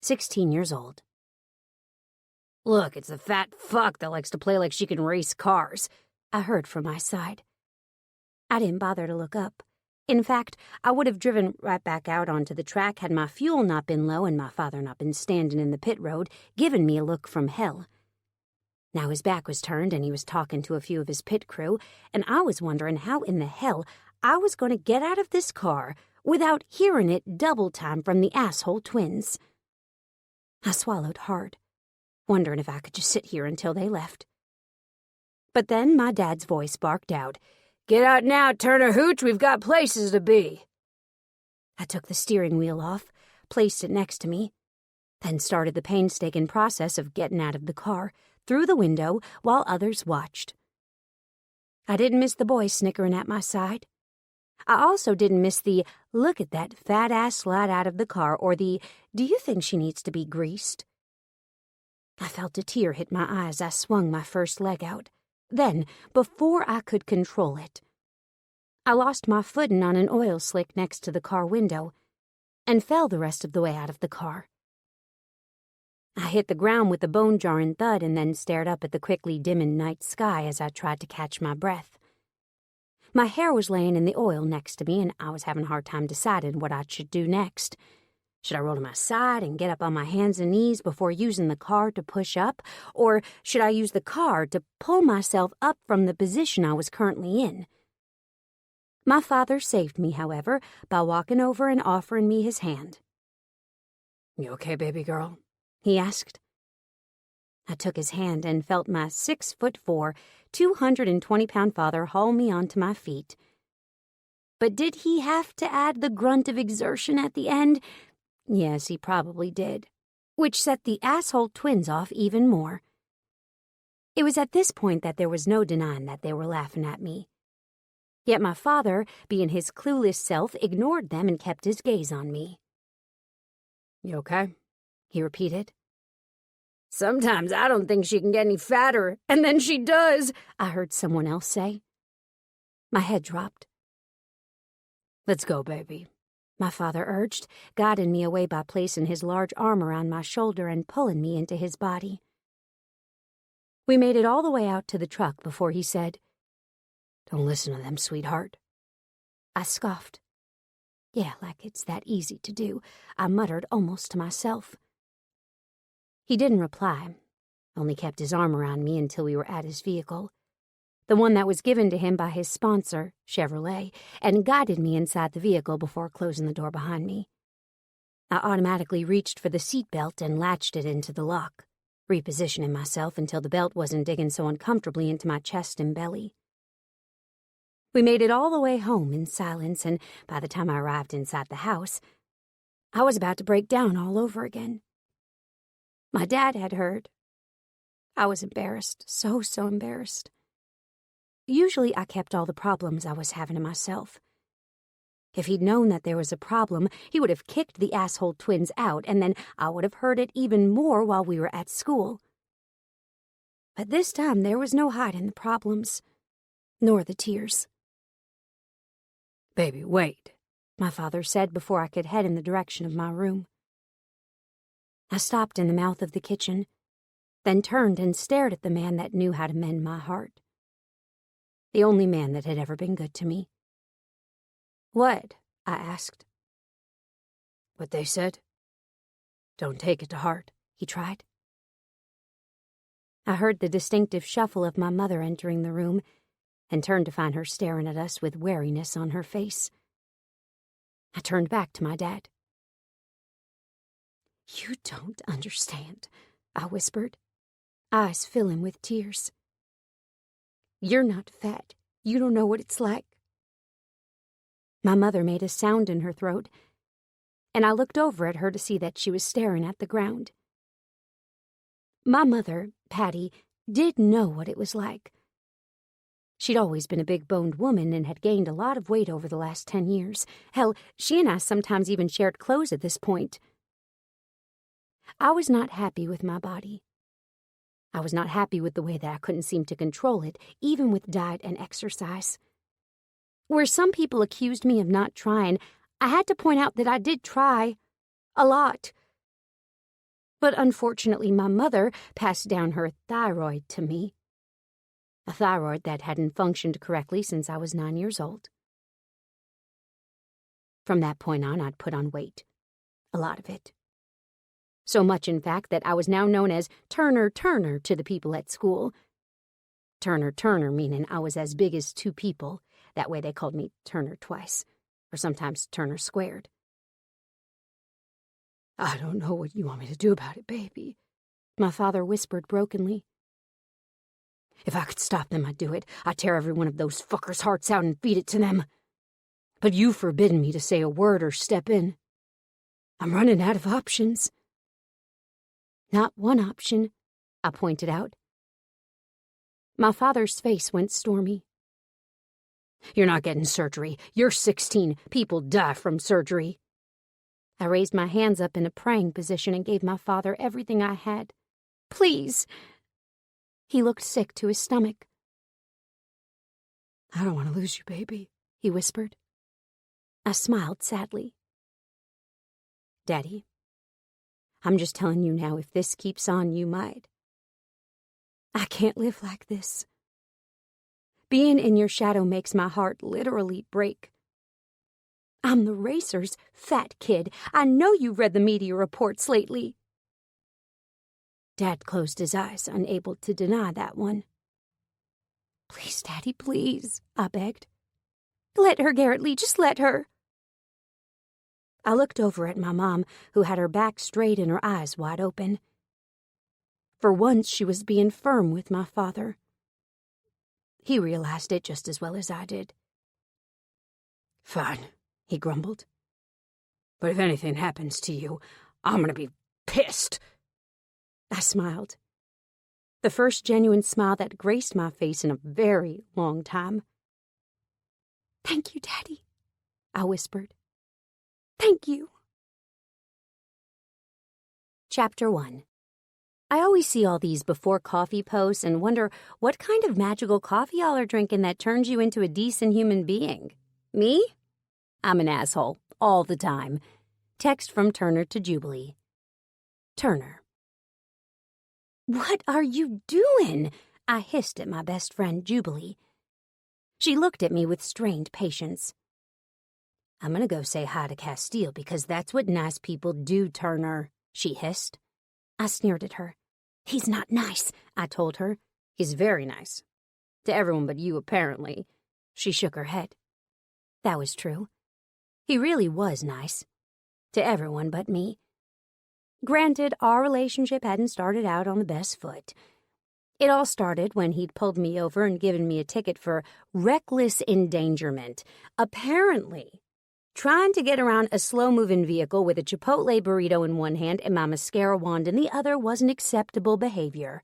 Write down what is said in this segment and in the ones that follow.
16 years old. "Look, it's the fat fuck that likes to play like she can race cars," I heard from my side. I didn't bother to look up. In fact, I would have driven right back out onto the track had my fuel not been low and my father not been standing in the pit road, giving me a look from hell. Now his back was turned and he was talking to a few of his pit crew, and I was wondering how in the hell I was going to get out of this car without hearing it double time from the asshole twins. I swallowed hard, wondering if I could just sit here until they left. But then my dad's voice barked out, "Get out now, Turner Hooch, we've got places to be." I took the steering wheel off, placed it next to me, then started the painstaking process of getting out of the car, through the window, while others watched. I didn't miss the boy snickering at my side. I also didn't miss the, "Look at that fat-ass slide out of the car," or the, "Do you think she needs to be greased?" I felt a tear hit my eye as I swung my first leg out. Then, before I could control it, I lost my footing on an oil slick next to the car window and fell the rest of the way out of the car. I hit the ground with a bone-jarring thud and then stared up at the quickly dimming night sky as I tried to catch my breath. My hair was laying in the oil next to me, and I was having a hard time deciding what I should do next. Should I roll to my side and get up on my hands and knees before using the car to push up, or should I use the car to pull myself up from the position I was currently in? My father saved me, however, by walking over and offering me his hand. "You okay, baby girl?" he asked. I took his hand and felt my 6'4", 220-pound father haul me onto my feet. But did he have to add the grunt of exertion at the end? Yes, he probably did, which set the asshole twins off even more. It was at this point that there was no denying that they were laughing at me. Yet my father, being his clueless self, ignored them and kept his gaze on me. "You okay?" he repeated. "Sometimes I don't think she can get any fatter, and then she does," I heard someone else say. My head dropped. "Let's go, baby," my father urged, guiding me away by placing his large arm around my shoulder and pulling me into his body. We made it all the way out to the truck before he said, "Don't listen to them, sweetheart." I scoffed. Yeah, like it's that easy to do, I muttered almost to myself. He didn't reply, only kept his arm around me until we were at his vehicle, the one that was given to him by his sponsor, Chevrolet, and guided me inside the vehicle before closing the door behind me. I automatically reached for the seat belt and latched it into the lock, repositioning myself until the belt wasn't digging so uncomfortably into my chest and belly. We made it all the way home in silence, and by the time I arrived inside the house, I was about to break down all over again. My dad had heard. I was embarrassed, so embarrassed. Usually I kept all the problems I was having to myself. If he'd known that there was a problem, he would have kicked the asshole twins out, and then I would have heard it even more while we were at school. But this time there was no hiding the problems, nor the tears. "Baby, wait," my father said before I could head in the direction of my room. I stopped in the mouth of the kitchen, then turned and stared at the man that knew how to mend my heart. The only man that had ever been good to me. "What?" I asked. "What they said. Don't take it to heart," he tried. I heard the distinctive shuffle of my mother entering the room and turned to find her staring at us with wariness on her face. I turned back to my dad. "You don't understand," I whispered, eyes filling with tears. "You're not fat. You don't know what it's like." My mother made a sound in her throat, and I looked over at her to see that she was staring at the ground. My mother, Patty, did know what it was like. She'd always been a big-boned woman and had gained a lot of weight over the last 10 years. Hell, she and I sometimes even shared clothes at this point. I was not happy with my body. I was not happy with the way that I couldn't seem to control it, even with diet and exercise. Where some people accused me of not trying, I had to point out that I did try. A lot. But unfortunately, my mother passed down her thyroid to me. A thyroid that hadn't functioned correctly since I was 9 years old. From that point on, I'd put on weight. A lot of it. So much, in fact, that I was now known as Turner Turner to the people at school. Turner Turner meaning I was as big as 2 people. That way they called me Turner twice, or sometimes Turner squared. "I don't know what you want me to do about it, baby," my father whispered brokenly. "If I could stop them, I'd do it. I'd tear every one of those fuckers' hearts out and feed it to them. But you've forbidden me to say a word or step in. I'm running out of options." "Not one option," I pointed out. My father's face went stormy. "You're not getting surgery. You're 16. People die from surgery." I raised my hands up in a praying position and gave my father everything I had. "Please." He looked sick to his stomach. "I don't want to lose you, baby," he whispered. I smiled sadly. "Daddy, I'm just telling you now, if this keeps on, you might. I can't live like this. Being in your shadow makes my heart literally break. I'm the racer's fat kid. I know you've read the media reports lately." Dad closed his eyes, unable to deny that one. "Please, Daddy, please," I begged. "Let her, Garrett Lee, just let her." I looked over at my mom, who had her back straight and her eyes wide open. For once, she was being firm with my father. He realized it just as well as I did. "Fine," he grumbled. "But if anything happens to you, I'm gonna be pissed." I smiled. The first genuine smile that graced my face in a very long time. "Thank you, Daddy," I whispered. "Thank you." Chapter 1. I always see all these before coffee posts and wonder what kind of magical coffee y'all are drinking that turns you into a decent human being. Me? I'm an asshole, all the time. Text from Turner to Jubilee. Turner. "What are you doing?" I hissed at my best friend, Jubilee. She looked at me with strained patience. "I'm gonna go say hi to Castiel because that's what nice people do, Turner," she hissed. I sneered at her. "He's not nice," I told her. "He's very nice. To everyone but you, apparently." She shook her head. That was true. He really was nice. To everyone but me. Granted, our relationship hadn't started out on the best foot. It all started when he'd pulled me over and given me a ticket for reckless endangerment. Apparently, trying to get around a slow-moving vehicle with a Chipotle burrito in one hand and my mascara wand in the other wasn't acceptable behavior.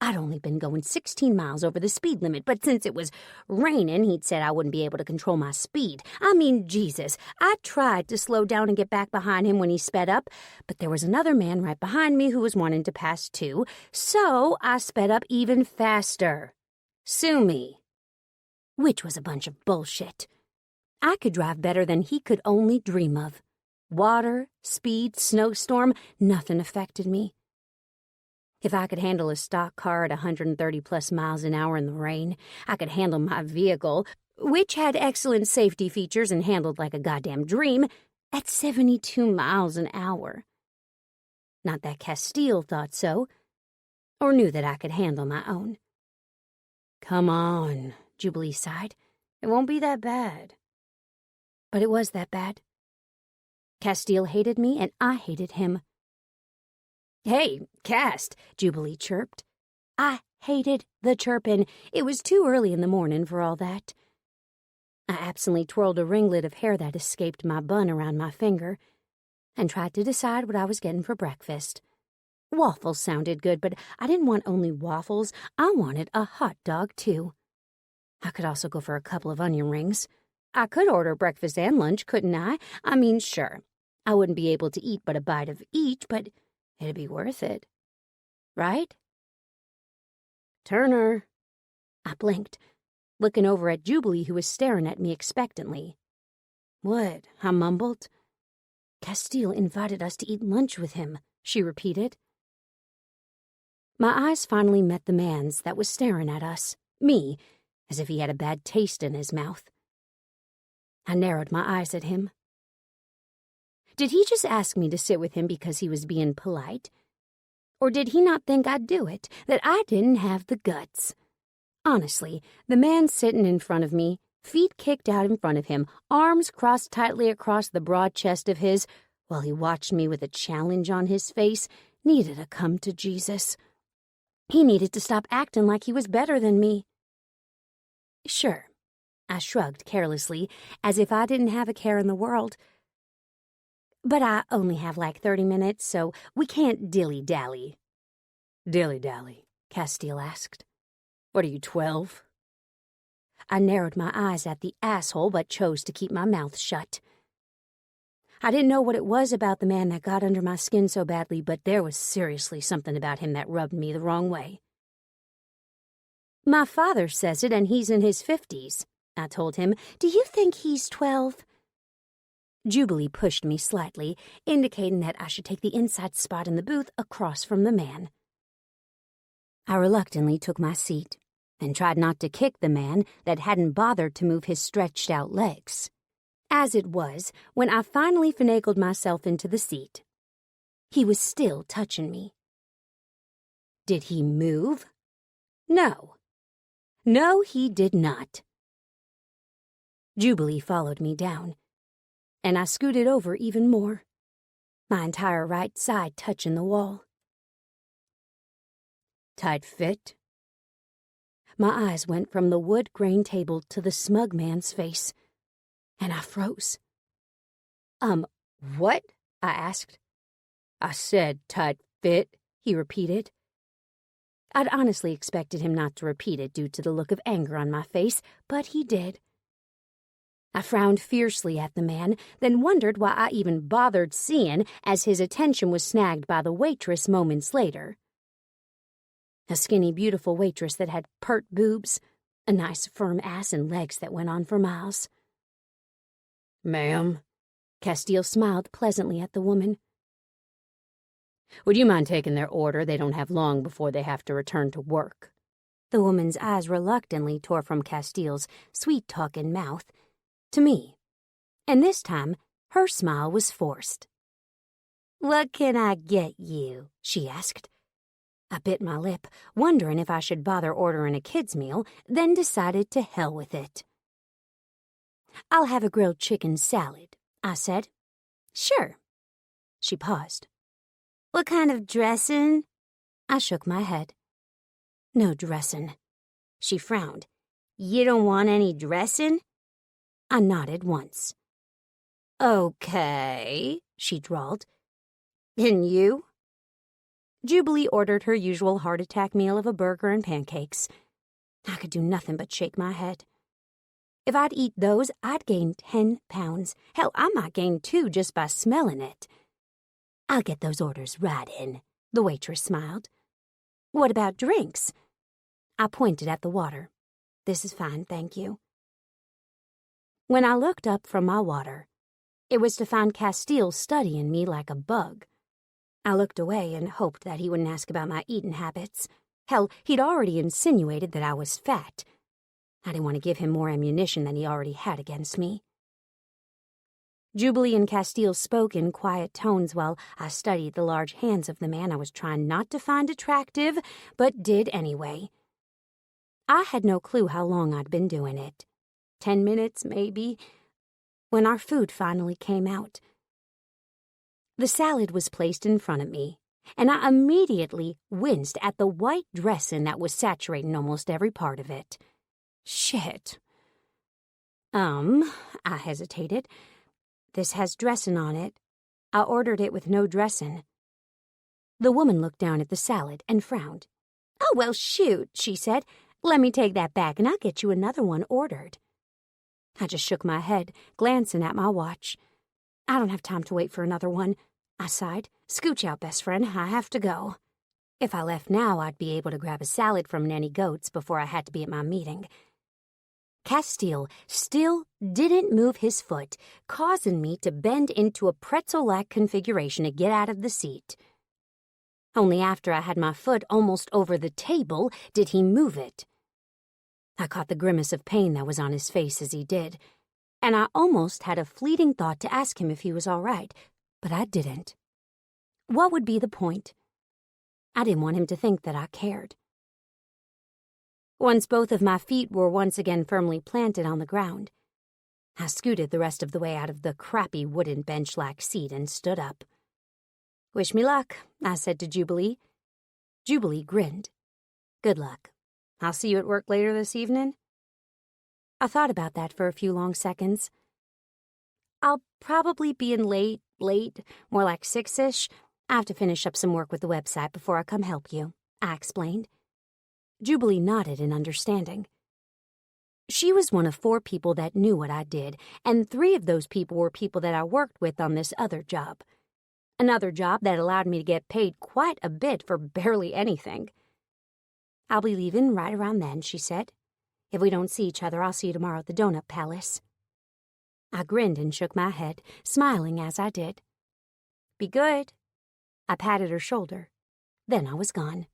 I'd only been going 16 miles over the speed limit, but since it was raining, he'd said I wouldn't be able to control my speed. I mean, Jesus, I tried to slow down and get back behind him when he sped up, but there was another man right behind me who was wanting to pass too, so I sped up even faster. Sue me. Which was a bunch of bullshit. I could drive better than he could only dream of. Water, speed, snowstorm, nothing affected me. If I could handle a stock car at 130-plus miles an hour in the rain, I could handle my vehicle, which had excellent safety features and handled like a goddamn dream, at 72 miles an hour. Not that Castiel thought so, or knew that I could handle my own. "Come on," Jubilee sighed. "It won't be that bad." But it was that bad. Castiel hated me, and I hated him. "Hey, Cast," Jubilee chirped. I hated the chirpin'. It was too early in the morning for all that. I absently twirled a ringlet of hair that escaped my bun around my finger and tried to decide what I was getting for breakfast. Waffles sounded good, but I didn't want only waffles. I wanted a hot dog, too. I could also go for a couple of onion rings. I could order breakfast and lunch, couldn't I? I mean, sure. I wouldn't be able to eat but a bite of each, but it'd be worth it. Right? Turner. I blinked, looking over at Jubilee, who was staring at me expectantly. "What?" I mumbled. "Castiel invited us to eat lunch with him," she repeated. My eyes finally met the man's that was staring at us, me, as if he had a bad taste in his mouth. I narrowed my eyes at him. Did he just ask me to sit with him because he was being polite? Or did he not think I'd do it, that I didn't have the guts? Honestly, the man sitting in front of me, feet kicked out in front of him, arms crossed tightly across the broad chest of his, while he watched me with a challenge on his face, needed to come to Jesus. He needed to stop acting like he was better than me. Sure, I shrugged carelessly, as if I didn't have a care in the world. But I only have like 30 minutes, so we can't dilly-dally. Dilly-dally? Castiel asked. What are you, 12? I narrowed my eyes at the asshole, but chose to keep my mouth shut. I didn't know what it was about the man that got under my skin so badly, but there was seriously something about him that rubbed me the wrong way. My father says it, and he's in his 50s, I told him. Do you think he's 12? Jubilee pushed me slightly, indicating that I should take the inside spot in the booth across from the man. I reluctantly took my seat and tried not to kick the man that hadn't bothered to move his stretched-out legs. As it was, when I finally finagled myself into the seat, he was still touching me. Did he move? No. No, he did not. Jubilee followed me down, and I scooted over even more, my entire right side touching the wall. Tight fit? My eyes went from the wood grain table to the smug man's face, and I froze. What? I asked. I said tight fit, he repeated. I'd honestly expected him not to repeat it due to the look of anger on my face, but he did. I frowned fiercely at the man, then wondered why I even bothered seeing as his attention was snagged by the waitress moments later. A skinny, beautiful waitress that had pert boobs, a nice firm ass and legs that went on for miles. Ma'am, Castiel smiled pleasantly at the woman. Would you mind taking their order? They don't have long before they have to return to work. The woman's eyes reluctantly tore from Castiel's sweet-talking mouth to me, and this time her smile was forced. What can I get you? She asked. I bit my lip, wondering if I should bother ordering a kid's meal, then decided to hell with it. I'll have a grilled chicken salad, I said. Sure. She paused. What kind of dressing? I shook my head. No dressing. She frowned. You don't want any dressing? I nodded once. Okay, she drawled. And you? Jubilee ordered her usual heart attack meal of a burger and pancakes. I could do nothing but shake my head. If I'd eat those, I'd gain 10 pounds. Hell, I might gain 2 just by smelling it. I'll get those orders right in, the waitress smiled. What about drinks? I pointed at the water. This is fine, thank you. When I looked up from my water, it was to find Castiel studying me like a bug. I looked away and hoped that he wouldn't ask about my eating habits. Hell, he'd already insinuated that I was fat. I didn't want to give him more ammunition than he already had against me. Jubilee and Castiel spoke in quiet tones while I studied the large hands of the man I was trying not to find attractive, but did anyway. I had no clue how long I'd been doing it. 10 minutes, maybe, when our food finally came out. The salad was placed in front of me, and I immediately winced at the white dressing that was saturating almost every part of it. Shit. I hesitated. This has dressing on it. I ordered it with no dressing. The woman looked down at the salad and frowned. Oh, well, shoot, she said. Let me take that back and I'll get you another one ordered. I just shook my head, glancing at my watch. I don't have time to wait for another one, I sighed. Scooch out, best friend. I have to go. If I left now, I'd be able to grab a salad from Nanny Goat's before I had to be at my meeting. Castiel still didn't move his foot, causing me to bend into a pretzel-like configuration to get out of the seat. Only after I had my foot almost over the table did he move it. I caught the grimace of pain that was on his face as he did, and I almost had a fleeting thought to ask him if he was all right, but I didn't. What would be the point? I didn't want him to think that I cared. Once both of my feet were once again firmly planted on the ground, I scooted the rest of the way out of the crappy wooden bench-like seat and stood up. "Wish me luck," I said to Jubilee. Jubilee grinned. "Good luck. I'll see you at work later this evening." I thought about that for a few long seconds. "I'll probably be in late, more like 6-ish. I have to finish up some work with the website before I come help you," I explained. Jubilee nodded in understanding. She was one of 4 people that knew what I did, and 3 of those people were people that I worked with on this other job. Another job that allowed me to get paid quite a bit for barely anything. "I'll be leaving right around then," she said. "If we don't see each other, I'll see you tomorrow at the Donut Palace." I grinned and shook my head, smiling as I did. "Be good." I patted her shoulder. Then I was gone.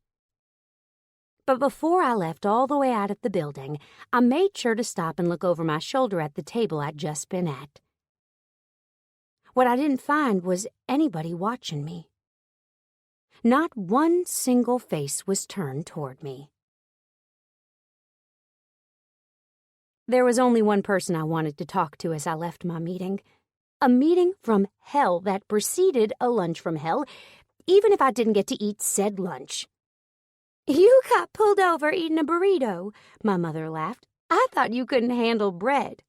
But before I left all the way out of the building, I made sure to stop and look over my shoulder at the table I'd just been at. What I didn't find was anybody watching me. Not one single face was turned toward me. There was only one person I wanted to talk to as I left my meeting. A meeting from hell that preceded a lunch from hell, even if I didn't get to eat said lunch. "You got pulled over eating a burrito," my mother laughed. "I thought you couldn't handle bread."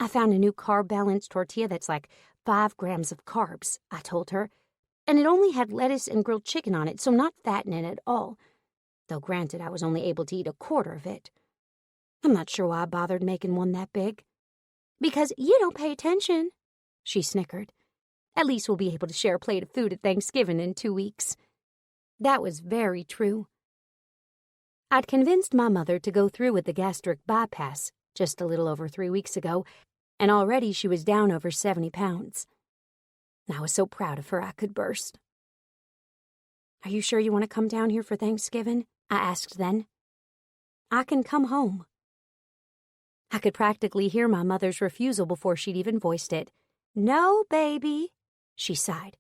"I found a new carb-balanced tortilla that's like 5 grams of carbs," I told her, "and it only had lettuce and grilled chicken on it, so not fattening at all. Though granted, I was only able to eat a quarter of it. I'm not sure why I bothered making one that big." "Because you don't pay attention," she snickered. "At least we'll be able to share a plate of food at Thanksgiving in 2 weeks." That was very true. I'd convinced my mother to go through with the gastric bypass just a little over 3 weeks ago, and already she was down over 70 pounds. I was so proud of her I could burst. "Are you sure you want to come down here for Thanksgiving?" I asked then. "I can come home." I could practically hear my mother's refusal before she'd even voiced it. "No, baby," she sighed.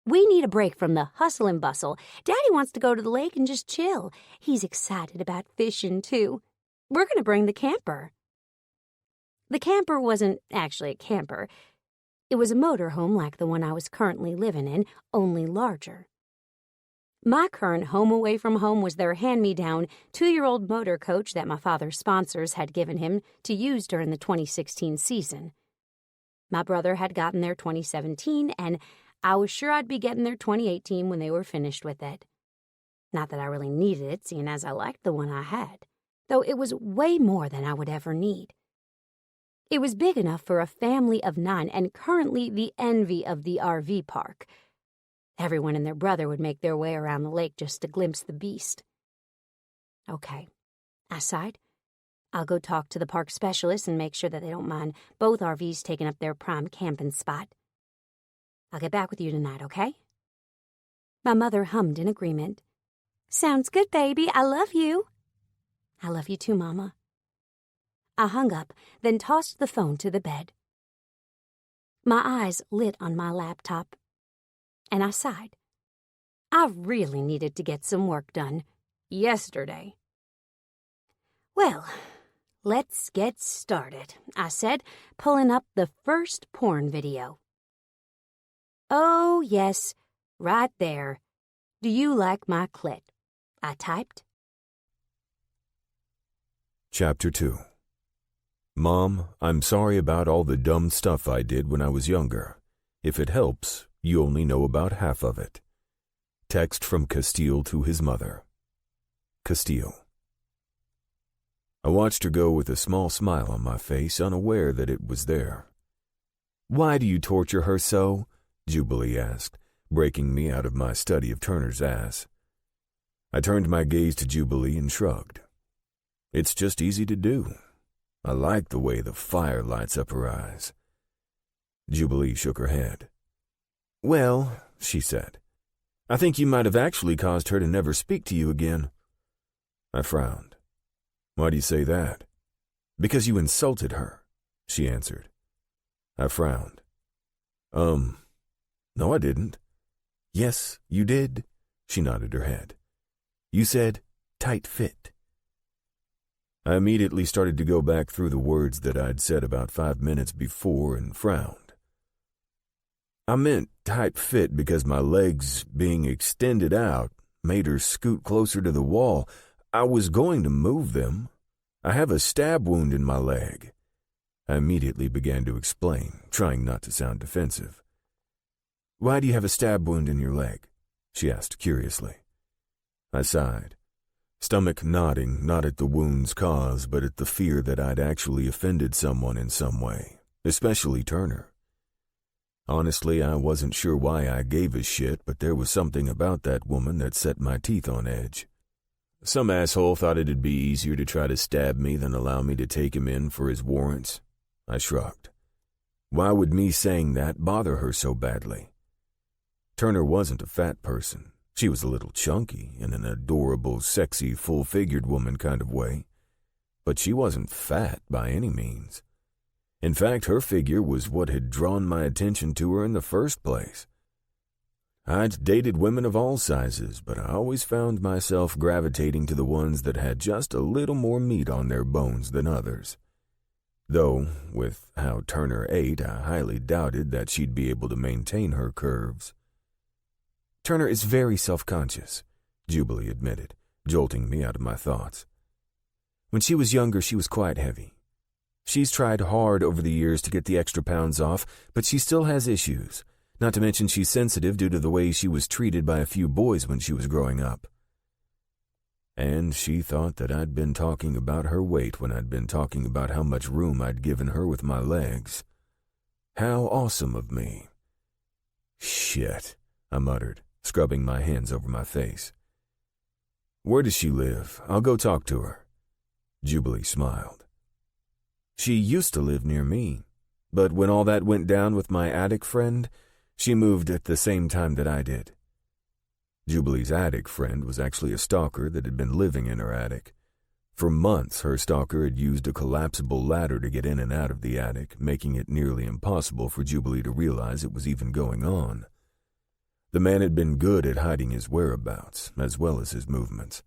"We need a break from the hustle and bustle. Daddy wants to go to the lake and just chill. He's excited about fishing, too. We're going to bring the camper." The camper wasn't actually a camper. It was a motorhome like the one I was currently living in, only larger. My current home away from home was their hand-me-down 2-year-old motor coach that my father's sponsors had given him to use during the 2016 season. My brother had gotten their 2017, and I was sure I'd be getting their 2018 when they were finished with it. Not that I really needed it, seeing as I liked the one I had, though it was way more than I would ever need. It was big enough for a family of 9 and currently the envy of the RV park. Everyone and their brother would make their way around the lake just to glimpse the beast. "Okay," I sighed. "I'll go talk to the park specialist and make sure that they don't mind both RVs taking up their prime camping spot. I'll get back with you tonight, okay?" My mother hummed in agreement. "Sounds good, baby. I love you." "I love you too, Mama." I hung up, then tossed the phone to the bed. My eyes lit on my laptop, and I sighed. I really needed to get some work done. Yesterday. "Well, let's get started," I said, pulling up the first porn video. "Oh, yes, right there. Do you like my clit?" I typed. Chapter 2. Mom, I'm sorry about all the dumb stuff I did when I was younger. If it helps, you only know about half of it. Text from Castiel to his mother. Castiel. I watched her go with a small smile on my face, unaware that it was there. "Why do you torture her so?" Jubilee asked, breaking me out of my study of Turner's ass. I turned my gaze to Jubilee and shrugged. It's just easy to do. I like the way the fire lights up her eyes. Jubilee shook her head. "Well," she said, I think you might have actually caused her to never speak to you again." I frowned. "Why do you say that?" "Because you insulted her," she answered. I frowned. No, I didn't." "Yes, you did," she nodded her head. "You said, 'tight fit.'" I immediately started to go back through the words that I'd said about 5 minutes before and frowned. "I meant tight fit because my legs being extended out made her scoot closer to the wall. I was going to move them. I have a stab wound in my leg." I immediately began to explain, trying not to sound defensive. "Why do you have a stab wound in your leg?" she asked curiously. I sighed, stomach nodding, not at the wound's cause, but at the fear that I'd actually offended someone in some way, especially Turner. Honestly, I wasn't sure why I gave a shit, but there was something about that woman that set my teeth on edge. Some asshole thought it'd be easier to try to stab me than allow me to take him in for his warrants. I shrugged. Why would me saying that bother her so badly? Turner wasn't a fat person. She was a little chunky in an adorable, sexy, full-figured woman kind of way. But she wasn't fat by any means. In fact, her figure was what had drawn my attention to her in the first place. I'd dated women of all sizes, but I always found myself gravitating to the ones that had just a little more meat on their bones than others. Though, with how Turner ate, I highly doubted that she'd be able to maintain her curves. "Turner is very self-conscious," Jubilee admitted, jolting me out of my thoughts. "When she was younger, she was quite heavy. She's tried hard over the years to get the extra pounds off, but she still has issues. Not to mention she's sensitive due to the way she was treated by a few boys when she was growing up." And she thought that I'd been talking about her weight when I'd been talking about how much room I'd given her with my legs. How awesome of me. "Shit," I muttered, scrubbing my hands over my face. "Where does she live? I'll go talk to her." Jubilee smiled. "She used to live near me, but when all that went down with my attic friend, she moved at the same time that I did." Jubilee's attic friend was actually a stalker that had been living in her attic. For months, her stalker had used a collapsible ladder to get in and out of the attic, making it nearly impossible for Jubilee to realize it was even going on. The man had been good at hiding his whereabouts, as well as his movements.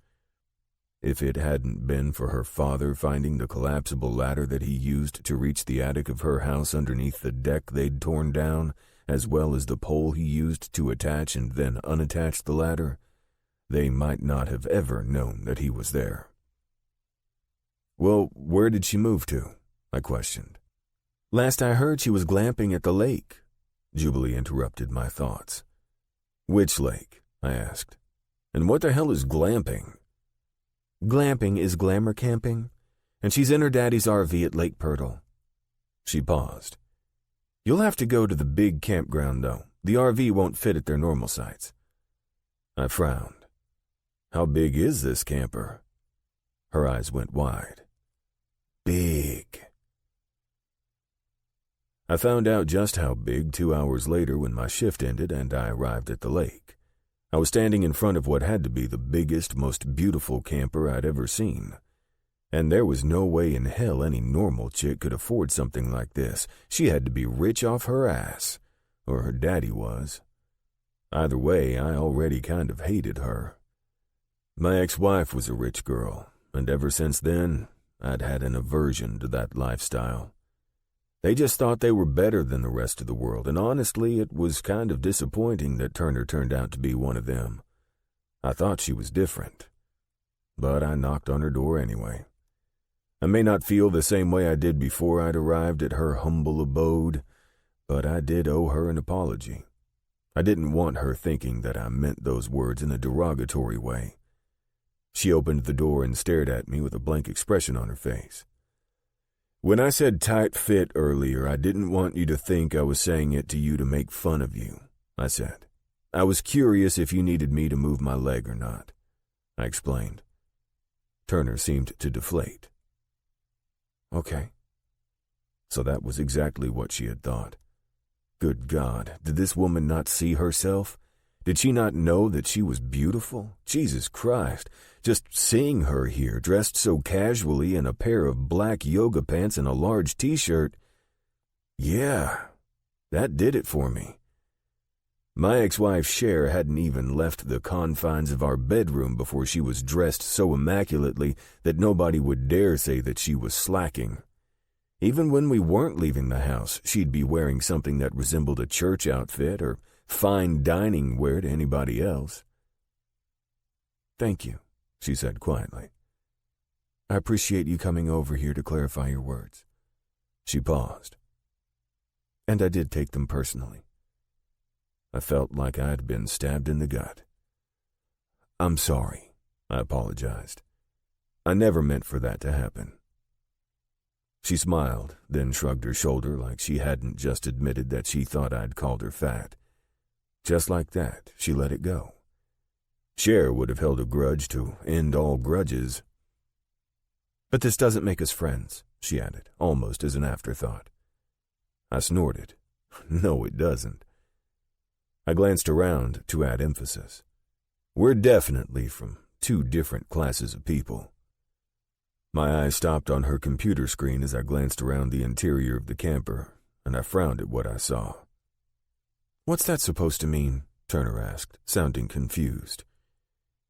If it hadn't been for her father finding the collapsible ladder that he used to reach the attic of her house underneath the deck they'd torn down, as well as the pole he used to attach and then unattach the ladder, they might not have ever known that he was there. "Well, where did she move to?" I questioned. "Last I heard, she was glamping at the lake," Jubilee interrupted my thoughts. "Which lake?" I asked. "And what the hell is glamping?" "Glamping is glamour camping, and she's in her daddy's RV at Lake Purtle." She paused. "You'll have to go to the big campground, though. The RV won't fit at their normal sites." I frowned. "How big is this camper?" Her eyes went wide. "Big." I found out just how big 2 hours later when my shift ended and I arrived at the lake. I was standing in front of what had to be the biggest, most beautiful camper I'd ever seen. And there was no way in hell any normal chick could afford something like this. She had to be rich off her ass, or her daddy was. Either way, I already kind of hated her. My ex-wife was a rich girl, and ever since then, I'd had an aversion to that lifestyle. They just thought they were better than the rest of the world, and honestly, it was kind of disappointing that Turner turned out to be one of them. I thought she was different, but I knocked on her door anyway. I may not feel the same way I did before I'd arrived at her humble abode, but I did owe her an apology. I didn't want her thinking that I meant those words in a derogatory way. She opened the door and stared at me with a blank expression on her face. "When I said tight fit earlier, I didn't want you to think I was saying it to you to make fun of you," I said. "I was curious if you needed me to move my leg or not," I explained. Turner seemed to deflate. "Okay." So that was exactly what she had thought. Good God, did this woman not see herself? Did she not know that she was beautiful? Jesus Christ, just seeing her here, dressed so casually in a pair of black yoga pants and a large t-shirt, yeah, that did it for me. My ex-wife Cher hadn't even left the confines of our bedroom before she was dressed so immaculately that nobody would dare say that she was slacking. Even when we weren't leaving the house, she'd be wearing something that resembled a church outfit or fine dining wear to anybody else. "Thank you," she said quietly. "I appreciate you coming over here to clarify your words." She paused. And I did take them personally. I felt like I'd been stabbed in the gut. "I'm sorry," I apologized. "I never meant for that to happen." She smiled, then shrugged her shoulder like she hadn't just admitted that she thought I'd called her fat. Just like that, she let it go. Cher would have held a grudge to end all grudges. "But this doesn't make us friends," she added, almost as an afterthought. I snorted. "No, it doesn't." I glanced around to add emphasis. "We're definitely from two different classes of people." My eyes stopped on her computer screen as I glanced around the interior of the camper, and I frowned at what I saw. "What's that supposed to mean?" Turner asked, sounding confused.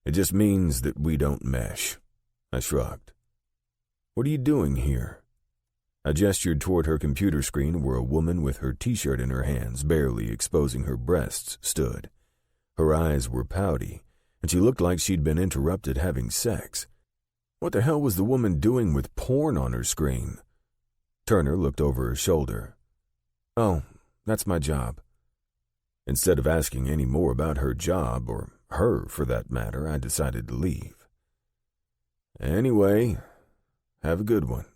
"It just means that we don't mesh." I shrugged. "What are you doing here?" I gestured toward her computer screen where a woman with her t-shirt in her hands, barely exposing her breasts, stood. Her eyes were pouty, and she looked like she'd been interrupted having sex. What the hell was the woman doing with porn on her screen? Turner looked over her shoulder. "Oh, that's my job." Instead of asking any more about her job, or her for that matter, I decided to leave. "Anyway, have a good one."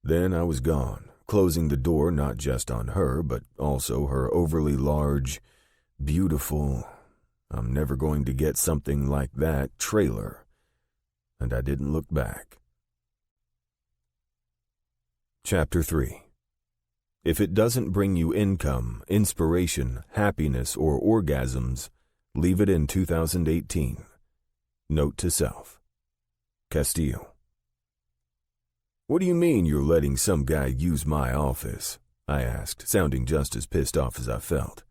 Then I was gone, closing the door not just on her, but also her overly large, beautiful, I'm never going to get something like that trailer. And I didn't look back. Chapter 3. If it doesn't bring you income, inspiration, happiness, or orgasms, leave it in 2018. Note to self. Castiel. "What do you mean you're letting some guy use my office?" I asked, sounding just as pissed off as I felt.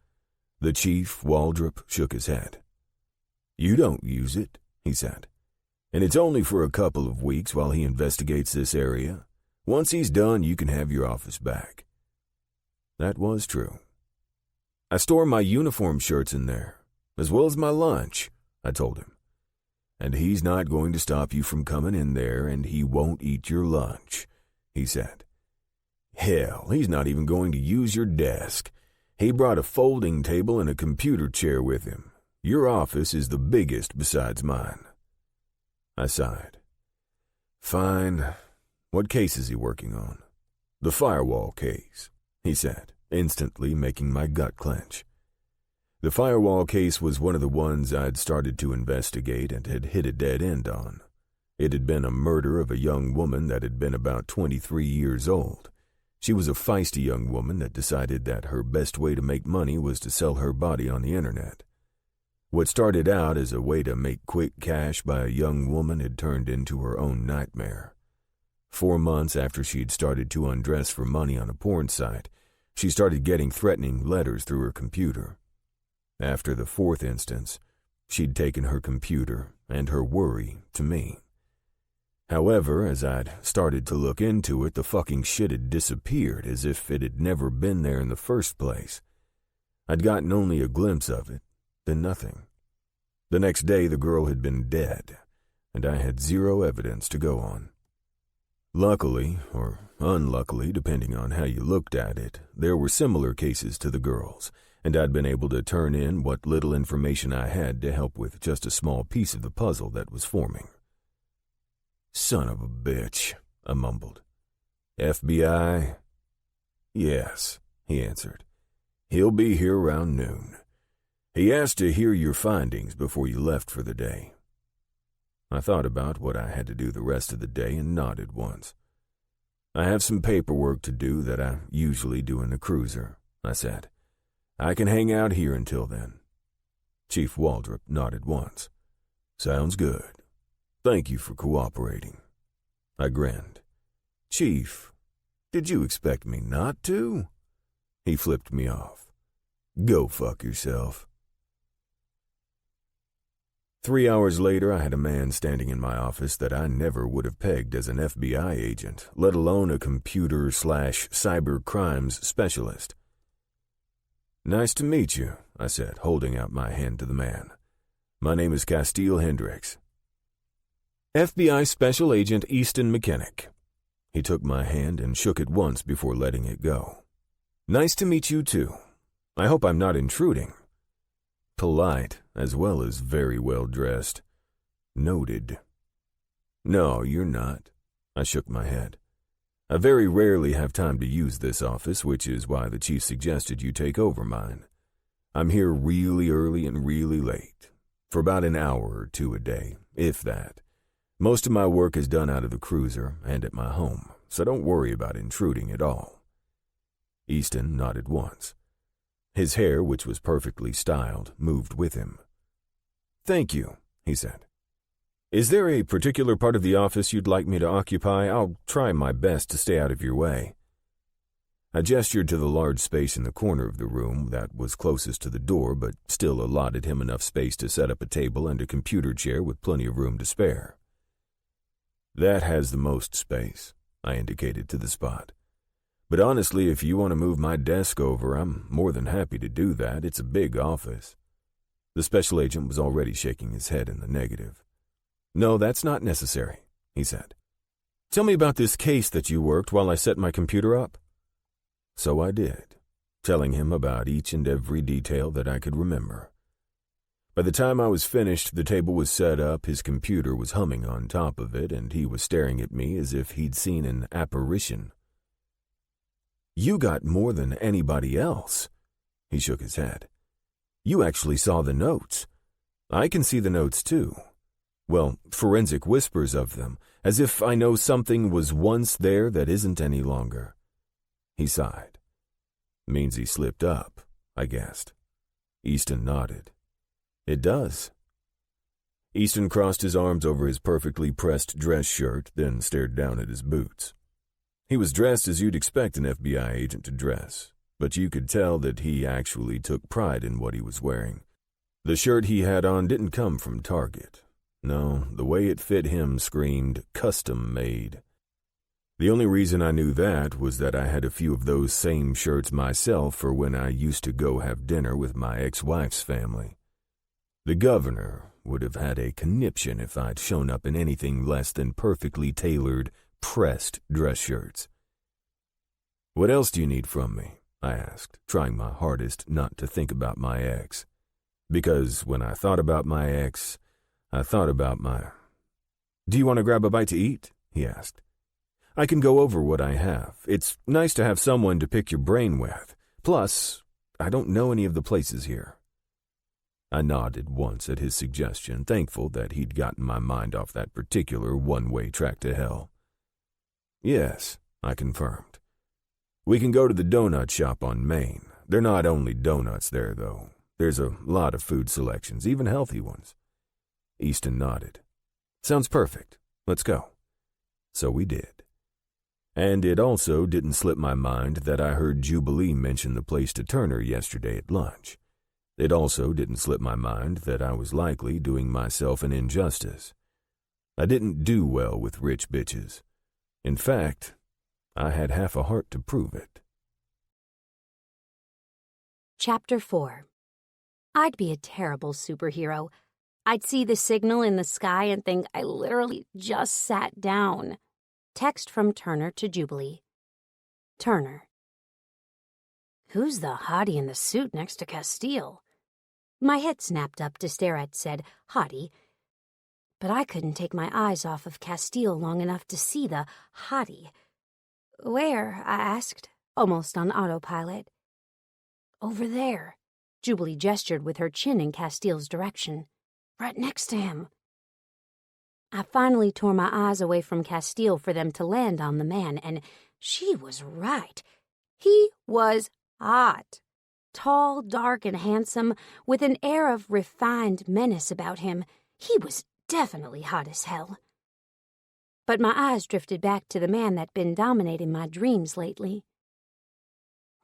The chief, Waldrop, shook his head. "You don't use it," he said. "And it's only for a couple of weeks while he investigates this area. Once he's done, you can have your office back." That was true. "I store my uniform shirts in there, as well as my lunch," I told him. "And he's not going to stop you from coming in there, and he won't eat your lunch," he said. "Hell, he's not even going to use your desk. He brought a folding table and a computer chair with him. Your office is the biggest besides mine." I sighed. "Fine. What case is he working on?" "The firewall case," he said, instantly making my gut clench. The firewall case was one of the ones I'd started to investigate and had hit a dead end on. It had been a murder of a young woman that had been about 23 years old. She was a feisty young woman that decided that her best way to make money was to sell her body on the internet. What started out as a way to make quick cash by a young woman had turned into her own nightmare. 4 months after she'd started to undress for money on a porn site, she started getting threatening letters through her computer. After the 4th instance, she'd taken her computer and her worry to me. However, as I'd started to look into it, the fucking shit had disappeared as if it had never been there in the first place. I'd gotten only a glimpse of it, then nothing. The next day, the girl had been dead, and I had zero evidence to go on. Luckily, or unluckily, depending on how you looked at it, there were similar cases to the girl's, and I'd been able to turn in what little information I had to help with just a small piece of the puzzle that was forming. "Son of a bitch," I mumbled. "FBI?" "Yes," he answered. "He'll be here around noon. He asked to hear your findings before you left for the day." I thought about what I had to do the rest of the day and nodded once. "I have some paperwork to do that I usually do in the cruiser," I said. "I can hang out here until then." Chief Waldrop nodded once. Sounds good. Thank you for cooperating. I grinned. Chief, did you expect me not to? He flipped me off. Go fuck yourself. 3 hours later, I had a man standing in my office that I never would have pegged as an FBI agent, let alone a computer/cyber crimes specialist. Nice to meet you, I said, holding out my hand to the man. My name is Castiel Hendricks. FBI Special Agent Easton McKinnick. He took my hand and shook it once before letting it go. Nice to meet you, too. I hope I'm not intruding. Polite, as well as very well dressed. Noted. No, you're not. I shook my head. I very rarely have time to use this office, which is why the chief suggested you take over mine. I'm here really early and really late, for about an hour or two a day, if that. Most of my work is done out of the cruiser and at my home, so don't worry about intruding at all. Easton nodded once. His hair, which was perfectly styled, moved with him. Thank you, he said. Is there a particular part of the office you'd like me to occupy? I'll try my best to stay out of your way. I gestured to the large space in the corner of the room that was closest to the door, but still allotted him enough space to set up a table and a computer chair with plenty of room to spare. That has the most space, I indicated to the spot. But honestly, if you want to move my desk over, I'm more than happy to do that. It's a big office. The special agent was already shaking his head in the negative. No, that's not necessary, he said. Tell me about this case that you worked while I set my computer up. So I did, telling him about each and every detail that I could remember. By the time I was finished, the table was set up, his computer was humming on top of it, and he was staring at me as if he'd seen an apparition. You got more than anybody else. He shook his head. You actually saw the notes. I can see the notes too. Well, forensic whispers of them, as if I know something was once there that isn't any longer. He sighed. Means he slipped up, I guessed. Easton nodded. It does. Easton crossed his arms over his perfectly pressed dress shirt, then stared down at his boots. He was dressed as you'd expect an FBI agent to dress, but you could tell that he actually took pride in what he was wearing. The shirt he had on didn't come from Target. No, the way it fit him screamed custom made. The only reason I knew that was that I had a few of those same shirts myself for when I used to go have dinner with my ex-wife's family. The governor would have had a conniption if I'd shown up in anything less than perfectly tailored, pressed dress shirts. What else do you need from me? I asked, trying my hardest not to think about my ex. Because when I thought about my ex, I thought about my... Do you want to grab a bite to eat? He asked. I can go over what I have. It's nice to have someone to pick your brain with. Plus, I don't know any of the places here. I nodded once at his suggestion, thankful that he'd gotten my mind off that particular one-way track to hell. Yes, I confirmed. We can go to the donut shop on Main. They're not only donuts there, though. There's a lot of food selections, even healthy ones. Easton nodded. Sounds perfect. Let's go. So we did. And it also didn't slip my mind that I heard Jubilee mention the place to Turner yesterday at lunch. It also didn't slip my mind that I was likely doing myself an injustice. I didn't do well with rich bitches. In fact, I had half a heart to prove it. Chapter 4. I'd be a terrible superhero. I'd see the signal in the sky and think I literally just sat down. Text from Turner to Jubilee. Turner. Who's the hottie in the suit next to Castiel? My head snapped up to stare at said hottie, but I couldn't take my eyes off of Castiel long enough to see the hottie. Where? I asked, almost on autopilot. Over there. Jubilee gestured with her chin in Castiel's direction. Right next to him. I finally tore my eyes away from Castiel for them to land on the man, and she was right. He was hot. Tall, dark, and handsome, with an air of refined menace about him, he was definitely hot as hell. But my eyes drifted back to the man that'd been dominating my dreams lately.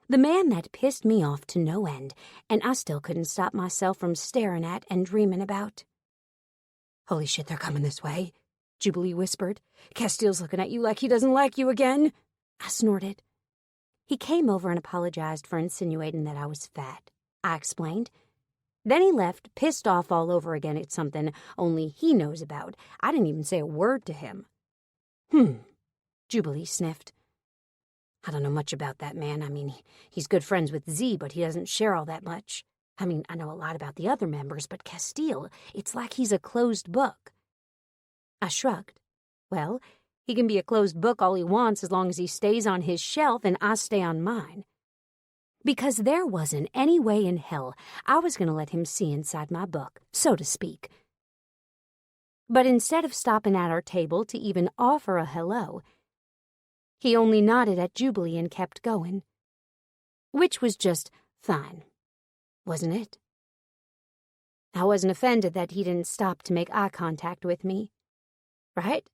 The man that pissed me off to no end, and I still couldn't stop myself from staring at and dreaming about. "Holy shit, they're coming this way," Jubilee whispered. "Castiel's looking at you like he doesn't like you again." I snorted. He came over and apologized for insinuating that I was fat, I explained. Then he left, pissed off all over again at something only he knows about. I didn't even say a word to him. Jubilee sniffed. "I don't know much about that man. I mean, he's good friends with Z, but he doesn't share all that much. I mean, I know a lot about the other members, but Castiel, it's like he's a closed book." I shrugged. Well, he can be a closed book all he wants as long as he stays on his shelf and I stay on mine. Because there wasn't any way in hell I was going to let him see inside my book, so to speak. But instead of stopping at our table to even offer a hello, he only nodded at Jubilee and kept going. Which was just fine, wasn't it? I wasn't offended that he didn't stop to make eye contact with me. Right?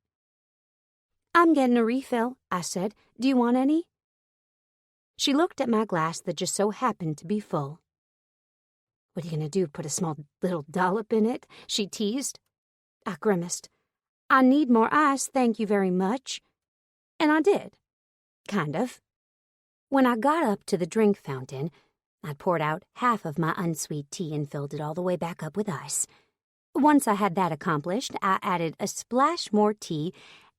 "I'm getting a refill," I said. "Do you want any?" She looked at my glass that just so happened to be full. "What are you going to do, put a small little dollop in it?" she teased. I grimaced. "I need more ice, thank you very much." And I did. Kind of. When I got up to the drink fountain, I poured out half of my unsweet tea and filled it all the way back up with ice. Once I had that accomplished, I added a splash more tea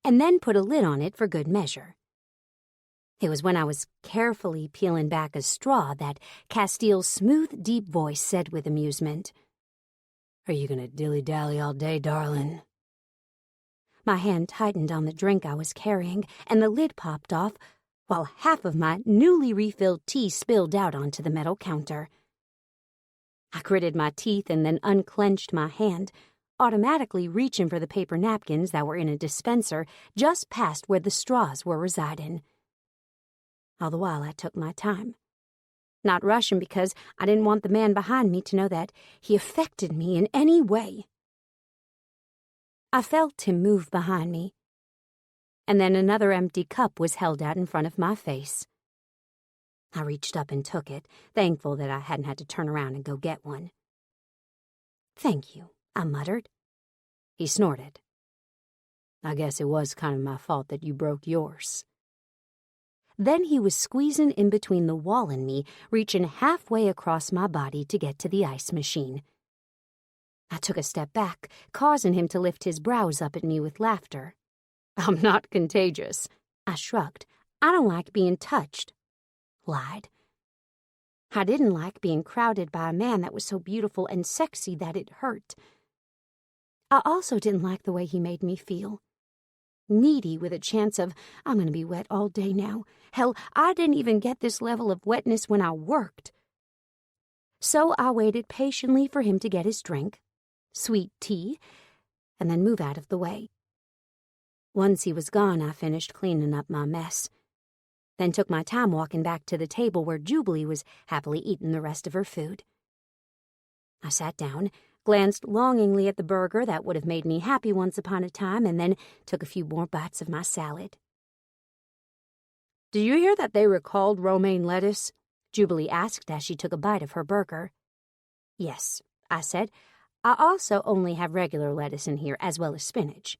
and then put a lid on it for good measure. It was when I was carefully peeling back a straw that Castiel's smooth, deep voice said with amusement, "Are you going to dilly-dally all day, darling?" My hand tightened on the drink I was carrying, and the lid popped off, while half of my newly refilled tea spilled out onto the metal counter. I gritted my teeth and then unclenched my hand, automatically reaching for the paper napkins that were in a dispenser just past where the straws were residing. All the while I took my time, not rushing because I didn't want the man behind me to know that he affected me in any way. I felt him move behind me, and then another empty cup was held out in front of my face. I reached up and took it, thankful that I hadn't had to turn around and go get one. "Thank you," I muttered. He snorted. "I guess it was kind of my fault that you broke yours." Then he was squeezing in between the wall and me, reaching halfway across my body to get to the ice machine. I took a step back, causing him to lift his brows up at me with laughter. "I'm not contagious." I shrugged. "I don't like being touched." Lied. I didn't like being crowded by a man that was so beautiful and sexy that it hurt. I also didn't like the way he made me feel. Needy with a chance of, I'm going to be wet all day now. Hell, I didn't even get this level of wetness when I worked. So I waited patiently for him to get his drink, sweet tea, and then move out of the way. Once he was gone, I finished cleaning up my mess, then took my time walking back to the table where Jubilee was happily eating the rest of her food. I sat down, glanced longingly at the burger that would have made me happy once upon a time, and then took a few more bites of my salad. "Did you hear that they recalled romaine lettuce?" Jubilee asked as she took a bite of her burger. "Yes," I said. "I also only have regular lettuce in here, as well as spinach.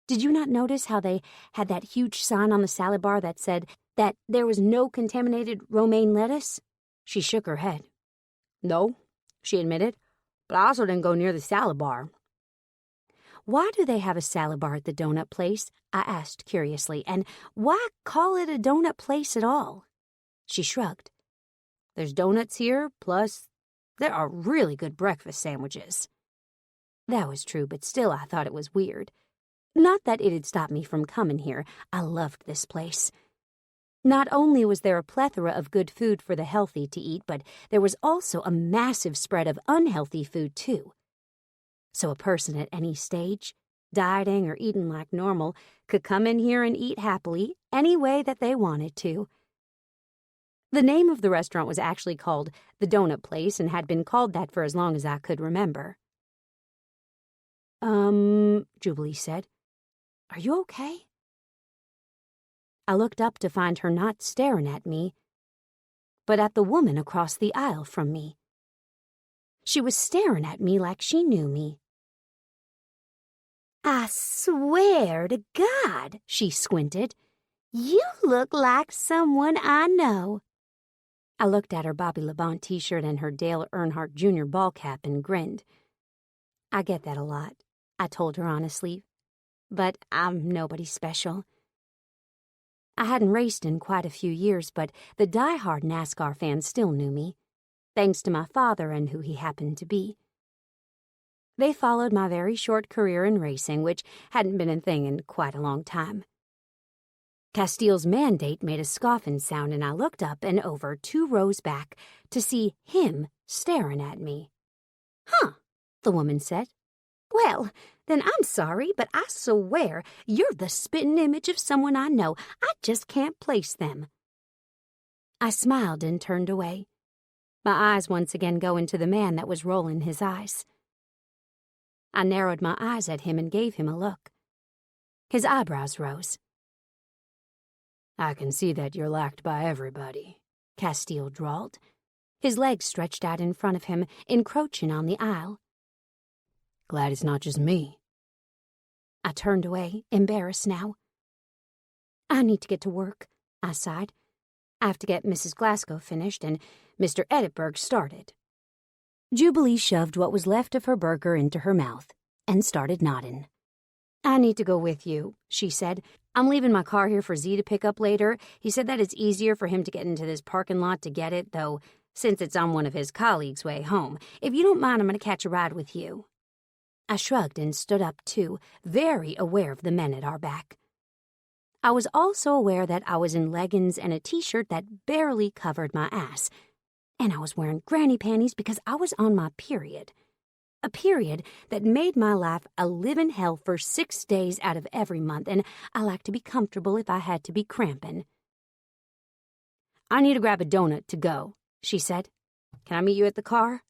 Did you not notice how they had that huge sign on the salad bar that said that there was no contaminated romaine lettuce?" She shook her head. "No," she admitted, "but I also didn't go near the salad bar." "Why do they have a salad bar at the donut place?" I asked curiously, "and why call it a donut place at all?" She shrugged. "There's donuts here, plus there are really good breakfast sandwiches." That was true, but still I thought it was weird. Not that it had stopped me from coming here. I loved this place. Not only was there a plethora of good food for the healthy to eat, but there was also a massive spread of unhealthy food, too. So a person at any stage, dieting or eating like normal, could come in here and eat happily any way that they wanted to. The name of the restaurant was actually called The Donut Place and had been called that for as long as I could remember. Jubilee said. Are you okay? I looked up to find her not staring at me, but at the woman across the aisle from me. She was staring at me like she knew me. I swear to God, she squinted. You look like someone I know. I looked at her Bobby LeBon t-shirt and her Dale Earnhardt Jr. ball cap and grinned. I get that a lot, I told her honestly, but I'm nobody special. I hadn't raced in quite a few years, but the die-hard NASCAR fans still knew me, thanks to my father and who he happened to be. They followed my very short career in racing, which hadn't been a thing in quite a long time. Castiel's mandate made a scoffing sound, and I looked up and over 2 rows back to see him staring at me. Huh, the woman said. Well, then I'm sorry, but I swear you're the spitting image of someone I know. I just can't place them. I smiled and turned away, my eyes once again going to the man that was rolling his eyes. I narrowed my eyes at him and gave him a look. His eyebrows rose. I can see that you're liked by everybody, Castiel drawled, his legs stretched out in front of him, encroaching on the aisle. Glad it's not just me. I turned away, embarrassed now. I need to get to work, I sighed. I have to get Mrs. Glasgow finished and Mr. Edinburgh started. Jubilee shoved what was left of her burger into her mouth and started nodding. I need to go with you, she said. I'm leaving my car here for Z to pick up later. He said that it's easier for him to get into this parking lot to get it, though, since it's on one of his colleagues' way home. If you don't mind, I'm going to catch a ride with you. I shrugged and stood up, too, very aware of the men at our back. I was also aware that I was in leggings and a t-shirt that barely covered my ass, and I was wearing granny panties because I was on my period. A period that made my life a living hell for 6 days out of every month, and I like to be comfortable if I had to be cramping. I need to grab a donut to go, she said. Can I meet you at the car?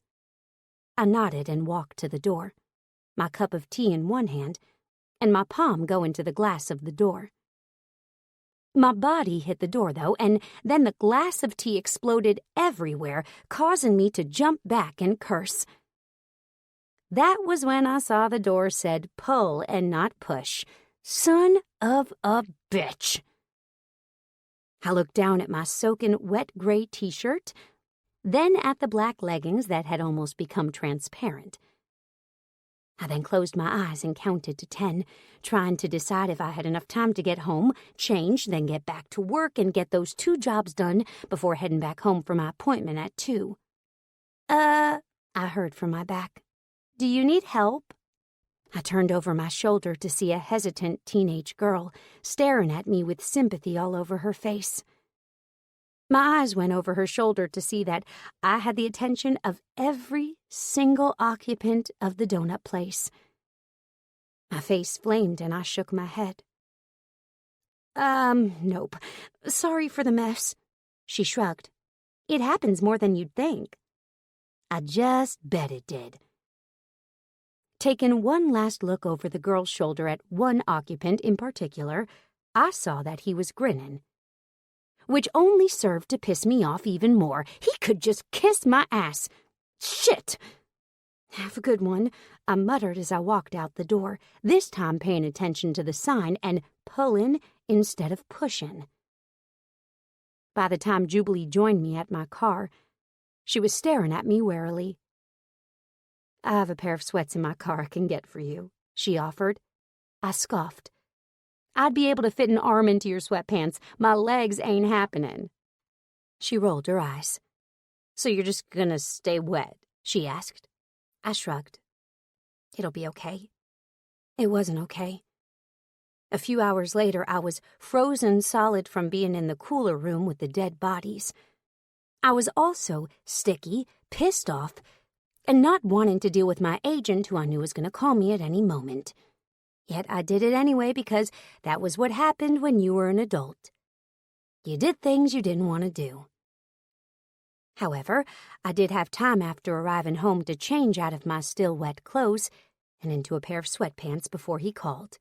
I nodded and walked to the door, my cup of tea in one hand, and my palm going to the glass of the door. My body hit the door, though, and then the glass of tea exploded everywhere, causing me to jump back and curse. That was when I saw the door said pull and not push. Son of a bitch. I looked down at my soaking wet gray t-shirt, then at the black leggings that had almost become transparent. I then closed my eyes and counted to 10, trying to decide if I had enough time to get home, change, then get back to work and get those 2 jobs done before heading back home for my appointment at 2. I heard from my back. Do you need help? I turned over my shoulder to see a hesitant teenage girl staring at me with sympathy all over her face. My eyes went over her shoulder to see that I had the attention of every single occupant of the donut place. My face flamed and I shook my head. Nope. Sorry for the mess. She shrugged. It happens more than you'd think. I just bet it did. Taking one last look over the girl's shoulder at one occupant in particular, I saw that he was grinning, which only served to piss me off even more. He could just kiss my ass. Shit! Have a good one, I muttered as I walked out the door, this time paying attention to the sign and pulling instead of pushing. By the time Jubilee joined me at my car, she was staring at me warily. I have a pair of sweats in my car I can get for you, she offered. I scoffed. I'd be able to fit an arm into your sweatpants. My legs ain't happening. She rolled her eyes. So you're just gonna stay wet? She asked. I shrugged. It'll be okay. It wasn't okay. A few hours later, I was frozen solid from being in the cooler room with the dead bodies. I was also sticky, pissed off, and not wanting to deal with my agent who I knew was going to call me at any moment. Yet I did it anyway because that was what happened when you were an adult. You did things you didn't want to do. However, I did have time after arriving home to change out of my still wet clothes and into a pair of sweatpants before he called.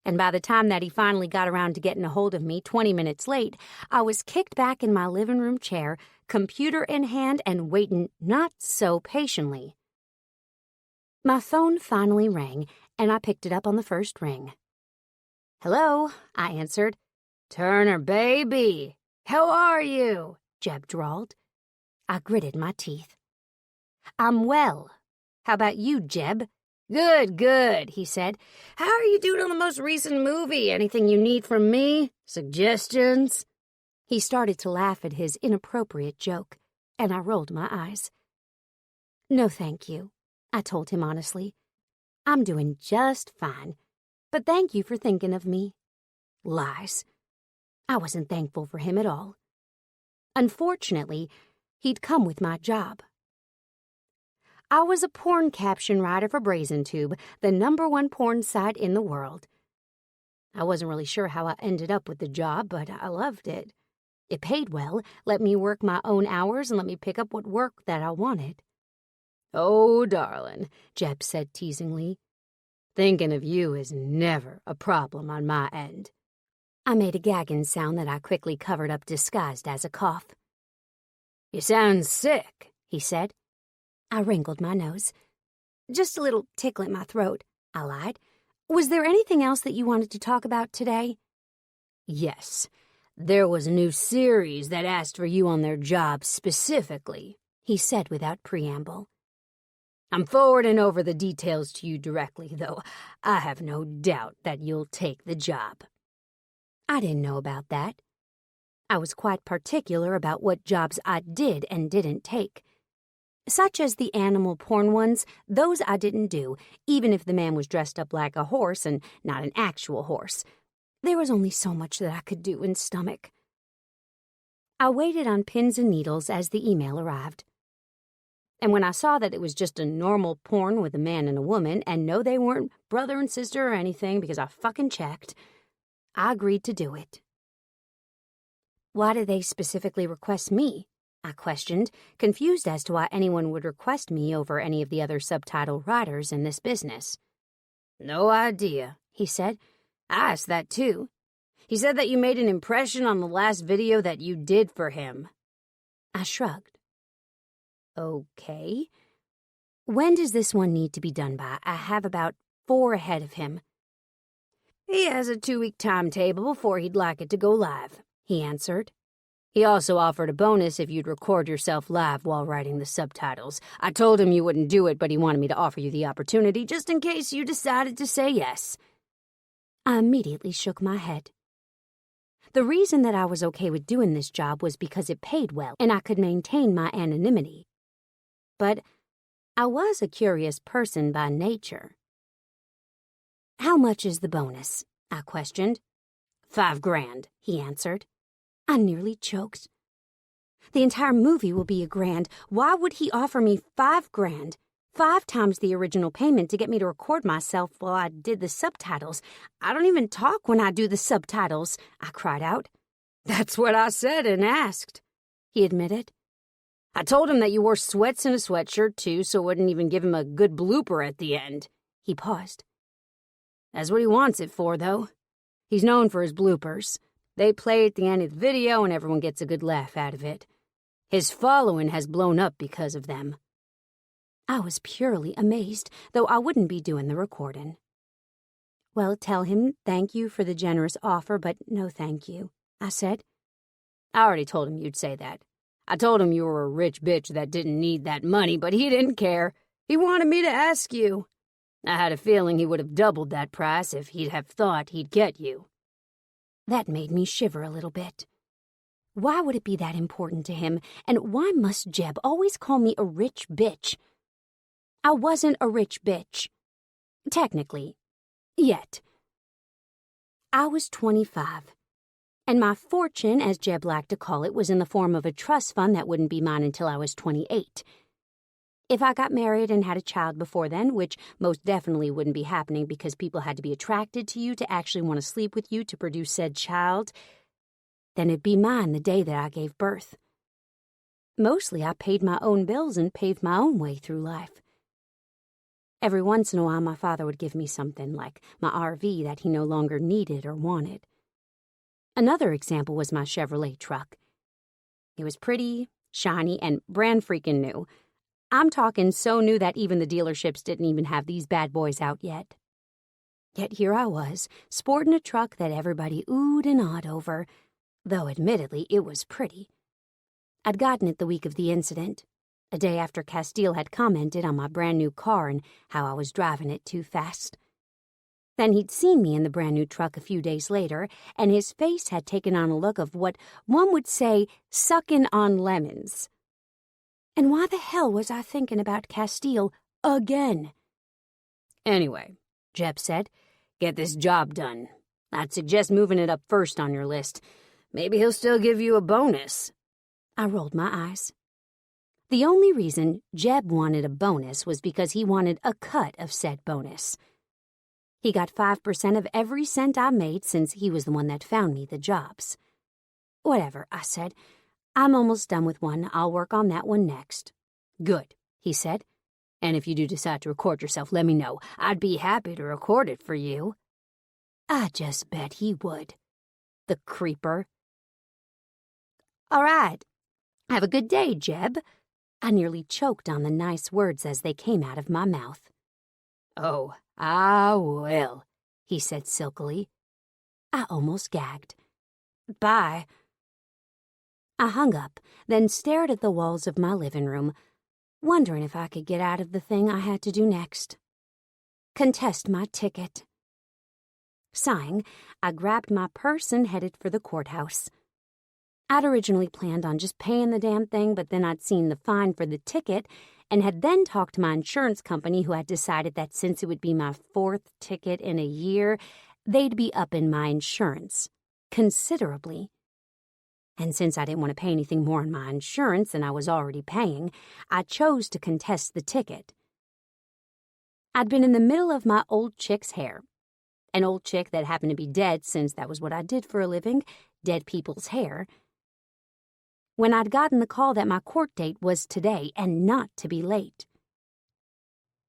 And by the time that he finally got around to getting a hold of me 20 minutes late, I was kicked back in my living room chair, computer in hand, and waiting not so patiently. My phone finally rang, and I picked it up on the first ring. "Hello," I answered. "Turner, baby, how are you?" Jeb drawled. I gritted my teeth. "I'm well. How about you, Jeb?" "Good, good," he said. "How are you doing on the most recent movie? Anything you need from me? Suggestions?" He started to laugh at his inappropriate joke, and I rolled my eyes. "No, thank you," I told him honestly. "I'm doing just fine, but thank you for thinking of me." Lies. I wasn't thankful for him at all. Unfortunately, he'd come with my job. I was a porn caption writer for BrazenTube, the #1 porn site in the world. I wasn't really sure how I ended up with the job, but I loved it. It paid well, let me work my own hours, and let me pick up what work that I wanted. "Oh, darling," Jeb said teasingly, "thinking of you is never a problem on my end." I made a gagging sound that I quickly covered up disguised as a cough. "You sound sick," he said. I wrinkled my nose. "Just a little tickle at my throat," I lied. "Was there anything else that you wanted to talk about today?" "Yes, there was a new series that asked for you on their job specifically," he said without preamble. "I'm forwarding over the details to you directly, though I have no doubt that you'll take the job." I didn't know about that. I was quite particular about what jobs I did and didn't take. Such as the animal porn ones, those I didn't do, even if the man was dressed up like a horse and not an actual horse. There was only so much that I could do and stomach. I waited on pins and needles as the email arrived. And when I saw that it was just a normal porn with a man and a woman, and no, they weren't brother and sister or anything because I fucking checked, I agreed to do it. "Why did they specifically request me?" I questioned, confused as to why anyone would request me over any of the other subtitle writers in this business. "No idea," he said. "I asked that too. He said that you made an impression on the last video that you did for him." I shrugged. "Okay. When does this one need to be done by? I have about 4 ahead of him." "He has a 2-week timetable before he'd like it to go live," he answered. "He also offered a bonus if you'd record yourself live while writing the subtitles. I told him you wouldn't do it, but he wanted me to offer you the opportunity just in case you decided to say yes." I immediately shook my head. The reason that I was okay with doing this job was because it paid well and I could maintain my anonymity. But I was a curious person by nature. "How much is the bonus?" I questioned. $5,000, he answered. I nearly choked. The entire movie will be $1,000. Why would he offer me $5,000? 5 times the original payment to get me to record myself while I did the subtitles. I don't even talk when I do the subtitles, I cried out. "That's what I said and asked," he admitted. "I told him that you wore sweats and a sweatshirt too, so it wouldn't even give him a good blooper at the end." He paused. "That's what he wants it for, though. He's known for his bloopers. They play at the end of the video and everyone gets a good laugh out of it. His following has blown up because of them." I was purely amazed, though I wouldn't be doing the recording. "Well, tell him thank you for the generous offer, but no thank you," I said. "I already told him you'd say that. I told him you were a rich bitch that didn't need that money, but he didn't care. He wanted me to ask you. I had a feeling he would have doubled that price if he'd have thought he'd get you." That made me shiver a little bit. Why would it be that important to him, and why must Jeb always call me a rich bitch? I wasn't a rich bitch. Technically. Yet. I was 25, and my fortune, as Jeb liked to call it, was in the form of a trust fund that wouldn't be mine until I was 28. If I got married and had a child before then, which most definitely wouldn't be happening because people had to be attracted to you to actually want to sleep with you to produce said child, then it'd be mine the day that I gave birth. Mostly I paid my own bills and paved my own way through life. Every once in a while my father would give me something like my RV that he no longer needed or wanted. Another example was my Chevrolet truck. It was pretty, shiny, and brand freaking new. I'm talking so new that even the dealerships didn't even have these bad boys out yet. Yet here I was, sporting a truck that everybody oohed and awed over, though admittedly it was pretty. I'd gotten it the week of the incident, a day after Castiel had commented on my brand new car and how I was driving it too fast. Then he'd seen me in the brand new truck a few days later, and his face had taken on a look of what one would say sucking on lemons. And why the hell was I thinking about Castiel again? Anyway, Jeb said, get this job done. I'd suggest moving it up first on your list. Maybe he'll still give you a bonus. I rolled my eyes. The only reason Jeb wanted a bonus was because he wanted a cut of said bonus. He got 5% of every cent I made since he was the one that found me the jobs. Whatever, I said. I'm almost done with one. I'll work on that one next. Good, he said. And if you do decide to record yourself, let me know. I'd be happy to record it for you. I just bet he would. The creeper. All right. Have a good day, Jeb. I nearly choked on the nice words as they came out of my mouth. Oh, I will, he said silkily. I almost gagged. Bye. I hung up, then stared at the walls of my living room, wondering if I could get out of the thing I had to do next. Contest my ticket. Sighing, I grabbed my purse and headed for the courthouse. I'd originally planned on just paying the damn thing, but then I'd seen the fine for the ticket and had then talked to my insurance company, who had decided that since it would be my 4th ticket in a year, they'd be upping my insurance considerably. And since I didn't want to pay anything more on my insurance than I was already paying, I chose to contest the ticket. I'd been in the middle of my old chick's hair. An old chick that happened to be dead, since that was what I did for a living, dead people's hair, when I'd gotten the call that my court date was today and not to be late.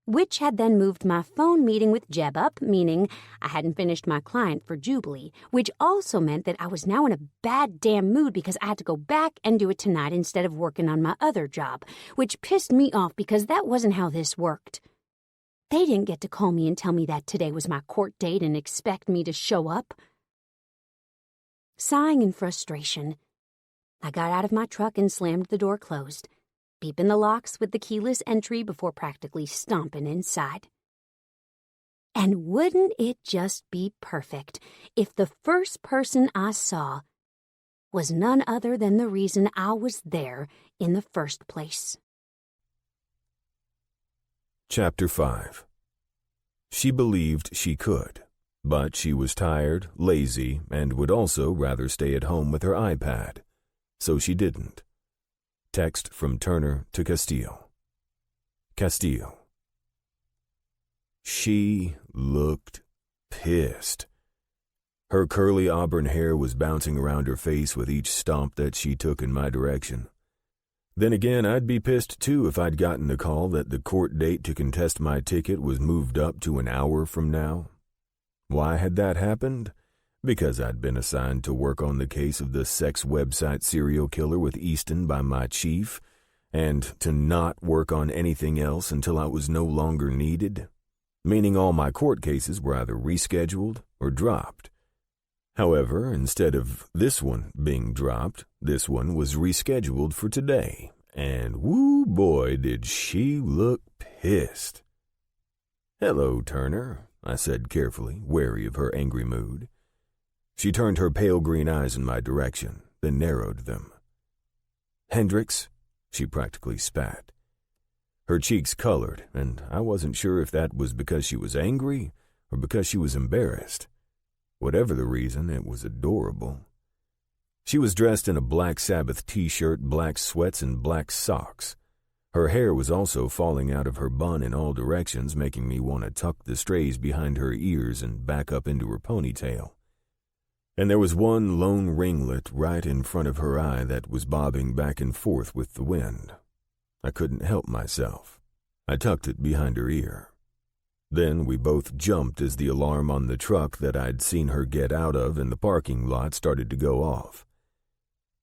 Which had then moved my phone meeting with Jeb up, meaning I hadn't finished my client for Jubilee, which also meant that I was now in a bad damn mood because I had to go back and do it tonight instead of working on my other job, which pissed me off because that wasn't how this worked. They didn't get to call me and tell me that today was my court date and expect me to show up. Sighing in frustration, I got out of my truck and slammed the door closed, beeping the locks with the keyless entry before practically stomping inside. And wouldn't it just be perfect if the first person I saw was none other than the reason I was there in the first place? Chapter 5. She believed she could, but she was tired, lazy, and would also rather stay at home with her iPad. So she didn't. Text from Turner to Castiel. Castiel. She looked pissed. Her curly auburn hair was bouncing around her face with each stomp that she took in my direction. Then again, I'd be pissed too if I'd gotten the call that the court date to contest my ticket was moved up to an hour from now. Why had that happened? Because I'd been assigned to work on the case of the sex website serial killer with Easton by my chief, and to not work on anything else until I was no longer needed, meaning all my court cases were either rescheduled or dropped. However, instead of this one being dropped, this one was rescheduled for today, and woo boy did she look pissed. "Hello, Turner," I said carefully, wary of her angry mood. She turned her pale green eyes in my direction, then narrowed them. "Hendricks," she practically spat. Her cheeks colored, and I wasn't sure if that was because she was angry or because she was embarrassed. Whatever the reason, it was adorable. She was dressed in a black Sabbath t-shirt, black sweats, and black socks. Her hair was also falling out of her bun in all directions, making me want to tuck the strays behind her ears and back up into her ponytail. And there was one lone ringlet right in front of her eye that was bobbing back and forth with the wind. I couldn't help myself. I tucked it behind her ear. Then we both jumped as the alarm on the truck that I'd seen her get out of in the parking lot started to go off.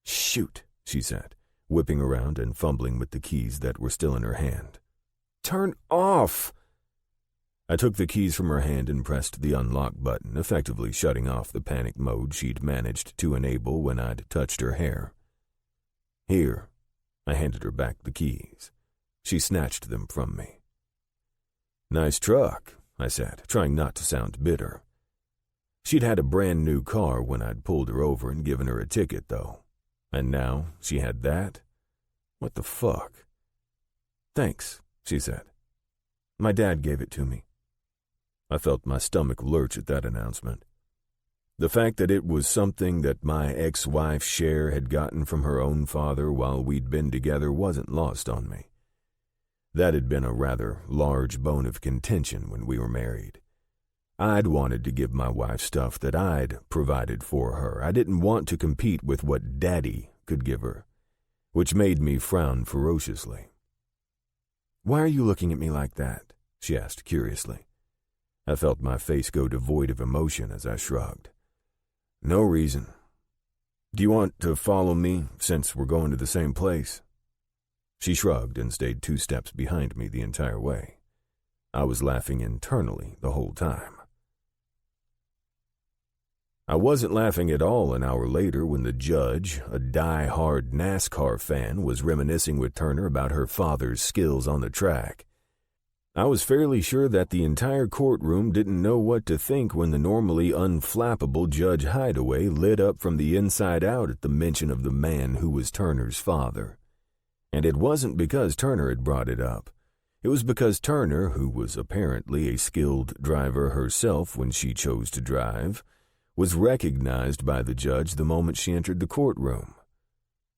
"Shoot," she said, whipping around and fumbling with the keys that were still in her hand. "Turn off!" I took the keys from her hand and pressed the unlock button, effectively shutting off the panic mode she'd managed to enable when I'd touched her hair. "Here." I handed her back the keys. She snatched them from me. "Nice truck," I said, trying not to sound bitter. She'd had a brand new car when I'd pulled her over and given her a ticket, though. And now she had that? What the fuck? "Thanks," she said. "My dad gave it to me." I felt my stomach lurch at that announcement. The fact that it was something that my ex-wife Cher had gotten from her own father while we'd been together wasn't lost on me. That had been a rather large bone of contention when we were married. I'd wanted to give my wife stuff that I'd provided for her. I didn't want to compete with what Daddy could give her, which made me frown ferociously. "Why are you looking at me like that?" she asked curiously. I felt my face go devoid of emotion as I shrugged. "No reason. Do you want to follow me since we're going to the same place?" She shrugged and stayed 2 steps behind me the entire way. I was laughing internally the whole time. I wasn't laughing at all an hour later when the judge, a die-hard NASCAR fan, was reminiscing with Turner about her father's skills on the track. I was fairly sure that the entire courtroom didn't know what to think when the normally unflappable Judge Hideaway lit up from the inside out at the mention of the man who was Turner's father. And it wasn't because Turner had brought it up. It was because Turner, who was apparently a skilled driver herself when she chose to drive, was recognized by the judge the moment she entered the courtroom.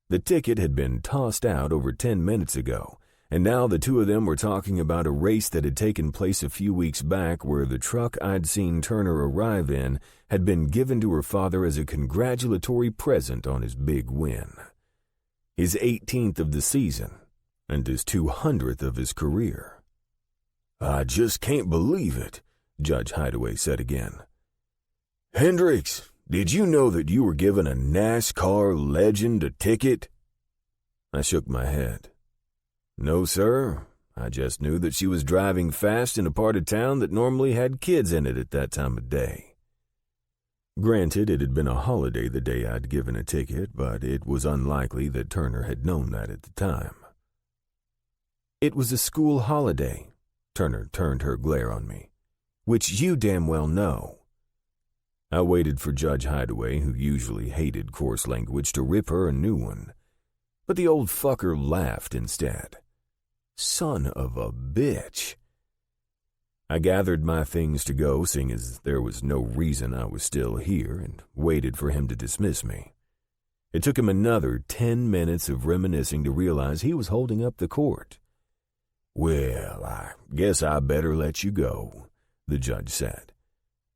The ticket had been tossed out over 10 minutes ago, and now the two of them were talking about a race that had taken place a few weeks back where the truck I'd seen Turner arrive in had been given to her father as a congratulatory present on his big win. His 18th of the season, and his 200th of his career. "I just can't believe it," Judge Hideaway said again. "Hendricks, did you know that you were giving a NASCAR legend a ticket?" I shook my head. "No, sir. I just knew that she was driving fast in a part of town that normally had kids in it at that time of day." Granted, it had been a holiday the day I'd given a ticket, but it was unlikely that Turner had known that at the time. "It was a school holiday," Turner turned her glare on me, "which you damn well know." I waited for Judge Hideaway, who usually hated coarse language, to rip her a new one. But the old fucker laughed instead. Son of a bitch. I gathered my things to go, seeing as there was no reason I was still here, and waited for him to dismiss me. It took him another 10 minutes of reminiscing to realize he was holding up the court. "Well, I guess I better let you go," the judge said.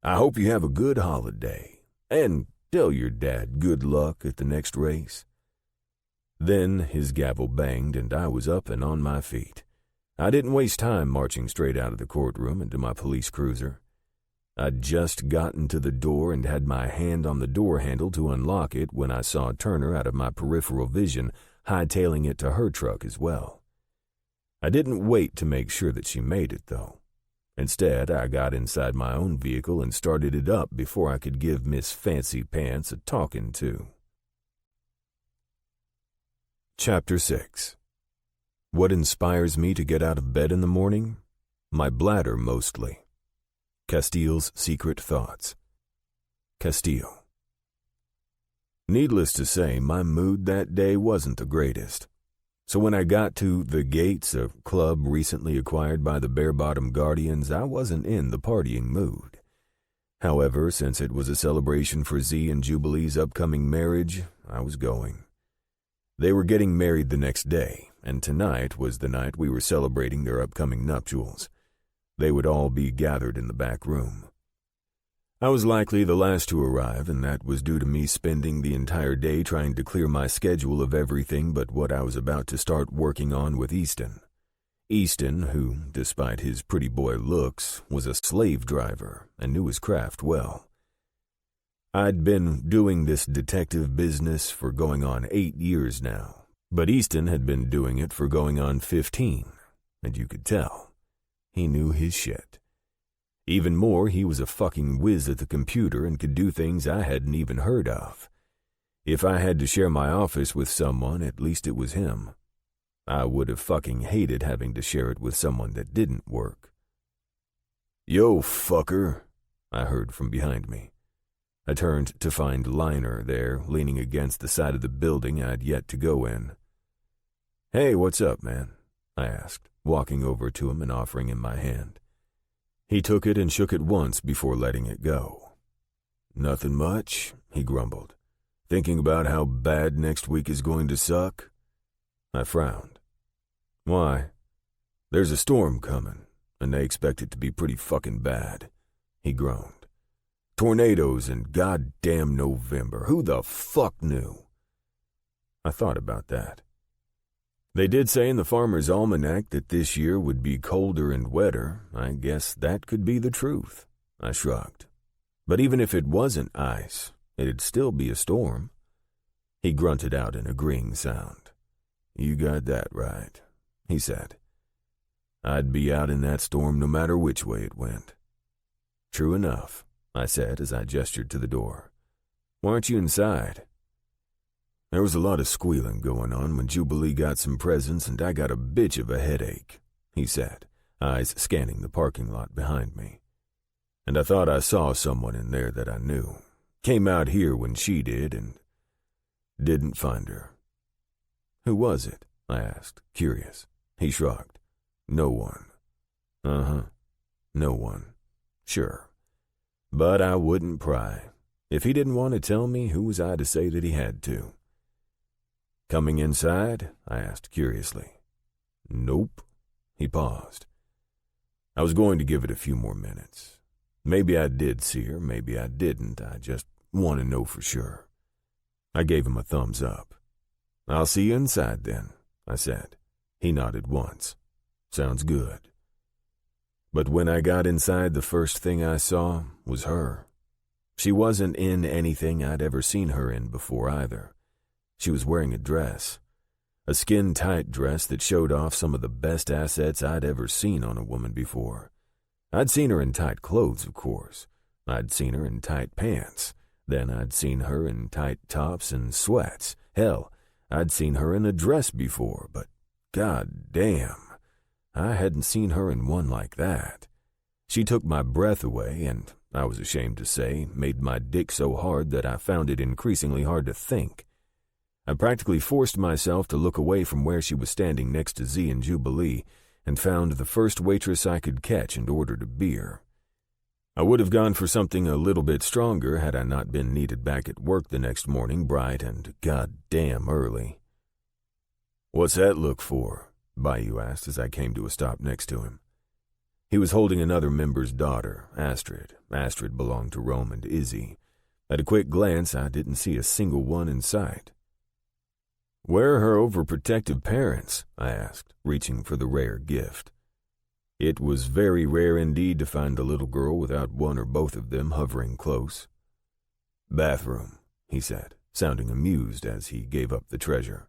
"I hope you have a good holiday, and tell your dad good luck at the next race." Then his gavel banged, and I was up and on my feet. I didn't waste time marching straight out of the courtroom into my police cruiser. I'd just gotten to the door and had my hand on the door handle to unlock it when I saw Turner out of my peripheral vision, hightailing it to her truck as well. I didn't wait to make sure that she made it, though. Instead, I got inside my own vehicle and started it up before I could give Miss Fancy Pants a talking to. Chapter 6. What inspires me to get out of bed in the morning? My bladder, mostly. Castiel's secret thoughts. Castiel. Needless to say, my mood that day wasn't the greatest. So when I got to The Gates, a club recently acquired by the Bare-Bottom Guardians, I wasn't in the partying mood. However, since it was a celebration for Z and Jubilee's upcoming marriage, I was going. They were getting married the next day, and tonight was the night we were celebrating their upcoming nuptials. They would all be gathered in the back room. I was likely the last to arrive, and that was due to me spending the entire day trying to clear my schedule of everything but what I was about to start working on with Easton. Easton, who, despite his pretty boy looks, was a slave driver and knew his craft well. I'd been doing this detective business for going on 8 years now, but Easton had been doing it for going on 15, and you could tell. He knew his shit. Even more, he was a fucking whiz at the computer and could do things I hadn't even heard of. If I had to share my office with someone, at least it was him. I would have fucking hated having to share it with someone that didn't work. "Yo, fucker," I heard from behind me. I turned to find Liner there, leaning against the side of the building I'd yet to go in. "Hey, what's up, man?" I asked, walking over to him and offering him my hand. He took it and shook it once before letting it go. "Nothing much," he grumbled. "Thinking about how bad next week is going to suck?" I frowned. "Why?" "There's a storm coming, and they expect it to be pretty fucking bad," he groaned. "Tornadoes in goddamn November. Who the fuck knew?" I thought about that. They did say in the Farmer's Almanac that this year would be colder and wetter. I guess that could be the truth. I shrugged. But even if it wasn't ice, it'd still be a storm. He grunted out an agreeing sound. "You got that right," he said. "I'd be out in that storm no matter which way it went." "True enough," I said as I gestured to the door. "Why aren't you inside?" "There was a lot of squealing going on when Jubilee got some presents, and I got a bitch of a headache," he said, eyes scanning the parking lot behind me. "And I thought I saw someone in there that I knew. Came out here when she did, and didn't find her." "Who was it?" I asked, curious. He shrugged. "No one." "Uh-huh. No one. Sure. But I wouldn't pry. If he didn't want to tell me, who was I to say that he had to?" "Coming inside?" I asked curiously. "Nope." He paused. "I was going to give it a few more minutes. Maybe I did see her, maybe I didn't. I just want to know for sure." I gave him a thumbs up. "I'll see you inside then," I said. He nodded once. "Sounds good." But when I got inside, the first thing I saw was her. She wasn't in anything I'd ever seen her in before either. She was wearing a dress. A skin-tight dress that showed off some of the best assets I'd ever seen on a woman before. I'd seen her in tight clothes, of course. I'd seen her in tight pants. Then I'd seen her in tight tops and sweats. Hell, I'd seen her in a dress before, but god damn, I hadn't seen her in one like that. She took my breath away and, I was ashamed to say, made my dick so hard that I found it increasingly hard to think. I practically forced myself to look away from where she was standing next to Z and Jubilee and found the first waitress I could catch and ordered a beer. I would have gone for something a little bit stronger had I not been needed back at work the next morning, bright and goddamn early. "What's that look for?" Bayou asked as I came to a stop next to him. He was holding another member's daughter, Astrid. Astrid belonged to Rome and Izzy. At a quick glance, I didn't see a single one in sight. "Where are her overprotective parents?" I asked, reaching for the rare gift. It was very rare indeed to find a little girl without one or both of them hovering close. "Bathroom," he said, sounding amused as he gave up the treasure.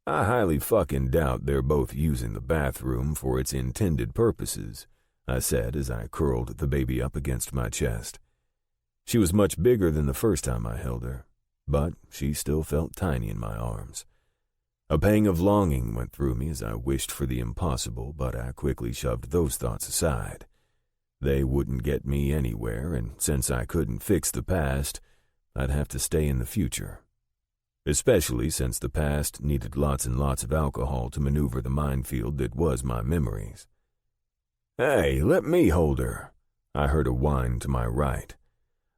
"I highly fucking doubt they're both using the bathroom for its intended purposes," I said as I curled the baby up against my chest. She was much bigger than the first time I held her, but she still felt tiny in my arms. A pang of longing went through me as I wished for the impossible, but I quickly shoved those thoughts aside. They wouldn't get me anywhere, and since I couldn't fix the past, I'd have to stay in the future. Especially since the past needed lots and lots of alcohol to maneuver the minefield that was my memories. "Hey, let me hold her," I heard a whine to my right.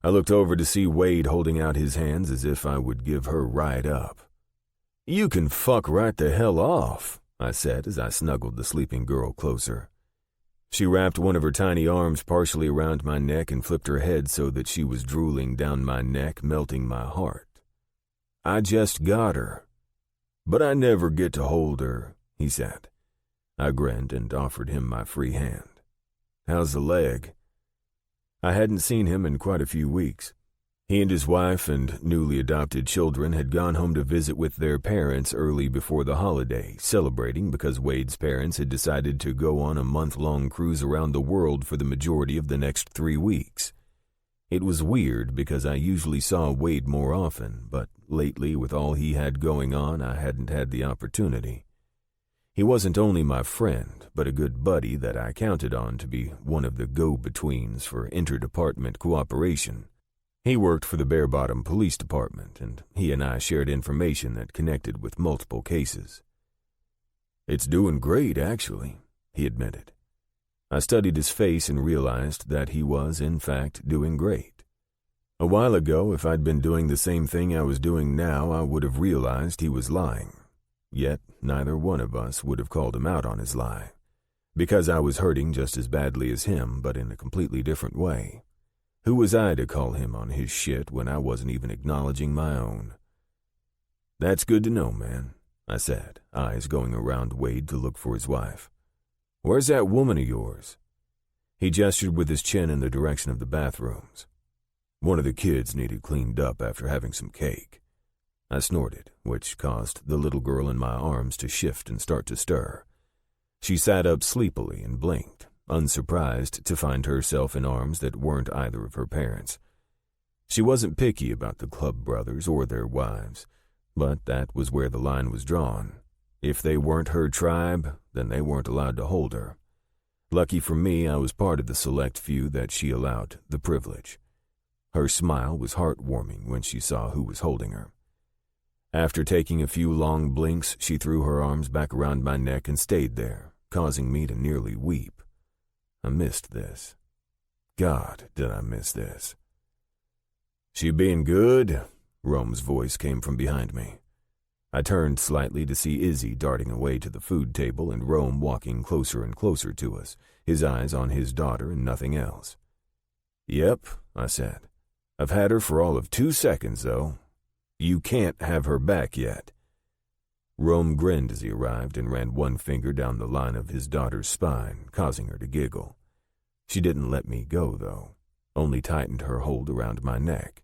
I looked over to see Wade holding out his hands as if I would give her right up. "You can fuck right the hell off," I said as I snuggled the sleeping girl closer. She wrapped one of her tiny arms partially around my neck and flipped her head so that she was drooling down my neck, melting my heart. "I just got her. But I never get to hold her," he said. I grinned and offered him my free hand. "How's the leg?" I hadn't seen him in quite a few weeks. He and his wife and newly adopted children had gone home to visit with their parents early before the holiday, celebrating because Wade's parents had decided to go on a month-long cruise around the world for the majority of the next 3 weeks. It was weird because I usually saw Wade more often, but lately with all he had going on, I hadn't had the opportunity. He wasn't only my friend, but a good buddy that I counted on to be one of the go-betweens for interdepartment cooperation. He worked for the Bare Bottom Police Department, and he and I shared information that connected with multiple cases. "It's doing great, actually," he admitted. I studied his face and realized that he was, in fact, doing great. A while ago, if I'd been doing the same thing I was doing now, I would have realized he was lying. Yet, neither one of us would have called him out on his lie. Because I was hurting just as badly as him, but in a completely different way. Who was I to call him on his shit when I wasn't even acknowledging my own? "That's good to know, man," I said, eyes going around Wade to look for his wife. "Where's that woman of yours?" He gestured with his chin in the direction of the bathrooms. "One of the kids needed cleaned up after having some cake." I snorted, which caused the little girl in my arms to shift and start to stir. She sat up sleepily and blinked, unsurprised to find herself in arms that weren't either of her parents. She wasn't picky about the club brothers or their wives, but that was where the line was drawn. If they weren't her tribe, then they weren't allowed to hold her. Lucky for me, I was part of the select few that she allowed the privilege. Her smile was heartwarming when she saw who was holding her. After taking a few long blinks, she threw her arms back around my neck and stayed there, causing me to nearly weep. I missed this. God, did I miss this. "She being good?" Rome's voice came from behind me. I turned slightly to see Izzy darting away to the food table and Rome walking closer and closer to us, his eyes on his daughter and nothing else. "Yep," I said. "I've had her for all of 2 seconds, though. You can't have her back yet." Rome grinned as he arrived and ran one finger down the line of his daughter's spine, causing her to giggle. She didn't let me go, though, only tightened her hold around my neck.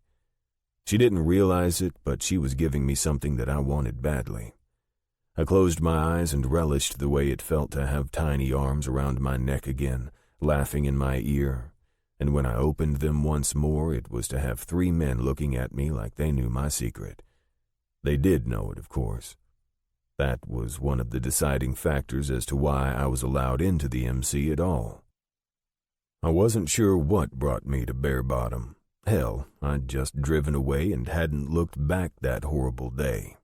She didn't realize it, but she was giving me something that I wanted badly. I closed my eyes and relished the way it felt to have tiny arms around my neck again, laughing in my ear. And when I opened them once more, it was to have 3 men looking at me like they knew my secret. They did know it, of course. That was one of the deciding factors as to why I was allowed into the MC at all. I wasn't sure what brought me to Bare Bottom. Hell, I'd just driven away and hadn't looked back that horrible day.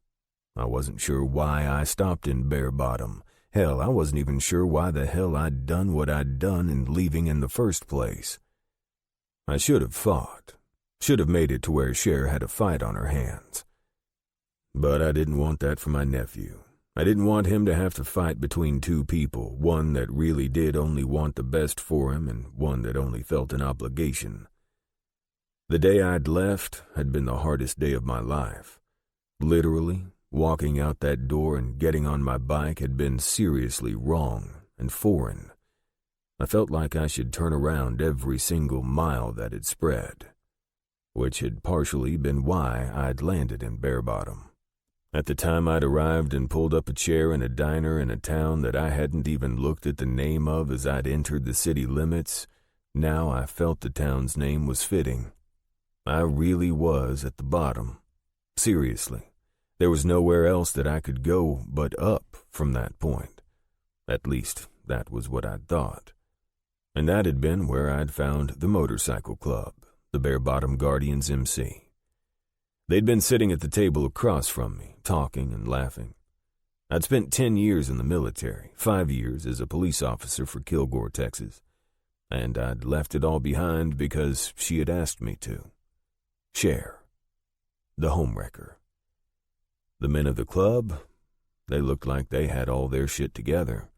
I wasn't sure why I stopped in Bare Bottom. Hell, I wasn't even sure why the hell I'd done what I'd done in leaving in the first place. I should have fought. Should have made it to where Cher had a fight on her hands. But I didn't want that for my nephew. I didn't want him to have to fight between 2 people, one that really did only want the best for him and one that only felt an obligation. The day I'd left had been the hardest day of my life. Literally, walking out that door and getting on my bike had been seriously wrong and foreign. I felt like I should turn around every single mile that had spread, which had partially been why I'd landed in Bare Bottom. At the time I'd arrived and pulled up a chair in a diner in a town that I hadn't even looked at the name of as I'd entered the city limits, now I felt the town's name was fitting. I really was at the bottom. Seriously, there was nowhere else that I could go but up from that point. At least, that was what I'd thought. And that had been where I'd found the motorcycle club, the Bare Bottom Guardians MC. They'd been sitting at the table across from me, talking and laughing. I'd spent 10 years in the military, 5 years as a police officer for Kilgore, Texas, and I'd left it all behind because she had asked me to. Cher, the homewrecker. The men of the club, they looked like they had all their shit together.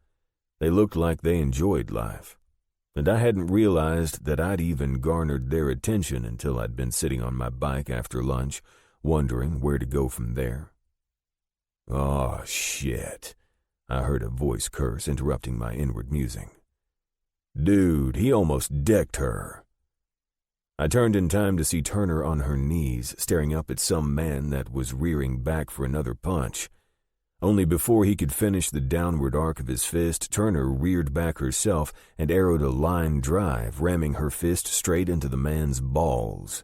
They looked like they enjoyed life. and I hadn't realized that I'd even garnered their attention until I'd been sitting on my bike after lunch, wondering where to go from there. "Oh, shit," I heard a voice curse, interrupting my inward musing. "Dude, he almost decked her." I turned in time to see Turner on her knees, staring up at some man that was rearing back for another punch. Only before he could finish the downward arc of his fist, Turner reared back herself and arrowed a line drive, ramming her fist straight into the man's balls.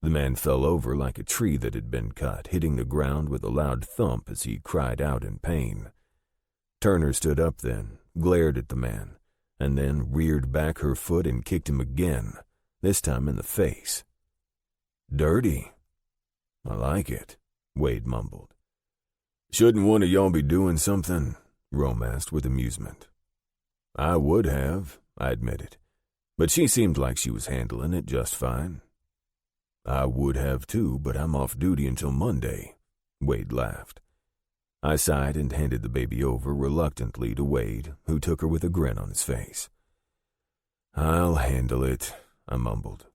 The man fell over like a tree that had been cut, hitting the ground with a loud thump as he cried out in pain. Turner stood up then, glared at the man, and then reared back her foot and kicked him again, this time in the face. "Dirty. I like it," Wade mumbled. "Shouldn't one of y'all be doing something?" Rome asked with amusement. "I would have," I admitted, "but she seemed like she was handling it just fine." "I would have too, but I'm off duty until Monday," Wade laughed. I sighed and handed the baby over reluctantly to Wade, who took her with a grin on his face. "I'll handle it," I mumbled.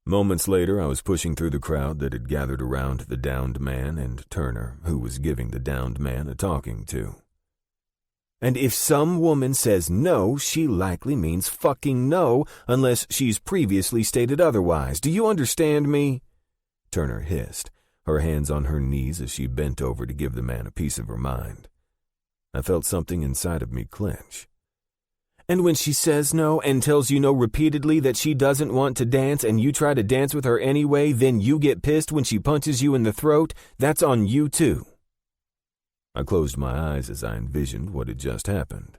Moments later, I was pushing through the crowd that had gathered around the downed man and Turner, who was giving the downed man a talking to. "And if some woman says no, she likely means fucking no, unless she's previously stated otherwise. Do you understand me?" Turner hissed, her hands on her knees as she bent over to give the man a piece of her mind. I felt something inside of me clench. "And when she says no and tells you no repeatedly that she doesn't want to dance and you try to dance with her anyway, then you get pissed when she punches you in the throat, that's on you too." I closed my eyes as I envisioned what had just happened.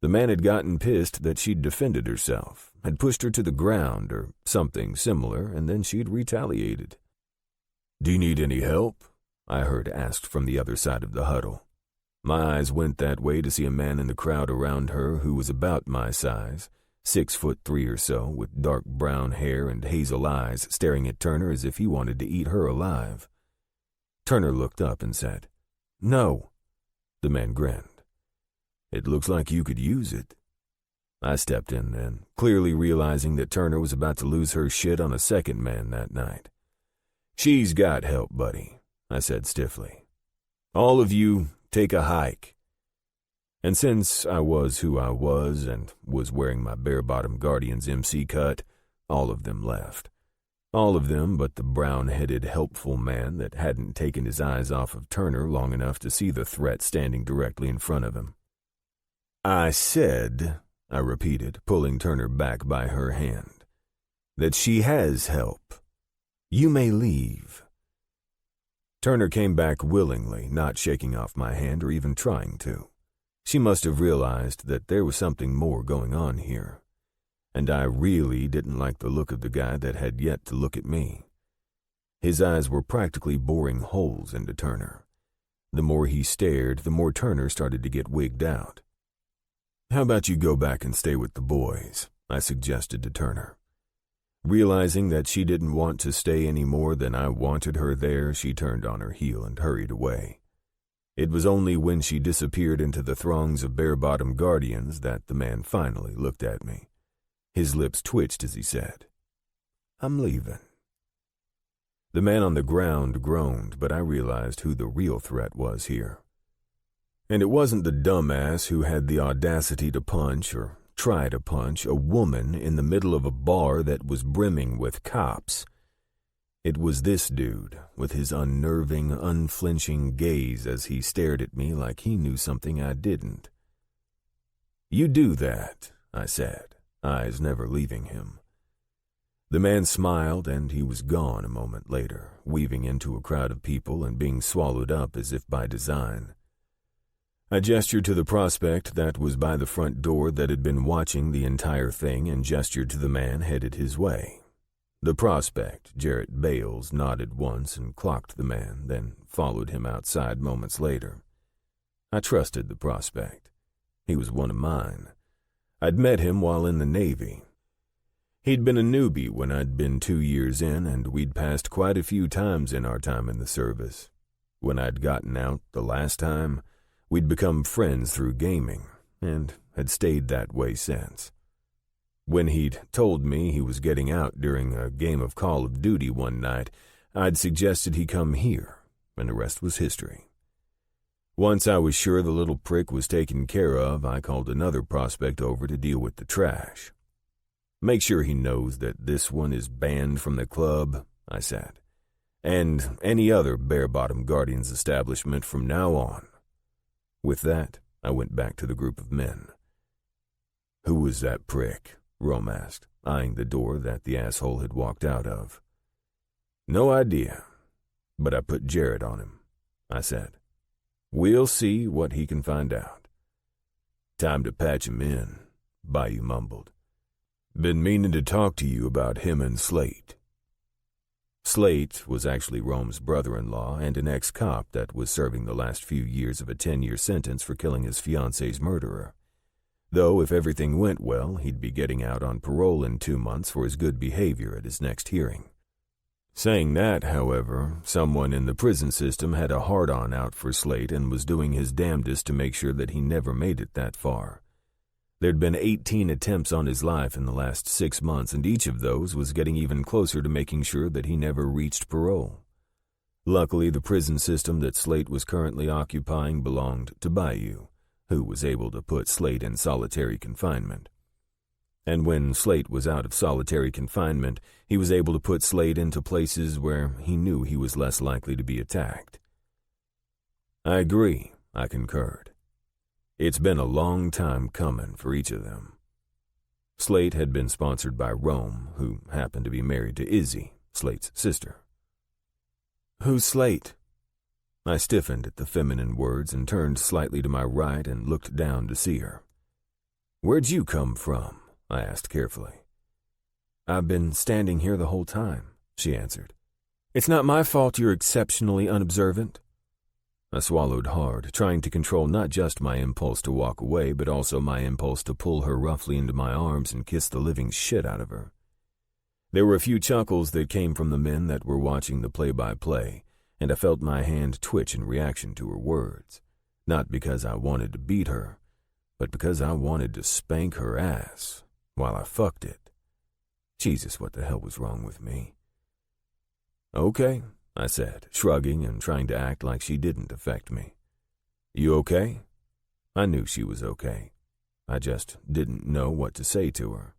The man had gotten pissed that she'd defended herself, had pushed her to the ground or something similar, and then she'd retaliated. "Do you need any help?" I heard asked from the other side of the huddle. My eyes went that way to see a man in the crowd around her who was about my size, 6'3" or so, with dark brown hair and hazel eyes, staring at Turner as if he wanted to eat her alive. Turner looked up and said, "No." The man grinned. "It looks like you could use it." I stepped in then, clearly realizing that Turner was about to lose her shit on a second man that night. "She's got help, buddy," I said stiffly. "All of you, take a hike." And since I was who I was and was wearing my bare-bottom Guardian's MC cut, all of them left. All of them but the brown-headed, helpful man that hadn't taken his eyes off of Turner long enough to see the threat standing directly in front of him. "I said," I repeated, pulling Turner back by her hand, "that she has help. You may leave." Turner came back willingly, not shaking off my hand or even trying to. She must have realized that there was something more going on here. And I really didn't like the look of the guy that had yet to look at me. His eyes were practically boring holes into Turner. The more he stared, the more Turner started to get wigged out. "How about you go back and stay with the boys?" I suggested to Turner. Realizing that she didn't want to stay any more than I wanted her there, she turned on her heel and hurried away. It was only when she disappeared into the throngs of bare-bottom guardians that the man finally looked at me. His lips twitched as he said, "I'm leaving." The man on the ground groaned, but I realized who the real threat was here. And it wasn't the dumbass who had the audacity to punch or try to punch a woman in the middle of a bar that was brimming with cops. It was this dude, with his unnerving, unflinching gaze as he stared at me like he knew something I didn't. "You do that," I said, eyes never leaving him. The man smiled, and he was gone a moment later, weaving into a crowd of people and being swallowed up as if by design. I gestured to the prospect that was by the front door that had been watching the entire thing and gestured to the man headed his way. The prospect, Jarrett Bales, nodded once and clocked the man, then followed him outside moments later. I trusted the prospect. He was one of mine. I'd met him while in the Navy. He'd been a newbie when I'd been 2 years in, and we'd passed quite a few times in our time in the service. When I'd gotten out the last time, we'd become friends through gaming, and had stayed that way since. When he'd told me he was getting out during a game of Call of Duty one night, I'd suggested he come here, and the rest was history. Once I was sure the little prick was taken care of, I called another prospect over to deal with the trash. "Make sure he knows that this one is banned from the club," I said, "and any other bare-bottom Guardians establishment from now on." With that, I went back to the group of men. "Who was that prick?" Rome asked, eyeing the door that the asshole had walked out of. "No idea, but I put Jared on him," I said. "We'll see what he can find out." "Time to patch him in," Bayou mumbled. "Been meaning to talk to you about him and Slate." Slate was actually Rome's brother-in-law and an ex-cop that was serving the last few years of a 10-year sentence for killing his fiance's murderer. Though if everything went well, he'd be getting out on parole in 2 months for his good behavior at his next hearing. Saying that, however, someone in the prison system had a hard-on out for Slate and was doing his damnedest to make sure that he never made it that far. There'd been 18 attempts on his life in the last 6 months, and each of those was getting even closer to making sure that he never reached parole. Luckily, the prison system that Slate was currently occupying belonged to Bayou, who was able to put Slate in solitary confinement. And when Slate was out of solitary confinement, he was able to put Slate into places where he knew he was less likely to be attacked. "I agree," I concurred. "It's been a long time coming for each of them." Slate had been sponsored by Rome, who happened to be married to Izzy, Slate's sister. "Who's Slate?" I stiffened at the feminine words and turned slightly to my right and looked down to see her. "Where'd you come from?" I asked carefully. "I've been standing here the whole time," she answered. "It's not my fault you're exceptionally unobservant." I swallowed hard, trying to control not just my impulse to walk away, but also my impulse to pull her roughly into my arms and kiss the living shit out of her. There were a few chuckles that came from the men that were watching the play-by-play, and I felt my hand twitch in reaction to her words, not because I wanted to beat her, but because I wanted to spank her ass while I fucked it. Jesus, what the hell was wrong with me? "Okay," I said, shrugging and trying to act like she didn't affect me. "You okay?" I knew she was okay. I just didn't know what to say to her.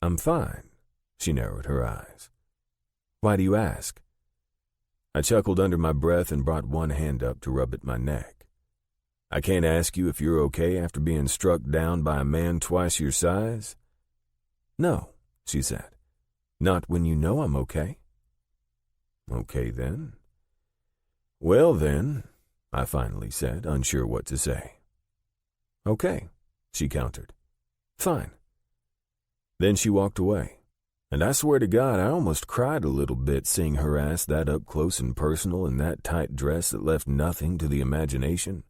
"I'm fine." She narrowed her eyes. "Why do you ask?" I chuckled under my breath and brought one hand up to rub at my neck. "I can't ask you if you're okay after being struck down by a man twice your size?" "No," she said. "Not when you know I'm okay." "Okay, then." "Well, then," I finally said, unsure what to say. "Okay," she countered. "Fine." Then she walked away, and I swear to God I almost cried a little bit seeing her ass that up close and personal in that tight dress that left nothing to the imagination.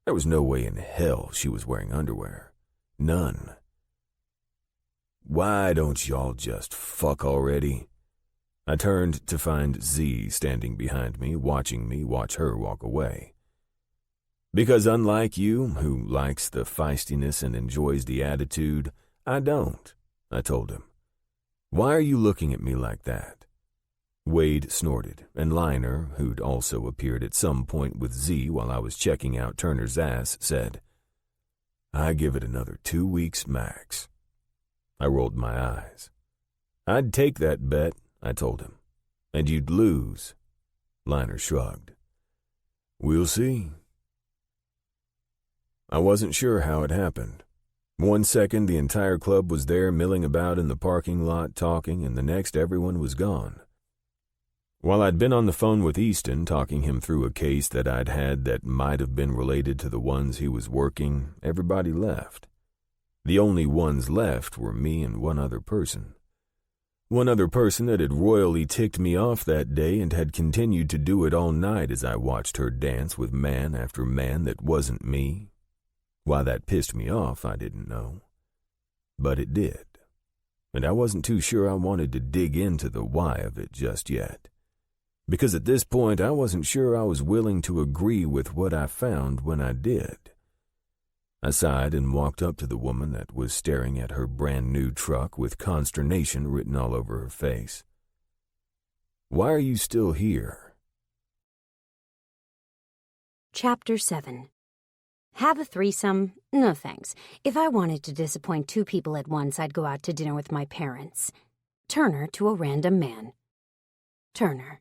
There was no way in hell she was wearing underwear. None. "Why don't y'all just fuck already?" I turned to find Z standing behind me, watching me watch her walk away. "Because unlike you, who likes the feistiness and enjoys the attitude, I don't," I told him. "Why are you looking at me like that?" Wade snorted, and Liner, who'd also appeared at some point with Z while I was checking out Turner's ass, said, "I give it another 2 weeks max." I rolled my eyes. "I'd take that bet," I told him. "And you'd lose." Liner shrugged. "We'll see." I wasn't sure how it happened. One second the entire club was there milling about in the parking lot talking, and the next everyone was gone. While I'd been on the phone with Easton talking him through a case that I'd had that might have been related to the ones he was working, everybody left. The only ones left were me and one other person. One other person that had royally ticked me off that day and had continued to do it all night as I watched her dance with man after man that wasn't me. Why that pissed me off, I didn't know. But it did. And I wasn't too sure I wanted to dig into the why of it just yet. Because at this point I wasn't sure I was willing to agree with what I found when I did. I sighed and walked up to the woman that was staring at her brand-new truck with consternation written all over her face. "Why are you still here?" Chapter 7. Have a threesome? No thanks. If I wanted to disappoint 2 people at once, I'd go out to dinner with my parents. Turner to a random man. Turner.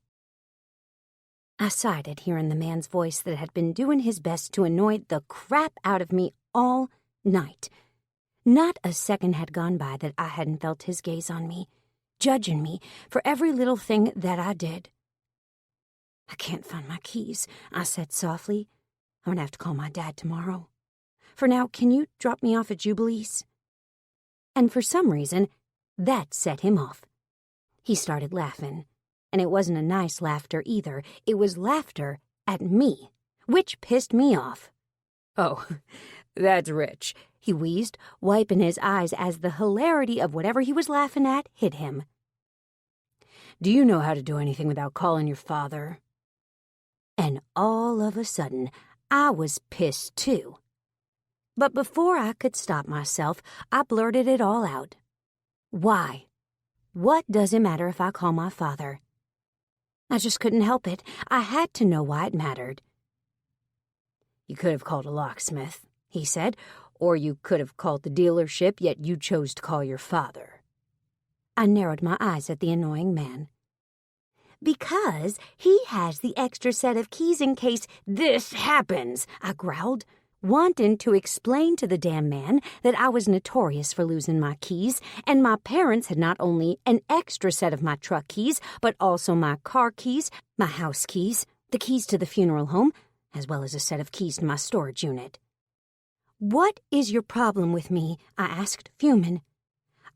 I sighed at hearing the man's voice that had been doing his best to annoy the crap out of me all night. Not a second had gone by that I hadn't felt his gaze on me, judging me for every little thing that I did. "I can't find my keys," I said softly. "I'm gonna have to call my dad tomorrow. For now, can you drop me off at Jubilee's?" And for some reason, that set him off. He started laughing, and it wasn't a nice laughter either. It was laughter at me, which pissed me off. "Oh, that's rich," he wheezed, wiping his eyes as the hilarity of whatever he was laughing at hit him. "Do you know how to do anything without calling your father?" And all of a sudden, I was pissed too. But before I could stop myself, I blurted it all out. "Why? What does it matter if I call my father?" I just couldn't help it. I had to know why it mattered. "You could have called a locksmith," he said, "or you could have called the dealership, yet you chose to call your father." I narrowed my eyes at the annoying man. "Because he has the extra set of keys in case this happens," I growled, wanting to explain to the damn man that I was notorious for losing my keys, and my parents had not only an extra set of my truck keys, but also my car keys, my house keys, the keys to the funeral home, as well as a set of keys to my storage unit. "What is your problem with me?" I asked, fuming.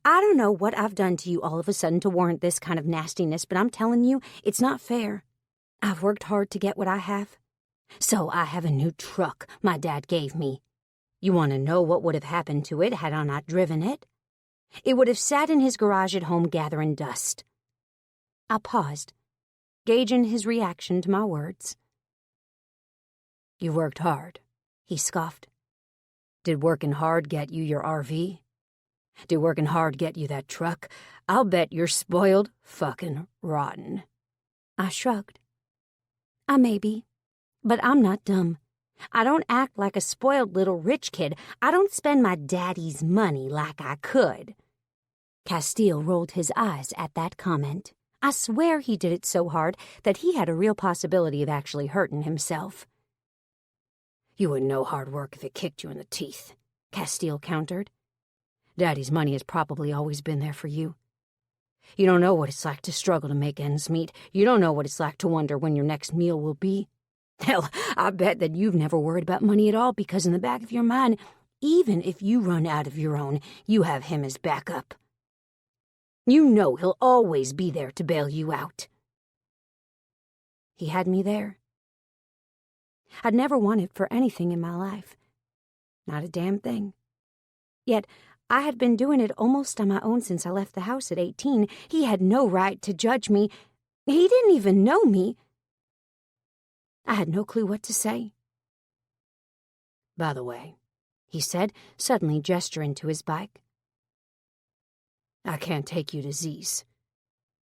"I don't know what I've done to you all of a sudden to warrant this kind of nastiness, but I'm telling you, it's not fair. I've worked hard to get what I have. So I have a new truck my dad gave me. You want to know what would have happened to it had I not driven it? It would have sat in his garage at home gathering dust." I paused, gauging his reaction to my words. "You worked hard," he scoffed. "Did working hard get you your RV? Did working hard get you that truck? I'll bet you're spoiled fucking rotten." I shrugged. "I may be, but I'm not dumb. I don't act like a spoiled little rich kid. I don't spend my daddy's money like I could." Castiel rolled his eyes at that comment. I swear he did it so hard that he had a real possibility of actually hurting himself. "You wouldn't know hard work if it kicked you in the teeth," Castiel countered. "Daddy's money has probably always been there for you. You don't know what it's like to struggle to make ends meet. You don't know what it's like to wonder when your next meal will be. Hell, I bet that you've never worried about money at all because in the back of your mind, even if you run out of your own, you have him as backup. You know he'll always be there to bail you out." He had me there. I'd never wanted for anything in my life. Not a damn thing. Yet, I had been doing it almost on my own since I left the house at 18. He had no right to judge me. He didn't even know me. I had no clue what to say. "By the way," he said, suddenly gesturing to his bike, "I can't take you to Z's.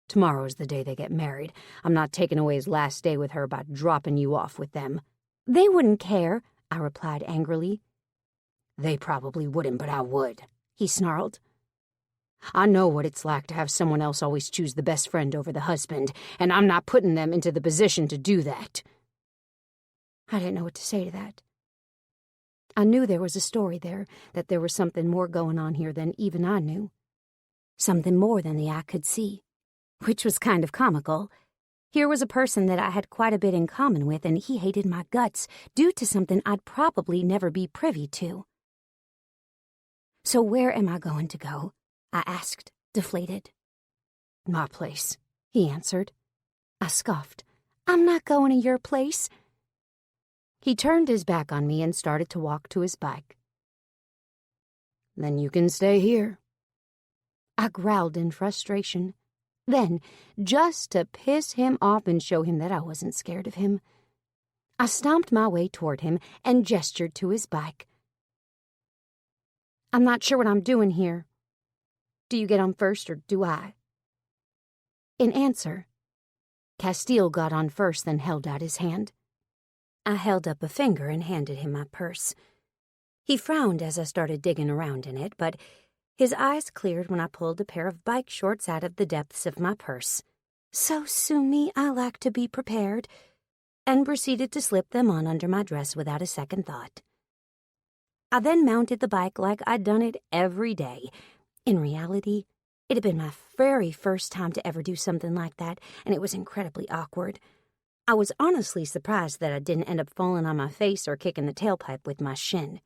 Tomorrow's the day they get married. I'm not taking away his last day with her by dropping you off with them." "They wouldn't care," I replied angrily. "They probably wouldn't, but I would," he snarled. "I know what it's like to have someone else always choose the best friend over the husband, and I'm not putting them into the position to do that." I didn't know what to say to that. I knew there was a story there, that there was something more going on here than even I knew. Something more than the eye could see, which was kind of comical. Here was a person that I had quite a bit in common with, and he hated my guts due to something I'd probably never be privy to. "So where am I going to go?" I asked, deflated. "My place," he answered. I scoffed. "I'm not going to your place." He turned his back on me and started to walk to his bike. "Then you can stay here." I growled in frustration. Then, just to piss him off and show him that I wasn't scared of him, I stomped my way toward him and gestured to his bike. I'm not sure what I'm doing here. Do you get on first, or do I?" In answer, Castiel got on first, then held out his hand. I held up a finger and handed him my purse. He frowned as I started digging around in it, but his eyes cleared when I pulled a pair of bike shorts out of the depths of my purse. So sue me, I like to be prepared, and proceeded to slip them on under my dress without a second thought. I then mounted the bike like I'd done it every day. In reality, it had been my very first time to ever do something like that, and it was incredibly awkward. I was honestly surprised that I didn't end up falling on my face or kicking the tailpipe with my shin.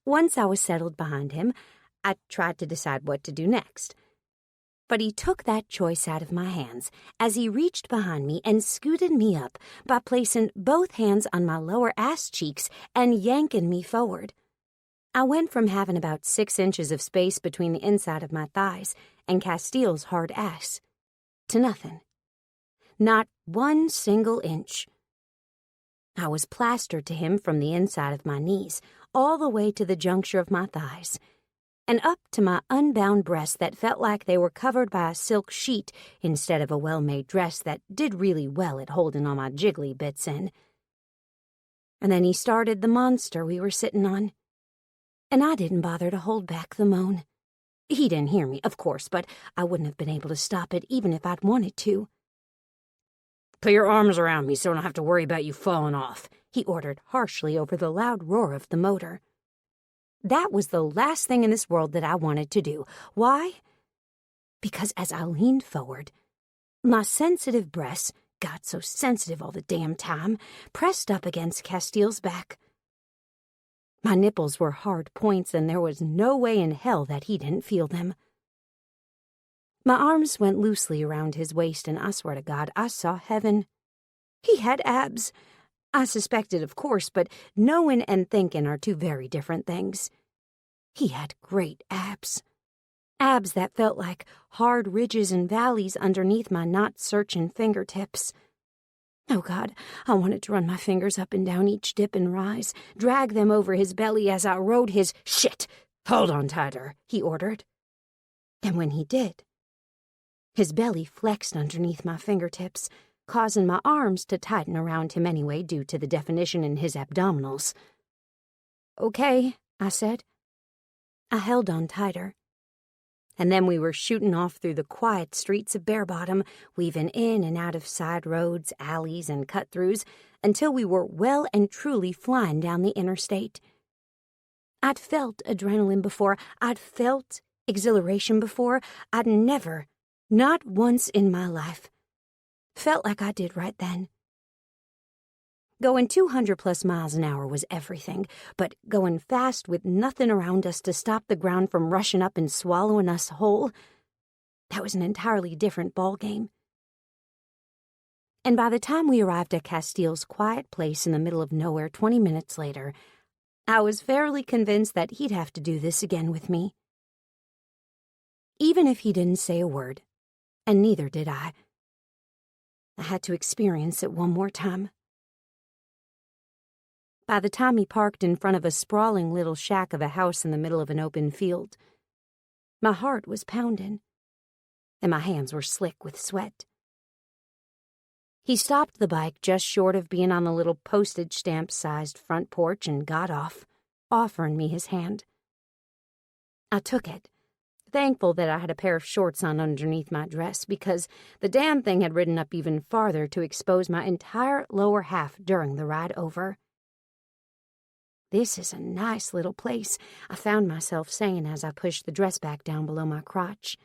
Once I was settled behind him, I tried to decide what to do next. But he took that choice out of my hands as he reached behind me and scooted me up by placing both hands on my lower ass cheeks and yanking me forward. I went from having about 6 inches of space between the inside of my thighs and Castiel's hard ass to nothing. Not 1 single inch. I was plastered to him from the inside of my knees, all the way to the juncture of my thighs, and up to my unbound breasts that felt like they were covered by a silk sheet instead of a well-made dress that did really well at holding all my jiggly bits in. And then he started the monster we were sitting on, and I didn't bother to hold back the moan. He didn't hear me, of course, but I wouldn't have been able to stop it even if I'd wanted to. "Put your arms around me so I don't have to worry about you falling off," he ordered harshly over the loud roar of the motor. That was the last thing in this world that I wanted to do. Why? Because as I leaned forward, my sensitive breasts, God, so sensitive all the damn time, pressed up against Castiel's back. My nipples were hard points, and there was no way in hell that he didn't feel them. My arms went loosely around his waist, and I swear to God, I saw heaven. He had abs. I suspected, of course, but knowing and thinking are 2 very different things. He had great abs. Abs that felt like hard ridges and valleys underneath my not-searching fingertips. Oh, God, I wanted to run my fingers up and down each dip and rise, drag them over his belly as I rode his shit. "Hold on tighter," he ordered. And when he did, his belly flexed underneath my fingertips, causing my arms to tighten around him anyway due to the definition in his abdominals. "Okay," I said. I held on tighter. And then we were shooting off through the quiet streets of Bear Bottom, weaving in and out of side roads, alleys, and cut-throughs, until we were well and truly flying down the interstate. I'd felt adrenaline before. I'd felt exhilaration before. I'd never, not once in my life, felt like I did right then. Going 200-plus miles an hour was everything, but going fast with nothing around us to stop the ground from rushing up and swallowing us whole, that was an entirely different ballgame. And by the time we arrived at Castiel's quiet place in the middle of nowhere 20 minutes later, I was fairly convinced that he'd have to do this again with me. Even if he didn't say a word, and neither did I had to experience it one more time. By the time he parked in front of a sprawling little shack of a house in the middle of an open field, my heart was pounding, and my hands were slick with sweat. He stopped the bike just short of being on the little postage stamp-sized front porch and got off, offering me his hand. I took it, thankful that I had a pair of shorts on underneath my dress because the damn thing had ridden up even farther to expose my entire lower half during the ride over. "This is a nice little place," I found myself saying as I pushed the dress back down below my crotch.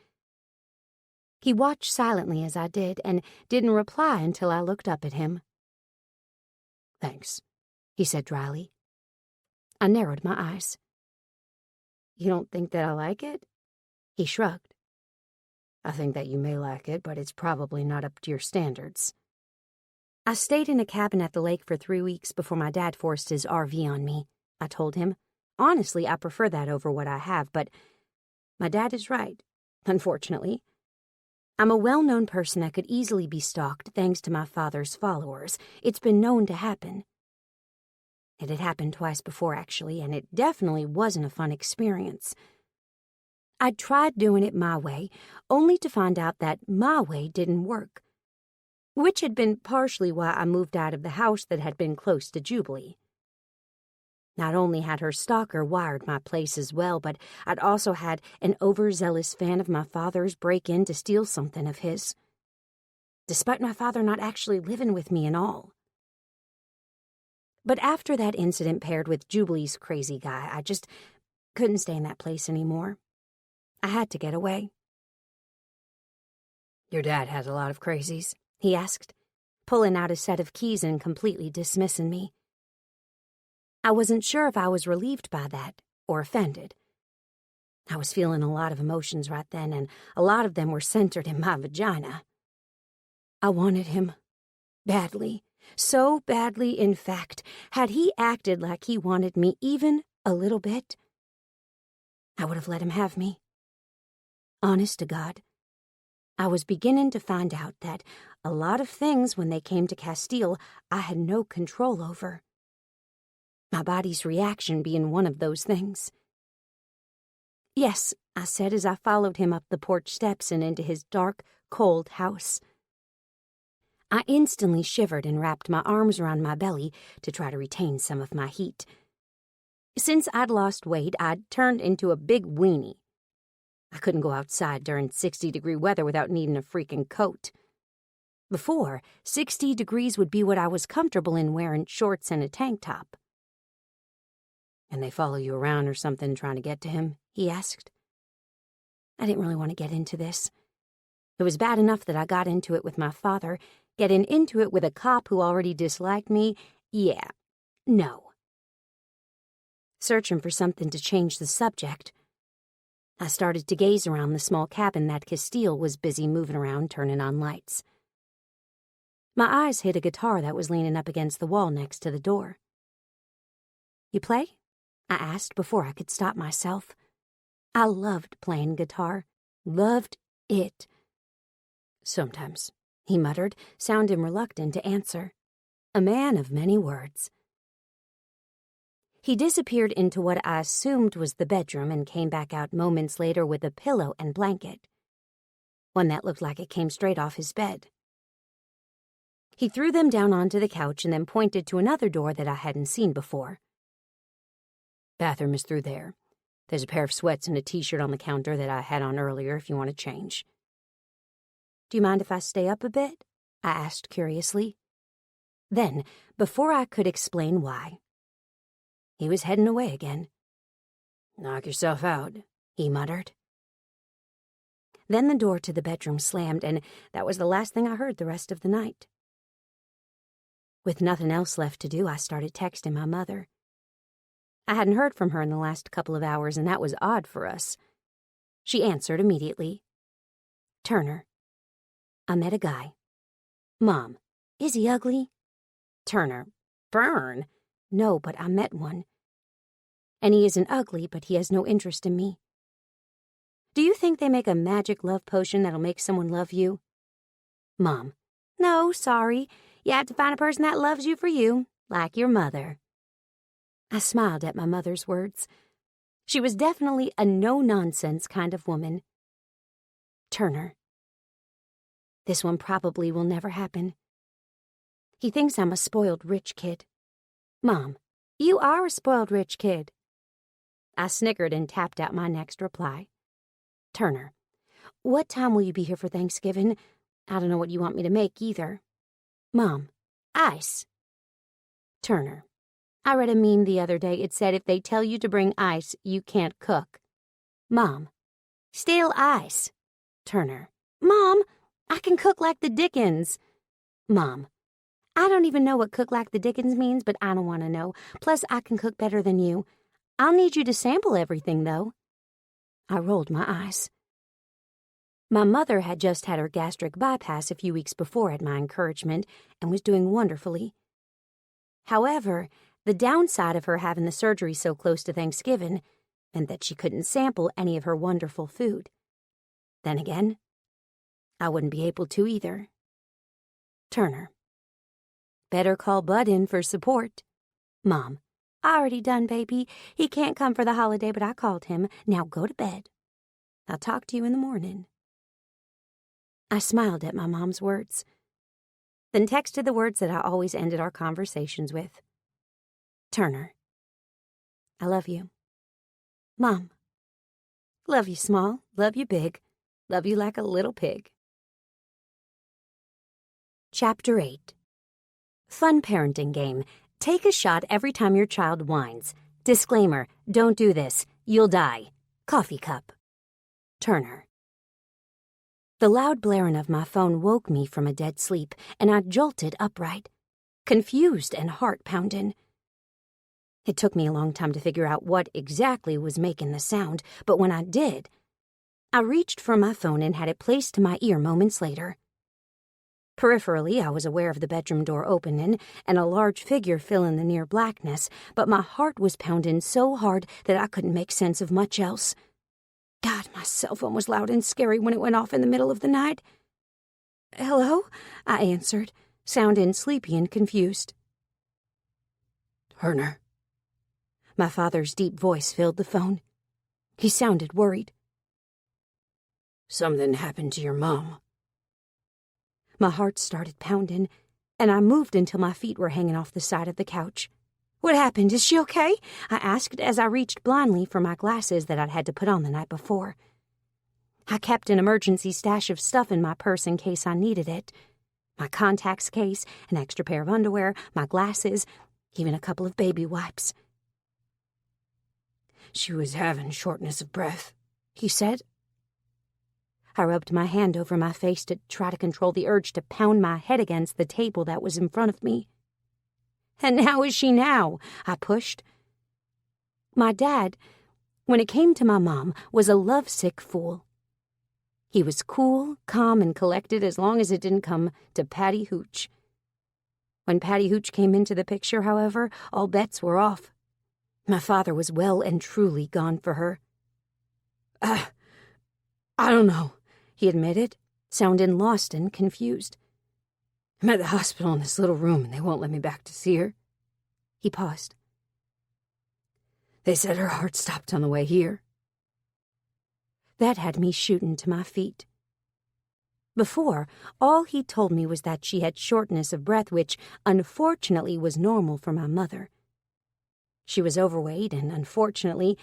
He watched silently as I did and didn't reply until I looked up at him. "Thanks," he said dryly. I narrowed my eyes. "You don't think that I like it?" He shrugged. "I think that you may like it, but it's probably not up to your standards." "I stayed in a cabin at the lake for 3 weeks before my dad forced his RV on me," I told him. "Honestly, I prefer that over what I have, but my dad is right, unfortunately. I'm a well-known person that could easily be stalked thanks to my father's followers. It's been known to happen." It had happened twice before, actually, and it definitely wasn't a fun experience. I'd tried doing it my way, only to find out that my way didn't work, which had been partially why I moved out of the house that had been close to Jubilee. Not only had her stalker wired my place as well, but I'd also had an overzealous fan of my father's break in to steal something of his, despite my father not actually living with me and all. But after that incident paired with Jubilee's crazy guy, I just couldn't stay in that place anymore. I had to get away. "Your dad has a lot of crazies?" he asked, pulling out a set of keys and completely dismissing me. I wasn't sure if I was relieved by that or offended. I was feeling a lot of emotions right then, and a lot of them were centered in my vagina. I wanted him. Badly. So badly, in fact, had he acted like he wanted me even a little bit, I would have let him have me. Honest to God, I was beginning to find out that a lot of things when they came to Castiel I had no control over. My body's reaction being one of those things. "Yes," I said as I followed him up the porch steps and into his dark, cold house. I instantly shivered and wrapped my arms around my belly to try to retain some of my heat. Since I'd lost weight, I'd turned into a big weenie. I couldn't go outside during 60-degree weather without needing a freaking coat. Before, 60 degrees would be what I was comfortable in wearing shorts and a tank top. "And they follow you around or something trying to get to him?" he asked. I didn't really want to get into this. It was bad enough that I got into it with my father. Getting into it with a cop who already disliked me, yeah, no. Searching for something to change the subject, I started to gaze around the small cabin that Castiel was busy moving around, turning on lights. My eyes hit a guitar that was leaning up against the wall next to the door. "You play?" I asked before I could stop myself. I loved playing guitar. Loved it. "Sometimes," he muttered, sounding reluctant to answer. A man of many words. He disappeared into what I assumed was the bedroom and came back out moments later with a pillow and blanket, one that looked like it came straight off his bed. He threw them down onto the couch and then pointed to another door that I hadn't seen before. "Bathroom is through there. There's a pair of sweats and a t-shirt on the counter that I had on earlier if you want to change." "Do you mind if I stay up a bit?" I asked curiously. Then, before I could explain why, he was heading away again. "Knock yourself out," he muttered. Then the door to the bedroom slammed, and that was the last thing I heard the rest of the night. With nothing else left to do, I started texting my mother. I hadn't heard from her in the last couple of hours, and that was odd for us. She answered immediately. "Turner, I met a guy." "Mom, is he ugly?" Turner, "Burn. No, but I met one. And he isn't ugly, but he has no interest in me." "Do you think they make a magic love potion that'll make someone love you?" Mom, "No, sorry. You have to find a person that loves you for you, like your mother." I smiled at my mother's words. She was definitely a no-nonsense kind of woman. "Turner, this one probably will never happen. He thinks I'm a spoiled rich kid." "Mom, you are a spoiled rich kid." I snickered and tapped out my next reply. "Turner, what time will you be here for Thanksgiving? I don't know what you want me to make either." "Mom, ice." Turner, I read a meme the other day. It said if they tell you to bring ice, you can't cook. Mom, still ice. Turner, Mom, I can cook like the Dickens. Mom, I don't even know what cook like the Dickens means, but I don't want to know. Plus, I can cook better than you. I'll need you to sample everything, though. I rolled my eyes. My mother had just had her gastric bypass a few weeks before at my encouragement and was doing wonderfully. However, the downside of her having the surgery so close to Thanksgiving meant that she couldn't sample any of her wonderful food. Then again, I wouldn't be able to either. Turner, better call Bud in for support. Mom, "I already done, baby. He can't come for the holiday, but I called him. Now go to bed. I'll talk to you in the morning." I smiled at my mom's words, then texted the words that I always ended our conversations with. "Turner, I love you. Mom, love you small, love you big, love you like a little pig." Chapter 8. Fun parenting game. Take a shot every time your child whines. Disclaimer, don't do this. You'll die. Coffee cup. Turner. The loud blaring of my phone woke me from a dead sleep, and I jolted upright, confused and heart-pounding. It took me a long time to figure out what exactly was making the sound, but when I did, I reached for my phone and had it placed to my ear moments later. Peripherally, I was aware of the bedroom door opening and a large figure filling the near blackness, but my heart was pounding so hard that I couldn't make sense of much else. God, my cell phone was loud and scary when it went off in the middle of the night. "Hello?" I answered, sounding sleepy and confused. "Turner." My father's deep voice filled the phone. He sounded worried. "Something happened to your mom." My heart started pounding, and I moved until my feet were hanging off the side of the couch. "What happened? Is she okay?" I asked as I reached blindly for my glasses that I'd had to put on the night before. I kept an emergency stash of stuff in my purse in case I needed it. My contacts case, an extra pair of underwear, my glasses, even a couple of baby wipes. "She was having shortness of breath," he said. I rubbed my hand over my face to try to control the urge to pound my head against the table that was in front of me. "And how is she now?" I pushed. My dad, when it came to my mom, was a lovesick fool. He was cool, calm, and collected as long as it didn't come to Patty Hooch. When Patty Hooch came into the picture, however, all bets were off. My father was well and truly gone for her. I don't know," he admitted, sounding lost and confused. "I'm at the hospital in this little room, and they won't let me back to see her." He paused. "They said her heart stopped on the way here." That had me shooting to my feet. Before, all he told me was that she had shortness of breath, which unfortunately was normal for my mother. She was overweight and, unfortunately,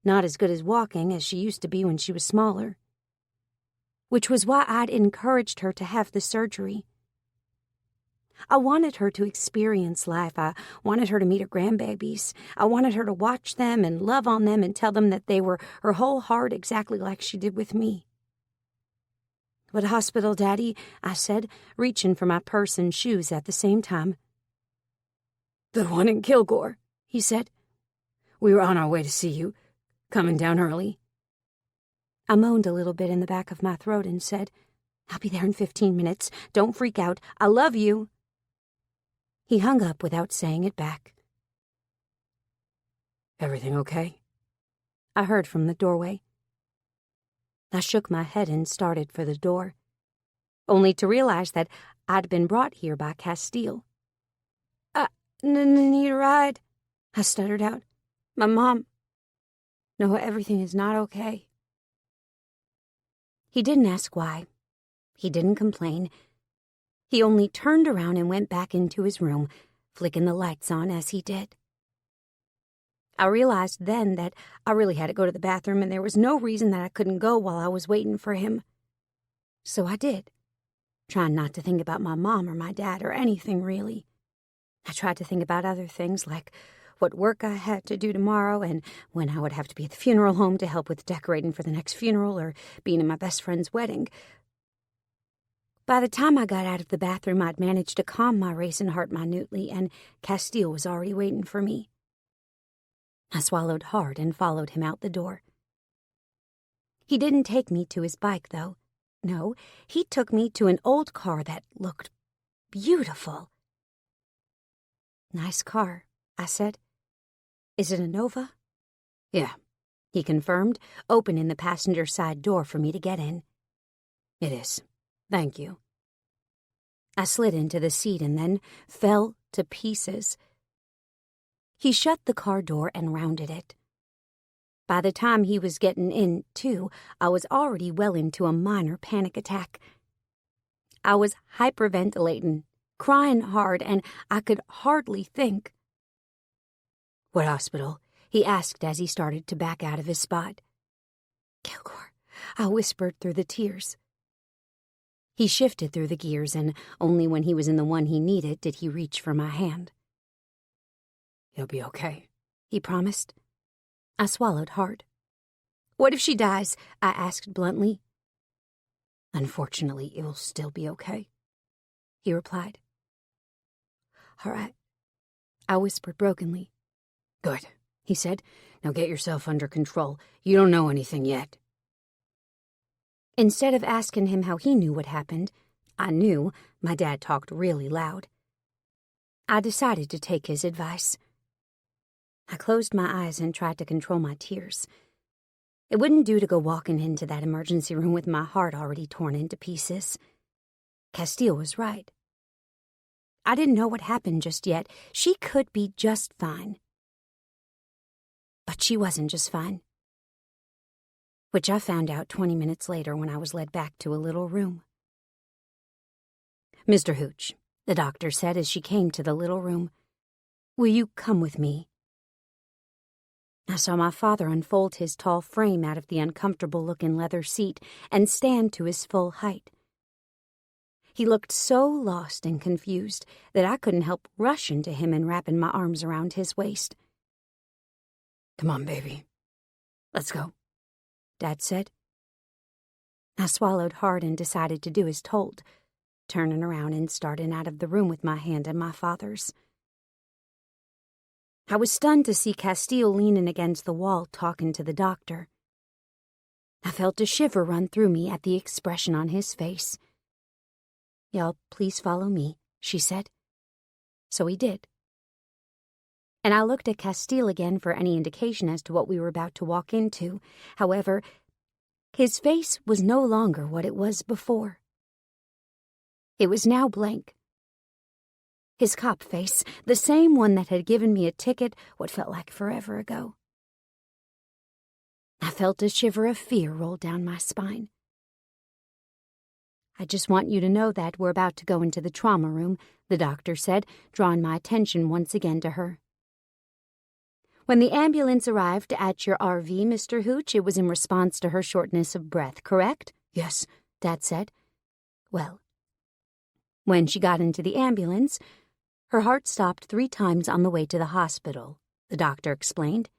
not as good as walking as she used to be when she was smaller. Which was why I'd encouraged her to have the surgery. I wanted her to experience life. I wanted her to meet her grandbabies. I wanted her to watch them and love on them and tell them that they were her whole heart, exactly like she did with me. "What hospital, Daddy?" I said, reaching for my purse and shoes at the same time. "The one in Kilgore," he said. "We were on our way to see you, coming down early." I moaned a little bit in the back of my throat and said, "I'll be there in 15 minutes. Don't freak out. I love you." He hung up without saying it back. "Everything okay?" I heard from the doorway. I shook my head and started for the door, only to realize that I'd been brought here by Castiel. "I need a ride," I stuttered out. "My mom. No, everything is not okay." He didn't ask why. He didn't complain. He only turned around and went back into his room, flicking the lights on as he did. I realized then that I really had to go to the bathroom, and there was no reason that I couldn't go while I was waiting for him. So I did, trying not to think about my mom or my dad or anything really. I tried to think about other things, like what work I had to do tomorrow and when I would have to be at the funeral home to help with decorating for the next funeral or being in my best friend's wedding. By the time I got out of the bathroom, I'd managed to calm my racing heart minutely, and Castiel was already waiting for me. I swallowed hard and followed him out the door. He didn't take me to his bike, though. No, he took me to an old car that looked beautiful. "Nice car," I said. "Is it a Nova?" "Yeah," he confirmed, opening the passenger side door for me to get in. "It is. Thank you." I slid into the seat and then fell to pieces. He shut the car door and rounded it. By the time he was getting in, too, I was already well into a minor panic attack. I was hyperventilating, crying hard, and I could hardly think. "What hospital?" he asked as he started to back out of his spot. "Kilgore," I whispered through the tears. He shifted through the gears, and only when he was in the one he needed did he reach for my hand. "You'll be okay," he promised. I swallowed hard. "What if she dies?" I asked bluntly. "Unfortunately, it'll still be okay," he replied. "All right," I whispered brokenly. "Good," he said. "Now get yourself under control. You don't know anything yet." Instead of asking him how he knew what happened, I knew my dad talked really loud. I decided to take his advice. I closed my eyes and tried to control my tears. It wouldn't do to go walking into that emergency room with my heart already torn into pieces. Castiel was right. I didn't know what happened just yet. She could be just fine. But she wasn't just fine. Which I found out 20 minutes later when I was led back to a little room. "Mr. Hooch," the doctor said as she came to the little room, "will you come with me?" I saw my father unfold his tall frame out of the uncomfortable-looking leather seat and stand to his full height. He looked so lost and confused that I couldn't help rushing to him and wrapping my arms around his waist. "Come on, baby. Let's go," Dad said. I swallowed hard and decided to do as told, turning around and starting out of the room with my hand in my father's. I was stunned to see Castiel leaning against the wall talking to the doctor. I felt a shiver run through me at the expression on his face. "Y'all, please follow me," she said. So he did. And I looked at Castiel again for any indication as to what we were about to walk into. However, his face was no longer what it was before. It was now blank. His cop face, the same one that had given me a ticket what felt like forever ago. I felt a shiver of fear roll down my spine. "I just want you to know that we're about to go into the trauma room," the doctor said, drawing my attention once again to her. "When the ambulance arrived at your RV, Mr. Hooch, it was in response to her shortness of breath, correct?" "Yes," Dad said. "Well, when she got into the ambulance, her heart stopped 3 times on the way to the hospital," the doctor explained.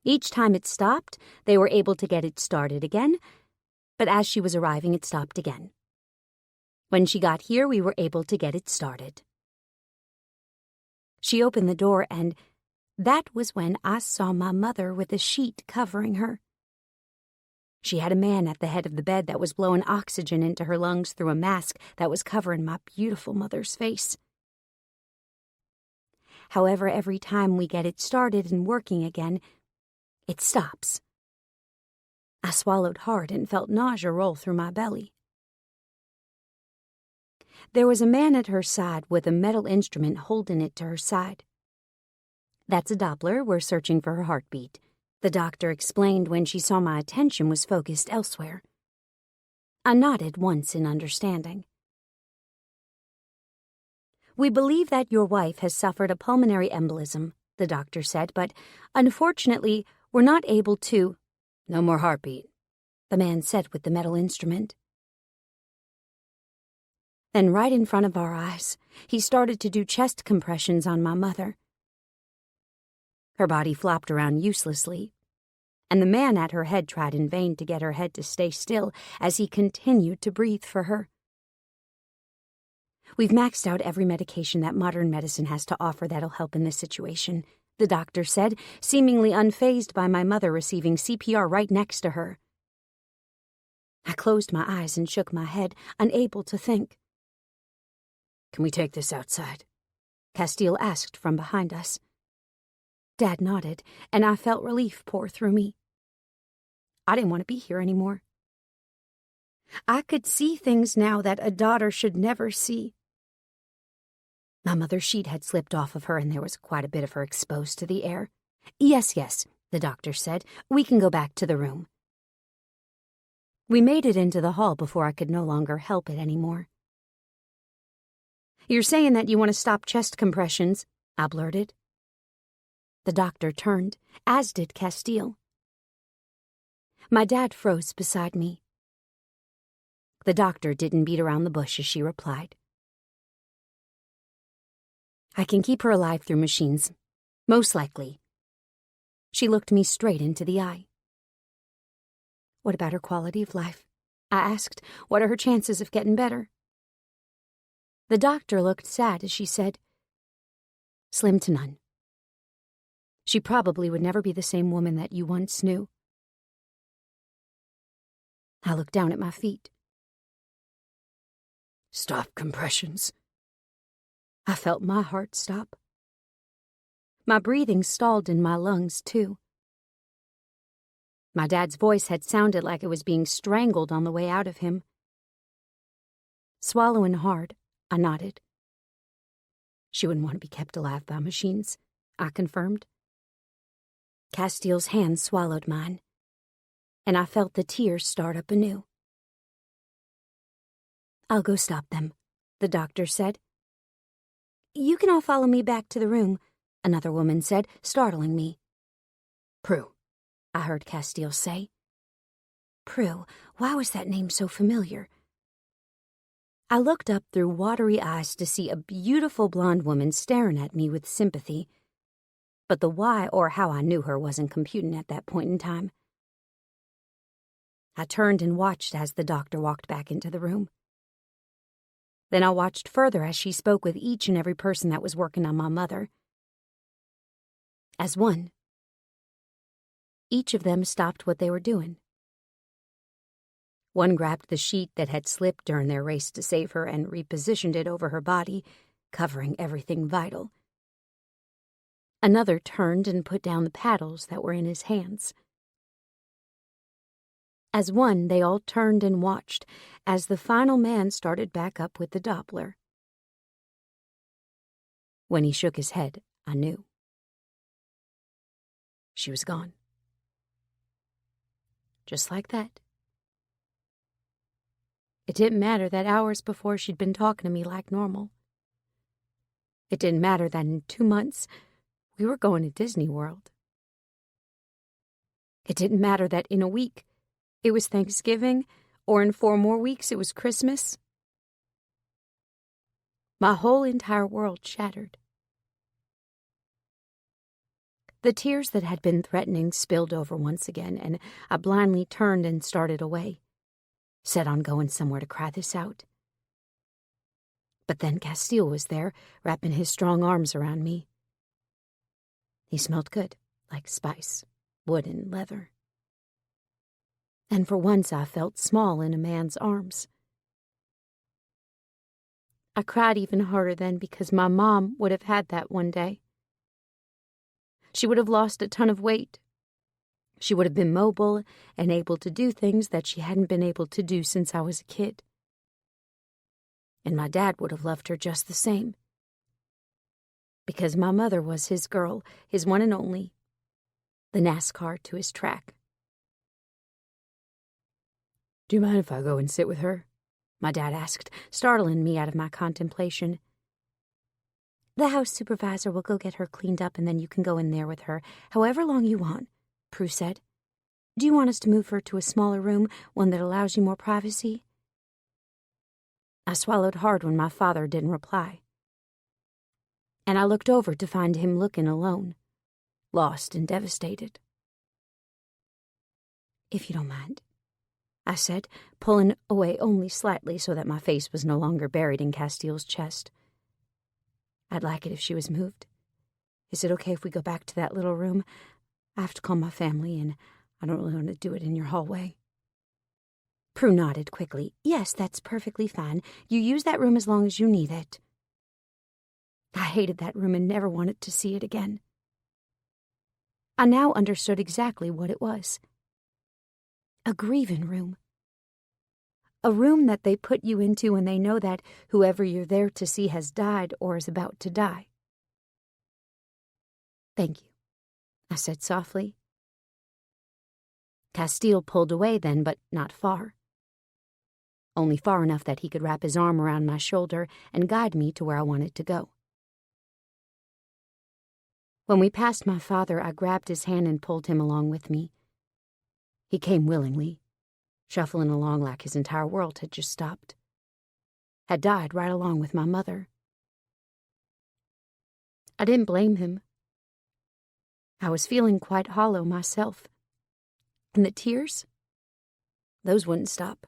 "Each time it stopped, they were able to get it started again, but as she was arriving, it stopped again. When she got here, we were able to get it started." She opened the door, and that was when I saw my mother with a sheet covering her. She had a man at the head of the bed that was blowing oxygen into her lungs through a mask that was covering my beautiful mother's face. However, every time we get it started and working again, it stops. I swallowed hard and felt nausea roll through my belly. There was a man at her side with a metal instrument holding it to her side. "That's a Doppler. We're searching for her heartbeat," the doctor explained when she saw my attention was focused elsewhere. I nodded once in understanding. "We believe that your wife has suffered a pulmonary embolism," the doctor said, "but unfortunately, we're not able to—" "No more heartbeat," the man said with the metal instrument. Then right in front of our eyes, he started to do chest compressions on my mother. Her body flopped around uselessly, and the man at her head tried in vain to get her head to stay still as he continued to breathe for her. "We've maxed out every medication that modern medicine has to offer that'll help in this situation," the doctor said, seemingly unfazed by my mother receiving CPR right next to her. I closed my eyes and shook my head, unable to think. "Can we take this outside?" Castiel asked from behind us. Dad nodded, and I felt relief pour through me. I didn't want to be here anymore. I could see things now that a daughter should never see. My mother's sheet had slipped off of her, and there was quite a bit of her exposed to the air. Yes, the doctor said. We can go back to the room. We made it into the hall before I could no longer help it anymore. You're saying that you want to stop chest compressions, I blurted. The doctor turned, as did Castiel. My dad froze beside me. The doctor didn't beat around the bush as she replied. I can keep her alive through machines. Most likely. She looked me straight into the eye. What about her quality of life? I asked. What are her chances of getting better? The doctor looked sad as she said, slim to none. She probably would never be the same woman that you once knew. I looked down at my feet. Stop compressions. I felt my heart stop. My breathing stalled in my lungs, too. My dad's voice had sounded like it was being strangled on the way out of him. Swallowing hard, I nodded. She wouldn't want to be kept alive by machines, I confirmed. Castiel's hand swallowed mine, and I felt the tears start up anew. I'll go stop them, the doctor said. You can all follow me back to the room, another woman said, startling me. Prue, I heard Castiel say. Prue, why was that name so familiar? I looked up through watery eyes to see a beautiful blonde woman staring at me with sympathy, but the why or how I knew her wasn't computing at that point in time. I turned and watched as the doctor walked back into the room. Then I watched further as she spoke with each and every person that was working on my mother. As one, each of them stopped what they were doing. One grabbed the sheet that had slipped during their race to save her and repositioned it over her body, covering everything vital. Another turned and put down the paddles that were in his hands. As one, they all turned and watched as the final man started back up with the Doppler. When he shook his head, I knew. She was gone. Just like that. It didn't matter that hours before she'd been talking to me like normal. It didn't matter that in 2 months, we were going to Disney World. It didn't matter that in a week, it was Thanksgiving, or in 4 more weeks it was Christmas. My whole entire world shattered. The tears that had been threatening spilled over once again, and I blindly turned and started away, set on going somewhere to cry this out. But then Castiel was there, wrapping his strong arms around me. He smelled good, like spice, wood, and leather. And for once I felt small in a man's arms. I cried even harder then because my mom would have had that one day. She would have lost a ton of weight. She would have been mobile and able to do things that she hadn't been able to do since I was a kid. And my dad would have loved her just the same. Because my mother was his girl, his one and only, the NASCAR to his track. Do you mind if I go and sit with her? My dad asked, startling me out of my contemplation. The house supervisor will go get her cleaned up and then you can go in there with her, however long you want, Prue said. Do you want us to move her to a smaller room, one that allows you more privacy? I swallowed hard when my father didn't reply. And I looked over to find him looking alone, lost and devastated. If you don't mind, I said, pulling away only slightly so that my face was no longer buried in Castiel's chest. I'd like it if she was moved. Is it okay if we go back to that little room? I have to call my family, and I don't really want to do it in your hallway. Prue nodded quickly. Yes, that's perfectly fine. You use that room as long as you need it. I hated that room and never wanted to see it again. I now understood exactly what it was. A grieving room. A room that they put you into when they know that whoever you're there to see has died or is about to die. Thank you, I said softly. Castiel pulled away then, but not far. Only far enough that he could wrap his arm around my shoulder and guide me to where I wanted to go. When we passed my father, I grabbed his hand and pulled him along with me. He came willingly, shuffling along like his entire world had just stopped. Had died right along with my mother. I didn't blame him. I was feeling quite hollow myself. And the tears? Those wouldn't stop.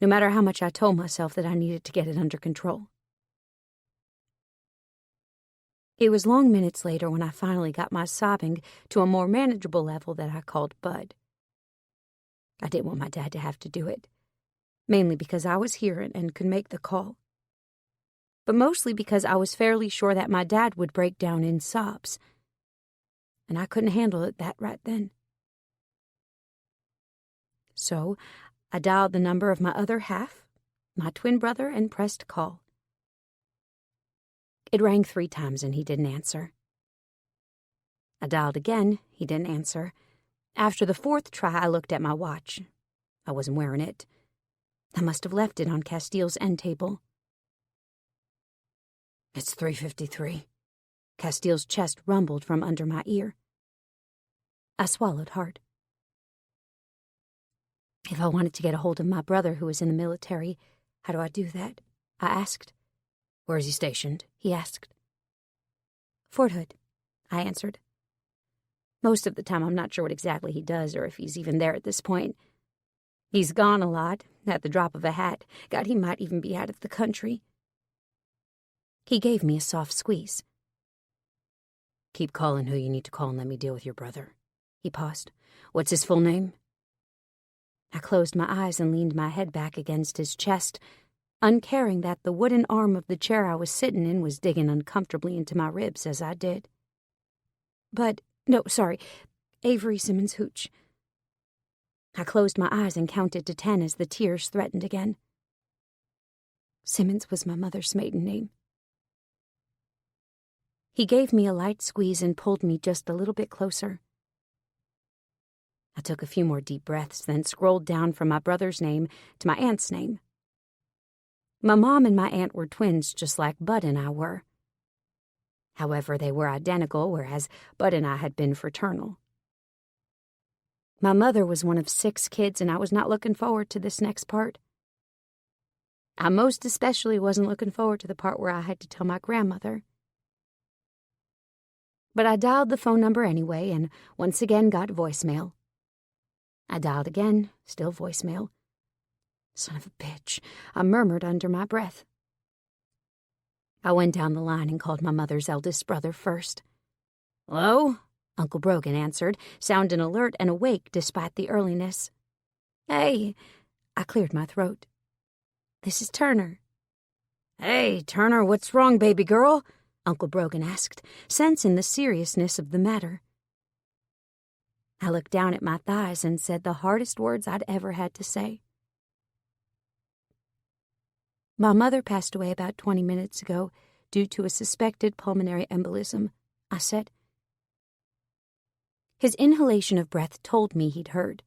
No matter how much I told myself that I needed to get it under control. It was long minutes later when I finally got my sobbing to a more manageable level that I called Bud. I didn't want my dad to have to do it, mainly because I was here and could make the call. But mostly because I was fairly sure that my dad would break down in sobs, and I couldn't handle it that right then. So I dialed the number of my other half, my twin brother, and pressed call. It rang 3 times and he didn't answer. I dialed again, he didn't answer. After the 4th try, I looked at my watch. I wasn't wearing it. I must have left it on Castiel's end table. It's 3:53. Castiel's chest rumbled from under my ear. I swallowed hard. If I wanted to get a hold of my brother who was in the military, how do I do that? I asked. Where is he stationed? He asked. Fort Hood, I answered. Most of the time I'm not sure what exactly he does or if he's even there at this point. He's gone a lot, at the drop of a hat. God, he might even be out of the country. He gave me a soft squeeze. Keep calling who you need to call and let me deal with your brother. He paused. What's his full name? I closed my eyes and leaned my head back against his chest, uncaring that the wooden arm of the chair I was sitting in was digging uncomfortably into my ribs as I did. Avery Simmons Hooch. I closed my eyes and counted to 10 as the tears threatened again. Simmons was my mother's maiden name. He gave me a light squeeze and pulled me just a little bit closer. I took a few more deep breaths, then scrolled down from my brother's name to my aunt's name. My mom and my aunt were twins, just like Bud and I were. However, they were identical, whereas Bud and I had been fraternal. My mother was one of 6 kids, and I was not looking forward to this next part. I most especially wasn't looking forward to the part where I had to tell my grandmother. But I dialed the phone number anyway, and once again got voicemail. I dialed again, still voicemail. Son of a bitch, I murmured under my breath. I went down the line and called my mother's eldest brother first. Hello? Uncle Brogan answered, sounding alert and awake despite the earliness. Hey, I cleared my throat. This is Turner. Hey, Turner, what's wrong, baby girl? Uncle Brogan asked, sensing the seriousness of the matter. I looked down at my thighs and said the hardest words I'd ever had to say. My mother passed away about 20 minutes ago due to a suspected pulmonary embolism, I said. His inhalation of breath told me he'd heard,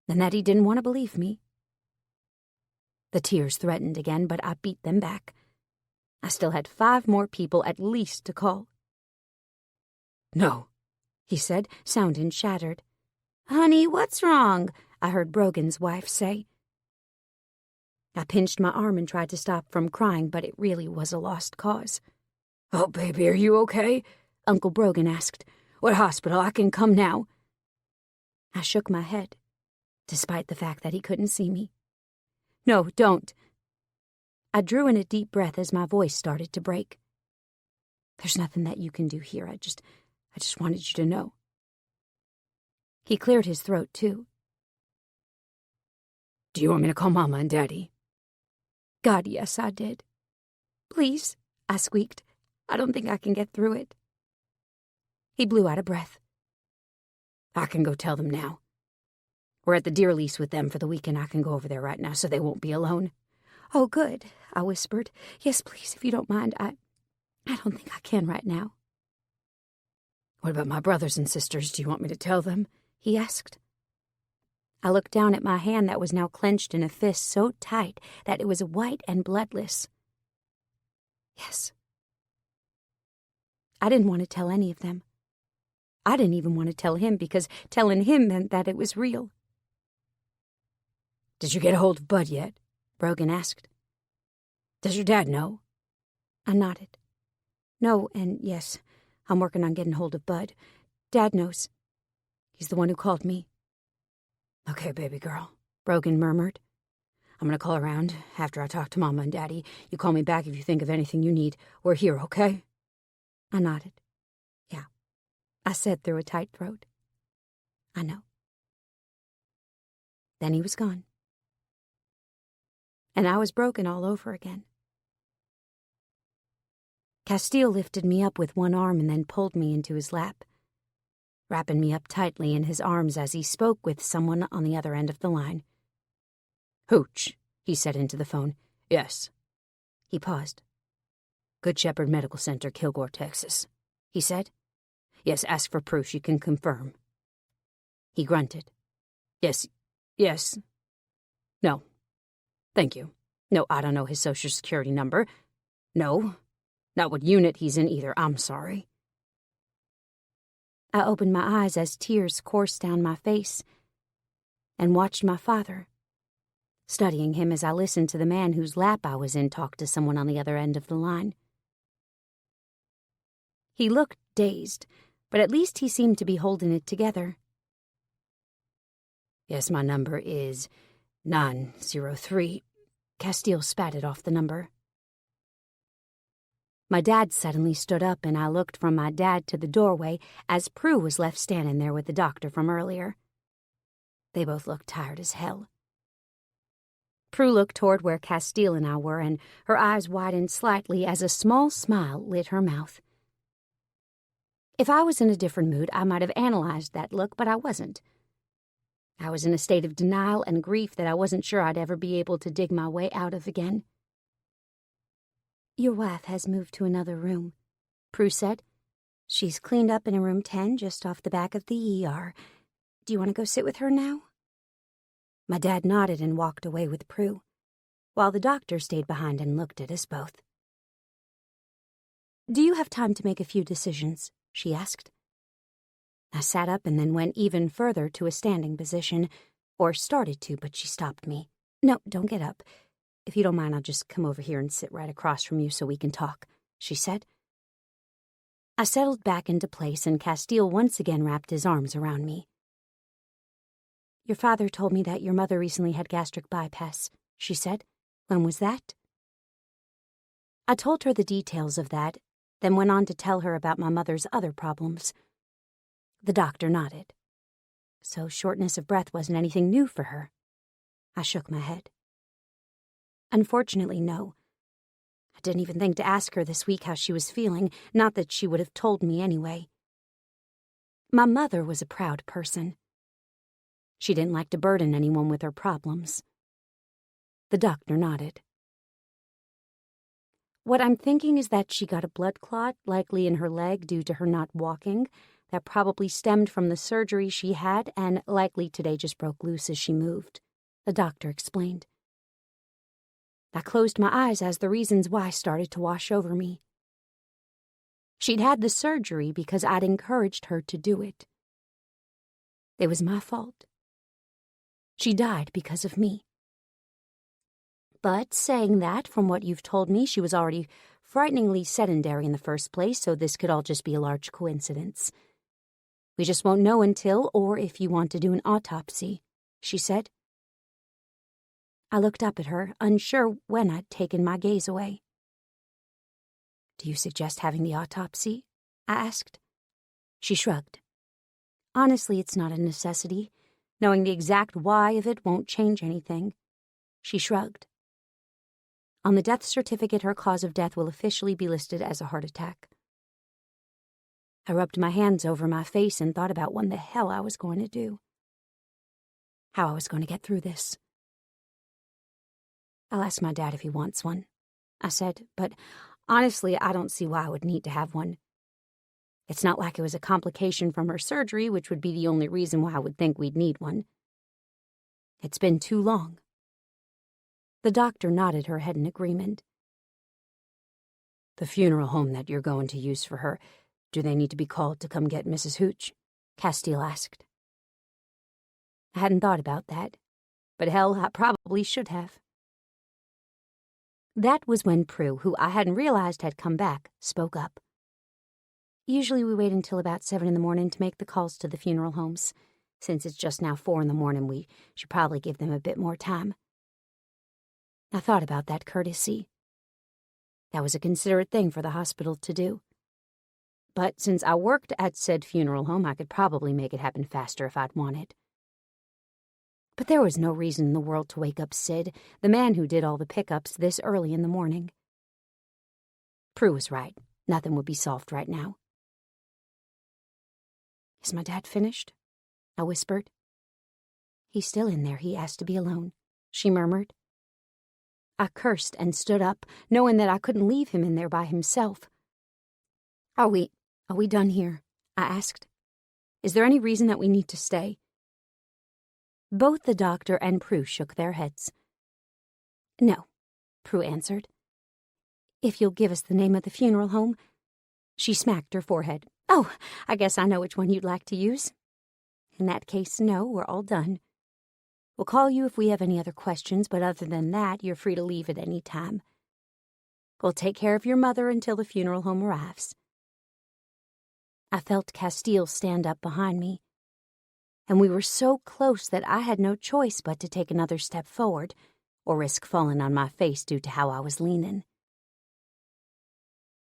and that he didn't want to believe me. The tears threatened again, but I beat them back. I still had 5 more people at least to call. No, he said, sounding shattered. Honey, what's wrong? I heard Brogan's wife say. I pinched my arm and tried to stop from crying, but it really was a lost cause. Oh, baby, are you okay? Uncle Brogan asked. What hospital? I can come now. I shook my head, despite the fact that he couldn't see me. No, don't. I drew in a deep breath as my voice started to break. There's nothing that you can do here. I just wanted you to know. He cleared his throat, too. Do you want me to call Mama and Daddy? God, yes, I did. Please, I squeaked. I don't think I can get through it. He blew out a breath. I can go tell them now. We're at the deer lease with them for the weekend. I can go over there right now so they won't be alone. Oh, good, I whispered. Yes, please, if you don't mind. I don't think I can right now. What about my brothers and sisters? Do you want me to tell them? He asked. I looked down at my hand that was now clenched in a fist so tight that it was white and bloodless. Yes. I didn't want to tell any of them. I didn't even want to tell him because telling him meant that it was real. Did you get a hold of Bud yet? Brogan asked. Does your dad know? I nodded. No, and yes, I'm working on getting hold of Bud. Dad knows. He's the one who called me. Okay, baby girl, Brogan murmured. I'm going to call around after I talk to Mama and Daddy. You call me back if you think of anything you need. We're here, okay? I nodded. Yeah, I said through a tight throat. I know. Then he was gone. And I was broken all over again. Castiel lifted me up with one arm and then pulled me into his lap, wrapping me up tightly in his arms as he spoke with someone on the other end of the line. Hooch, he said into the phone. Yes. He paused. Good Shepherd Medical Center, Kilgore, Texas, he said. Yes, ask for Prue. She can confirm. He grunted. Yes. No. Thank you. No, I don't know his social security number. No. Not what unit he's in either. I'm sorry. I opened my eyes as tears coursed down my face and watched my father, studying him as I listened to the man whose lap I was in talk to someone on the other end of the line. He looked dazed, but at least he seemed to be holding it together. Yes, my number is 903. Castiel spatted off the number. My dad suddenly stood up, and I looked from my dad to the doorway as Prue was left standing there with the doctor from earlier. They both looked tired as hell. Prue looked toward where Castiel and I were, and her eyes widened slightly as a small smile lit her mouth. If I was in a different mood, I might have analyzed that look, but I wasn't. I was in a state of denial and grief that I wasn't sure I'd ever be able to dig my way out of again. Your wife has moved to another room, Prue said. She's cleaned up in a room 10 just off the back of the ER. Do you want to go sit with her now? My dad nodded and walked away with Prue, while the doctor stayed behind and looked at us both. Do you have time to make a few decisions? She asked. I sat up and then went even further to a standing position, or started to, but she stopped me. No, don't get up. If you don't mind, I'll just come over here and sit right across from you so we can talk, she said. I settled back into place, and Castiel once again wrapped his arms around me. Your father told me that your mother recently had gastric bypass, she said. When was that? I told her the details of that, then went on to tell her about my mother's other problems. The doctor nodded. So shortness of breath wasn't anything new for her. I shook my head. Unfortunately, no. I didn't even think to ask her this week how she was feeling, not that she would have told me anyway. My mother was a proud person. She didn't like to burden anyone with her problems. The doctor nodded. What I'm thinking is that she got a blood clot, likely in her leg due to her not walking, that probably stemmed from the surgery she had and likely today just broke loose as she moved, the doctor explained. I closed my eyes as the reasons why started to wash over me. She'd had the surgery because I'd encouraged her to do it. It was my fault. She died because of me. But saying that, from what you've told me, she was already frighteningly sedentary in the first place, so this could all just be a large coincidence. We just won't know until, or if you want to do an autopsy, she said. I looked up at her, unsure when I'd taken my gaze away. Do you suggest having the autopsy? I asked. She shrugged. Honestly, it's not a necessity. Knowing the exact why of it won't change anything. She shrugged. On the death certificate, her cause of death will officially be listed as a heart attack. I rubbed my hands over my face and thought about what the hell I was going to do. how I was going to get through this. "I'll ask my dad if he wants one," I said, "but honestly, I don't see why I would need to have one. It's not like it was a complication from her surgery, which would be the only reason why I would think we'd need one. It's been too long." The doctor nodded her head in agreement. "The funeral home that you're going to use for her, do they need to be called to come get Mrs. Hooch?" Castiel asked. I hadn't thought about that, but hell, I probably should have. That was when Prue, who I hadn't realized had come back, spoke up. "Usually we wait until about 7 in the morning to make the calls to the funeral homes. Since it's just now 4 in the morning, we should probably give them a bit more time." I thought about that courtesy. That was a considerate thing for the hospital to do. But since I worked at said funeral home, I could probably make it happen faster if I'd wanted. But there was no reason in the world to wake up Sid, the man who did all the pickups, this early in the morning. Prue was right. Nothing would be solved right now. "Is my dad finished?" I whispered. "He's still in there. He asked to be alone," she murmured. I cursed and stood up, knowing that I couldn't leave him in there by himself. Are we done here?" I asked. "Is there any reason that we need to stay?" Both the doctor and Prue shook their heads. "No," Prue answered. "If you'll give us the name of the funeral home." She smacked her forehead. "Oh, I guess I know which one you'd like to use. In that case, no, we're all done. We'll call you if we have any other questions, but other than that, you're free to leave at any time. We'll take care of your mother until the funeral home arrives." I felt Castiel stand up behind me, and we were so close that I had no choice but to take another step forward, or risk falling on my face due to how I was leaning.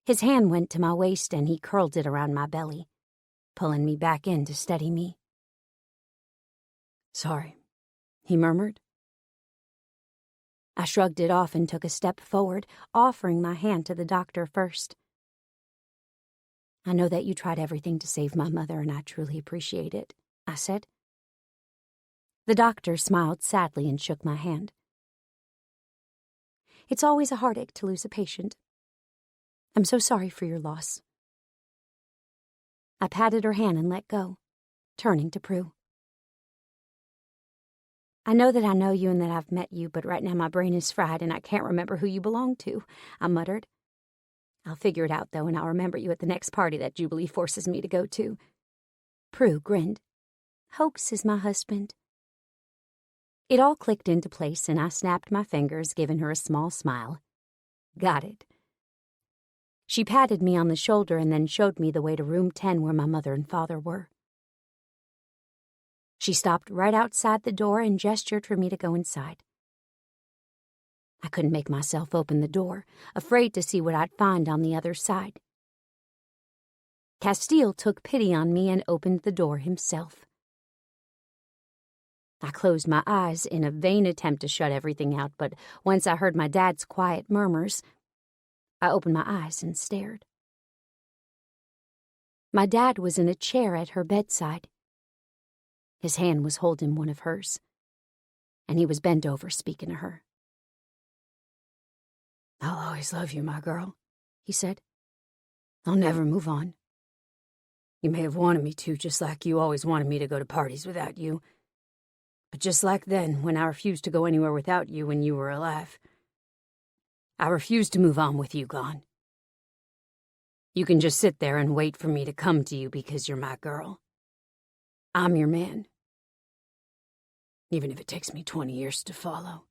His hand went to my waist and he curled it around my belly, pulling me back in to steady me. "Sorry," he murmured. I shrugged it off and took a step forward, offering my hand to the doctor first. "I know that you tried everything to save my mother, and I truly appreciate it," I said. The doctor smiled sadly and shook my hand. "It's always a heartache to lose a patient. I'm so sorry for your loss." I patted her hand and let go, turning to Prue. "I know that I know you and that I've met you, but right now my brain is fried and I can't remember who you belong to," I muttered. "I'll figure it out, though, and I'll remember you at the next party that Jubilee forces me to go to." Prue grinned. "Hoax is my husband." It all clicked into place, and I snapped my fingers, giving her a small smile. "Got it." She patted me on the shoulder and then showed me the way to room 10 where my mother and father were. She stopped right outside the door and gestured for me to go inside. I couldn't make myself open the door, afraid to see what I'd find on the other side. Castiel took pity on me and opened the door himself. I closed my eyes in a vain attempt to shut everything out, but once I heard my dad's quiet murmurs, I opened my eyes and stared. My dad was in a chair at her bedside. His hand was holding one of hers, and he was bent over speaking to her. "I'll always love you, my girl," he said. "I'll never move on. You may have wanted me to, just like you always wanted me to go to parties without you. But just like then, when I refused to go anywhere without you when you were alive, I refuse to move on with you gone. You can just sit there and wait for me to come to you because you're my girl. I'm your man. Even if it takes me 20 years to follow."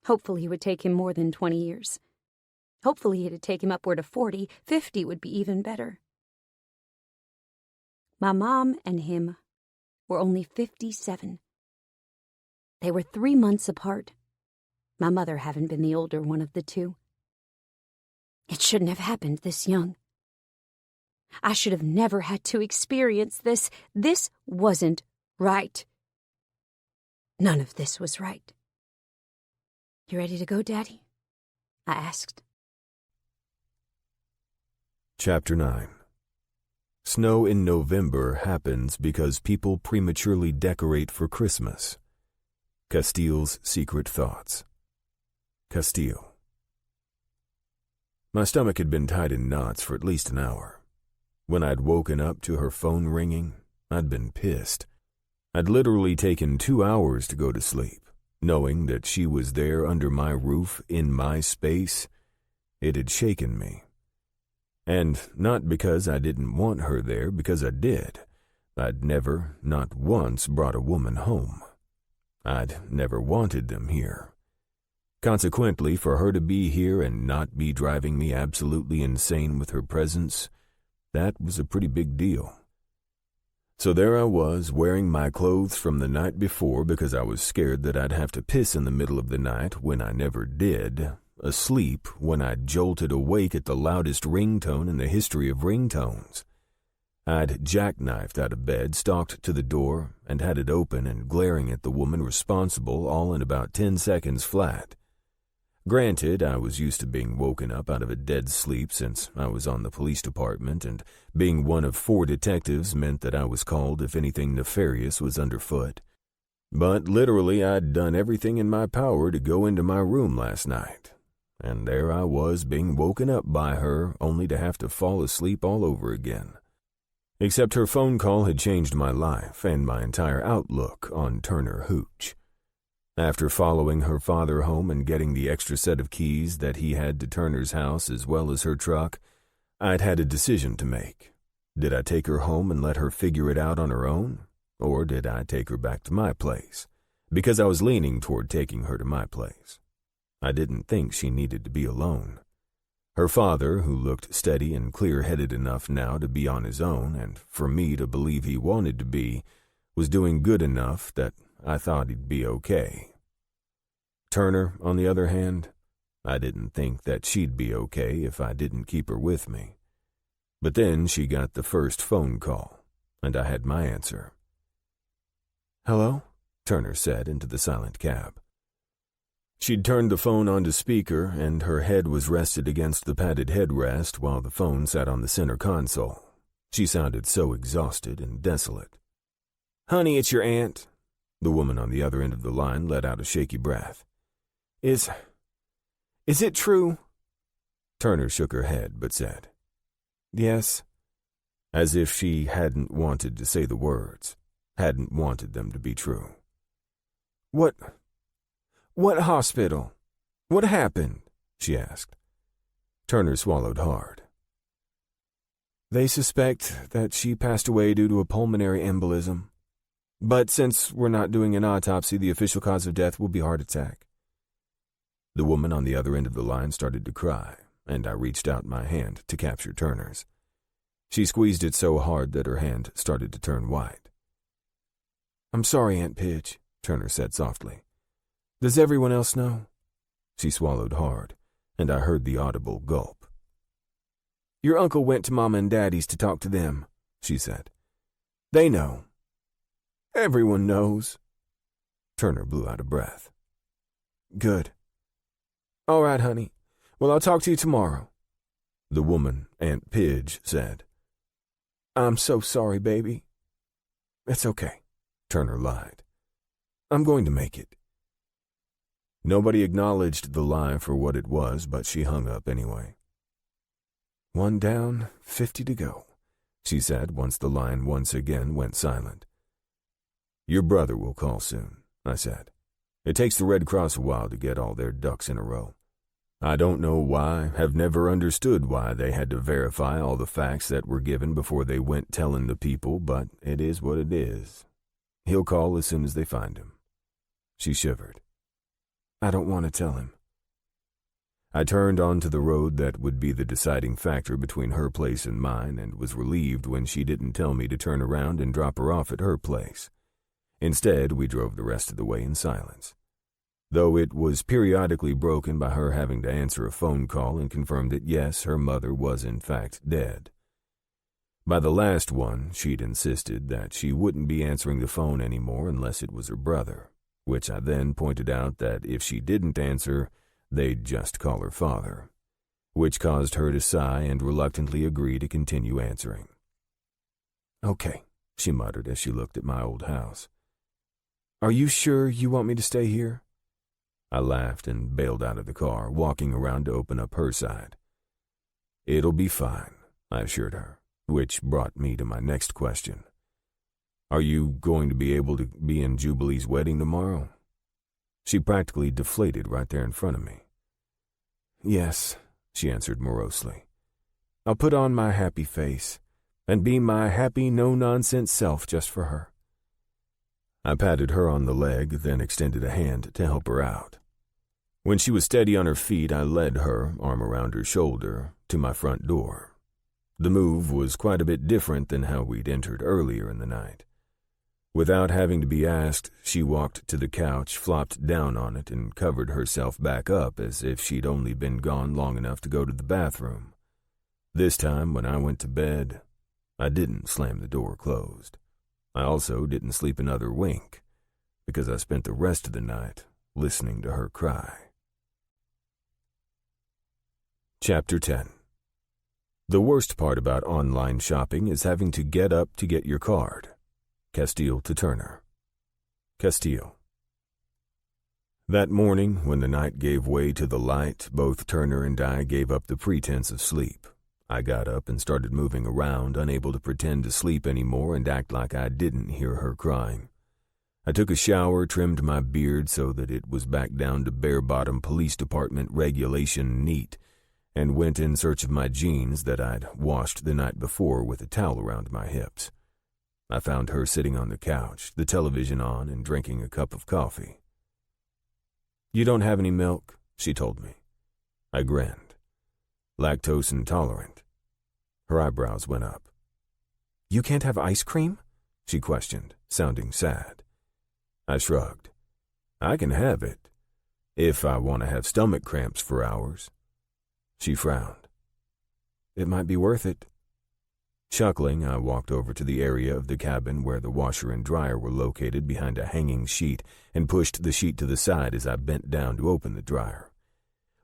Hopefully it would take him more than 20 years. Hopefully it'd take him upward of 40, 50 would be even better. My mom and him were only 57. They were 3 months apart, my mother having been the older one of the two. It shouldn't have happened this young. I should have never had to experience this. This wasn't right. None of this was right. "You ready to go, Daddy?" I asked. Chapter 9. Snow in November happens because people prematurely decorate for Christmas. Castiel's secret thoughts. Castiel. My stomach had been tied in knots for at least an hour. When I'd woken up to her phone ringing, I'd been pissed. I'd literally taken 2 hours to go to sleep, knowing that she was there under my roof in my space. It had shaken me. And not because I didn't want her there, because I did. I'd never, not once, brought a woman home. I'd never wanted them here. Consequently, for her to be here and not be driving me absolutely insane with her presence, that was a pretty big deal. So there I was, wearing my clothes from the night before because I was scared that I'd have to piss in the middle of the night when I never did, asleep when I jolted awake at the loudest ringtone in the history of ringtones. I'd jackknifed out of bed, stalked to the door, and had it open and glaring at the woman responsible all in about 10 seconds flat. Granted, I was used to being woken up out of a dead sleep since I was on the police department, and being one of 4 detectives meant that I was called if anything nefarious was underfoot. But literally, I'd done everything in my power to go into my room last night, and there I was being woken up by her only to have to fall asleep all over again. Except her phone call had changed my life and my entire outlook on Turner Hooch. After following her father home and getting the extra set of keys that he had to Turner's house as well as her truck, I'd had a decision to make. Did I take her home and let her figure it out on her own? Or did I take her back to my place? Because I was leaning toward taking her to my place. I didn't think she needed to be alone. Her father, who looked steady and clear-headed enough now to be on his own, and for me to believe he wanted to be, was doing good enough that I thought he'd be okay. Turner, on the other hand, I didn't think that she'd be okay if I didn't keep her with me. But then she got the first phone call, and I had my answer. "Hello?" Turner said into the silent cab. She'd turned the phone onto speaker, and her head was rested against the padded headrest while the phone sat on the center console. She sounded so exhausted and desolate. "Honey, it's your aunt." The woman on the other end of the line let out a shaky breath. Is it true?" Turner shook her head, but said, "Yes," as if she hadn't wanted to say the words, hadn't wanted them to be true. What hospital? What happened?" she asked. Turner swallowed hard. "They suspect that she passed away due to a pulmonary embolism. But since we're not doing an autopsy, the official cause of death will be heart attack." The woman on the other end of the line started to cry, and I reached out my hand to capture Turner's. She squeezed it so hard that her hand started to turn white. "I'm sorry, Aunt Pidge," Turner said softly. "Does everyone else know?" She swallowed hard, and I heard the audible gulp. "Your uncle went to Mama and Daddy's to talk to them," she said. "They know." "Everyone knows." Turner blew out a breath. "Good. All right, honey. Well, I'll talk to you tomorrow." The woman, Aunt Pidge, said. "I'm so sorry, baby." "It's okay," Turner lied. "I'm going to make it." Nobody acknowledged the lie for what it was, but she hung up anyway. "1 down, 50 to go," she said once the line once again went silent. "Your brother will call soon," I said. "It takes the Red Cross a while to get all their ducks in a row. I don't know why, have never understood why they had to verify all the facts that were given before they went telling the people, but it is what it is. He'll call as soon as they find him." She shivered. "I don't want to tell him." I turned onto the road that would be the deciding factor between her place and mine, and was relieved when she didn't tell me to turn around and drop her off at her place. Instead, we drove the rest of the way in silence, though it was periodically broken by her having to answer a phone call and confirm that yes, her mother was in fact dead. By the last one, she'd insisted that she wouldn't be answering the phone anymore unless it was her brother, which I then pointed out that if she didn't answer, they'd just call her father, which caused her to sigh and reluctantly agree to continue answering. Okay, she muttered as she looked at my old house. Are you sure you want me to stay here? I laughed and bailed out of the car, walking around to open up her side. It'll be fine, I assured her, which brought me to my next question. Are you going to be able to be in Jubilee's wedding tomorrow? She practically deflated right there in front of me. Yes, she answered morosely. I'll put on my happy face and be my happy, no-nonsense self just for her. I patted her on the leg, then extended a hand to help her out. When she was steady on her feet, I led her, arm around her shoulder, to my front door. The move was quite a bit different than how we'd entered earlier in the night. Without having to be asked, she walked to the couch, flopped down on it, and covered herself back up as if she'd only been gone long enough to go to the bathroom. This time, when I went to bed, I didn't slam the door closed. I also didn't sleep another wink, because I spent the rest of the night listening to her cry. Chapter 10. The worst part about online shopping is having to get up to get your card. Castiel to Turner. Castiel. That morning, when the night gave way to the light, both Turner and I gave up the pretense of sleep. I got up and started moving around, unable to pretend to sleep anymore and act like I didn't hear her crying. I took a shower, trimmed my beard so that it was back down to bare-bottom police department regulation neat, and went in search of my jeans that I'd washed the night before with a towel around my hips. I found her sitting on the couch, the television on, and drinking a cup of coffee. You don't have any milk, she told me. I grinned. Lactose intolerant. Her eyebrows went up. You can't have ice cream? She questioned, sounding sad. I shrugged. I can have it, if I want to have stomach cramps for hours. She frowned. It might be worth it. Chuckling, I walked over to the area of the cabin where the washer and dryer were located behind a hanging sheet and pushed the sheet to the side as I bent down to open the dryer.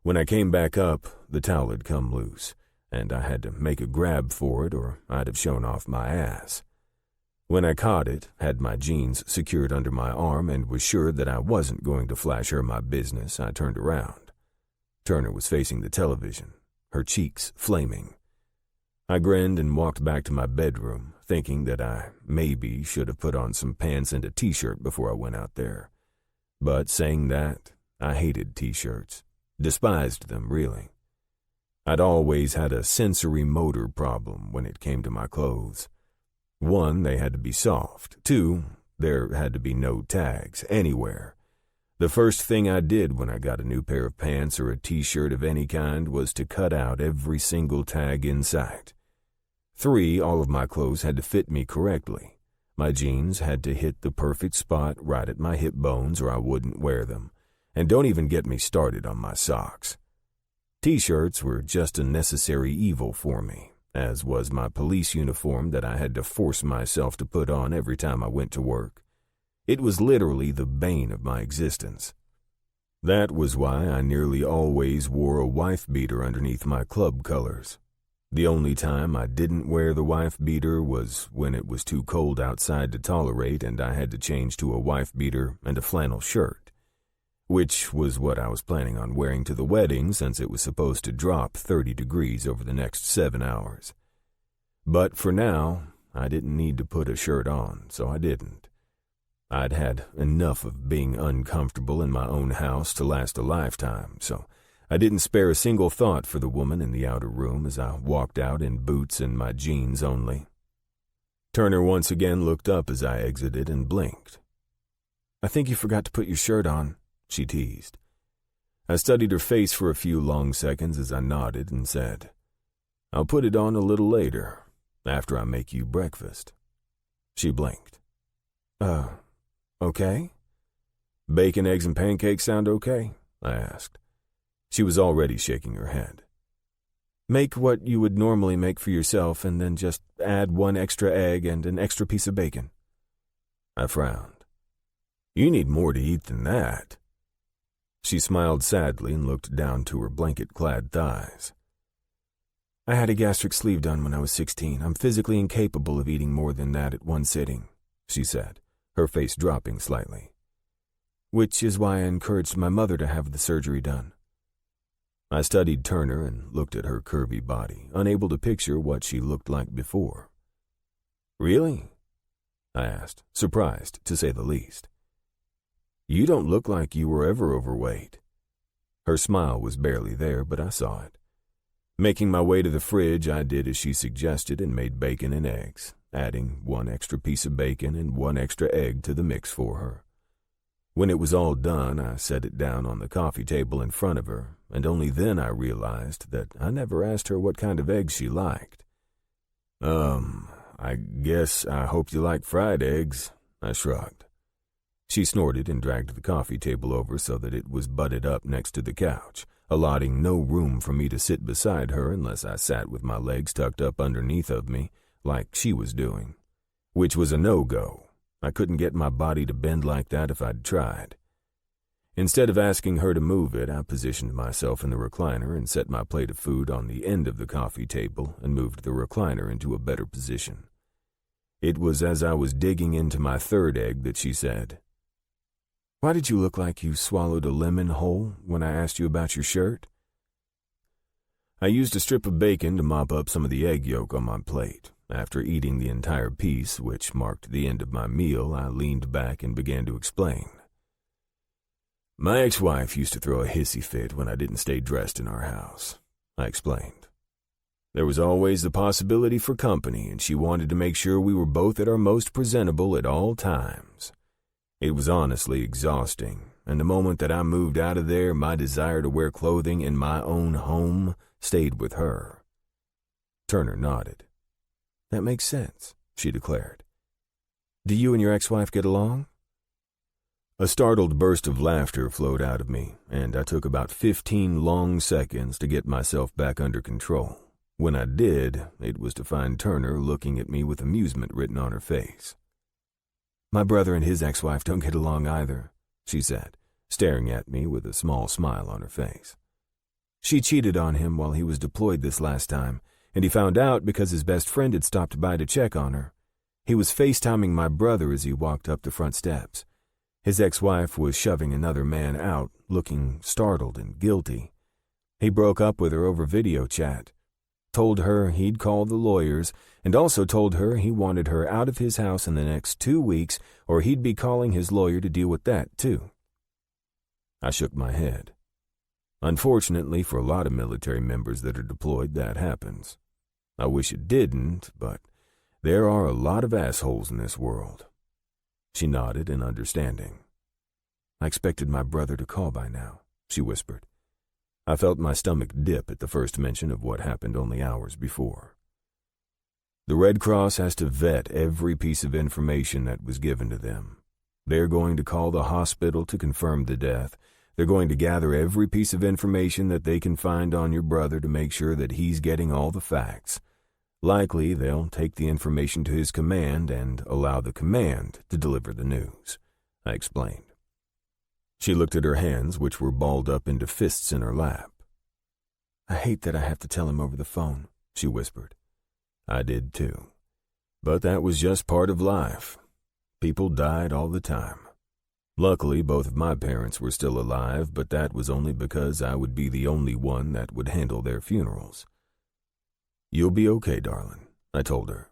When I came back up, the towel had come loose, and I had to make a grab for it or I'd have shown off my ass. When I caught it, had my jeans secured under my arm, and was sure that I wasn't going to flash her my business, I turned around. Turner was facing the television, her cheeks flaming. I grinned and walked back to my bedroom, thinking that I maybe should have put on some pants and a t-shirt before I went out there. But saying that, I hated t-shirts. Despised them, really. I'd always had a sensory motor problem when it came to my clothes. 1, they had to be soft. 2, there had to be no tags, anywhere. The first thing I did when I got a new pair of pants or a t-shirt of any kind was to cut out every single tag in sight. 3, all of my clothes had to fit me correctly. My jeans had to hit the perfect spot right at my hip bones or I wouldn't wear them. And don't even get me started on my socks. T-shirts were just a necessary evil for me, as was my police uniform that I had to force myself to put on every time I went to work. It was literally the bane of my existence. That was why I nearly always wore a wife-beater underneath my club colors. The only time I didn't wear the wife-beater was when it was too cold outside to tolerate and I had to change to a wife-beater and a flannel shirt, which was what I was planning on wearing to the wedding since it was supposed to drop 30 degrees over the next 7 hours. But for now, I didn't need to put a shirt on, so I didn't. I'd had enough of being uncomfortable in my own house to last a lifetime, so I didn't spare a single thought for the woman in the outer room as I walked out in boots and my jeans only. Turner once again looked up as I exited and blinked. I think you forgot to put your shirt on, she teased. I studied her face for a few long seconds as I nodded and said, I'll put it on a little later, after I make you breakfast. She blinked. Okay? Bacon, eggs, and pancakes sound okay? I asked. She was already shaking her head. Make what you would normally make for yourself and then just add 1 extra egg and an extra piece of bacon. I frowned. You need more to eat than that. She smiled sadly and looked down to her blanket-clad thighs. I had a gastric sleeve done when I was 16. I'm physically incapable of eating more than that at one sitting, she said, her face dropping slightly. Which is why I encouraged my mother to have the surgery done. I studied Turner and looked at her curvy body, unable to picture what she looked like before. Really? I asked, surprised to say the least. You don't look like you were ever overweight. Her smile was barely there, but I saw it. Making my way to the fridge, I did as she suggested and made bacon and eggs, adding 1 extra piece of bacon and 1 extra egg to the mix for her. When it was all done, I set it down on the coffee table in front of her, and only then I realized that I never asked her what kind of eggs she liked. I guess I hope you like fried eggs, I shrugged. She snorted and dragged the coffee table over so that it was butted up next to the couch, allotting no room for me to sit beside her unless I sat with my legs tucked up underneath of me, like she was doing, which was a no-go. I couldn't get my body to bend like that if I'd tried. Instead of asking her to move it, I positioned myself in the recliner and set my plate of food on the end of the coffee table and moved the recliner into a better position. It was as I was digging into my 3rd egg that she said, "Why did you look like you swallowed a lemon whole when I asked you about your shirt?" I used a strip of bacon to mop up some of the egg yolk on my plate. After eating the entire piece, which marked the end of my meal, I leaned back and began to explain. My ex-wife used to throw a hissy fit when I didn't stay dressed in our house, I explained. There was always the possibility for company, and she wanted to make sure we were both at our most presentable at all times. It was honestly exhausting, and the moment that I moved out of there, my desire to wear clothing in my own home stayed with her. Turner nodded. That makes sense, she declared. Do you and your ex-wife get along? A startled burst of laughter flowed out of me, and I took about 15 long seconds to get myself back under control. When I did, it was to find Turner looking at me with amusement written on her face. My brother and his ex-wife don't get along either, she said, staring at me with a small smile on her face. She cheated on him while he was deployed this last time, and he found out because his best friend had stopped by to check on her. He was FaceTiming my brother as he walked up the front steps. His ex-wife was shoving another man out, looking startled and guilty. He broke up with her over video chat, told her he'd call the lawyers, and also told her he wanted her out of his house in the next 2 weeks, or he'd be calling his lawyer to deal with that, too. I shook my head. Unfortunately, for a lot of military members that are deployed, that happens. I wish it didn't, but there are a lot of assholes in this world. She nodded in understanding. I expected my brother to call by now, she whispered. I felt my stomach dip at the first mention of what happened only hours before. The Red Cross has to vet every piece of information that was given to them. They're going to call the hospital to confirm the death. They're going to gather every piece of information that they can find on your brother to make sure that he's getting all the facts. Likely, they'll take the information to his command and allow the command to deliver the news, I explained. She looked at her hands, which were balled up into fists in her lap. I hate that I have to tell him over the phone, she whispered. I did too. But that was just part of life. People died all the time. Luckily, both of my parents were still alive, but that was only because I would be the only one that would handle their funerals. You'll be okay, darling, I told her.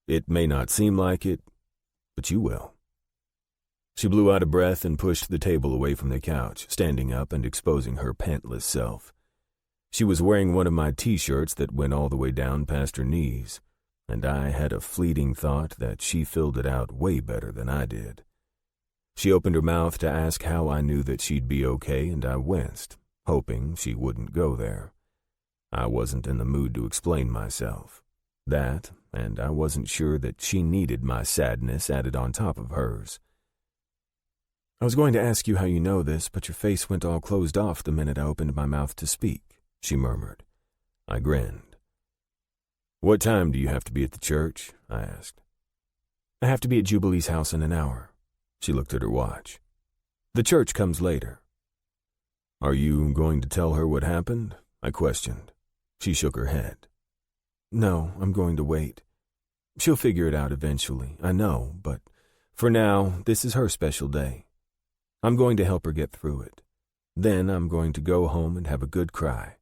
It may not seem like it, but you will. She blew out a breath and pushed the table away from the couch, standing up and exposing her pantless self. She was wearing one of my T-shirts that went all the way down past her knees, and I had a fleeting thought that she filled it out way better than I did. She opened her mouth to ask how I knew that she'd be okay, and I winced, hoping she wouldn't go there. I wasn't in the mood to explain myself. That, and I wasn't sure that she needed my sadness added on top of hers. I was going to ask you how you know this, but your face went all closed off the minute I opened my mouth to speak, she murmured. I grinned. What time do you have to be at the church? I asked. I have to be at Jubilee's house in an hour. She looked at her watch. The church comes later. Are you going to tell her what happened? I questioned. She shook her head. No, I'm going to wait. She'll figure it out eventually, I know, but for now, this is her special day. I'm going to help her get through it. Then I'm going to go home and have a good cry.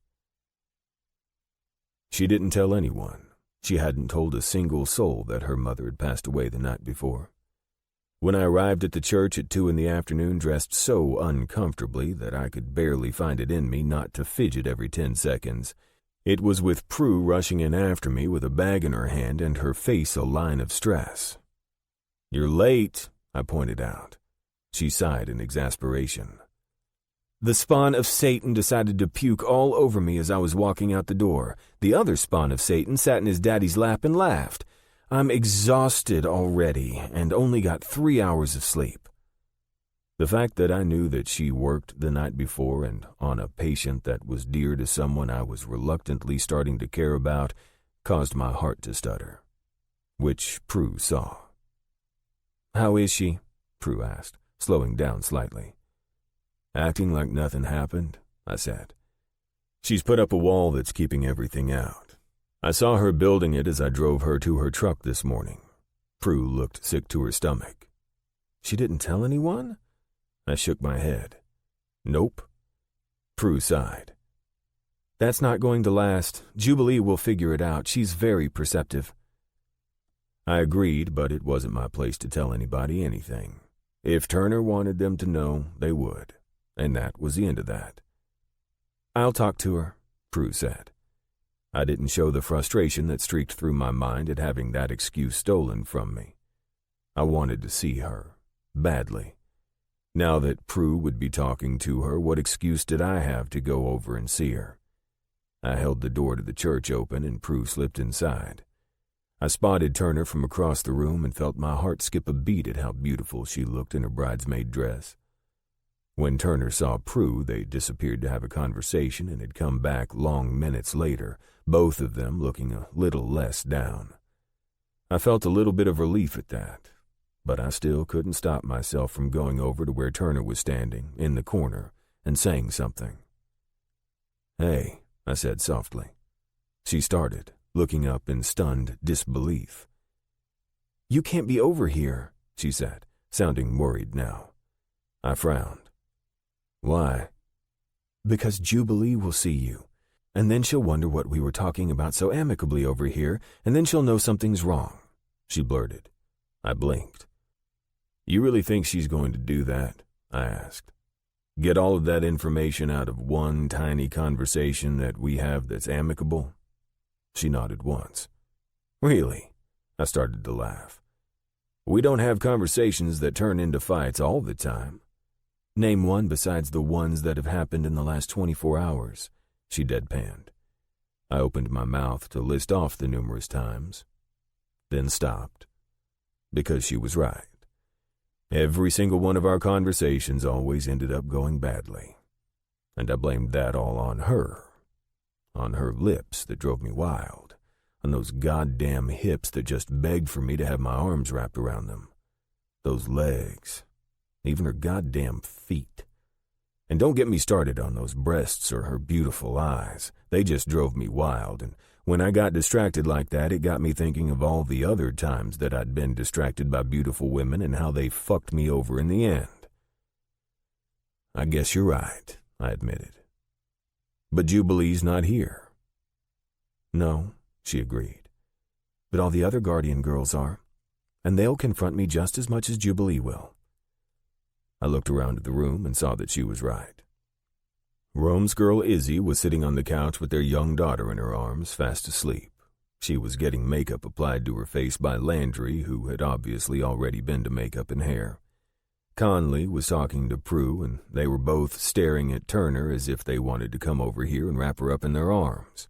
She didn't tell anyone. She hadn't told a single soul that her mother had passed away the night before. When I arrived at the church at 2 p.m, dressed so uncomfortably that I could barely find it in me not to fidget every 10 seconds, it was with Prue rushing in after me with a bag in her hand and her face a line of stress. "You're late," I pointed out. She sighed in exasperation. The spawn of Satan decided to puke all over me as I was walking out the door. The other spawn of Satan sat in his daddy's lap and laughed. I'm exhausted already and only got 3 hours of sleep. The fact that I knew that she worked the night before and on a patient that was dear to someone I was reluctantly starting to care about caused my heart to stutter, which Prue saw. "How is she?" Prue asked, slowing down slightly. "Acting like nothing happened," I said. "She's put up a wall that's keeping everything out. I saw her building it as I drove her to her truck this morning." Prue looked sick to her stomach. "She didn't tell anyone?" I shook my head. "Nope." Prue sighed. "That's not going to last. Jubilee will figure it out. She's very perceptive." I agreed, but it wasn't my place to tell anybody anything. If Turner wanted them to know, they would, and that was the end of that. "I'll talk to her," Prue said. I didn't show the frustration that streaked through my mind at having that excuse stolen from me. I wanted to see her, badly. Now that Prue would be talking to her, what excuse did I have to go over and see her? I held the door to the church open and Prue slipped inside. I spotted Turner from across the room and felt my heart skip a beat at how beautiful she looked in her bridesmaid dress. When Turner saw Prue, they disappeared to have a conversation and had come back long minutes later, both of them looking a little less down. I felt a little bit of relief at that, but I still couldn't stop myself from going over to where Turner was standing, in the corner, and saying something. "Hey," I said softly. She started, looking up in stunned disbelief. "You can't be over here," she said, sounding worried now. I frowned. "Why?" "Because Jubilee will see you, and then she'll wonder what we were talking about so amicably over here, and then she'll know something's wrong," she blurted. I blinked. "You really think she's going to do that?" I asked. "Get all of that information out of one tiny conversation that we have that's amicable?" She nodded once. "Really?" I started to laugh. "We don't have conversations that turn into fights all the time." "Name one besides the ones that have happened in the last 24 hours, she deadpanned. I opened my mouth to list off the numerous times, then stopped, because she was right. Every single one of our conversations always ended up going badly, and I blamed that all on her lips that drove me wild, on those goddamn hips that just begged for me to have my arms wrapped around them, those legs, even her goddamn feet. And don't get me started on those breasts or her beautiful eyes. They just drove me wild, and when I got distracted like that, it got me thinking of all the other times that I'd been distracted by beautiful women and how they fucked me over in the end. "I guess you're right," I admitted. "But Jubilee's not here." "No," she agreed. "But all the other Guardian girls are, and they'll confront me just as much as Jubilee will." I looked around at the room and saw that she was right. Rome's girl Izzy was sitting on the couch with their young daughter in her arms, fast asleep. She was getting makeup applied to her face by Landry, who had obviously already been to makeup and hair. Conley was talking to Prue, and they were both staring at Turner as if they wanted to come over here and wrap her up in their arms.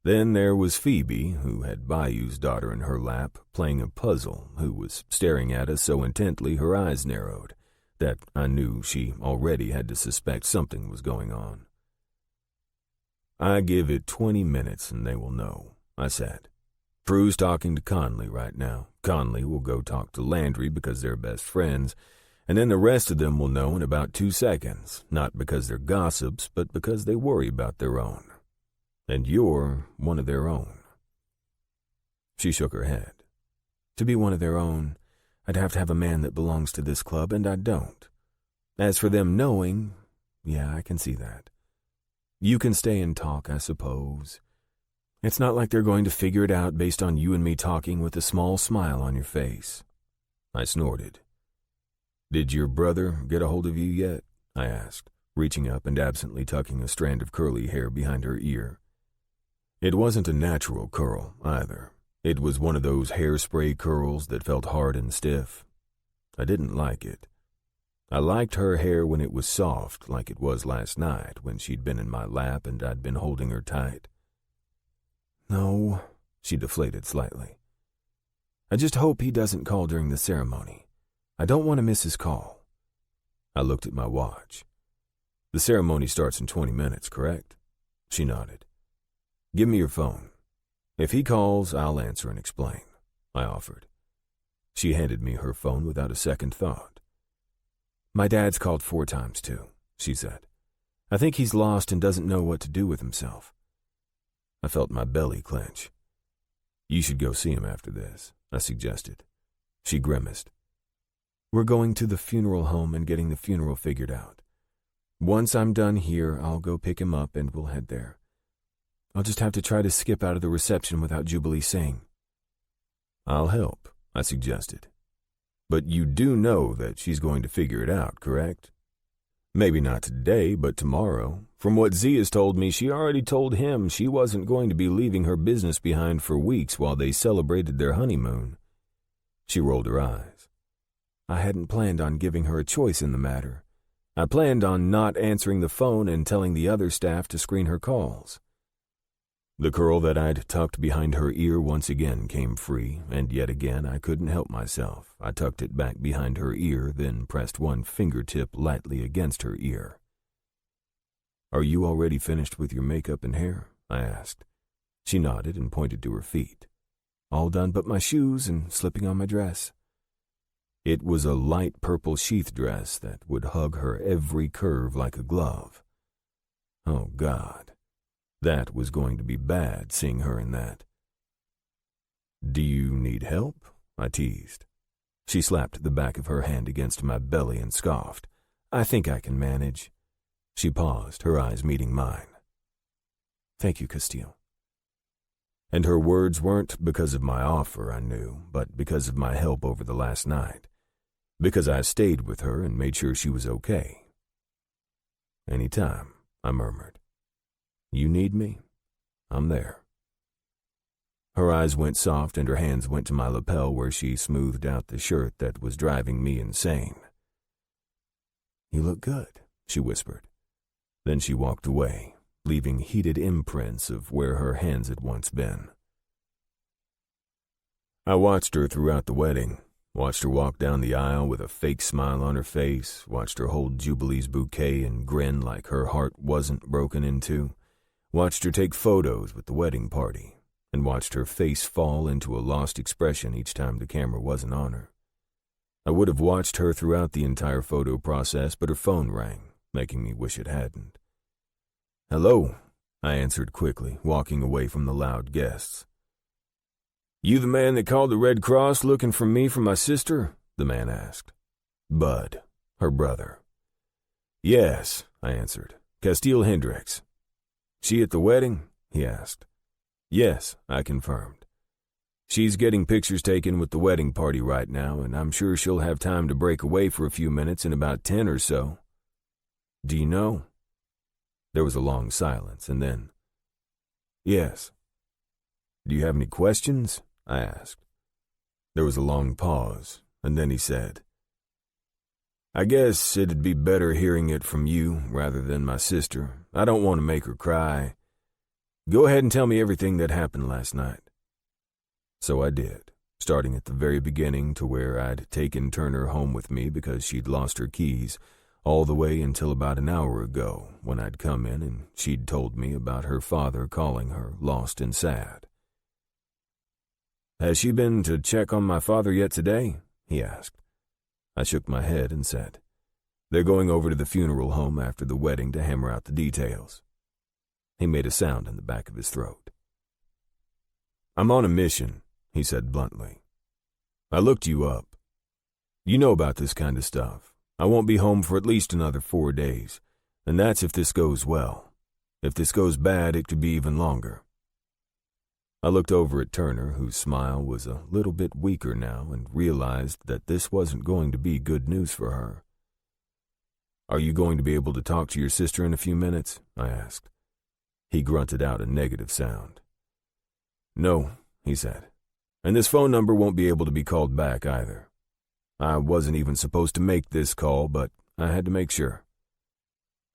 Then there was Phoebe, who had Bayou's daughter in her lap, playing a puzzle, who was staring at us so intently her eyes narrowed that I knew she already had to suspect something was going on. "I give it 20 minutes and they will know," I said. "Prue's talking to Conley right now. Conley will go talk to Landry because they're best friends, and then the rest of them will know in about 2 seconds, not because they're gossips, but because they worry about their own. And you're one of their own." She shook her head. To be one of their own, I'd have to have a man that belongs to this club, and I don't. As for them knowing, yeah, I can see that. You can stay and talk, I suppose. It's not like they're going to figure it out based on you and me talking with a small smile on your face. I snorted. Did your brother get a hold of you yet? I asked, reaching up and absently tucking a strand of curly hair behind her ear. It wasn't a natural curl, either. It was one of those hairspray curls that felt hard and stiff. I didn't like it. I liked her hair when it was soft, like it was last night when she'd been in my lap and I'd been holding her tight. No, she deflated slightly. I just hope he doesn't call during the ceremony. I don't want to miss his call. I looked at my watch. The ceremony starts in 20 minutes, correct? She nodded. Give me your phone. If he calls, I'll answer and explain, I offered. She handed me her phone without a second thought. My dad's called 4 times too, she said. I think he's lost and doesn't know what to do with himself. I felt my belly clench. You should go see him after this, I suggested. She grimaced. We're going to the funeral home and getting the funeral figured out. Once I'm done here, I'll go pick him up and we'll head there. I'll just have to try to skip out of the reception without Jubilee saying. I'll help, I suggested. But you do know that she's going to figure it out, correct? Maybe not today, but tomorrow. From what Z has told me, she already told him she wasn't going to be leaving her business behind for weeks while they celebrated their honeymoon. She rolled her eyes. I hadn't planned on giving her a choice in the matter. I planned on not answering the phone and telling the other staff to screen her calls. The curl that I'd tucked behind her ear once again came free, and yet again I couldn't help myself. I tucked it back behind her ear, then pressed one fingertip lightly against her ear. Are you already finished with your makeup and hair? I asked. She nodded and pointed to her feet. All done but my shoes and slipping on my dress. It was a light purple sheath dress that would hug her every curve like a glove. Oh, God. That was going to be bad, seeing her in that. Do you need help? I teased. She slapped the back of her hand against my belly and scoffed. I think I can manage. She paused, her eyes meeting mine. Thank you, Castiel. And her words weren't because of my offer, I knew, but because of my help over the last night. Because I stayed with her and made sure she was okay. Anytime, I murmured. You need me? I'm there. Her eyes went soft and her hands went to my lapel where she smoothed out the shirt that was driving me insane. You look good, she whispered. Then she walked away, leaving heated imprints of where her hands had once been. I watched her throughout the wedding, watched her walk down the aisle with a fake smile on her face, watched her hold Jubilee's bouquet and grin like her heart wasn't broken in two. Watched her take photos with the wedding party, and watched her face fall into a lost expression each time the camera wasn't on her. I would have watched her throughout the entire photo process, but her phone rang, making me wish it hadn't. Hello, I answered quickly, walking away from the loud guests. You the man that called the Red Cross looking for me from my sister? The man asked. Bud, her brother. Yes, I answered. Castiel Hendricks. She at the wedding? He asked. Yes, I confirmed. She's getting pictures taken with the wedding party right now, and I'm sure she'll have time to break away for a few minutes in about 10 or so. Do you know? There was a long silence, and then, yes. Do you have any questions? I asked. There was a long pause, and then he said, I guess it'd be better hearing it from you rather than my sister. I don't want to make her cry. Go ahead and tell me everything that happened last night. So I did, starting at the very beginning to where I'd taken Turner home with me because she'd lost her keys, all the way until about an hour ago when I'd come in and she'd told me about her father calling her lost and sad. Has she been to check on my father yet today? He asked. I shook my head and said, They're going over to the funeral home after the wedding to hammer out the details. He made a sound in the back of his throat. I'm on a mission, he said bluntly. "I looked you up. You know about this kind of stuff. I won't be home for at least another 4 days, and that's if this goes well. If this goes bad, it could be even longer." I looked over at Turner, whose smile was a little bit weaker now, and realized that this wasn't going to be good news for her. "Are you going to be able to talk to your sister in a few minutes?" I asked. He grunted out a negative sound. "No," he said, "and this phone number won't be able to be called back either. I wasn't even supposed to make this call, but I had to make sure."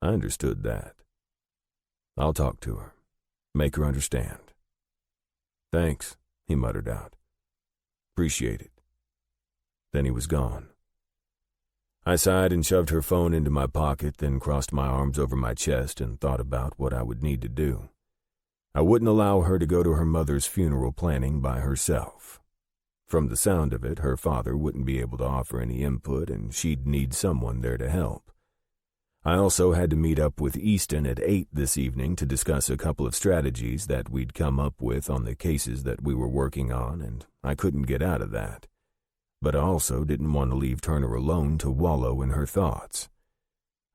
I understood that. "I'll talk to her. Make her understand." "Thanks," he muttered out. "Appreciate it." Then he was gone. I sighed and shoved her phone into my pocket, then crossed my arms over my chest and thought about what I would need to do. I wouldn't allow her to go to her mother's funeral planning by herself. From the sound of it, her father wouldn't be able to offer any input, and she'd need someone there to help. I also had to meet up with Easton at 8 this evening to discuss a couple of strategies that we'd come up with on the cases that we were working on, and I couldn't get out of that. But I also didn't want to leave Turner alone to wallow in her thoughts.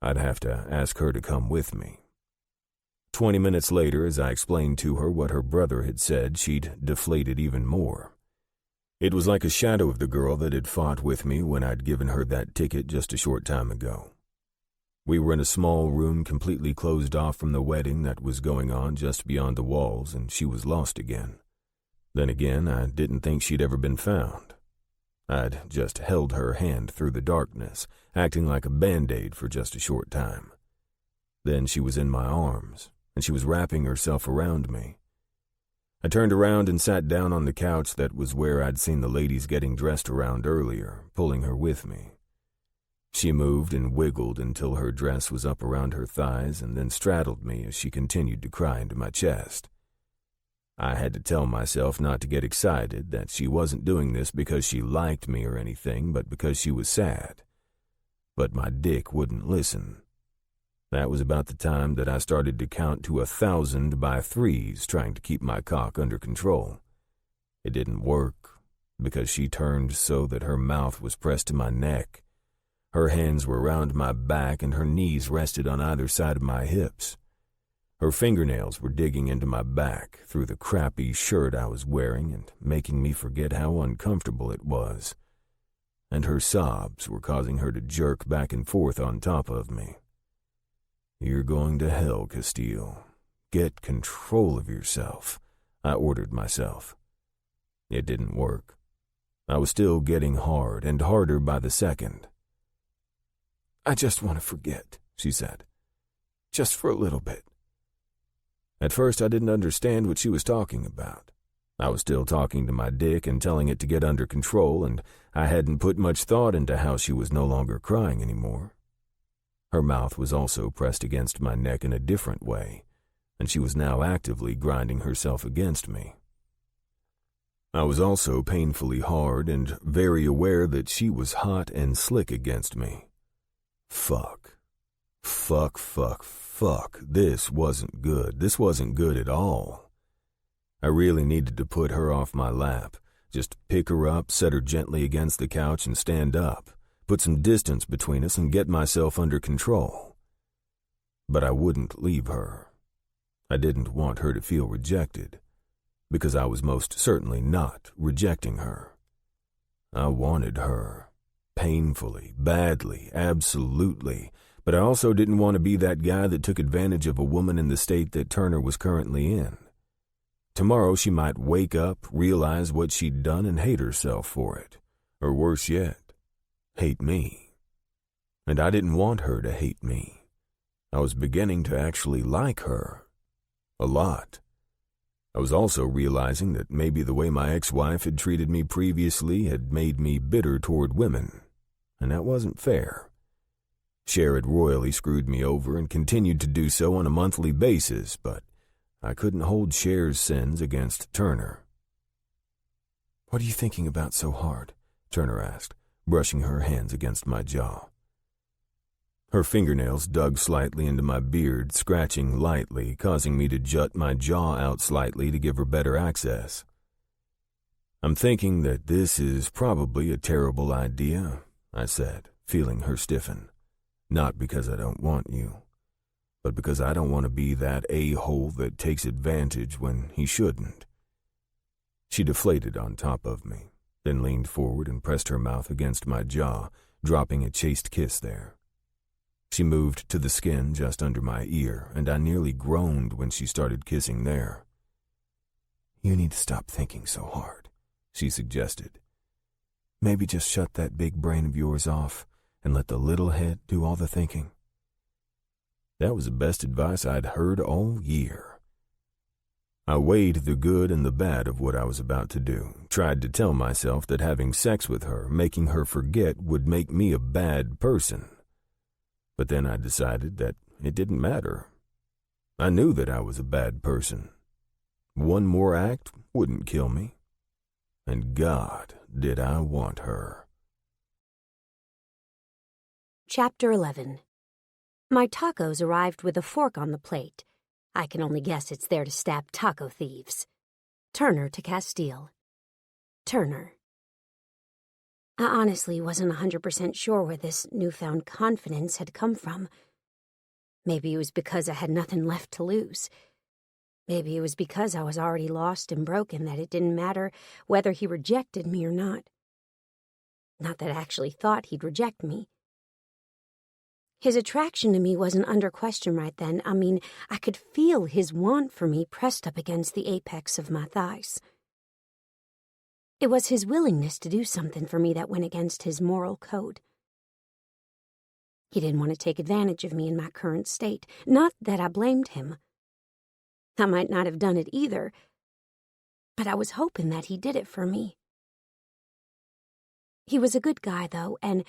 I'd have to ask her to come with me. 20 minutes later, as I explained to her what her brother had said, she'd deflated even more. It was like a shadow of the girl that had fought with me when I'd given her that ticket just a short time ago. We were in a small room completely closed off from the wedding that was going on just beyond the walls, and she was lost again. Then again, I didn't think she'd ever been found. I'd just held her hand through the darkness, acting like a Band-Aid for just a short time. Then she was in my arms, and she was wrapping herself around me. I turned around and sat down on the couch that was where I'd seen the ladies getting dressed around earlier, pulling her with me. She moved and wiggled until her dress was up around her thighs and then straddled me as she continued to cry into my chest. I had to tell myself not to get excited, that she wasn't doing this because she liked me or anything, but because she was sad. But my dick wouldn't listen. That was about the time that I started to count to 1,000 by threes, trying to keep my cock under control. It didn't work, because she turned so that her mouth was pressed to my neck. Her hands were around my back and her knees rested on either side of my hips. Her fingernails were digging into my back through the crappy shirt I was wearing and making me forget how uncomfortable it was. And her sobs were causing her to jerk back and forth on top of me. "You're going to hell, Castiel. Get control of yourself," I ordered myself. It didn't work. I was still getting hard and harder by the second. "I just want to forget," she said. "Just for a little bit." At first, I didn't understand what she was talking about. I was still talking to my dick and telling it to get under control, and I hadn't put much thought into how she was no longer crying anymore. Her mouth was also pressed against my neck in a different way, and she was now actively grinding herself against me. I was also painfully hard and very aware that she was hot and slick against me. Fuck. This wasn't good. This wasn't good at all. I really needed to put her off my lap, just pick her up, set her gently against the couch and stand up, put some distance between us and get myself under control. But I wouldn't leave her. I didn't want her to feel rejected, because I was most certainly not rejecting her. I wanted her. Painfully, badly, absolutely. But I also didn't want to be that guy that took advantage of a woman in the state that Turner was currently in. Tomorrow she might wake up, realize what she'd done, and hate herself for it. Or worse yet, hate me. And I didn't want her to hate me. I was beginning to actually like her. A lot. I was also realizing that maybe the way my ex-wife had treated me previously had made me bitter toward women, and that wasn't fair. Cher had royally screwed me over and continued to do so on a monthly basis, but I couldn't hold Cher's sins against Turner. "What are you thinking about so hard?" Turner asked, brushing her hands against my jaw. Her fingernails dug slightly into my beard, scratching lightly, causing me to jut my jaw out slightly to give her better access. I'm thinking that this is probably a terrible idea, I said, feeling her stiffen. Not because I don't want you, but because I don't want to be that a-hole that takes advantage when he shouldn't. She deflated on top of me, then leaned forward and pressed her mouth against my jaw, dropping a chaste kiss there. She moved to the skin just under my ear, and I nearly groaned when she started kissing there. You need to stop thinking so hard, she suggested. Maybe just shut that big brain of yours off and let the little head do all the thinking. That was the best advice I'd heard all year. I weighed the good and the bad of what I was about to do, tried to tell myself that having sex with her, making her forget, would make me a bad person. But then I decided that it didn't matter. I knew that I was a bad person. One more act wouldn't kill me. And God, did I want her. Chapter 11. My tacos arrived with a fork on the plate. I can only guess it's there to stab taco thieves. Turner to Castiel. Turner. I honestly wasn't 100% sure where this newfound confidence had come from. Maybe it was because I had nothing left to lose. Maybe it was because I was already lost and broken that it didn't matter whether he rejected me or not. Not that I actually thought he'd reject me. His attraction to me wasn't under question right then. I mean, I could feel his want for me pressed up against the apex of my thighs. It was his willingness to do something for me that went against his moral code. He didn't want to take advantage of me in my current state. Not that I blamed him. I might not have done it either, but I was hoping that he did it for me. He was a good guy, though, and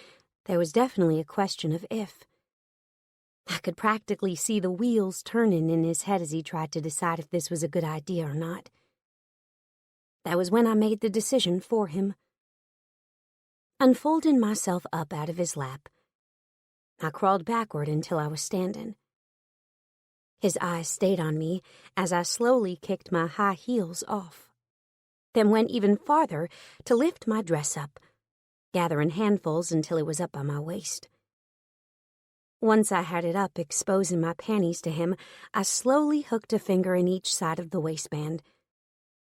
there was definitely a question of if. I could practically see the wheels turning in his head as he tried to decide if this was a good idea or not. That was when I made the decision for him. Unfolding myself up out of his lap, I crawled backward until I was standing. His eyes stayed on me as I slowly kicked my high heels off, then went even farther to lift my dress up, gathering handfuls until it was up by my waist. Once I had it up, exposing my panties to him, I slowly hooked a finger in each side of the waistband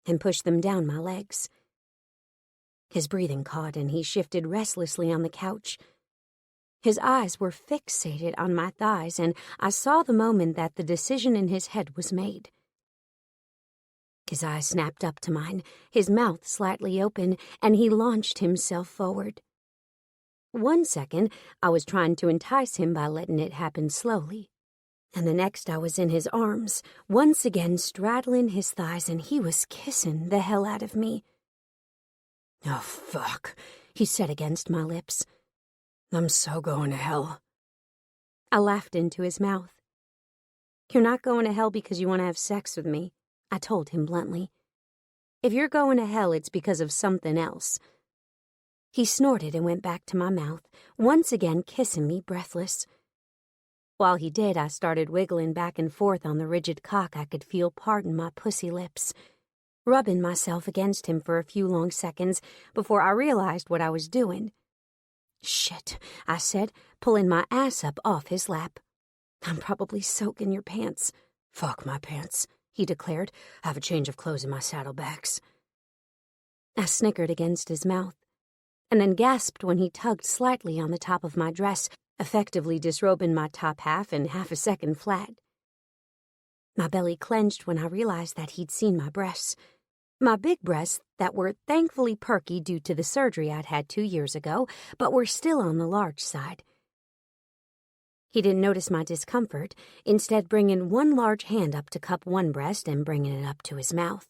and pushed them down my legs. His breathing caught and he shifted restlessly on the couch. His eyes were fixated on my thighs, and I saw the moment that the decision in his head was made. His eyes snapped up to mine, his mouth slightly open, and he launched himself forward. 1 second, I was trying to entice him by letting it happen slowly, and the next I was in his arms, once again straddling his thighs, and he was kissing the hell out of me. "Oh, fuck," he said against my lips. "I'm so going to hell." I laughed into his mouth. "You're not going to hell because you want to have sex with me," I told him bluntly. "If you're going to hell, it's because of something else." He snorted and went back to my mouth, once again kissing me breathless. While he did, I started wiggling back and forth on the rigid cock I could feel parting my pussy lips, rubbing myself against him for a few long seconds before I realized what I was doing. "Shit," I said, pulling my ass up off his lap. "I'm probably soaking your pants." "Fuck my pants," he declared. "I have a change of clothes in my saddlebags." I snickered against his mouth, and then gasped when he tugged slightly on the top of my dress, effectively disrobing my top half in half a second flat. My belly clenched when I realized that he'd seen my breasts. My big breasts that were thankfully perky due to the surgery I'd had 2 years ago, but were still on the large side. He didn't notice my discomfort, instead bringing one large hand up to cup one breast and bringing it up to his mouth.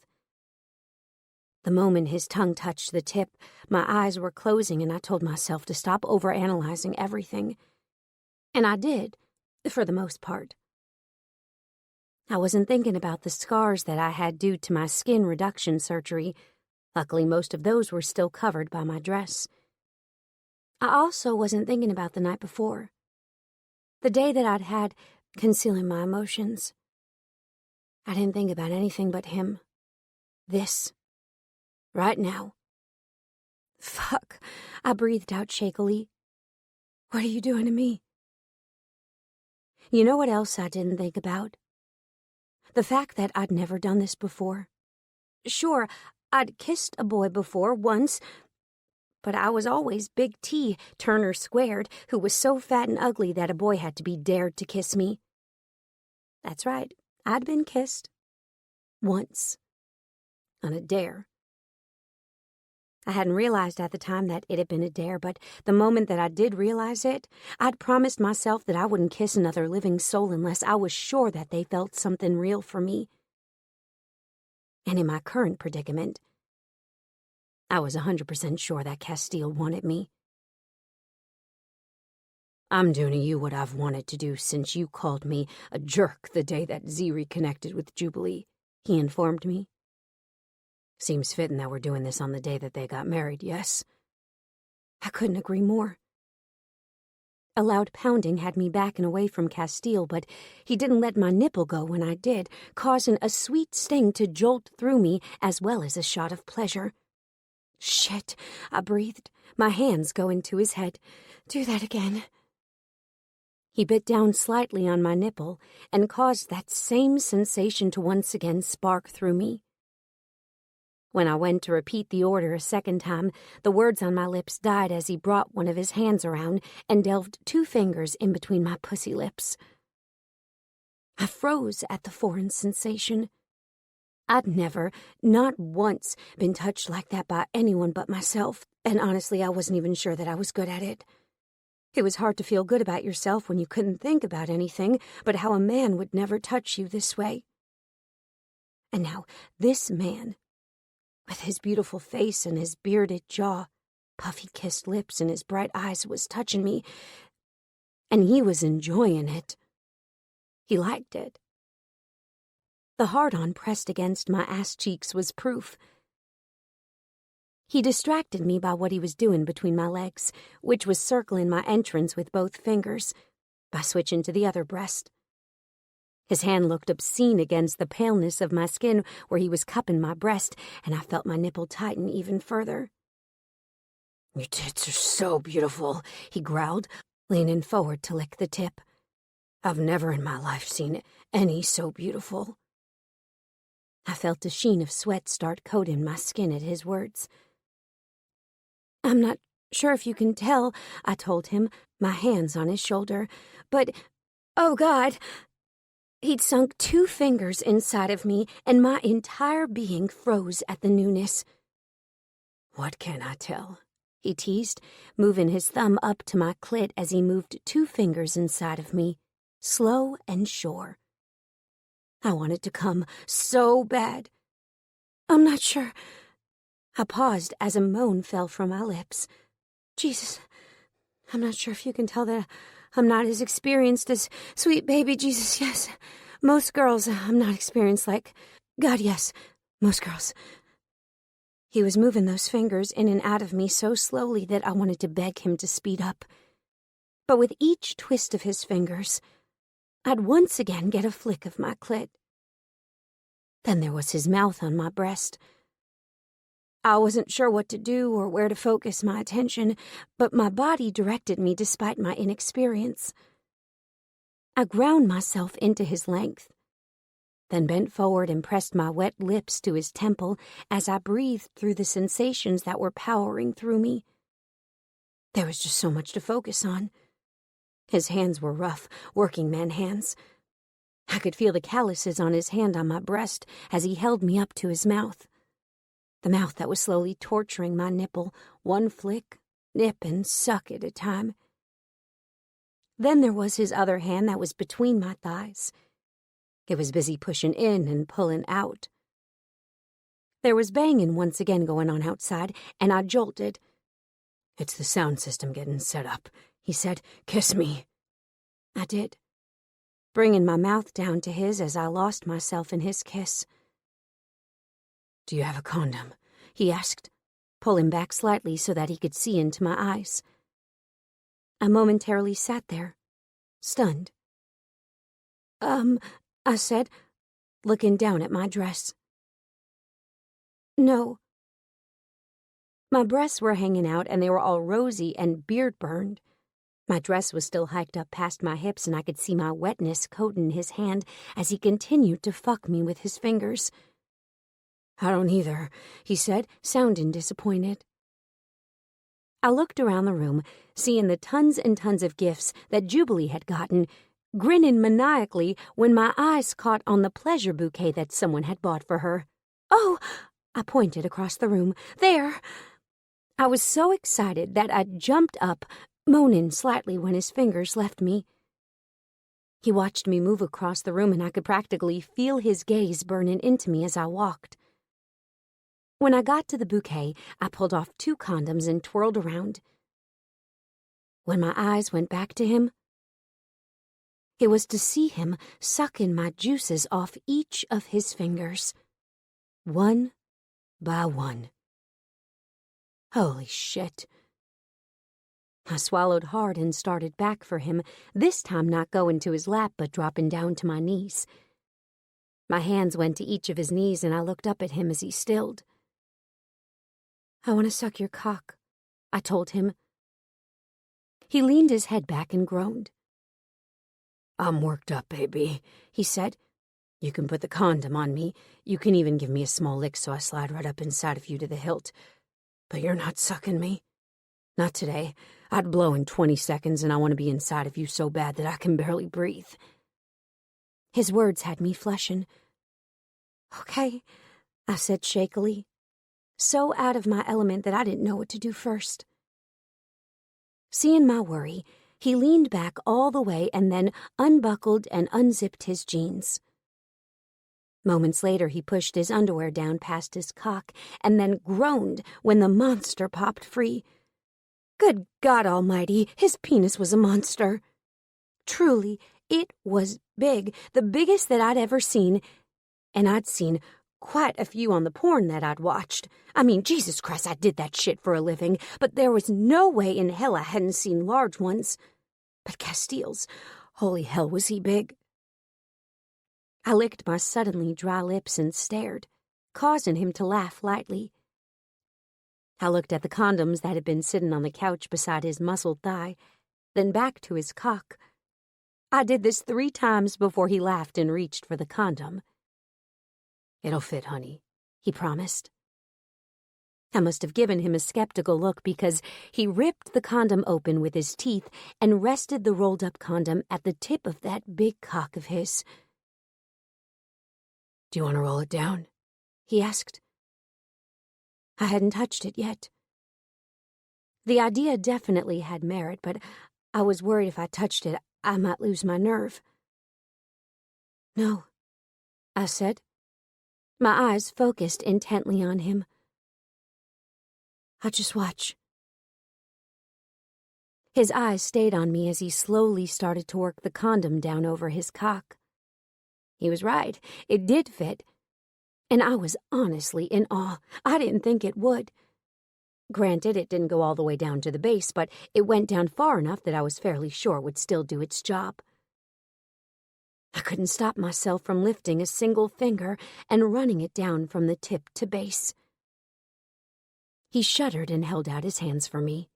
The moment his tongue touched the tip, my eyes were closing and I told myself to stop overanalyzing everything. And I did, for the most part. I wasn't thinking about the scars that I had due to my skin reduction surgery. Luckily, most of those were still covered by my dress. I also wasn't thinking about the night before, the day that I'd had concealing my emotions. I didn't think about anything but him. This. Right now. Fuck, I breathed out shakily. What are you doing to me? You know what else I didn't think about? The fact that I'd never done this before. Sure, I'd kissed a boy before, once, but I was always Big T, Turner Squared, who was so fat and ugly that a boy had to be dared to kiss me. That's right, I'd been kissed. Once. On a dare. I hadn't realized at the time that it had been a dare, but the moment that I did realize it, I'd promised myself that I wouldn't kiss another living soul unless I was sure that they felt something real for me. And in my current predicament, I was 100% sure that Castiel wanted me. I'm doing to you what I've wanted to do since you called me a jerk the day that Z reconnected with Jubilee, he informed me. Seems fitting that we're doing this on the day that they got married, yes? I couldn't agree more. A loud pounding had me back and away from Castiel, but he didn't let my nipple go when I did, causing a sweet sting to jolt through me as well as a shot of pleasure. Shit, I breathed, my hands going to his head. Do that again. He bit down slightly on my nipple and caused that same sensation to once again spark through me. When I went to repeat the order a second time, the words on my lips died as he brought one of his hands around and delved 2 fingers in between my pussy lips. I froze at the foreign sensation. I'd never, not once, been touched like that by anyone but myself, and honestly, I wasn't even sure that I was good at it. It was hard to feel good about yourself when you couldn't think about anything but how a man would never touch you this way. And now, this man, with his beautiful face and his bearded jaw, puffy-kissed lips and his bright eyes, was touching me, and he was enjoying it. He liked it. The hard-on pressed against my ass cheeks was proof. He distracted me by what he was doing between my legs, which was circling my entrance with both fingers, by switching to the other breast. His hand looked obscene against the paleness of my skin where he was cupping my breast, and I felt my nipple tighten even further. Your tits are so beautiful, he growled, leaning forward to lick the tip. I've never in my life seen any so beautiful. I felt a sheen of sweat start coating my skin at his words. I'm not sure if you can tell, I told him, my hands on his shoulder, but, oh God... He'd sunk 2 fingers inside of me, and my entire being froze at the newness. What can I tell? He teased, moving his thumb up to my clit as he moved 2 fingers inside of me, slow and sure. I wanted to come so bad. I'm not sure. I paused as a moan fell from my lips. Jesus, I'm not sure if you can tell that I'm not as experienced as sweet baby Jesus, yes. Most girls, I'm not experienced like... God, yes, most girls. He was moving those fingers in and out of me so slowly that I wanted to beg him to speed up. But with each twist of his fingers, I'd once again get a flick of my clit. Then there was his mouth on my breast. I wasn't sure what to do or where to focus my attention, but my body directed me despite my inexperience. I ground myself into his length, then bent forward and pressed my wet lips to his temple as I breathed through the sensations that were powering through me. There was just so much to focus on. His hands were rough, working-man hands. I could feel the calluses on his hand on my breast as he held me up to his mouth. The mouth that was slowly torturing my nipple, one flick, nip, and suck at a time. Then there was his other hand that was between my thighs. It was busy pushing in and pulling out. There was banging once again going on outside, and I jolted. It's the sound system getting set up, he said. Kiss me. I did, bringing my mouth down to his as I lost myself in his kiss. Do you have a condom? He asked, pulling back slightly so that he could see into my eyes. I momentarily sat there, stunned. I said, looking down at my dress. No. My breasts were hanging out, and they were all rosy and beard-burned. My dress was still hiked up past my hips, and I could see my wetness coating his hand as he continued to fuck me with his fingers. "I don't either," he said, sounding disappointed. I looked around the room, seeing the tons and tons of gifts that Jubilee had gotten, grinning maniacally when my eyes caught on the pleasure bouquet that someone had bought for her. "Oh!" I pointed across the room. "There!" I was so excited that I jumped up, moaning slightly when his fingers left me. He watched me move across the room, and I could practically feel his gaze burning into me as I walked. When I got to the bouquet, I pulled off 2 condoms and twirled around. When my eyes went back to him, it was to see him sucking my juices off each of his fingers, one by one. Holy shit. I swallowed hard and started back for him, this time not going to his lap but dropping down to my knees. My hands went to each of his knees, and I looked up at him as he stilled. "I want to suck your cock," I told him. He leaned his head back and groaned. "I'm worked up, baby," he said. "You can put the condom on me. You can even give me a small lick so I slide right up inside of you to the hilt. But you're not sucking me. Not today. I'd blow in 20 seconds, and I want to be inside of you so bad that I can barely breathe." His words had me flushing. "Okay," I said shakily, so out of my element that I didn't know what to do first. Seeing my worry, he leaned back all the way and then unbuckled and unzipped his jeans. Moments later, he pushed his underwear down past his cock and then groaned when the monster popped free. Good God Almighty, his penis was a monster. Truly, it was big, the biggest that I'd ever seen, and I'd seen quite a few on the porn that I'd watched. I mean, Jesus Christ, I did that shit for a living, but there was no way in hell I hadn't seen large ones. But Castiel's, holy hell, was he big. I licked my suddenly dry lips and stared, causing him to laugh lightly. I looked at the condoms that had been sitting on the couch beside his muscled thigh, then back to his cock. I did this 3 times before he laughed and reached for the condom. "It'll fit, honey," he promised. I must have given him a skeptical look because he ripped the condom open with his teeth and rested the rolled-up condom at the tip of that big cock of his. "Do you want to roll it down?" he asked. I hadn't touched it yet. The idea definitely had merit, but I was worried if I touched it, I might lose my nerve. "No," I said, my eyes focused intently on him. "I'll just watch." His eyes stayed on me as he slowly started to work the condom down over his cock. He was right, it did fit, and I was honestly in awe. I didn't think it would. Granted, it didn't go all the way down to the base, but it went down far enough that I was fairly sure would still do its job. I couldn't stop myself from lifting a single finger and running it down from the tip to base. He shuddered and held out his hands for me.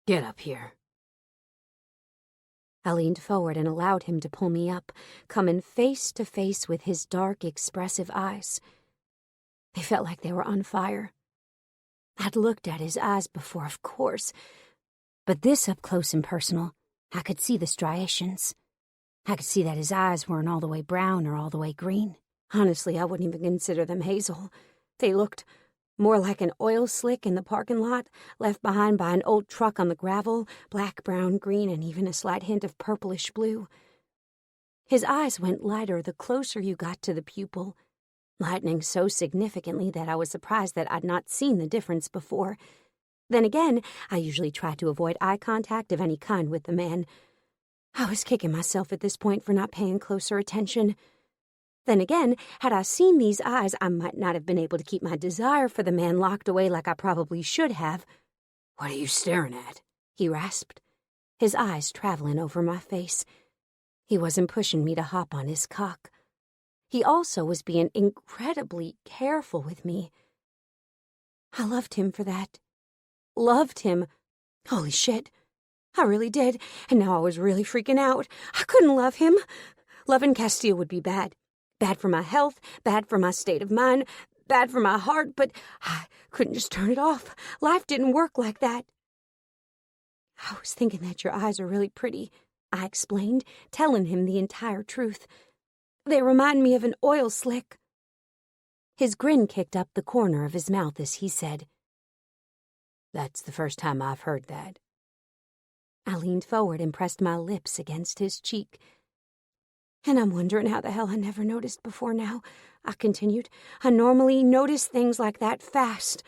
"Get up here." I leaned forward and allowed him to pull me up, coming face to face with his dark, expressive eyes. They felt like they were on fire. I'd looked at his eyes before, of course, but this up close and personal, I could see the striations. I could see that his eyes weren't all the way brown or all the way green. Honestly, I wouldn't even consider them hazel. They looked more like an oil slick in the parking lot, left behind by an old truck on the gravel, black, brown, green, and even a slight hint of purplish blue. His eyes went lighter the closer you got to the pupil, lightening so significantly that I was surprised that I'd not seen the difference before. Then again, I usually try to avoid eye contact of any kind with the man. I was kicking myself at this point for not paying closer attention. Then again, had I seen these eyes, I might not have been able to keep my desire for the man locked away like I probably should have. "What are you staring at?" he rasped, his eyes traveling over my face. He wasn't pushing me to hop on his cock. He also was being incredibly careful with me. I loved him for that. Loved him. Holy shit. I really did, and now I was really freaking out. I couldn't love him. Loving Castiel would be bad. Bad for my health, bad for my state of mind, bad for my heart, but I couldn't just turn it off. Life didn't work like that. I was thinking that your eyes are really pretty, I explained, telling him the entire truth. They remind me of an oil slick. His grin kicked up the corner of his mouth as he said, "That's the first time I've heard that." I leaned forward and pressed my lips against his cheek. "And I'm wondering how the hell I never noticed before now," I continued. "I normally notice things like that fast."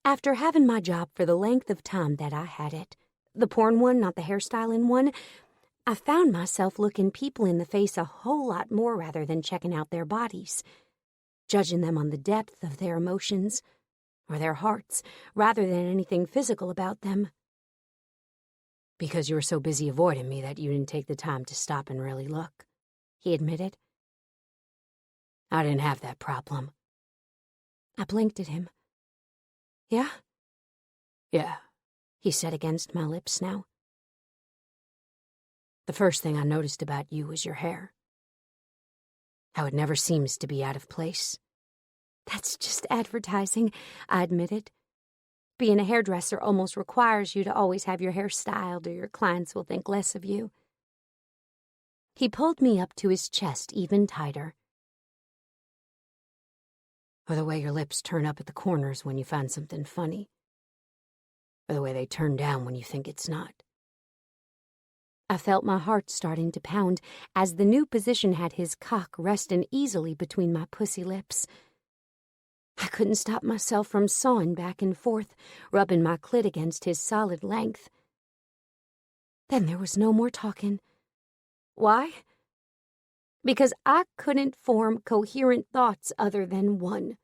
After having my job for the length of time that I had it, the porn one, not the hairstyling one, I found myself looking people in the face a whole lot more rather than checking out their bodies, judging them on the depth of their emotions or their hearts rather than anything physical about them. "Because you were so busy avoiding me that you didn't take the time to stop and really look," he admitted. "I didn't have that problem." I blinked at him. "Yeah?" "Yeah," he said against my lips now. "The first thing I noticed about you was your hair. How it never seems to be out of place." "That's just advertising," I admitted. "Being a hairdresser almost requires you to always have your hair styled or your clients will think less of you." He pulled me up to his chest even tighter. "Or the way your lips turn up at the corners when you find something funny. Or the way they turn down when you think it's not." I felt my heart starting to pound as the new position had his cock resting easily between my pussy lips. I couldn't stop myself from sawing back and forth, rubbing my clit against his solid length. Then there was no more talking. Why? Because I couldn't form coherent thoughts other than one.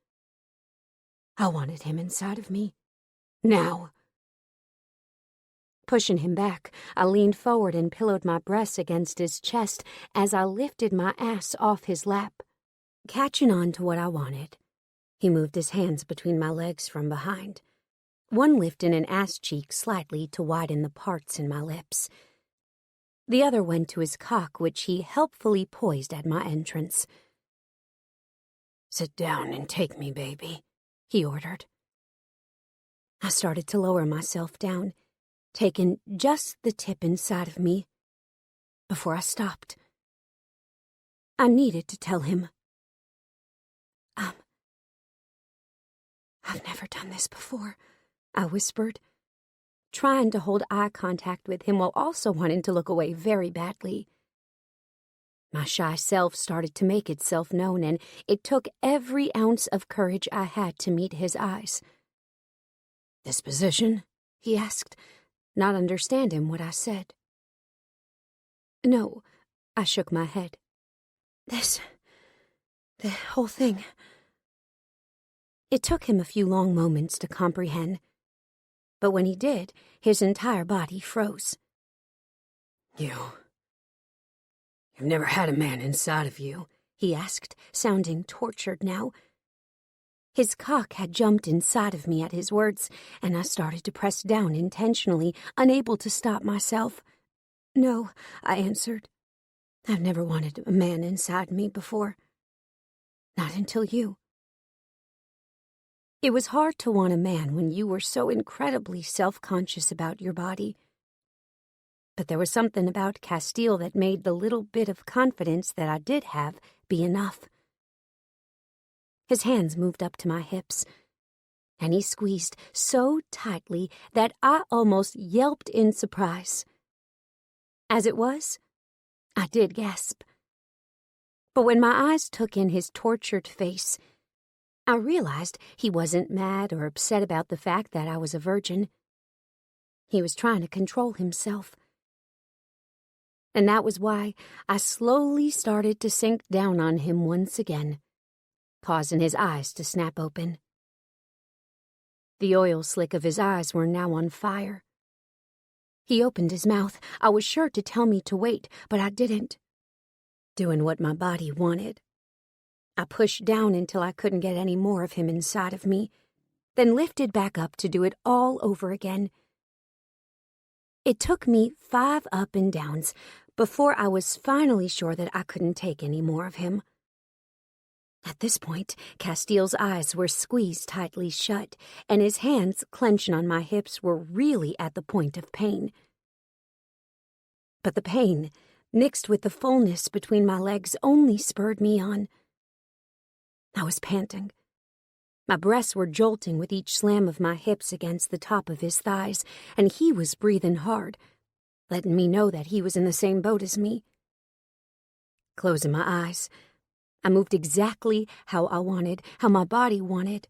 I wanted him inside of me. Now. Pushing him back, I leaned forward and pillowed my breasts against his chest as I lifted my ass off his lap. Catching on to what I wanted, he moved his hands between my legs from behind, one lifting an ass cheek slightly to widen the parts in my lips. The other went to his cock, which he helpfully poised at my entrance. "Sit down and take me, baby," he ordered. I started to lower myself down, taking just the tip inside of me, before I stopped. I needed to tell him. "I've never done this before," I whispered, trying to hold eye contact with him while also wanting to look away very badly. My shy self started to make itself known, and it took every ounce of courage I had to meet his eyes. "This position?" he asked, not understanding what I said. "No," I shook my head. The whole thing." It took him a few long moments to comprehend, but when he did, his entire body froze. You've never had a man inside of you?" he asked, sounding tortured now. His cock had jumped inside of me at his words, and I started to press down intentionally, unable to stop myself. "No," I answered. "I've never wanted a man inside me before. Not until you." It was hard to want a man when you were so incredibly self-conscious about your body. But there was something about Castiel that made the little bit of confidence that I did have be enough. His hands moved up to my hips, and he squeezed so tightly that I almost yelped in surprise. As it was, I did gasp. But when my eyes took in his tortured face, I realized he wasn't mad or upset about the fact that I was a virgin. He was trying to control himself. And that was why I slowly started to sink down on him once again, causing his eyes to snap open. The oil slick of his eyes were now on fire. He opened his mouth. I was sure to tell me to wait, but I didn't. Doing what my body wanted. I pushed down until I couldn't get any more of him inside of me, then lifted back up to do it all over again. It took me 5 up and downs before I was finally sure that I couldn't take any more of him. At this point, Castiel's eyes were squeezed tightly shut, and his hands clenching on my hips were really at the point of pain. But the pain, mixed with the fullness between my legs, only spurred me on. I was panting. My breasts were jolting with each slam of my hips against the top of his thighs, and he was breathing hard, letting me know that he was in the same boat as me. Closing my eyes, I moved exactly how I wanted, how my body wanted.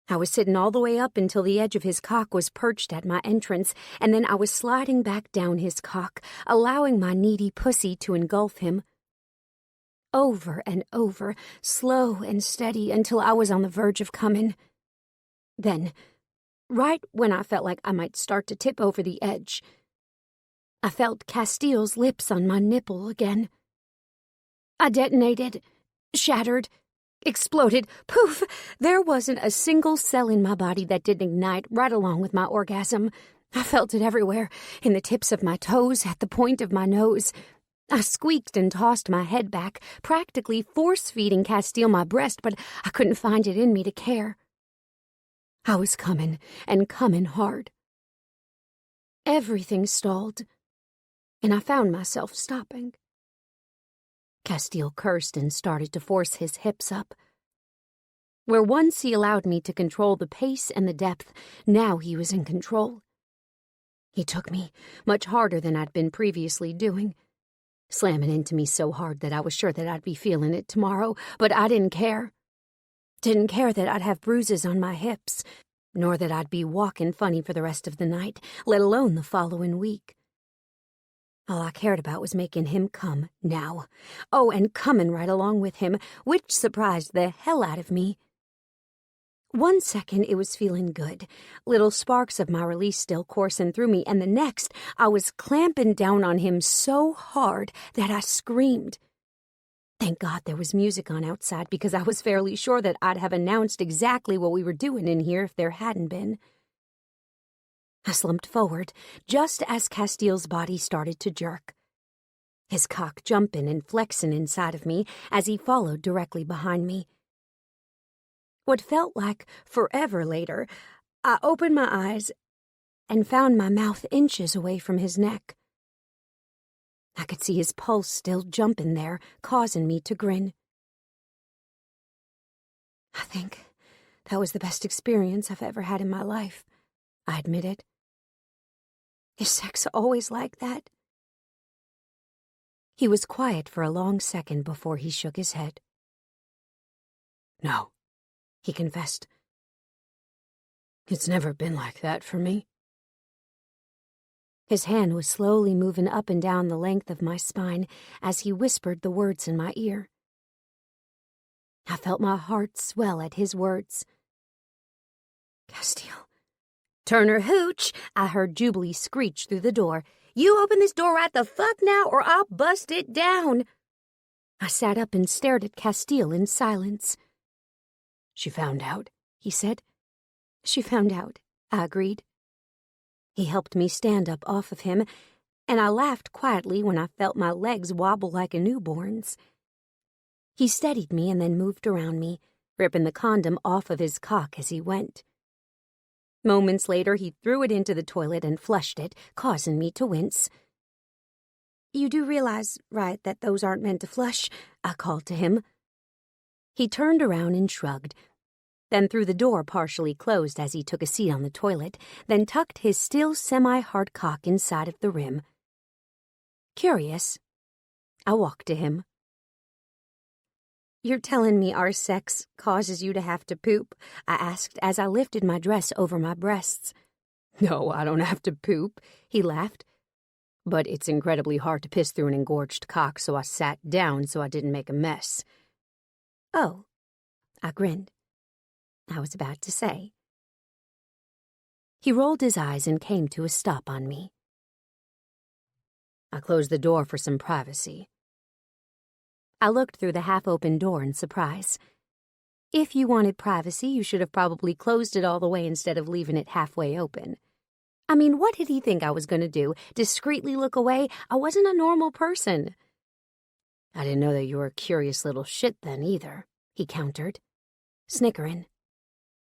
I was sitting all the way up until the edge of his cock was perched at my entrance, and then I was sliding back down his cock, allowing my needy pussy to engulf him. Over and over, slow and steady, until I was on the verge of coming. Then, right when I felt like I might start to tip over the edge, I felt Castiel's lips on my nipple again. I detonated, shattered, exploded. Poof! There wasn't a single cell in my body that didn't ignite right along with my orgasm. I felt it everywhere, in the tips of my toes, at the point of my nose. I squeaked and tossed my head back, practically force-feeding Castiel my breast, but I couldn't find it in me to care. I was coming, and coming hard. Everything stalled, and I found myself stopping. Castiel cursed and started to force his hips up. Where once he allowed me to control the pace and the depth, now he was in control. He took me much harder than I'd been previously doing, slamming into me so hard that I was sure that I'd be feeling it tomorrow, but I didn't care. Didn't care that I'd have bruises on my hips, nor that I'd be walking funny for the rest of the night, let alone the following week. All I cared about was making him come now. Oh, and coming right along with him, which surprised the hell out of me. 1 second it was feeling good, little sparks of my release still coursing through me, and the next I was clamping down on him so hard that I screamed. Thank God there was music on outside, because I was fairly sure that I'd have announced exactly what we were doing in here if there hadn't been. I slumped forward just as Castiel's body started to jerk, his cock jumping and flexing inside of me as he followed directly behind me. What felt like forever later, I opened my eyes and found my mouth inches away from his neck. I could see his pulse still jumping there, causing me to grin. I think that was the best experience I've ever had in my life, I admitted. Is sex always like that? He was quiet for a long second before he shook his head. No, he confessed. It's never been like that for me. His hand was slowly moving up and down the length of my spine as he whispered the words in my ear. I felt my heart swell at his words. Castiel. Turner Hooch, I heard Jubilee screech through the door. You open this door right the fuck now or I'll bust it down. I sat up and stared at Castiel in silence. She found out, he said. She found out, I agreed. He helped me stand up off of him, and I laughed quietly when I felt my legs wobble like a newborn's. He steadied me and then moved around me, ripping the condom off of his cock as he went. Moments later, he threw it into the toilet and flushed it, causing me to wince. You do realize, right, that those aren't meant to flush? I called to him. He turned around and shrugged, then threw the door partially closed as he took a seat on the toilet, then tucked his still semi-hard cock inside of the rim. Curious, I walked to him. You're telling me our sex causes you to have to poop? I asked as I lifted my dress over my breasts. No, I don't have to poop, he laughed. But it's incredibly hard to piss through an engorged cock, so I sat down so I didn't make a mess. Oh, I grinned. I was about to say. He rolled his eyes and came to a stop on me. I closed the door for some privacy. I looked through the half-open door in surprise. If you wanted privacy, you should have probably closed it all the way instead of leaving it halfway open. I mean, what did he think I was going to do? Discreetly look away? I wasn't a normal person. I didn't know that you were a curious little shit then either, he countered, snickering.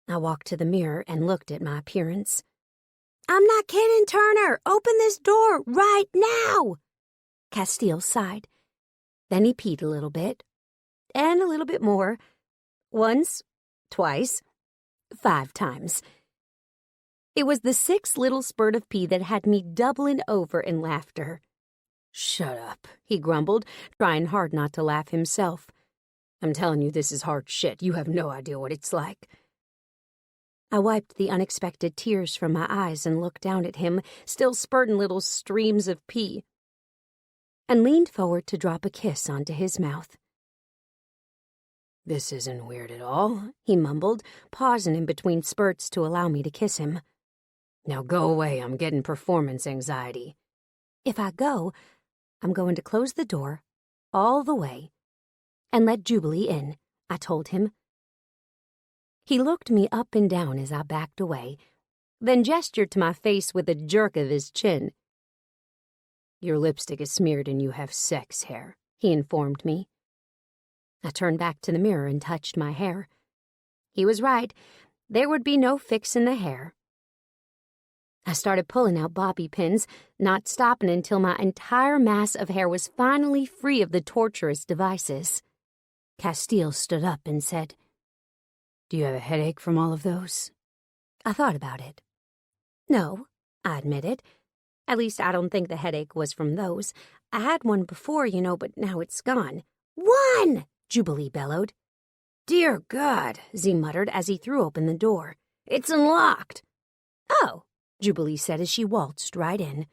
I walked to the mirror and looked at my appearance. I'm not kidding, Turner. Open this door right now. Castiel sighed. Then he peed a little bit, and a little bit more. Once, twice, 5 times. It was the 6th little spurt of pee that had me doubling over in laughter. Shut up, he grumbled, trying hard not to laugh himself. I'm telling you, this is hard shit. You have no idea what it's like. I wiped the unexpected tears from my eyes and looked down at him, still spurting little streams of pee, and leaned forward to drop a kiss onto his mouth. This isn't weird at all, he mumbled, pausing in between spurts to allow me to kiss him. Now go away, I'm getting performance anxiety. If I go, I'm going to close the door all the way and let Jubilee in, I told him. He looked me up and down as I backed away, then gestured to my face with a jerk of his chin. Your lipstick is smeared and you have sex hair, he informed me. I turned back to the mirror and touched my hair. He was right. There would be no fixing the hair. I started pulling out bobby pins, not stopping until my entire mass of hair was finally free of the torturous devices. Castiel stood up and said, Do you have a headache from all of those? I thought about it. No, I admitted. At least I don't think the headache was from those. I had one before, but now it's gone. One! Jubilee bellowed. Dear God, Z muttered as he threw open the door. It's unlocked. Oh, Jubilee said as she waltzed right in.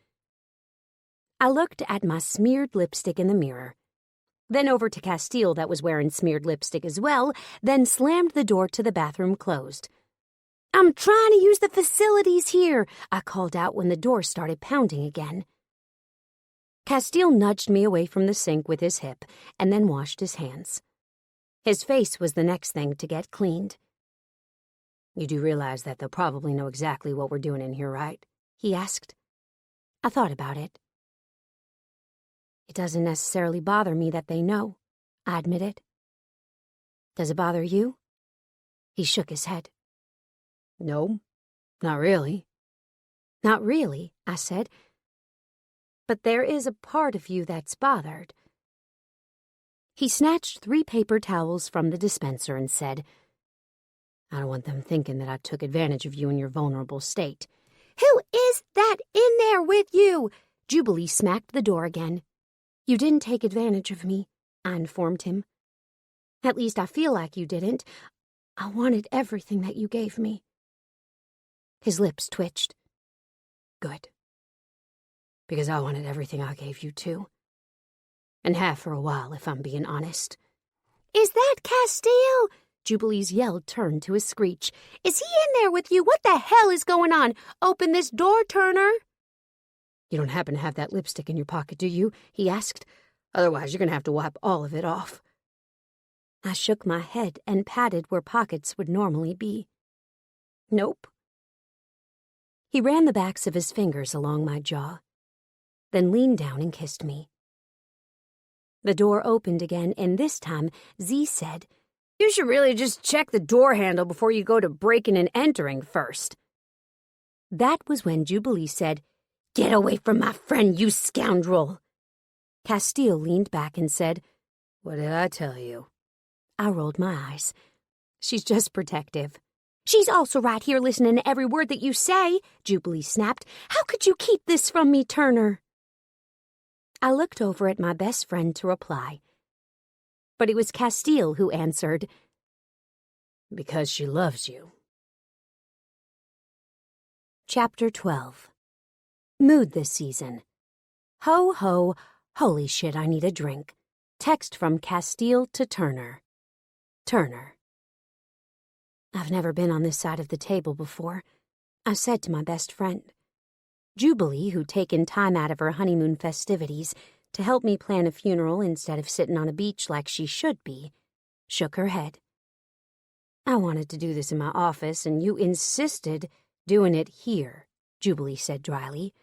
I looked at my smeared lipstick in the mirror, then over to Castiel that was wearing smeared lipstick as well, then slammed the door to the bathroom closed. I'm trying to use the facilities here, I called out when the door started pounding again. Castiel nudged me away from the sink with his hip and then washed his hands. His face was the next thing to get cleaned. You do realize that they'll probably know exactly what we're doing in here, right? He asked. I thought about it. It doesn't necessarily bother me that they know, I admitted. Does it bother you? He shook his head. No, not really. Not really, I said. But there is a part of you that's bothered. He snatched 3 paper towels from the dispenser and said, I don't want them thinking that I took advantage of you in your vulnerable state. Who is that in there with you? Jubilee smacked the door again. You didn't take advantage of me, I informed him. At least I feel like you didn't. I wanted everything that you gave me. His lips twitched. Good. Because I wanted everything I gave you, too. And have for a while, if I'm being honest. Is that Castiel? Jubilee's yell turned to a screech. Is he in there with you? What the hell is going on? Open this door, Turner. You don't happen to have that lipstick in your pocket, do you? He asked. Otherwise, you're going to have to wipe all of it off. I shook my head and patted where pockets would normally be. Nope. He ran the backs of his fingers along my jaw, then leaned down and kissed me. The door opened again, and this time Z said, You should really just check the door handle before you go to breaking and entering first. That was when Jubilee said, Get away from my friend, you scoundrel. Castiel leaned back and said, What did I tell you? I rolled my eyes. She's just protective. She's also right here listening to every word that you say, Jubilee snapped. How could you keep this from me, Turner? I looked over at my best friend to reply, but it was Castiel who answered, Because she loves you. Chapter 12. Mood this season. Ho, ho, holy shit, I need a drink. Text from Castiel to Turner. Turner. I've never been on this side of the table before, I said to my best friend. Jubilee, who'd taken time out of her honeymoon festivities to help me plan a funeral instead of sitting on a beach like she should be, shook her head. I wanted to do this in my office, and you insisted doing it here, Jubilee said dryly.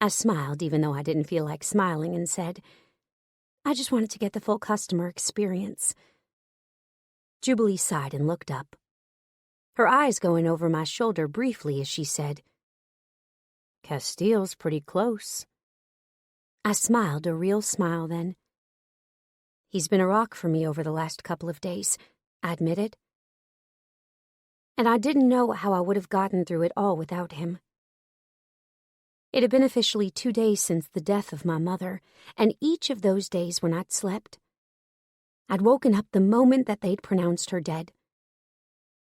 I smiled, even though I didn't feel like smiling, and said, I just wanted to get the full customer experience. Jubilee sighed and looked up, her eyes going over my shoulder briefly as she said, Castiel's pretty close. I smiled, a real smile then. He's been a rock for me over the last couple of days, I admitted. And I didn't know how I would have gotten through it all without him. It had been officially 2 days since the death of my mother, and each of those days when I'd slept, I'd woken up the moment that they'd pronounced her dead.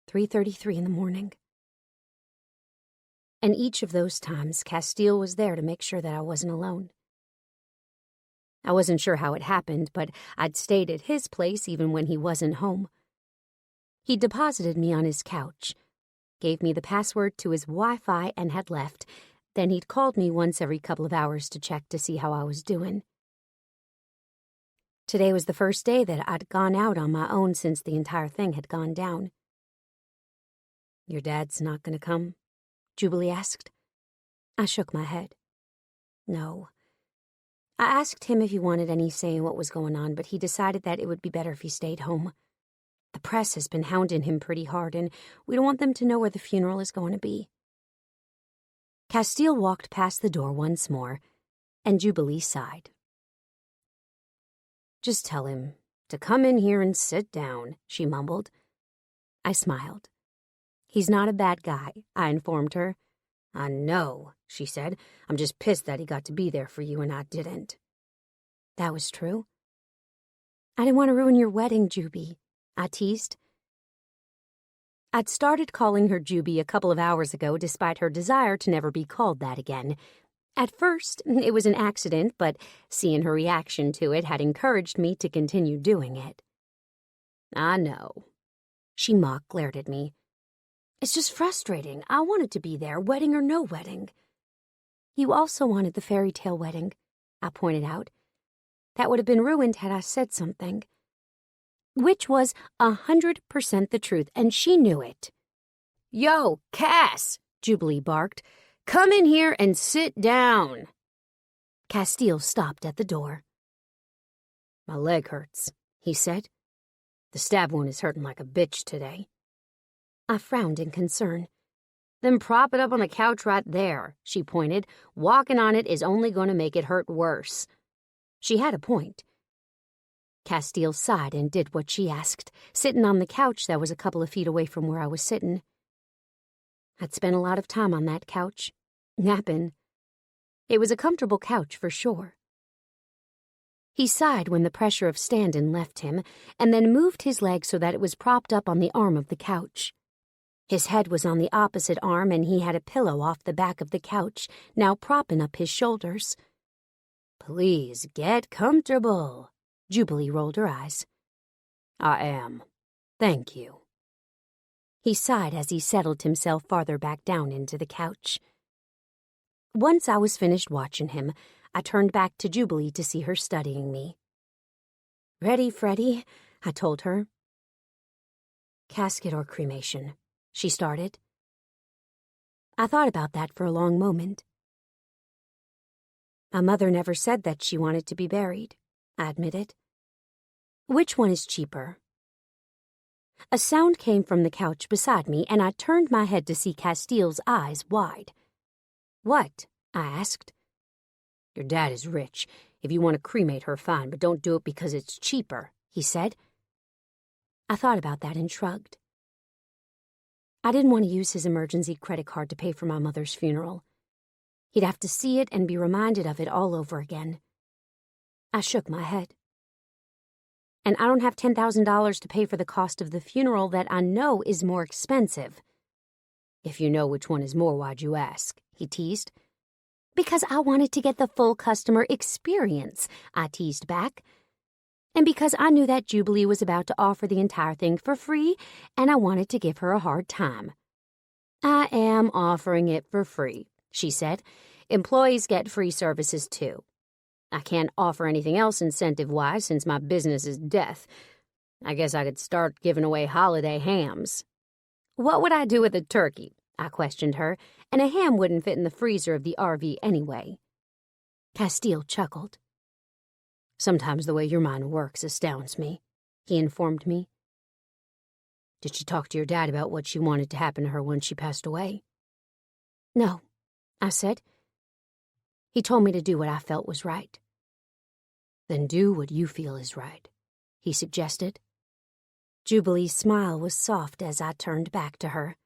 3:33 in the morning. And each of those times, Castiel was there to make sure that I wasn't alone. I wasn't sure how it happened, but I'd stayed at his place even when he wasn't home. He deposited me on his couch, gave me the password to his Wi-Fi, and had left. Then he'd called me once every couple of hours to check to see how I was doing. Today was the first day that I'd gone out on my own since the entire thing had gone down. Your dad's not going to come? Jubilee asked. I shook my head. No. I asked him if he wanted any say in what was going on, but he decided that it would be better if he stayed home. The press has been hounding him pretty hard, and we don't want them to know where the funeral is going to be. Castiel walked past the door once more, and Jubilee sighed. Just tell him to come in here and sit down, she mumbled. I smiled. He's not a bad guy, I informed her. I know, she said. I'm just pissed that he got to be there for you and I didn't. That was true. I didn't want to ruin your wedding, Juby, I teased. I'd started calling her Juby a couple of hours ago, despite her desire to never be called that again. At first, it was an accident, but seeing her reaction to it had encouraged me to continue doing it. I know. She mock glared at me. It's just frustrating. I wanted to be there, wedding or no wedding. You also wanted the fairy tale wedding, I pointed out. That would have been ruined had I said something. Which was 100% the truth, and she knew it. Yo, Cass, Jubilee barked. Come in here and sit down. Castiel stopped at the door. My leg hurts, he said. The stab wound is hurting like a bitch today. I frowned in concern. Then prop it up on the couch right there, she pointed. Walking on it is only going to make it hurt worse. She had a point. Castiel sighed and did what she asked, sitting on the couch that was a couple of feet away from where I was sitting. I'd spent a lot of time on that couch, napping. It was a comfortable couch for sure. He sighed when the pressure of standing left him, and then moved his leg so that it was propped up on the arm of the couch. His head was on the opposite arm, and he had a pillow off the back of the couch, now propping up his shoulders. Please get comfortable. Jubilee rolled her eyes. I am. Thank you. He sighed as he settled himself farther back down into the couch. Once I was finished watching him, I turned back to Jubilee to see her studying me. Ready, Freddie? I told her. Casket or cremation, she started. I thought about that for a long moment. My mother never said that she wanted to be buried, I admitted. Which one is cheaper? A sound came from the couch beside me, and I turned my head to see Castiel's eyes wide. What? I asked. Your dad is rich. If you want to cremate her, fine, but don't do it because it's cheaper, he said. I thought about that and shrugged. I didn't want to use his emergency credit card to pay for my mother's funeral. He'd have to see it and be reminded of it all over again. I shook my head. And I don't have $10,000 to pay for the cost of the funeral that I know is more expensive. If you know which one is more, why'd you ask? He teased. Because I wanted to get the full customer experience, I teased back. And because I knew that Jubilee was about to offer the entire thing for free, and I wanted to give her a hard time. I am offering it for free, she said. Employees get free services too. I can't offer anything else incentive-wise since my business is death. I guess I could start giving away holiday hams. What would I do with a turkey? I questioned her, and a ham wouldn't fit in the freezer of the RV anyway. Castiel chuckled. Sometimes the way your mind works astounds me, he informed me. Did she talk to your dad about what she wanted to happen to her when she passed away? No, I said. He told me to do what I felt was right. Then do what you feel is right, he suggested. Jubilee's smile was soft as I turned back to her.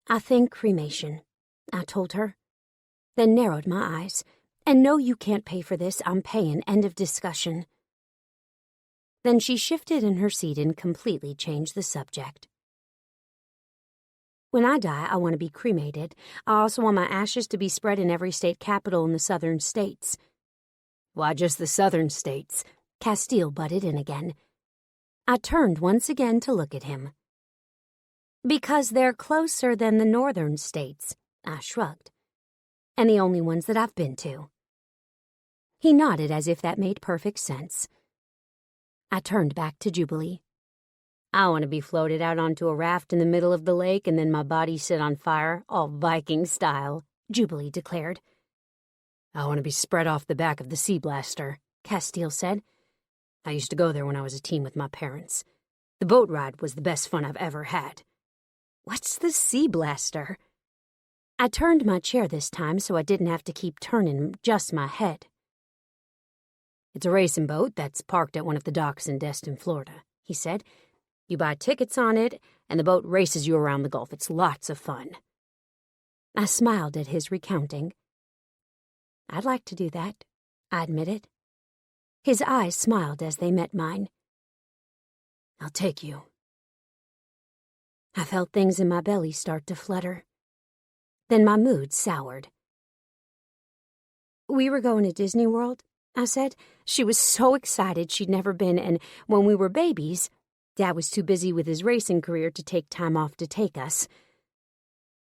I think cremation, I told her, then narrowed my eyes. And no, you can't pay for this. I'm paying. End of discussion. Then she shifted in her seat and completely changed the subject. When I die, I want to be cremated. I also want my ashes to be spread in every state capital in the southern states. Why just the southern states? Castiel butted in again. I turned once again to look at him. Because they're closer than the northern states, I shrugged. And the only ones that I've been to. He nodded as if that made perfect sense. I turned back to Jubilee. I want to be floated out onto a raft in the middle of the lake and then my body set on fire, all Viking style, Jubilee declared. I want to be spread off the back of the Sea Blaster, Castiel said. I used to go there when I was a teen with my parents. The boat ride was the best fun I've ever had. What's the Sea Blaster? I turned my chair this time so I didn't have to keep turning just my head. It's a racing boat that's parked at one of the docks in Destin, Florida, he said. You buy tickets on it, and the boat races you around the Gulf. It's lots of fun. I smiled at his recounting. I'd like to do that, I admitted. His eyes smiled as they met mine. I'll take you. I felt things in my belly start to flutter. Then my mood soured. We were going to Disney World, I said. She was so excited she'd never been, and when we were babies, Dad was too busy with his racing career to take time off to take us.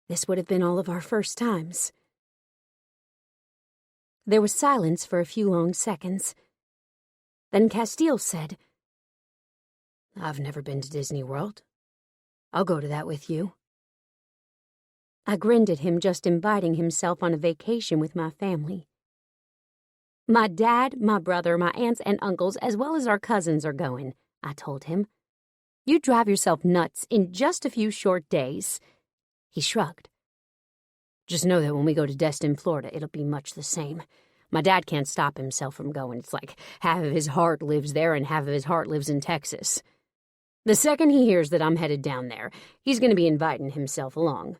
This would have been all of our first times. There was silence for a few long seconds. Then Castiel said, I've never been to Disney World. I'll go to that with you. I grinned at him, just inviting himself on a vacation with my family. My dad, my brother, my aunts and uncles, as well as our cousins are going, I told him. You drive yourself nuts in just a few short days. He shrugged. Just know that when we go to Destin, Florida, it'll be much the same. My dad can't stop himself from going. It's like half of his heart lives there and half of his heart lives in Texas. The second he hears that I'm headed down there, he's going to be inviting himself along.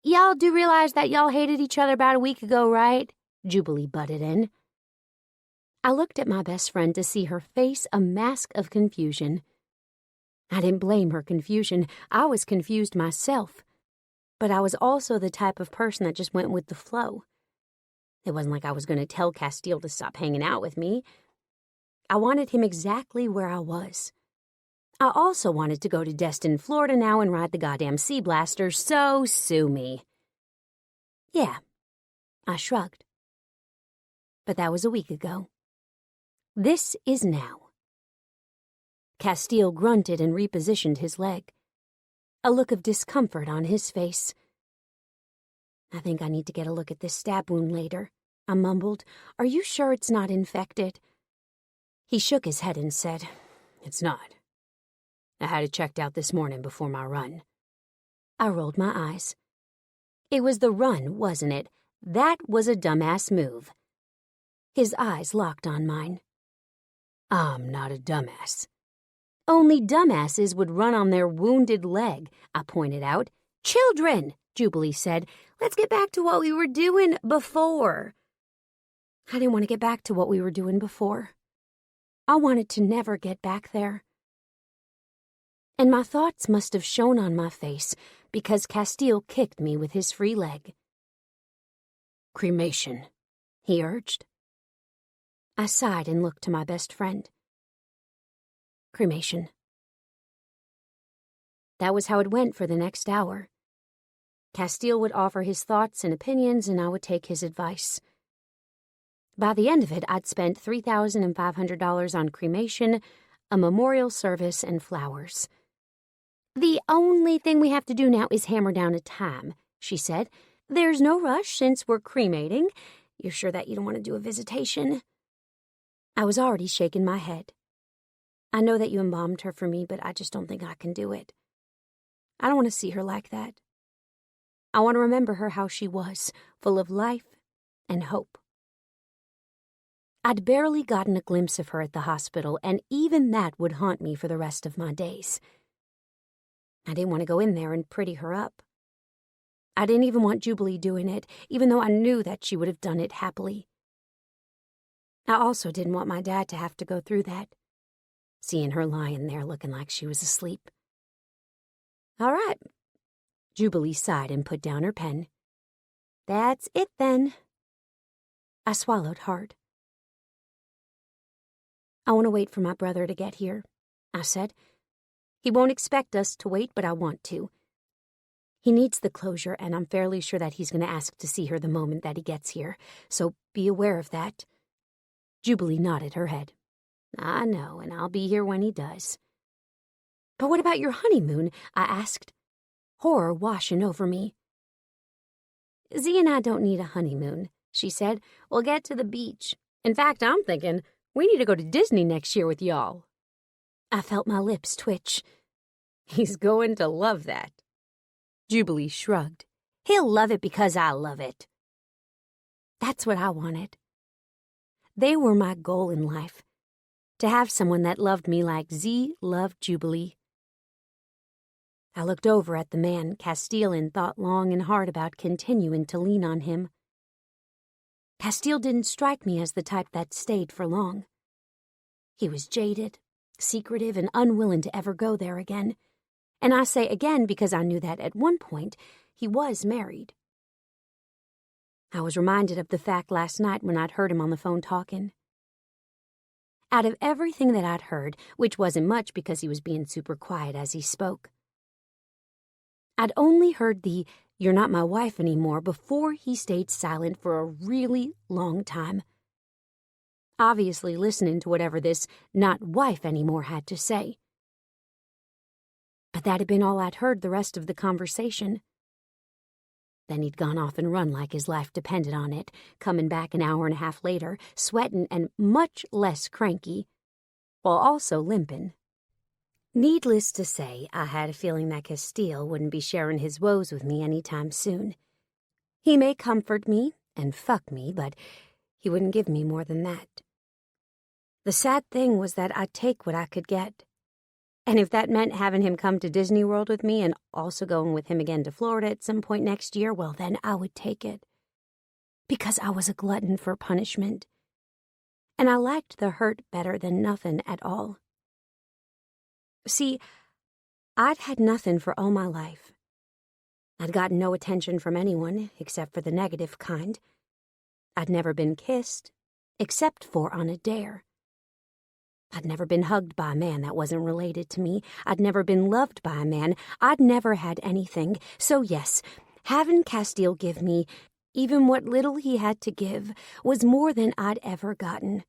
Y'all do realize that y'all hated each other about a week ago, right? Jubilee butted in. I looked at my best friend to see her face a mask of confusion. I didn't blame her confusion. I was confused myself. But I was also the type of person that just went with the flow. It wasn't like I was going to tell Castiel to stop hanging out with me. I wanted him exactly where I was. I also wanted to go to Destin, Florida now and ride the goddamn Sea Blaster, so sue me. Yeah, I shrugged. But that was a week ago. This is now. Castiel grunted and repositioned his leg. A look of discomfort on his face. I think I need to get a look at this stab wound later, I mumbled. Are you sure it's not infected? He shook his head and said, It's not. I had it checked out this morning before my run. I rolled my eyes. It was the run, wasn't it? That was a dumbass move. His eyes locked on mine. I'm not a dumbass. Only dumbasses would run on their wounded leg, I pointed out. Children, Jubilee said. Let's get back to what we were doing before. I didn't want to get back to what we were doing before. I wanted to never get back there. And my thoughts must have shown on my face because Castiel kicked me with his free leg. Cremation, he urged. I sighed and looked to my best friend. Cremation. That was how it went for the next hour. Castiel would offer his thoughts and opinions, and I would take his advice. By the end of it, I'd spent $3,500 on cremation, a memorial service, and flowers. "The only thing we have to do now is hammer down a time," she said. "There's no rush since we're cremating. You're sure that you don't want to do a visitation?" I was already shaking my head. "I know that you embalmed her for me, but I just don't think I can do it. I don't want to see her like that. I want to remember her how she was, full of life and hope." I'd barely gotten a glimpse of her at the hospital, and even that would haunt me for the rest of my days. I didn't want to go in there and pretty her up. I didn't even want Jubilee doing it, even though I knew that she would have done it happily. I also didn't want my dad to have to go through that, seeing her lying there looking like she was asleep. "All right." Jubilee sighed and put down her pen. "That's it, then." I swallowed hard. "I want to wait for my brother to get here," I said. "He won't expect us to wait, but I want to. He needs the closure, and I'm fairly sure that he's going to ask to see her the moment that he gets here, so be aware of that." Jubilee nodded her head. "I know, and I'll be here when he does." "But what about your honeymoon?" I asked, horror washing over me. "Z and I don't need a honeymoon," she said. "We'll get to the beach. In fact, I'm thinking we need to go to Disney next year with y'all." I felt my lips twitch. "He's going to love that." Jubilee shrugged. "He'll love it because I love it." That's what I wanted. They were my goal in life, to have someone that loved me like Z loved Jubilee. I looked over at the man Castiel and thought long and hard about continuing to lean on him. Castiel didn't strike me as the type that stayed for long. He was jaded, secretive, and unwilling to ever go there again. And I say again because I knew that at one point he was married. I was reminded of the fact last night when I'd heard him on the phone talking. Out of everything that I'd heard, which wasn't much because he was being super quiet as he spoke, I'd only heard the "you're not my wife anymore" before he stayed silent for a really long time, obviously listening to whatever this "not wife anymore" had to say. But that had been all I'd heard the rest of the conversation. Then he'd gone off and run like his life depended on it, coming back an hour and a half later, sweating and much less cranky, while also limping. Needless to say, I had a feeling that Castiel wouldn't be sharing his woes with me any time soon. He may comfort me and fuck me, but he wouldn't give me more than that. The sad thing was that I'd take what I could get. And if that meant having him come to Disney World with me and also going with him again to Florida at some point next year, well, then I would take it. Because I was a glutton for punishment. And I liked the hurt better than nothing at all. See, I'd had nothing for all my life. I'd gotten no attention from anyone except for the negative kind. I'd never been kissed, except for on a dare. I'd never been hugged by a man that wasn't related to me. I'd never been loved by a man. I'd never had anything. So yes, having Castiel give me even what little he had to give was more than I'd ever gotten.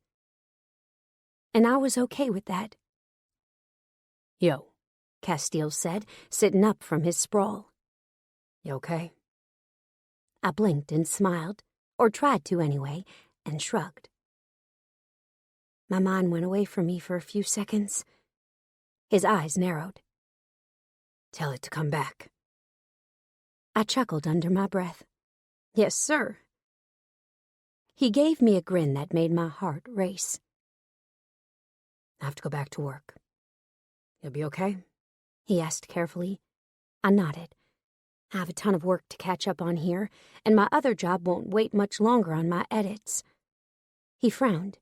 And I was okay with that. "Yo," Castiel said, sitting up from his sprawl. "You okay?" I blinked and smiled, or tried to anyway, and shrugged. My mind went away from me for a few seconds. His eyes narrowed. "Tell it to come back." I chuckled under my breath. "Yes, sir." He gave me a grin that made my heart race. "I have to go back to work. You'll be okay?" he asked carefully. I nodded. I have a ton of work to catch up on here, and my other job won't wait much longer on my edits. He frowned.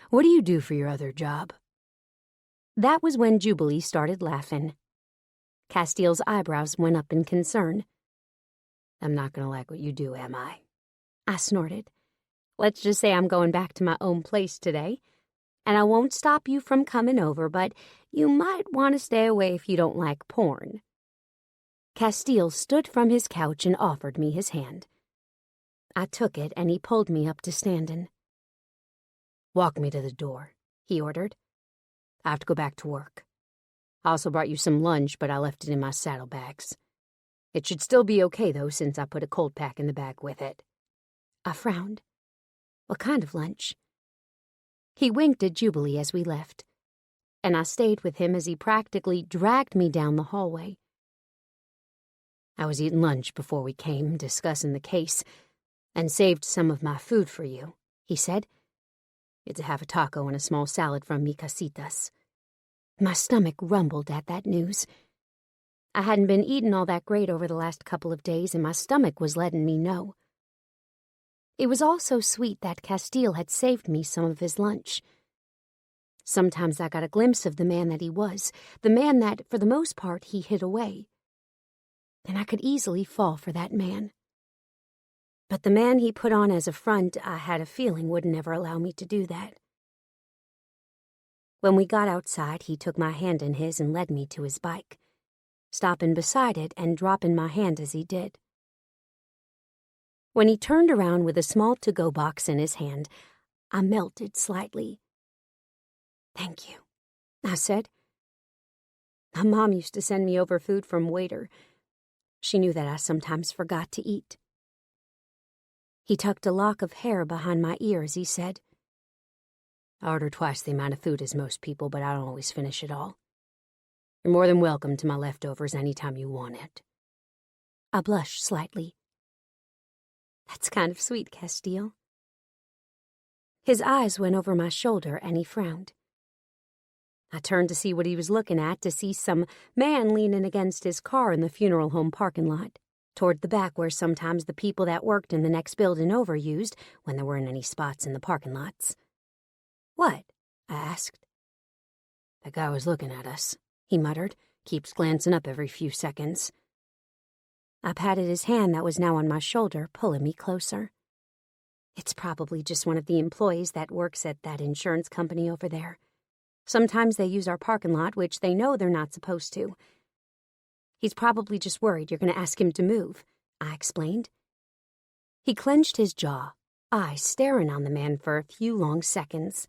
"What do you do for your other job?" That was when Jubilee started laughing. Castiel's eyebrows went up in concern. "I'm not going to like what you do, am I?" I snorted. "Let's just say I'm going back to my own place today. And I won't stop you from coming over, but you might want to stay away if you don't like porn." Castiel stood from his couch and offered me his hand. I took it, and he pulled me up to standing. "Walk me to the door," he ordered. I have to go back to work. I also brought you some lunch, but I left it in my saddlebags. It should still be okay, though, since I put a cold pack in the bag with it." I frowned. What kind of lunch? He winked at Jubilee as we left, and I stayed with him as he practically dragged me down the hallway. "I was eating lunch before we came, discussing the case, and saved some of my food for you," he said. "It's a half a taco and a small salad from mi casitas." My stomach rumbled at that news. I hadn't been eating all that great over the last couple of days, and my stomach was letting me know. It was all so sweet that Castiel had saved me some of his lunch. Sometimes I got a glimpse of the man that he was, the man that, for the most part, he hid away. And I could easily fall for that man. But the man he put on as a front, I had a feeling would never allow me to do that. When we got outside, he took my hand in his and led me to his bike, stopping beside it and dropping my hand as he did. When he turned around with a small to-go box in his hand, I melted slightly. "Thank you," I said. My mom used to send me over food from Waiter. She knew that I sometimes forgot to eat. He tucked a lock of hair behind my ear as he said, "I order twice the amount of food as most people, but I don't always finish it all. You're more than welcome to my leftovers anytime you want it." I blushed slightly. "That's kind of sweet, Castiel." His eyes went over my shoulder and he frowned. I turned to see what he was looking at, to see some man leaning against his car in the funeral home parking lot, toward the back where sometimes the people that worked in the next building over used when there weren't any spots in the parking lots. "What?" I asked. "That guy was looking at us," he muttered. "Keeps glancing up every few seconds." I patted his hand that was now on my shoulder, pulling me closer. "It's probably just one of the employees that works at that insurance company over there. Sometimes they use our parking lot, which they know they're not supposed to. He's probably just worried you're going to ask him to move," I explained. He clenched his jaw, eyes staring on the man for a few long seconds.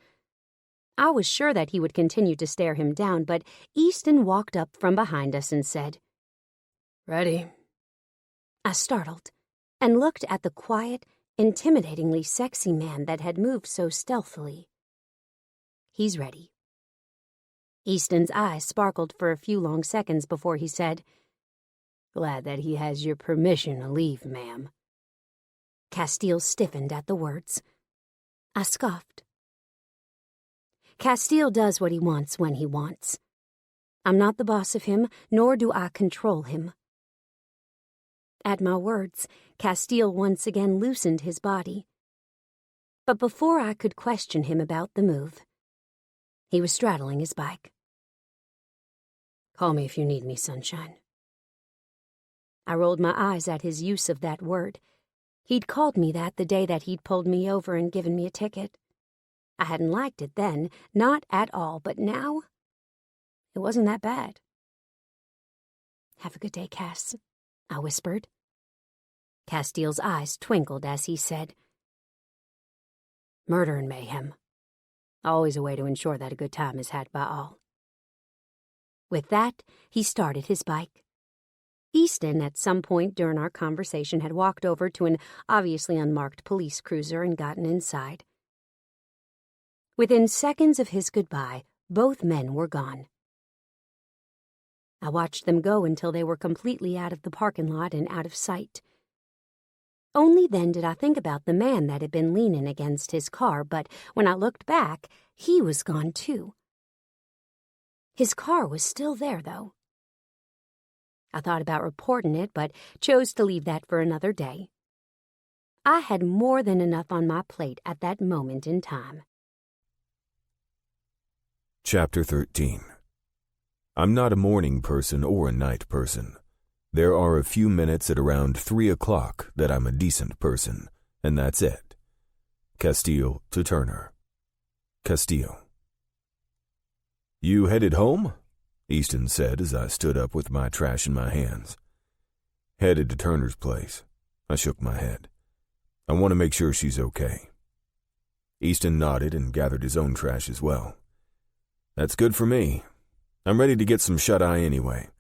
I was sure that he would continue to stare him down, but Easton walked up from behind us and said, "Ready?" I startled and looked at the quiet, intimidatingly sexy man that had moved so stealthily. "He's ready." Easton's eyes sparkled for a few long seconds before he said, "Glad that he has your permission to leave, ma'am." Castiel stiffened at the words. I scoffed. Castiel does what he wants when he wants. I'm not the boss of him, nor do I control him. At my words, Castiel once again loosened his body. But before I could question him about the move, he was straddling his bike. "Call me if you need me, sunshine." I rolled my eyes at his use of that word. He'd called me that the day that he'd pulled me over and given me a ticket. I hadn't liked it then, not at all, but now, it wasn't that bad. "Have a good day, Cass," I whispered. Castiel's eyes twinkled as he said, "Murder and mayhem. Always a way to ensure that a good time is had by all." With that, he started his bike. Easton, at some point during our conversation, had walked over to an obviously unmarked police cruiser and gotten inside. Within seconds of his goodbye, both men were gone. I watched them go until they were completely out of the parking lot and out of sight. Only then did I think about the man that had been leaning against his car, but when I looked back, he was gone too. His car was still there, though. I thought about reporting it, but chose to leave that for another day. I had more than enough on my plate at that moment in time. Chapter 13. I'm not a morning person or a night person. There are a few minutes at around 3 o'clock that I'm a decent person, and that's it. Castiel to Turner. Castiel. "You headed home?" Easton said as I stood up with my trash in my hands. "Headed to Turner's place." I shook my head. "I want to make sure she's okay." Easton nodded and gathered his own trash as well. That's good for me. I'm ready to get some shut-eye anyway.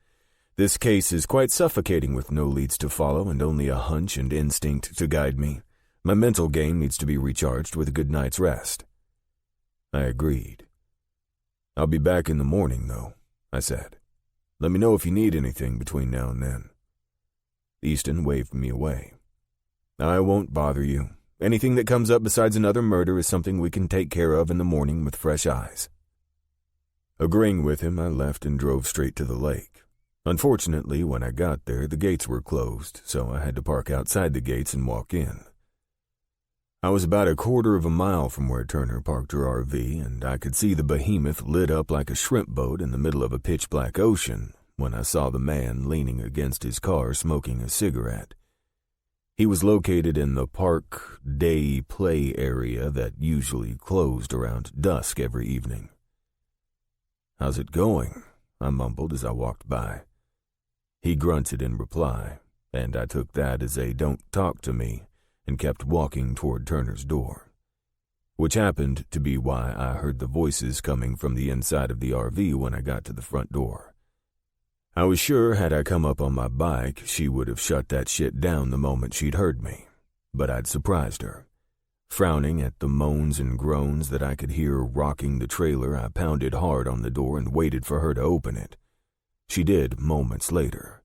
This case is quite suffocating with no leads to follow and only a hunch and instinct to guide me. My mental game needs to be recharged with a good night's rest. I agreed. I'll be back in the morning, though, I said. Let me know if you need anything between now and then. Easton waved me away. I won't bother you. Anything that comes up besides another murder is something we can take care of in the morning with fresh eyes. Agreeing with him, I left and drove straight to the lake. Unfortunately, when I got there, the gates were closed, so I had to park outside the gates and walk in. I was about a quarter of a mile from where Turner parked her RV, and I could see the behemoth lit up like a shrimp boat in the middle of a pitch-black ocean when I saw the man leaning against his car smoking a cigarette. He was located in the park day play area that usually closed around dusk every evening. "How's it going?" I mumbled as I walked by. He grunted in reply, and I took that as a "don't talk to me," and kept walking toward Turner's door, which happened to be why I heard the voices coming from the inside of the RV when I got to the front door. I was sure had I come up on my bike, she would have shut that shit down the moment she'd heard me, but I'd surprised her. Frowning at the moans and groans that I could hear rocking the trailer, I pounded hard on the door and waited for her to open it. She did moments later.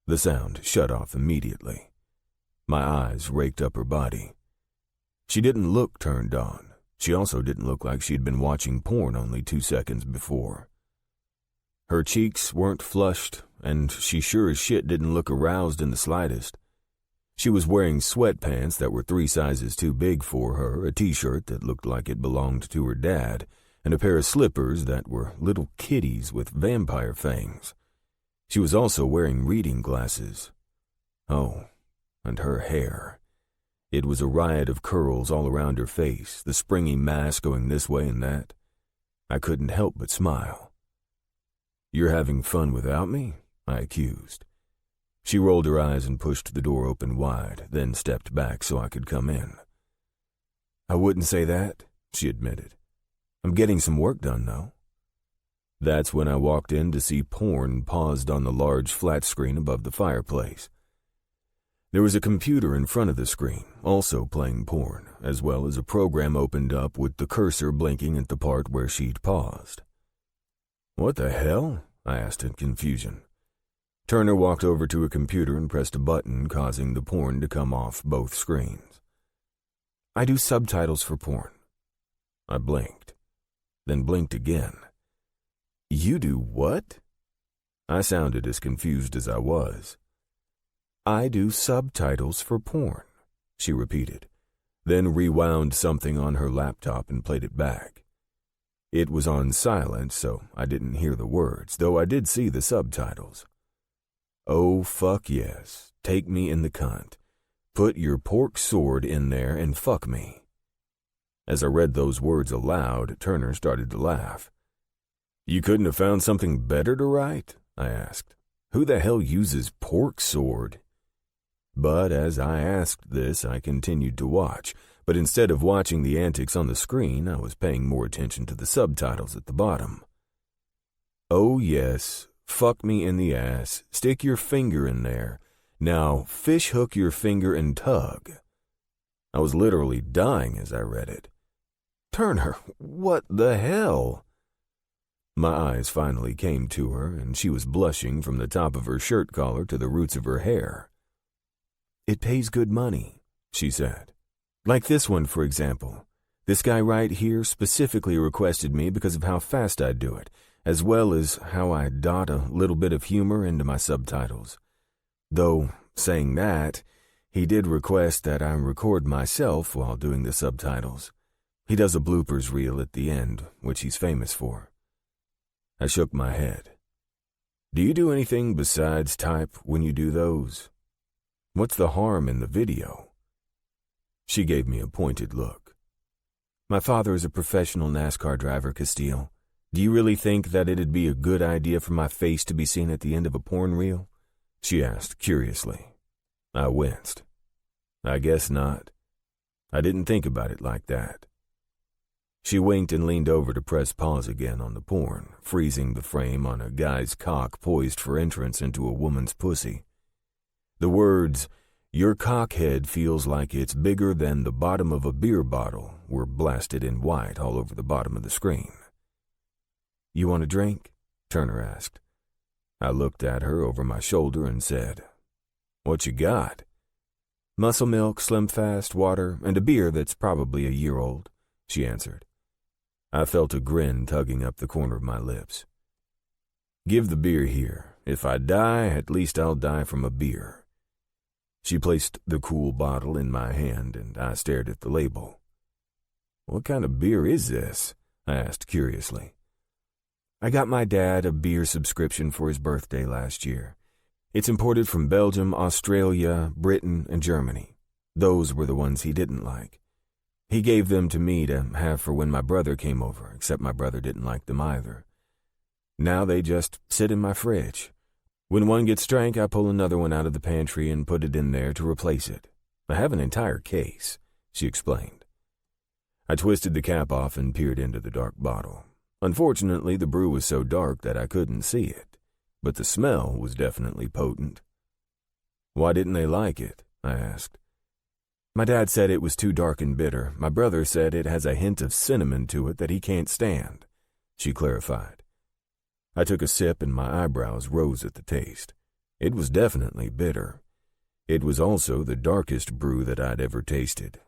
The sound shut off immediately. My eyes raked up her body. She didn't look turned on. She also didn't look like she'd been watching porn only 2 seconds before. Her cheeks weren't flushed, and she sure as shit didn't look aroused in the slightest. She was wearing sweatpants that were 3 sizes too big for her, a t-shirt that looked like it belonged to her dad, and a pair of slippers that were little kitties with vampire fangs. She was also wearing reading glasses. Oh, and her hair. It was a riot of curls all around her face, the springy mass going this way and that. I couldn't help but smile. "You're having fun without me?" I accused. She rolled her eyes and pushed the door open wide, then stepped back so I could come in. "I wouldn't say that," she admitted. "I'm getting some work done, though." That's when I walked in to see porn paused on the large flat screen above the fireplace. There was a computer in front of the screen, also playing porn, as well as a program opened up with the cursor blinking at the part where she'd paused. "What the hell?" I asked in confusion. Turner walked over to a computer and pressed a button, causing the porn to come off both screens. "I do subtitles for porn." I blinked, then blinked again. "You do what?" I sounded as confused as I was. "I do subtitles for porn," she repeated, then rewound something on her laptop and played it back. It was on silent, so I didn't hear the words, though I did see the subtitles. "Oh, fuck yes. Take me in the cunt. Put your pork sword in there and fuck me." As I read those words aloud, Turner started to laugh. "You couldn't have found something better to write?" I asked. "Who the hell uses pork sword?" But as I asked this, I continued to watch, but instead of watching the antics on the screen, I was paying more attention to the subtitles at the bottom. "Oh yes, fuck me in the ass, stick your finger in there. Now fish hook your finger and tug." I was literally dying as I read it. "Turner, what the hell?" My eyes finally came to her, and she was blushing from the top of her shirt collar to the roots of her hair. "It pays good money," she said. "Like this one, for example. This guy right here specifically requested me because of how fast I do it, as well as how I dot a little bit of humor into my subtitles. Though, saying that, he did request that I record myself while doing the subtitles. He does a bloopers reel at the end, which he's famous for." I shook my head. "Do you do anything besides type when you do those? What's the harm in the video?" She gave me a pointed look. "My father is a professional NASCAR driver, Castiel. Do you really think that it'd be a good idea for my face to be seen at the end of a porn reel?" she asked curiously. I winced. "I guess not. I didn't think about it like that." She winked and leaned over to press pause again on the porn, freezing the frame on a guy's cock poised for entrance into a woman's pussy. The words, "Your cockhead feels like it's bigger than the bottom of a beer bottle," were blasted in white all over the bottom of the screen. "You want a drink?" Turner asked. I looked at her over my shoulder and said, "What you got?" "Muscle milk, Slim Fast, water, and a beer that's probably a year old," she answered. I felt a grin tugging up the corner of my lips. "Give the beer here. If I die, at least I'll die from a beer." She placed the cool bottle in my hand, and I stared at the label. "What kind of beer is this?" I asked curiously. "I got my dad a beer subscription for his birthday last year. It's imported from Belgium, Australia, Britain, and Germany. Those were the ones he didn't like. He gave them to me to have for when my brother came over, except my brother didn't like them either. Now they just sit in my fridge. When one gets drank, I pull another one out of the pantry and put it in there to replace it. I have an entire case," she explained. I twisted the cap off and peered into the dark bottle. Unfortunately, the brew was so dark that I couldn't see it, but the smell was definitely potent. "Why didn't they like it?" I asked. "My dad said it was too dark and bitter. My brother said it has a hint of cinnamon to it that he can't stand," she clarified. I took a sip and my eyebrows rose at the taste. It was definitely bitter. It was also the darkest brew that I'd ever tasted,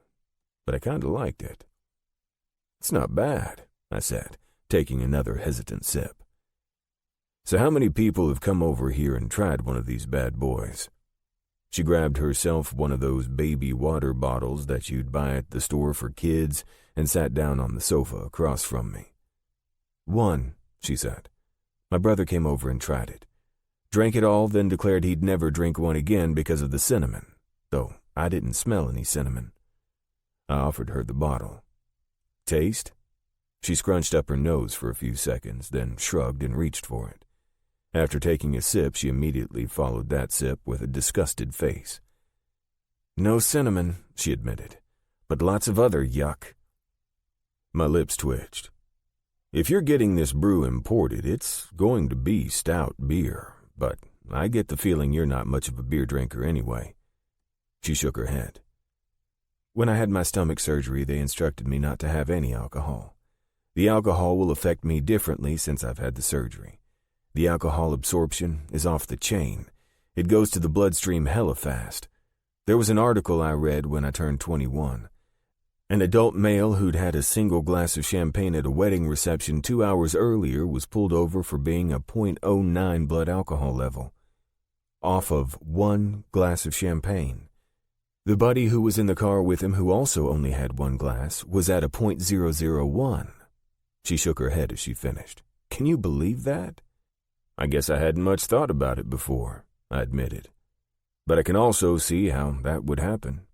but I kinda liked it. "It's not bad," I said, taking another hesitant sip. "So how many people have come over here and tried one of these bad boys?" She grabbed herself one of those baby water bottles that you'd buy at the store for kids and sat down on the sofa across from me. "One," she said. "My brother came over and tried it. Drank it all, then declared he'd never drink one again because of the cinnamon, though I didn't smell any cinnamon." I offered her the bottle. "Taste?" She scrunched up her nose for a few seconds, then shrugged and reached for it. After taking a sip, she immediately followed that sip with a disgusted face. "No cinnamon," she admitted, "but lots of other yuck." My lips twitched. "If you're getting this brew imported, it's going to be stout beer, but I get the feeling you're not much of a beer drinker anyway." She shook her head. "When I had my stomach surgery, they instructed me not to have any alcohol. The alcohol will affect me differently since I've had the surgery. The alcohol absorption is off the chain. It goes to the bloodstream hella fast. There was an article I read when I turned 21. An adult male who'd had a single glass of champagne at a wedding reception 2 hours earlier was pulled over for being a .09 blood alcohol level. Off of 1 glass of champagne. The buddy who was in the car with him, who also only had 1 glass, was at a .001. She shook her head as she finished. "Can you believe that?" "I guess I hadn't much thought about it before," I admitted. "But I can also see how that would happen.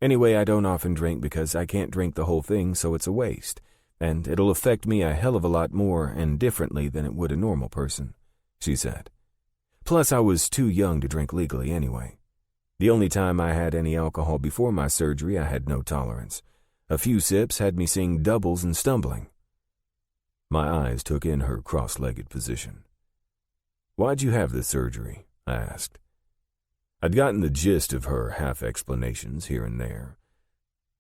Anyway, I don't often drink because I can't drink the whole thing, so it's a waste. And it'll affect me a hell of a lot more and differently than it would a normal person," she said. "Plus, I was too young to drink legally anyway. The only time I had any alcohol before my surgery, I had no tolerance. A few sips had me seeing doubles and stumbling." My eyes took in her cross-legged position. "Why'd you have the surgery?" I asked. I'd gotten the gist of her half-explanations here and there,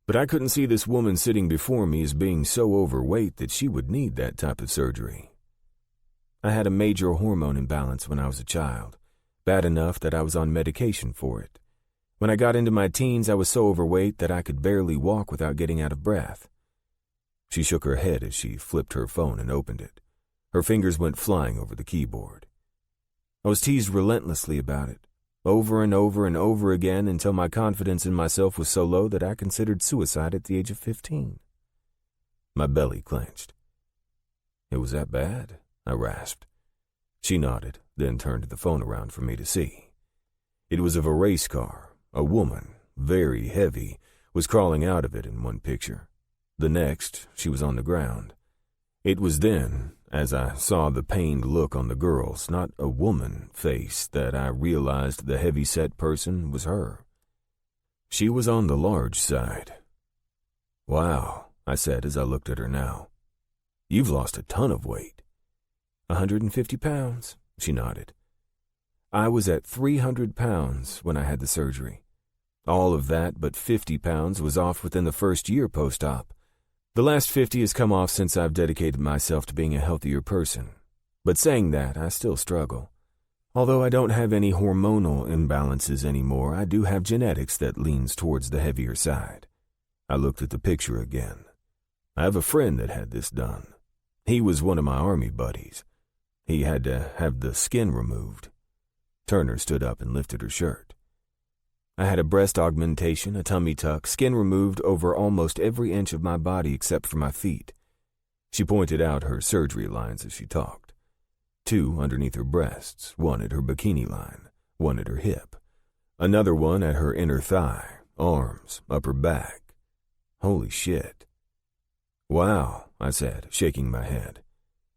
but I couldn't see this woman sitting before me as being so overweight that she would need that type of surgery. "I had a major hormone imbalance when I was a child, bad enough that I was on medication for it. When I got into my teens, I was so overweight that I could barely walk without getting out of breath." She shook her head as she flipped her phone and opened it. Her fingers went flying over the keyboard. "I was teased relentlessly about it, over and over and over again until my confidence in myself was so low that I considered suicide at the age of 15. My belly clenched. "It was that bad?" I rasped. She nodded, then turned the phone around for me to see. It was of a race car. A woman, very heavy, was crawling out of it in one picture. The next, she was on the ground. It was then, as I saw the pained look on the girl's, not a woman, face, that I realized the heavy-set person was her. She was on the large side. "Wow," I said as I looked at her now. You've lost a ton of weight. 150 pounds, she nodded. I was at 300 pounds when I had the surgery. All of that but 50 pounds was off within the first year post-op. The last 50 has come off since I've dedicated myself to being a healthier person. But saying that, I still struggle. Although I don't have any hormonal imbalances anymore, I do have genetics that leans towards the heavier side. I looked at the picture again. I have a friend that had this done. He was one of my army buddies. He had to have the skin removed. Turner stood up and lifted her shirt. I had a breast augmentation, a tummy tuck, skin removed over almost every inch of my body except for my feet. She pointed out her surgery lines as she talked. 2 underneath her breasts, 1 at her bikini line, 1 at her hip, another one at her inner thigh, arms, upper back. Holy shit. Wow, I said, shaking my head.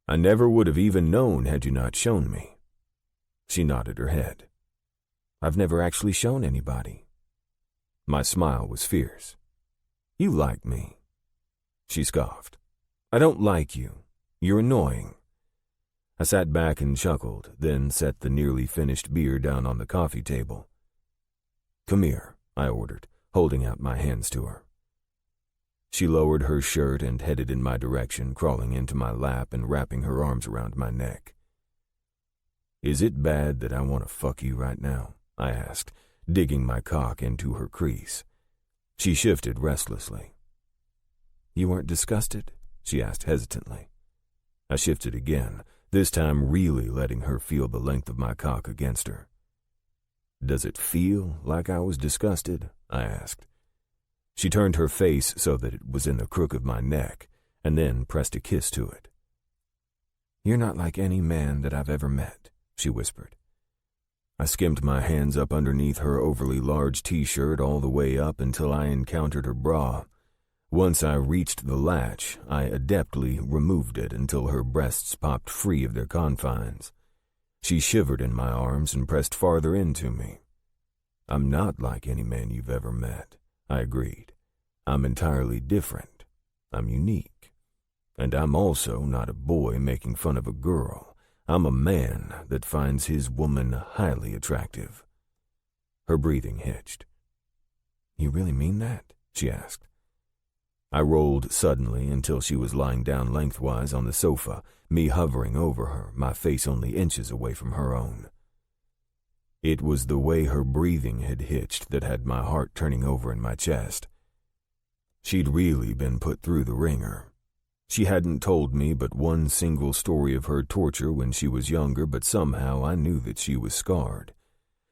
I never would have even known had you not shown me. She nodded her head. I've never actually shown anybody. My smile was fierce. You like me. She scoffed. I don't like you. You're annoying. I sat back and chuckled, then set the nearly finished beer down on the coffee table. Come here, I ordered, holding out my hands to her. She lowered her shirt and headed in my direction, crawling into my lap and wrapping her arms around my neck. Is it bad that I want to fuck you right now? I asked, digging my cock into her crease. She shifted restlessly. You weren't disgusted? She asked hesitantly. I shifted again, this time really letting her feel the length of my cock against her. Does it feel like I was disgusted? I asked. She turned her face so that it was in the crook of my neck, and then pressed a kiss to it. You're not like any man that I've ever met, she whispered. I skimmed my hands up underneath her overly large t-shirt all the way up until I encountered her bra. Once I reached the latch, I adeptly removed it until her breasts popped free of their confines. She shivered in my arms and pressed farther into me. I'm not like any man you've ever met, I agreed. I'm entirely different. I'm unique. And I'm also not a boy making fun of a girl. I'm a man that finds his woman highly attractive. Her breathing hitched. You really mean that? She asked. I rolled suddenly until she was lying down lengthwise on the sofa, me hovering over her, my face only inches away from her own. It was the way her breathing had hitched that had my heart turning over in my chest. She'd really been put through the ringer. She hadn't told me but one single story of her torture when she was younger, but somehow I knew that she was scarred.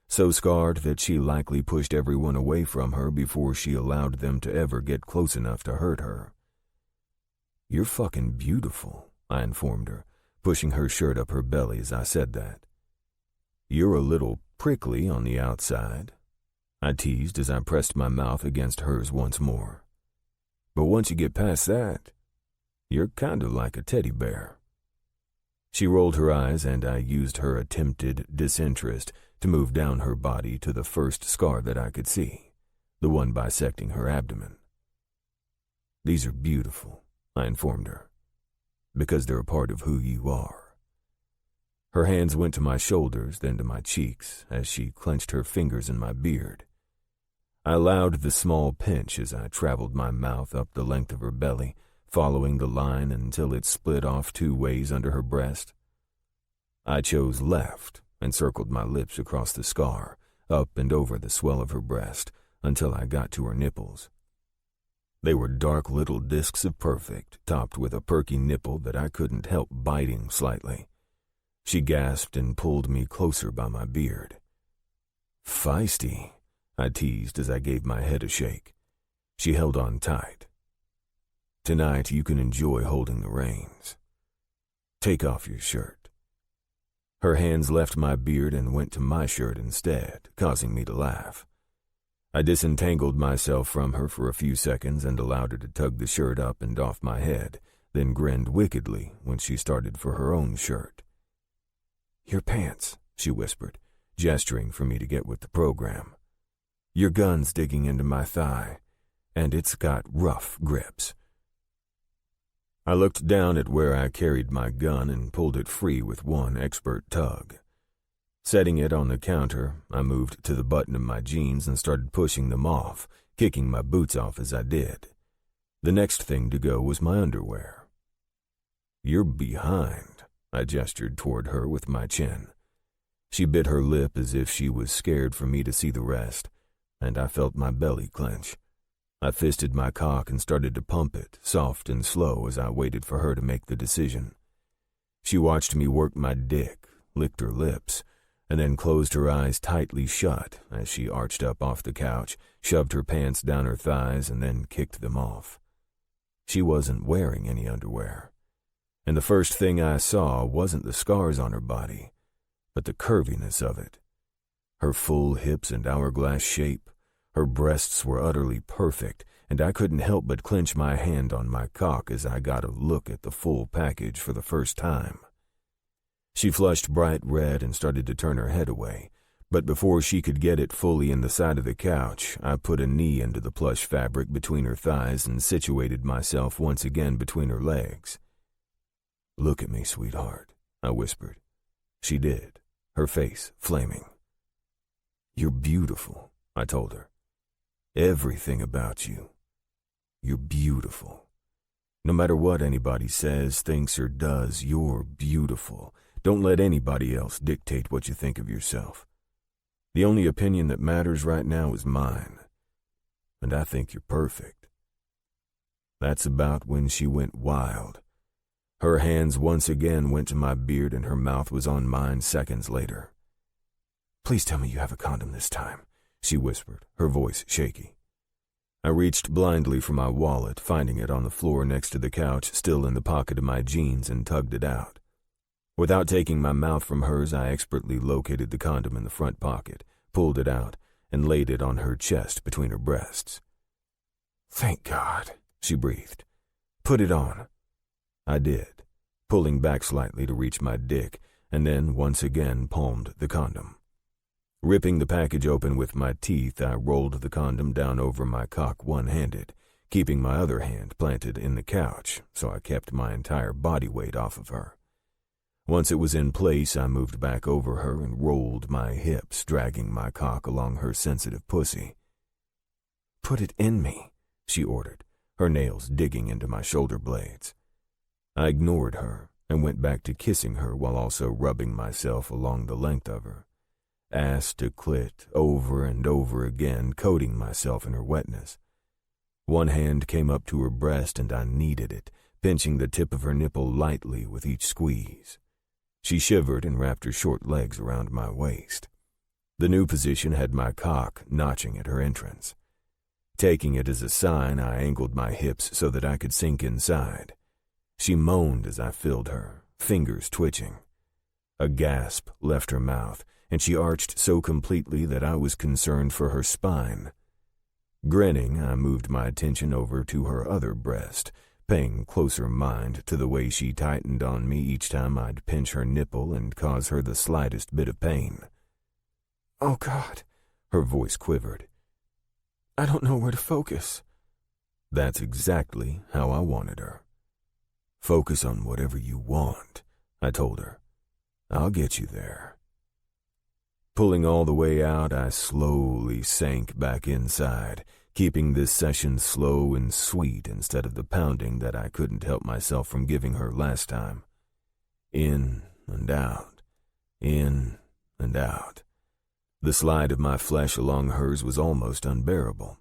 So scarred that she likely pushed everyone away from her before she allowed them to ever get close enough to hurt her. You're fucking beautiful, I informed her, pushing her shirt up her belly as I said that. You're a little prickly on the outside, I teased as I pressed my mouth against hers once more. But once you get past that, you're kind of like a teddy bear. She rolled her eyes, and I used her attempted disinterest to move down her body to the first scar that I could see, the one bisecting her abdomen. These are beautiful, I informed her, because they're a part of who you are. Her hands went to my shoulders, then to my cheeks, as she clenched her fingers in my beard. I allowed the small pinch as I traveled my mouth up the length of her belly, following the line until it split off 2 ways under her breast. I chose left and circled my lips across the scar, up and over the swell of her breast, until I got to her nipples. They were dark little discs of perfect, topped with a perky nipple that I couldn't help biting slightly. She gasped and pulled me closer by my beard. Feisty, I teased as I gave my head a shake. She held on tight. Tonight you can enjoy holding the reins. Take off your shirt. Her hands left my beard and went to my shirt instead, causing me to laugh. I disentangled myself from her for a few seconds and allowed her to tug the shirt up and off my head, then grinned wickedly when she started for her own shirt. Your pants, she whispered, gesturing for me to get with the program. Your gun's digging into my thigh, and it's got rough grips. I looked down at where I carried my gun and pulled it free with one expert tug. Setting it on the counter, I moved to the button of my jeans and started pushing them off, kicking my boots off as I did. The next thing to go was my underwear. "You're behind," I gestured toward her with my chin. She bit her lip as if she was scared for me to see the rest, and I felt my belly clench. I fisted my cock and started to pump it, soft and slow, as I waited for her to make the decision. She watched me work my dick, licked her lips, and then closed her eyes tightly shut as she arched up off the couch, shoved her pants down her thighs, and then kicked them off. She wasn't wearing any underwear, and the first thing I saw wasn't the scars on her body, but the curviness of it. Her full hips and hourglass shape, her breasts were utterly perfect, and I couldn't help but clench my hand on my cock as I got a look at the full package for the first time. She flushed bright red and started to turn her head away, but before she could get it fully in the side of the couch, I put a knee into the plush fabric between her thighs and situated myself once again between her legs. "Look at me, sweetheart," I whispered. She did, her face flaming. "You're beautiful," I told her. "Everything about you. You're beautiful. No matter what anybody says, thinks, or does, you're beautiful. Don't let anybody else dictate what you think of yourself. The only opinion that matters right now is mine, and I think you're perfect." That's about when she went wild. Her hands once again went to my beard and her mouth was on mine seconds later. "Please tell me you have a condom this time," she whispered, her voice shaky. I reached blindly for my wallet, finding it on the floor next to the couch, still in the pocket of my jeans, and tugged it out. Without taking my mouth from hers, I expertly located the condom in the front pocket, pulled it out, and laid it on her chest between her breasts. "Thank God," she breathed. "Put it on." I did, pulling back slightly to reach my dick, and then once again palmed the condom. Ripping the package open with my teeth, I rolled the condom down over my cock one-handed, keeping my other hand planted in the couch so I kept my entire body weight off of her. Once it was in place, I moved back over her and rolled my hips, dragging my cock along her sensitive pussy. "Put it in me," she ordered, her nails digging into my shoulder blades. I ignored her and went back to kissing her while also rubbing myself along the length of her, ass to clit, over and over again, coating myself in her wetness. One hand came up to her breast and I kneaded it, pinching the tip of her nipple lightly with each squeeze. She shivered and wrapped her short legs around my waist. The new position had my cock notching at her entrance. Taking it as a sign, I angled my hips so that I could sink inside. She moaned as I filled her, fingers twitching. A gasp left her mouth, and she arched so completely that I was concerned for her spine. Grinning, I moved my attention over to her other breast, paying closer mind to the way she tightened on me each time I'd pinch her nipple and cause her the slightest bit of pain. "Oh, God," her voice quivered. "I don't know where to focus." That's exactly how I wanted her. "Focus on whatever you want," I told her. "I'll get you there." Pulling all the way out, I slowly sank back inside, keeping this session slow and sweet instead of the pounding that I couldn't help myself from giving her last time. In and out, in and out. The slide of my flesh along hers was almost unbearable.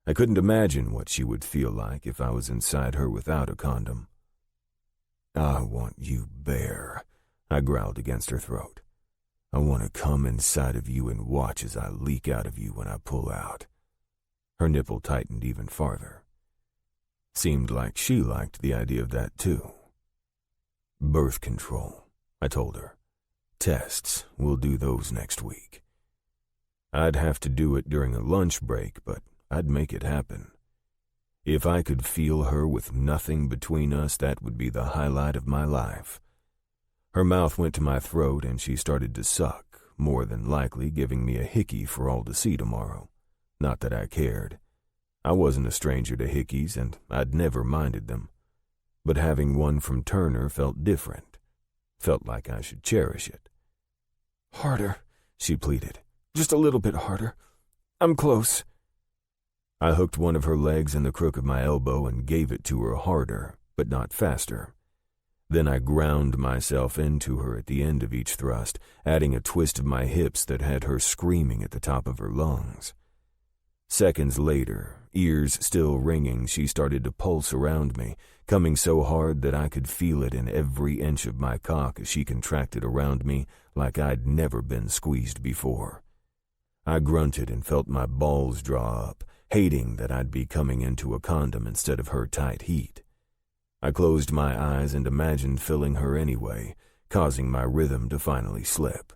I couldn't imagine what she would feel like if I was inside her without a condom. "I want you bare," I growled against her throat. "I want to come inside of you and watch as I leak out of you when I pull out." Her nipple tightened even farther. Seemed like she liked the idea of that too. "Birth control," I told her. "Tests, we'll do those next week." I'd have to do it during a lunch break, but I'd make it happen. If I could feel her with nothing between us, that would be the highlight of my life. Her mouth went to my throat and she started to suck, more than likely giving me a hickey for all to see tomorrow. Not that I cared. I wasn't a stranger to hickeys and I'd never minded them. but having one from Turner felt different. Felt like I should cherish it. "Harder," she pleaded. "Just a little bit harder. I'm close." I hooked one of her legs in the crook of my elbow and gave it to her harder, but not faster. Then I ground myself into her at the end of each thrust, adding a twist of my hips that had her screaming at the top of her lungs. Seconds later, ears still ringing, she started to pulse around me, coming so hard that I could feel it in every inch of my cock as she contracted around me like I'd never been squeezed before. I grunted and felt my balls draw up, hating that I'd be coming into a condom instead of her tight heat. I closed my eyes and imagined filling her anyway, causing my rhythm to finally slip.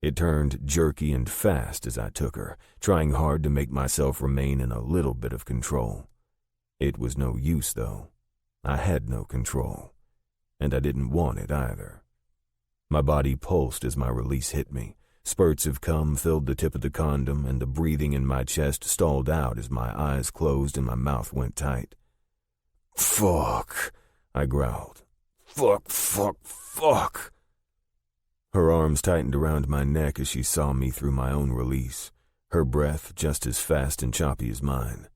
It turned jerky and fast as I took her, trying hard to make myself remain in a little bit of control. It was no use, though. I had no control, and I didn't want it either. My body pulsed as my release hit me. Spurts of cum filled the tip of the condom, and the breathing in my chest stalled out as my eyes closed and my mouth went tight. "Fuck," I growled. Fuck. Her arms tightened around my neck as she saw me through my own release, her breath just as fast and choppy as mine.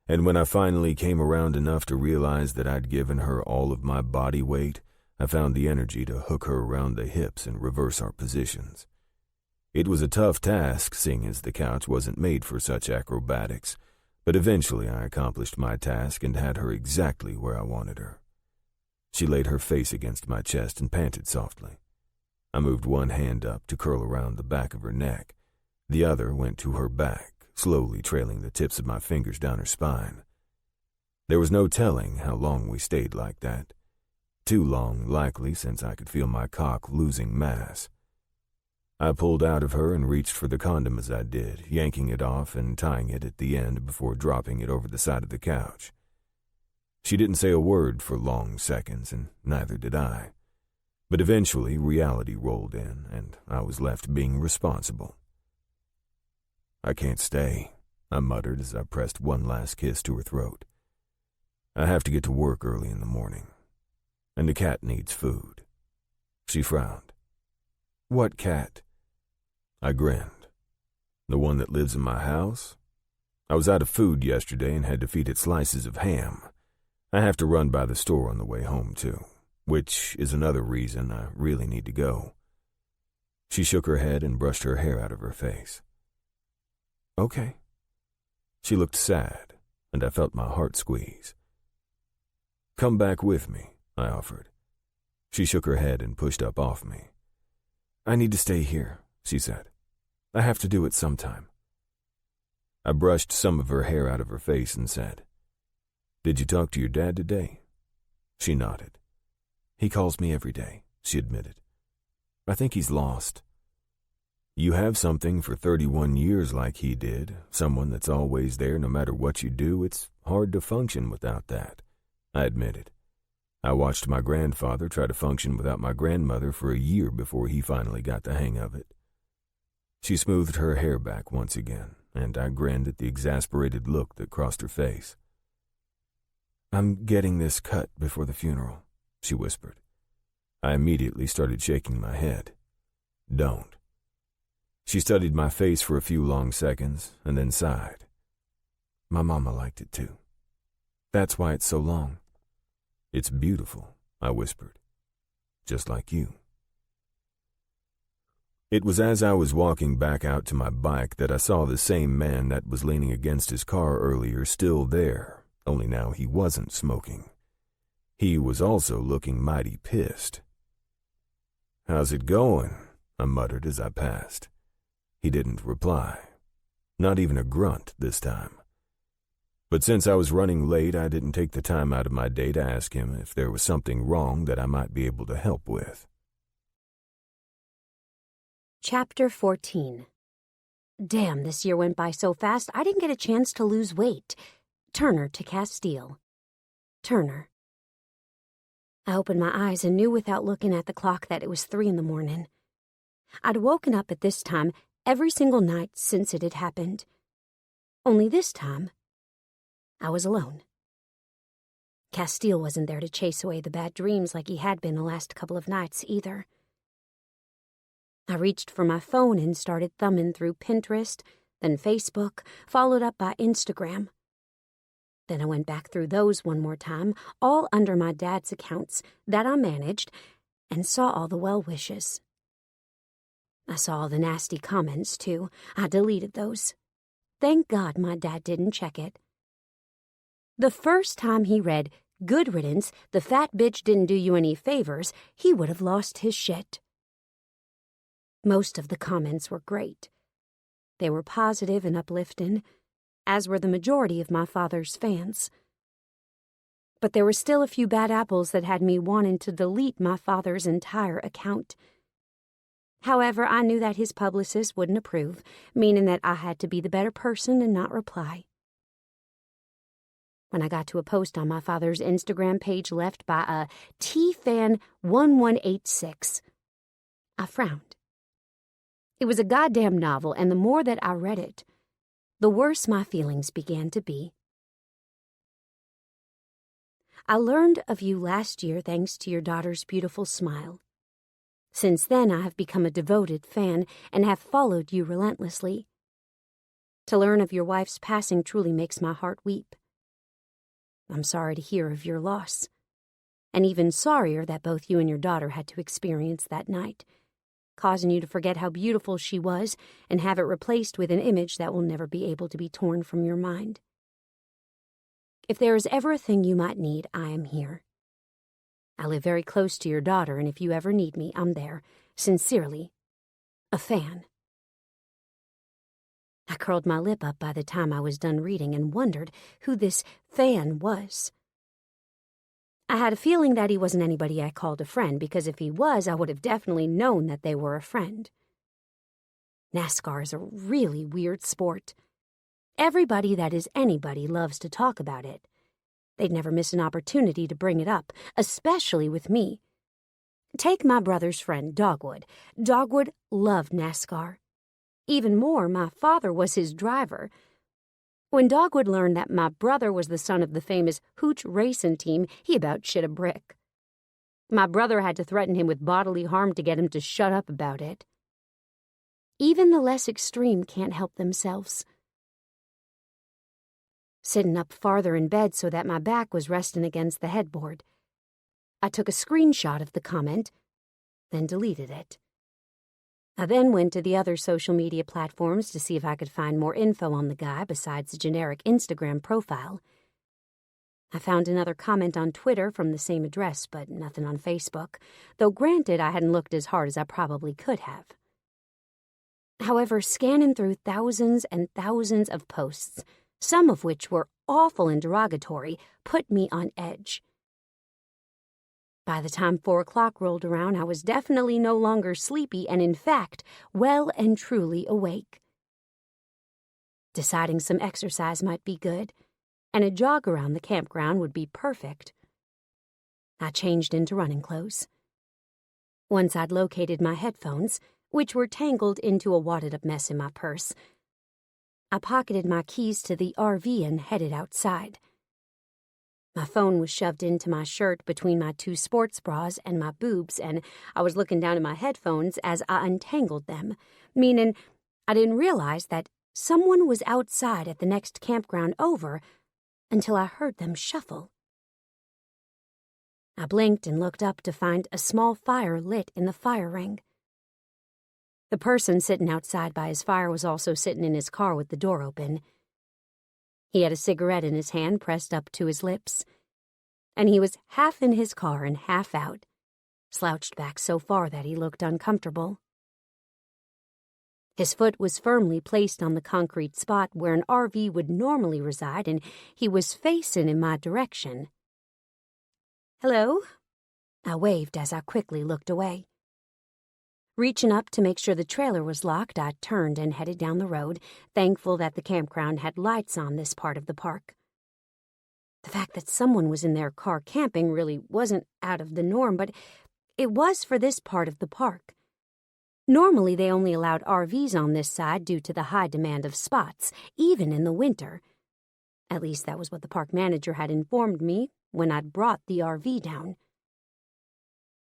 And when I finally came around enough to realize that I'd given her all of my body weight, I found the energy to hook her around the hips and reverse our positions. It was a tough task, seeing as the couch wasn't made for such acrobatics, but eventually I accomplished my task and had her exactly where I wanted her. She laid her face against my chest and panted softly. I moved one hand up to curl around the back of her neck. The other went to her back, slowly trailing the tips of my fingers down her spine. There was no telling how long we stayed like that. Too long, likely, since I could feel my cock losing mass. I pulled out of her and reached for the condom as I did, yanking it off and tying it at the end before dropping it over the side of the couch. She didn't say a word for long seconds, and neither did I. But eventually reality rolled in, and I was left being responsible. "I can't stay," I muttered as I pressed one last kiss to her throat. "I have to get to work early in the morning, and the cat needs food." She frowned. "What cat?" I grinned. "The one that lives in my house? I was out of food yesterday and had to feed it slices of ham. I have to run by the store on the way home, too, which is another reason I really need to go." She shook her head and brushed her hair out of her face. "Okay." She looked sad, and I felt my heart squeeze. "Come back with me," I offered. She shook her head and pushed up off me. "I need to stay here," she said. "I have to do it sometime." I brushed some of her hair out of her face and said, "Did you talk to your dad today?" She nodded. "He calls me every day," she admitted. "I think he's lost." "You have something for 31 years like he did, someone that's always there no matter what you do. It's hard to function without that," I admitted. I watched my grandfather try to function without my grandmother for a year before he finally got the hang of it. She smoothed her hair back once again, and I grinned at the exasperated look that crossed her face. "I'm getting this cut before the funeral," she whispered. I immediately started shaking my head. "Don't." She studied my face for a few long seconds and then sighed. "My mama liked it too. That's why it's so long." "It's beautiful," I whispered. "Just like you." It was as I was walking back out to my bike that I saw the same man that was leaning against his car earlier still there, only now he wasn't smoking. He was also looking mighty pissed. "How's it going?" I muttered as I passed. He didn't reply. Not even a grunt this time. But since I was running late, I didn't take the time out of my day to ask him if there was something wrong that I might be able to help with. Chapter 14. Damn, this year went by so fast I didn't get a chance to lose weight. Turner to Castiel. Turner. I opened my eyes and knew without looking at the clock that it was 3 a.m. I'd woken up at this time every single night since it had happened. Only this time, I was alone. Castiel wasn't there to chase away the bad dreams like he had been the last couple of nights either. I reached for my phone and started thumbing through Pinterest, then Facebook, followed up by Instagram. Then I went back through those one more time, all under my dad's accounts that I managed, and saw all the well wishes. I saw all the nasty comments, too. I deleted those. Thank God my dad didn't check it. The first time he read, "Good riddance, the fat bitch didn't do you any favors," he would have lost his shit. Most of the comments were great. They were positive and uplifting, as were the majority of my father's fans. But there were still a few bad apples that had me wanting to delete my father's entire account. However, I knew that his publicist wouldn't approve, meaning that I had to be the better person and not reply. When I got to a post on my father's Instagram page left by a TFan1186, I frowned. It was a goddamn novel, and the more that I read it, the worse my feelings began to be. I learned of you last year thanks to your daughter's beautiful smile. Since then, I have become a devoted fan and have followed you relentlessly. To learn of your wife's passing truly makes my heart weep. I'm sorry to hear of your loss, and even sorrier that both you and your daughter had to experience that night, causing you to forget how beautiful she was and have it replaced with an image that will never be able to be torn from your mind. If there is ever a thing you might need, I am here. I live very close to your daughter, and if you ever need me, I'm there. Sincerely, a fan. I curled my lip up by the time I was done reading and wondered who this fan was. I had a feeling that he wasn't anybody I called a friend, because if he was, I would have definitely known that they were a friend. NASCAR is a really weird sport. Everybody that is anybody loves to talk about it. They'd never miss an opportunity to bring it up, especially with me. Take my brother's friend, Dogwood. Dogwood loved NASCAR. Even more, my father was his driver. When Dogwood learned that my brother was the son of the famous Hooch Racing Team, he about shit a brick. My brother had to threaten him with bodily harm to get him to shut up about it. Even the less extreme can't help themselves. Sitting up farther in bed so that my back was resting against the headboard, I took a screenshot of the comment, then deleted it. I then went to the other social media platforms to see if I could find more info on the guy besides the generic Instagram profile. I found another comment on Twitter from the same address, but nothing on Facebook, though granted I hadn't looked as hard as I probably could have. However, scanning through thousands and thousands of posts, some of which were awful and derogatory, put me on edge. By the time 4 o'clock rolled around, I was definitely no longer sleepy and, in fact, well and truly awake. Deciding some exercise might be good, and a jog around the campground would be perfect. I changed into running clothes. Once I'd located my headphones, which were tangled into a wadded-up mess in my purse, I pocketed my keys to the RV and headed outside. My phone was shoved into my shirt between my 2 sports bras and my boobs, and I was looking down at my headphones as I untangled them, meaning I didn't realize that someone was outside at the next campground over until I heard them shuffle. I blinked and looked up to find a small fire lit in the fire ring. The person sitting outside by his fire was also sitting in his car with the door open. He had a cigarette in his hand pressed up to his lips, and he was half in his car and half out, slouched back so far that he looked uncomfortable. His foot was firmly placed on the concrete spot where an RV would normally reside, and he was facing in my direction. "Hello?" I waved as I quickly looked away. Reaching up to make sure the trailer was locked, I turned and headed down the road, thankful that the campground had lights on this part of the park. The fact that someone was in their car camping really wasn't out of the norm, but it was for this part of the park. Normally, they only allowed RVs on this side due to the high demand of spots, even in the winter. At least that was what the park manager had informed me, when I'd brought the RV down.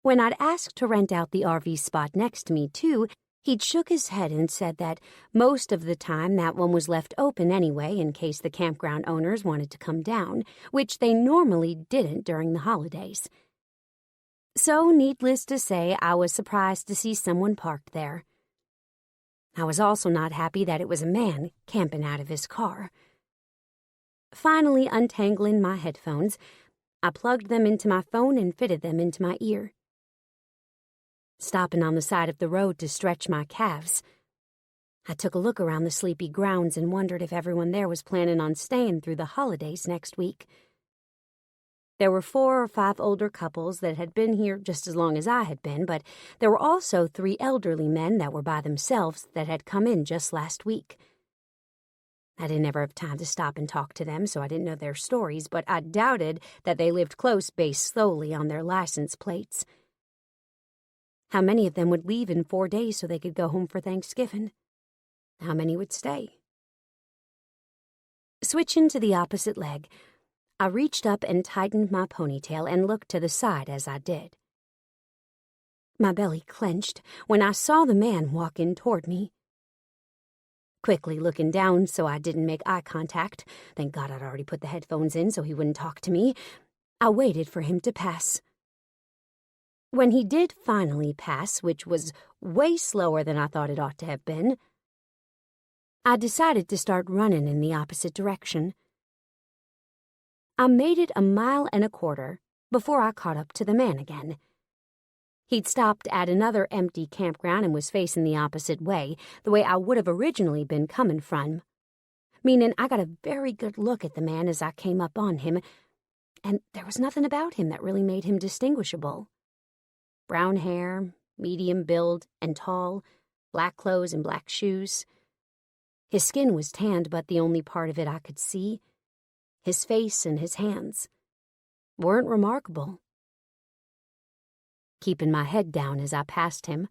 When I'd asked to rent out the RV spot next to me, too, he'd shook his head and said that most of the time that one was left open anyway in case the campground owners wanted to come down, which they normally didn't during the holidays. So, needless to say, I was surprised to see someone parked there. I was also not happy that it was a man camping out of his car. Finally untangling my headphones, I plugged them into my phone and fitted them into my ear. Stopping on the side of the road to stretch my calves, I took a look around the sleepy grounds and wondered if everyone there was planning on staying through the holidays next week. There were 4 or 5 older couples that had been here just as long as I had been, but there were also 3 elderly men that were by themselves that had come in just last week. I didn't ever have time to stop and talk to them, so I didn't know their stories, but I doubted that they lived close based solely on their license plates. How many of them would leave in 4 days so they could go home for Thanksgiving? How many would stay? Switching to the opposite leg, I reached up and tightened my ponytail and looked to the side as I did. My belly clenched when I saw the man walk in toward me. Quickly looking down so I didn't make eye contact, thank God I'd already put the headphones in so he wouldn't talk to me, I waited for him to pass. When he did finally pass, which was way slower than I thought it ought to have been, I decided to start running in the opposite direction. I made it 1.25 miles before I caught up to the man again. He'd stopped at another empty campground and was facing the opposite way, the way I would have originally been coming from, meaning I got a very good look at the man as I came up on him, and there was nothing about him that really made him distinguishable. Brown hair, medium build and tall, black clothes and black shoes. His skin was tanned, but the only part of it I could see, his face and his hands, weren't remarkable. Keeping my head down as I passed him,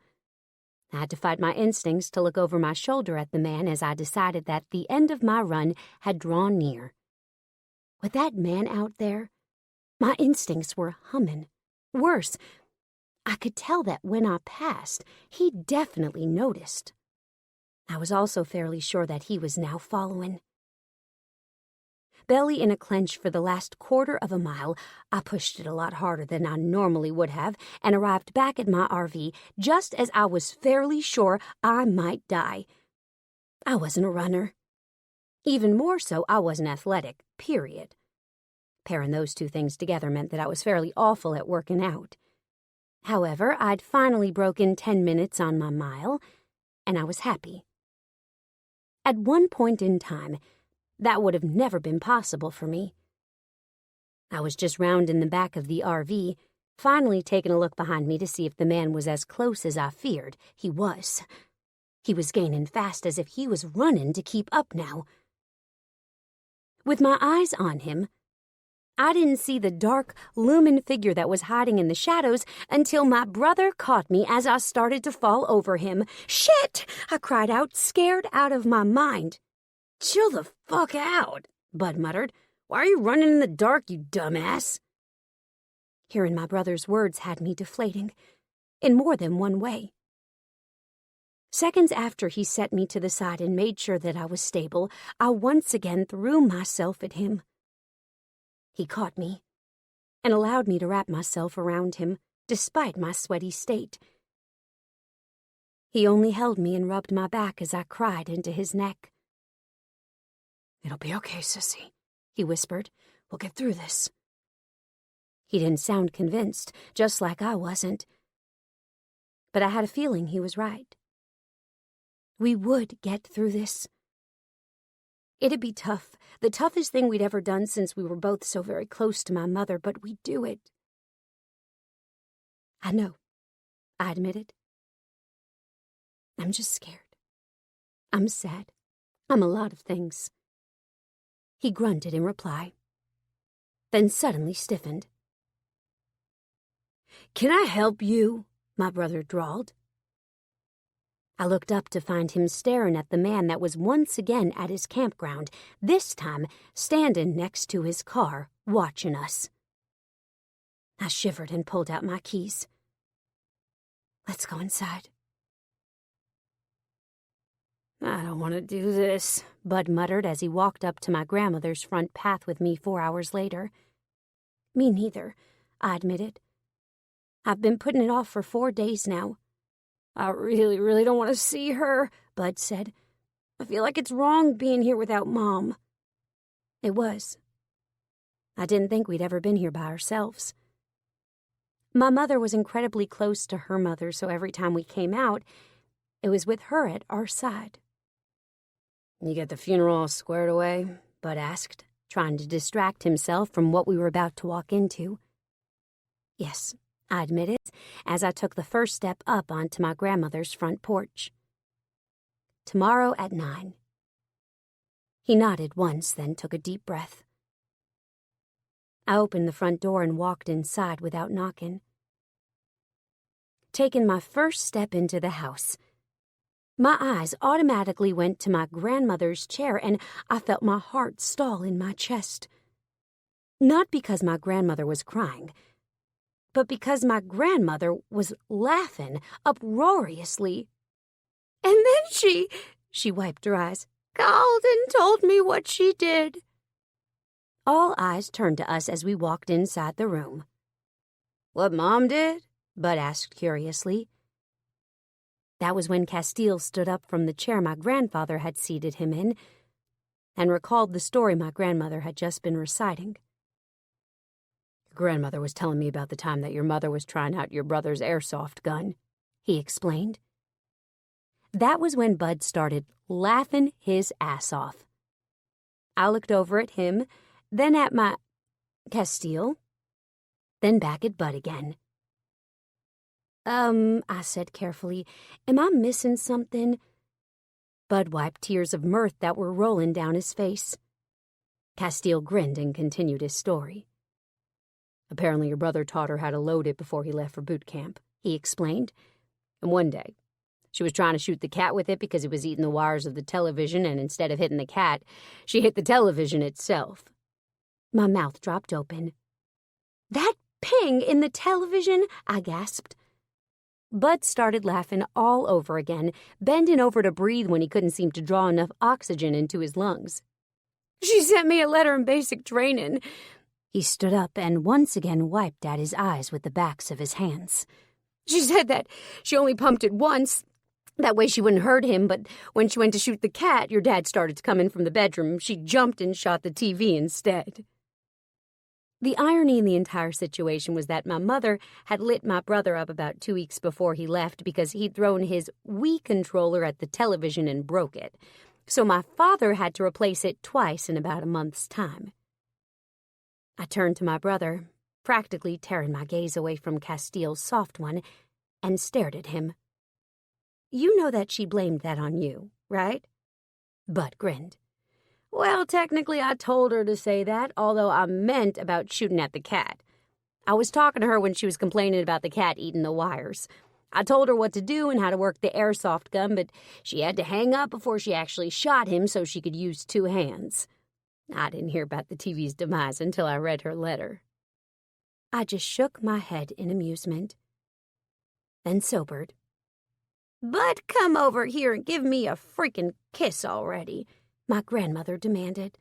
I had to fight my instincts to look over my shoulder at the man as I decided that the end of my run had drawn near. With that man out there, my instincts were humming. Worse, I could tell that when I passed, he definitely noticed. I was also fairly sure that he was now following. Belly in a clench for the last 1/4 mile, I pushed it a lot harder than I normally would have and arrived back at my RV just as I was fairly sure I might die. I wasn't a runner. Even more so, I wasn't athletic, period. Pairing those 2 things together meant that I was fairly awful at working out. However, I'd finally broken 10 minutes on my mile, and I was happy. At one point in time, that would have never been possible for me. I was just rounding the back of the RV, finally taking a look behind me to see if the man was as close as I feared he was. He was gaining fast as if he was running to keep up now. With my eyes on him, I didn't see the dark, looming figure that was hiding in the shadows until my brother caught me as I started to fall over him. "Shit!" I cried out, scared out of my mind. "Chill the fuck out," Bud muttered. "Why are you running in the dark, you dumbass?" Hearing my brother's words had me deflating, in more than one way. Seconds after he set me to the side and made sure that I was stable, I once again threw myself at him. He caught me and allowed me to wrap myself around him, despite my sweaty state. He only held me and rubbed my back as I cried into his neck. "It'll be okay, sissy," he whispered. "We'll get through this." He didn't sound convinced, just like I wasn't. But I had a feeling he was right. We would get through this. It'd be tough, the toughest thing we'd ever done since we were both so very close to my mother, but we'd do it. "I know," I admitted. "I'm just scared. I'm sad. I'm a lot of things." He grunted in reply, then suddenly stiffened. "Can I help you?" my brother drawled. I looked up to find him staring at the man that was once again at his campground, this time standing next to his car, watching us. I shivered and pulled out my keys. Let's go inside. I don't want to do this, Bud muttered as he walked up to my grandmother's front path with me 4 hours later. Me neither, I admitted. I've been putting it off for 4 days now. I really don't want to see her, Bud said. I feel like it's wrong being here without Mom. It was. I didn't think we'd ever been here by ourselves. My mother was incredibly close to her mother, so every time we came out, it was with her at our side. You get the funeral all squared away? Bud asked, trying to distract himself from what we were about to walk into. Yes, I admitted, as I took the first step up onto my grandmother's front porch. Tomorrow at 9. He nodded once, then took a deep breath. I opened the front door and walked inside without knocking. Taking my first step into the house, my eyes automatically went to my grandmother's chair, and I felt my heart stall in my chest. Not because my grandmother was crying, but because my grandmother was laughing uproariously. And then she wiped her eyes, called and told me what she did. All eyes turned to us as we walked inside the room. What Mom did? Bud asked curiously. That was when Castiel stood up from the chair my grandfather had seated him in and recalled the story my grandmother had just been reciting. Your grandmother was telling me about the time that your mother was trying out your brother's airsoft gun, he explained. That was when Bud started laughing his ass off. I looked over at him, then at my Castiel, then back at Bud again. I said carefully, am I missing something? Bud wiped tears of mirth that were rolling down his face. Castiel grinned and continued his story. Apparently your brother taught her how to load it before he left for boot camp, he explained. And one day, she was trying to shoot the cat with it because it was eating the wires of the television, and instead of hitting the cat, she hit the television itself. My mouth dropped open. That ping in the television? I gasped. Bud started laughing all over again, bending over to breathe when he couldn't seem to draw enough oxygen into his lungs. She sent me a letter in basic training. He stood up and once again wiped at his eyes with the backs of his hands. She said that she only pumped it once. That way she wouldn't hurt him, but when she went to shoot the cat, your dad started to come in from the bedroom. She jumped and shot the TV instead. The irony in the entire situation was that my mother had lit my brother up about 2 weeks before he left because he'd thrown his Wii controller at the television and broke it. So my father had to replace it twice in about a month's time. I turned to my brother, practically tearing my gaze away from Castiel's soft one, and stared at him. You know that she blamed that on you, right? Bud grinned. Well, technically I told her to say that, although I meant about shooting at the cat. I was talking to her when she was complaining about the cat eating the wires. I told her what to do and how to work the airsoft gun, but she had to hang up before she actually shot him so she could use 2 hands. I didn't hear about the TV's demise until I read her letter. I just shook my head in amusement, then sobered. Bud, come over here and give me a freaking kiss already, my grandmother demanded.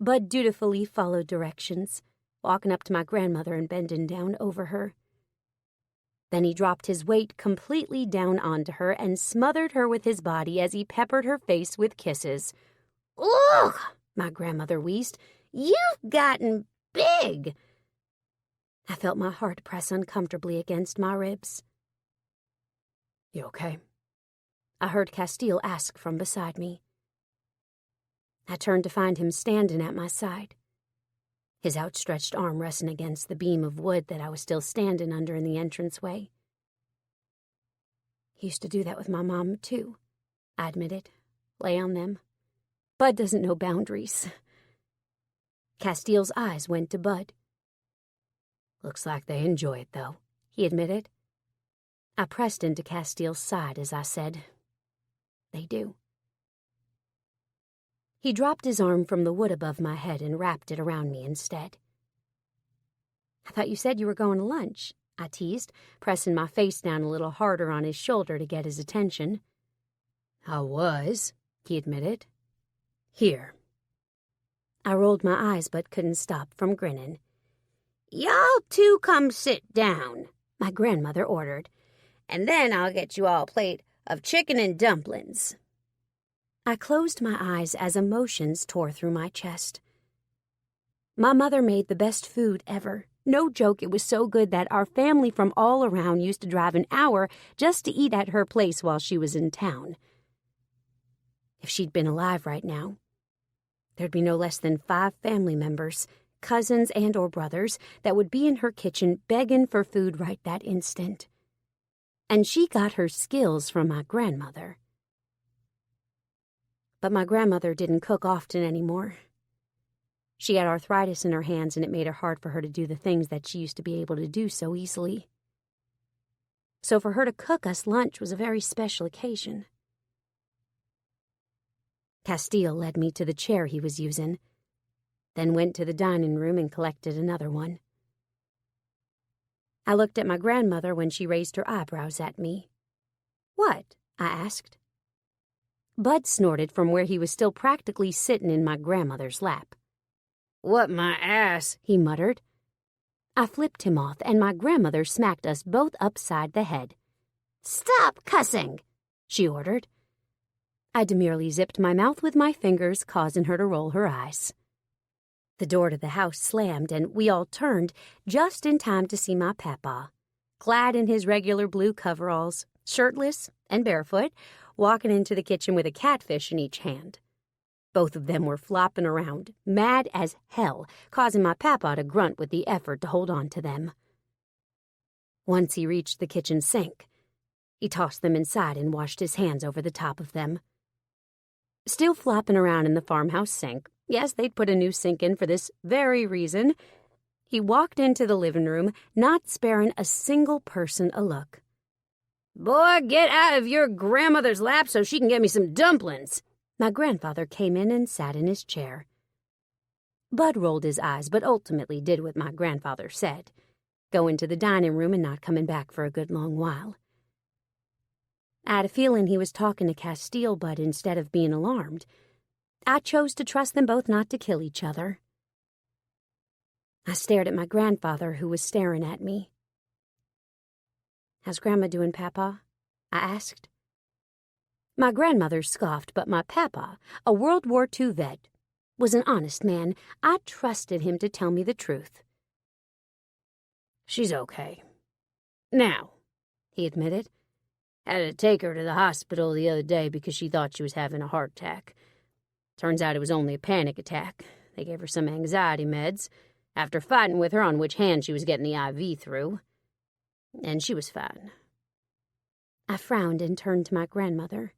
Bud dutifully followed directions, walking up to my grandmother and bending down over her. Then he dropped his weight completely down onto her and smothered her with his body as he peppered her face with kisses. Ugh, my grandmother wheezed. You've gotten big. I felt my heart press uncomfortably against my ribs. You okay? I heard Castiel ask from beside me. I turned to find him standing at my side, his outstretched arm resting against the beam of wood that I was still standing under in the entranceway. He used to do that with my mom, too, I admitted. Lay on them. Bud doesn't know boundaries. Castiel's eyes went to Bud. Looks like they enjoy it, though, he admitted. I pressed into Castiel's side as I said, They do. He dropped his arm from the wood above my head and wrapped it around me instead. I thought you said you were going to lunch, I teased, pressing my face down a little harder on his shoulder to get his attention. I was, he admitted. Here. I rolled my eyes but couldn't stop from grinning. Y'all two come sit down, my grandmother ordered, and then I'll get you all a plate of chicken and dumplings. I closed my eyes as emotions tore through my chest. My mother made the best food ever. No joke, it was so good that our family from all around used to drive an hour just to eat at her place while she was in town. If she'd been alive right now, there'd be no less than 5 family members, cousins and or brothers, that would be in her kitchen begging for food right that instant. And she got her skills from my grandmother. But my grandmother didn't cook often anymore. She had arthritis in her hands, and it made it hard for her to do the things that she used to be able to do so easily. So for her to cook us lunch was a very special occasion. Castiel led me to the chair he was using, then went to the dining room and collected another one. I looked at my grandmother when she raised her eyebrows at me. What? I asked. Bud snorted from where he was still practically sitting in my grandmother's lap. What my ass, he muttered. I flipped him off, and my grandmother smacked us both upside the head. Stop cussing, she ordered. I demurely zipped my mouth with my fingers, causing her to roll her eyes. The door to the house slammed, and we all turned just in time to see my papa, clad in his regular blue coveralls, shirtless and barefoot, walking into the kitchen with a catfish in each hand. Both of them were flopping around, mad as hell, causing my papa to grunt with the effort to hold on to them. Once he reached the kitchen sink, he tossed them inside and washed his hands over the top of them. Still flopping around in the farmhouse sink, yes, they'd put a new sink in for this very reason, he walked into the living room, not sparing a single person a look. Boy, get out of your grandmother's lap so she can get me some dumplings. My grandfather came in and sat in his chair. Bud rolled his eyes, but ultimately did what my grandfather said, going to the dining room and not coming back for a good long while. I had a feeling he was talking to Castiel, but instead of being alarmed, I chose to trust them both not to kill each other. I stared at my grandfather, who was staring at me. How's Grandma doing, Papa? I asked. My grandmother scoffed, but my papa, a World War II vet, was an honest man. I trusted him to tell me the truth. She's okay. Now, he admitted. Had to take her to the hospital the other day because she thought she was having a heart attack. Turns out it was only a panic attack. They gave her some anxiety meds after fighting with her on which hand she was getting the IV through. And she was fine. I frowned and turned to my grandmother.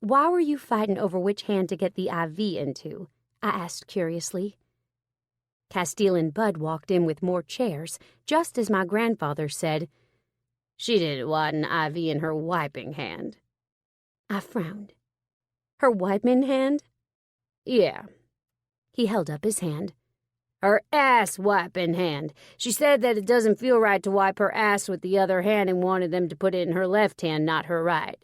Why were you fighting over which hand to get the IV into? I asked curiously. Castiel and Bud walked in with more chairs, just as my grandfather said, She didn't want an IV in her wiping hand. I frowned. Her wiping hand? Yeah. He held up his hand. Her ass-wiping hand. She said that it doesn't feel right to wipe her ass with the other hand and wanted them to put it in her left hand, not her right.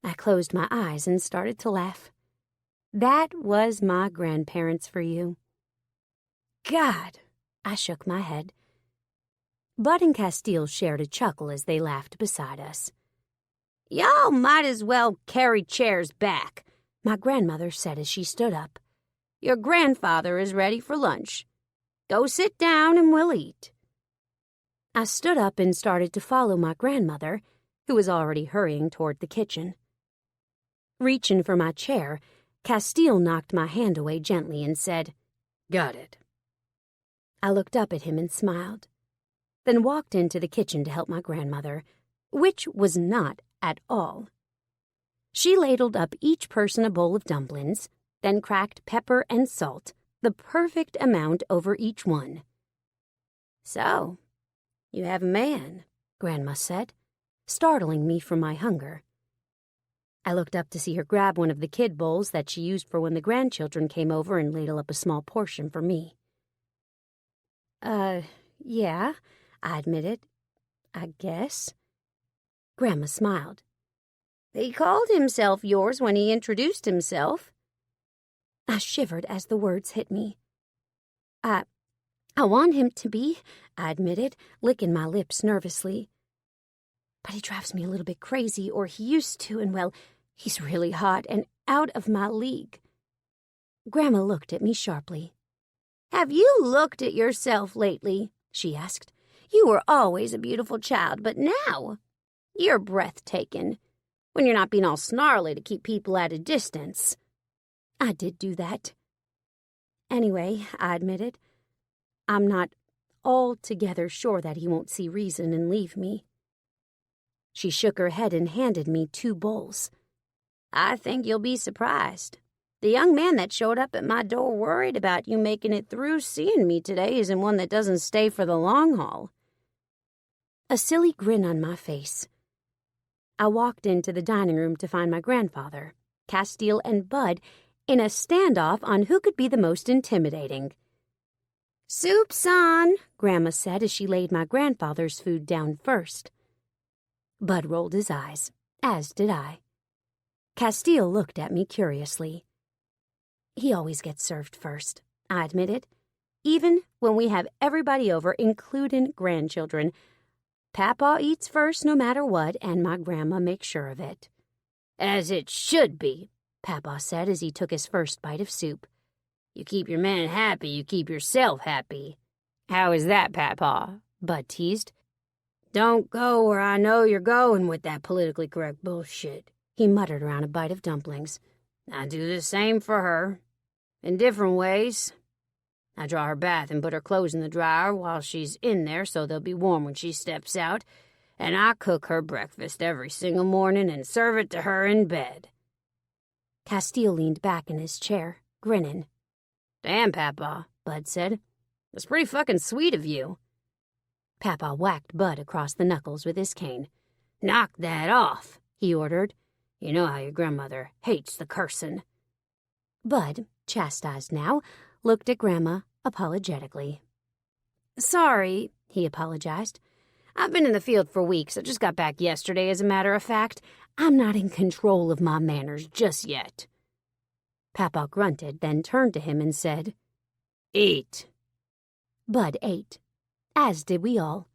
I closed my eyes and started to laugh. That was my grandparents for you. God, I shook my head. Bud and Castiel shared a chuckle as they laughed beside us. Y'all might as well carry chairs back, my grandmother said as she stood up. Your grandfather is ready for lunch. Go sit down and we'll eat. I stood up and started to follow my grandmother, who was already hurrying toward the kitchen. Reaching for my chair, Castiel knocked my hand away gently and said, Got it. I looked up at him and smiled, then walked into the kitchen to help my grandmother, which was not at all. She ladled up each person a bowl of dumplings, then cracked pepper and salt, the perfect amount over each one. So, you have a man, Grandma said, startling me from my hunger. I looked up to see her grab one of the kid bowls that she used for when the grandchildren came over and ladle up a small portion for me. Yeah, I admitted. I guess. Grandma smiled. He called himself yours when he introduced himself. I shivered as the words hit me. I want him to be, I admitted, licking my lips nervously. But he drives me a little bit crazy, or he used to, and well, he's really hot and out of my league. Grandma looked at me sharply. Have you looked at yourself lately? She asked. You were always a beautiful child, but now you're breathtaking. When you're not being all snarly to keep people at a distance. I did do that. Anyway, I admitted, I'm not altogether sure that he won't see reason and leave me. She shook her head and handed me 2 bowls. I think you'll be surprised. The young man that showed up at my door worried about you making it through seeing me today isn't one that doesn't stay for the long haul. A silly grin on my face. I walked into the dining room to find my grandfather, Castiel, and Bud in a standoff on who could be the most intimidating. Soup's on, Grandma said as she laid my grandfather's food down first. Bud rolled his eyes, as did I. Castiel looked at me curiously. He always gets served first, I admitted. Even when we have everybody over, including grandchildren. Papa eats first no matter what, and my grandma makes sure of it. As it should be, Papa said as he took his first bite of soup. You keep your man happy, you keep yourself happy. How is that, Papa? Bud teased. Don't go where I know you're going with that politically correct bullshit, he muttered around a bite of dumplings. I do the same for her. In different ways. I draw her bath and put her clothes in the dryer while she's in there so they'll be warm when she steps out, and I cook her breakfast every single morning and serve it to her in bed. Castiel leaned back in his chair, grinning. Damn, Papa, Bud said. That's pretty fucking sweet of you. Papa whacked Bud across the knuckles with his cane. Knock that off, he ordered. You know how your grandmother hates the cursin'. Bud, chastised now, looked at Grandma apologetically. Sorry, he apologized. I've been in the field for weeks. I just got back yesterday, as a matter of fact. I'm not in control of my manners just yet. Papa grunted, then turned to him and said, Eat. Bud ate, as did we all.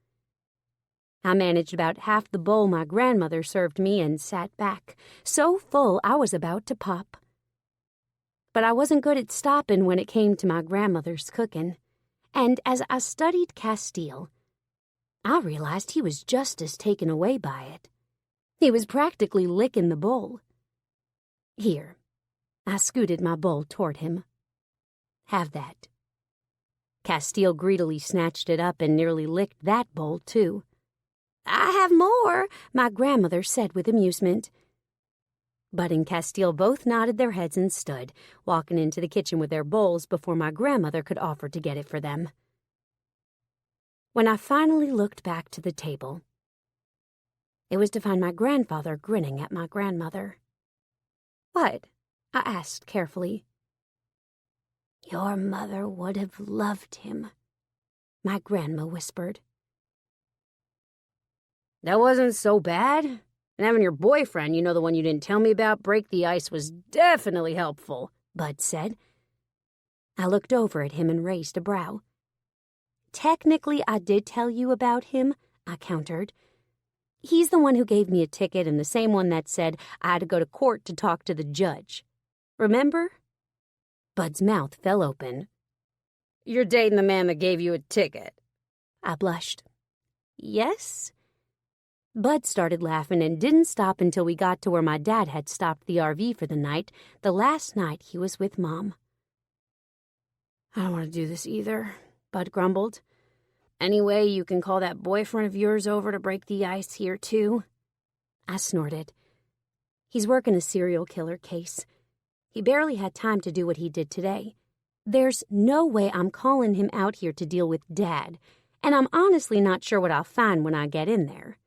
I managed about half the bowl my grandmother served me and sat back, so full I was about to pop. But I wasn't good at stopping when it came to my grandmother's cooking, and as I studied Castiel, I realized he was just as taken away by it. He was practically licking the bowl. Here, I scooted my bowl toward him. Have that. Castiel greedily snatched it up and nearly licked that bowl, too. I have more, my grandmother said with amusement. Bud and Castiel both nodded their heads and stood, walking into the kitchen with their bowls before my grandmother could offer to get it for them. When I finally looked back to the table, it was to find my grandfather grinning at my grandmother. What? I asked carefully. Your mother would have loved him, my grandma whispered. That wasn't so bad. And having your boyfriend, you know, the one you didn't tell me about, break the ice was definitely helpful, Bud said. I looked over at him and raised a brow. Technically, I did tell you about him, I countered. He's the one who gave me a ticket and the same one that said I had to go to court to talk to the judge. Remember? Bud's mouth fell open. You're dating the man that gave you a ticket. I blushed. Yes? Bud started laughing and didn't stop until we got to where my dad had stopped the RV for the night, the last night he was with Mom. I don't want to do this either, Bud grumbled. Anyway, you can call that boyfriend of yours over to break the ice here, too. I snorted. He's working a serial killer case. He barely had time to do what he did today. There's no way I'm calling him out here to deal with Dad, and I'm honestly not sure what I'll find when I get in there.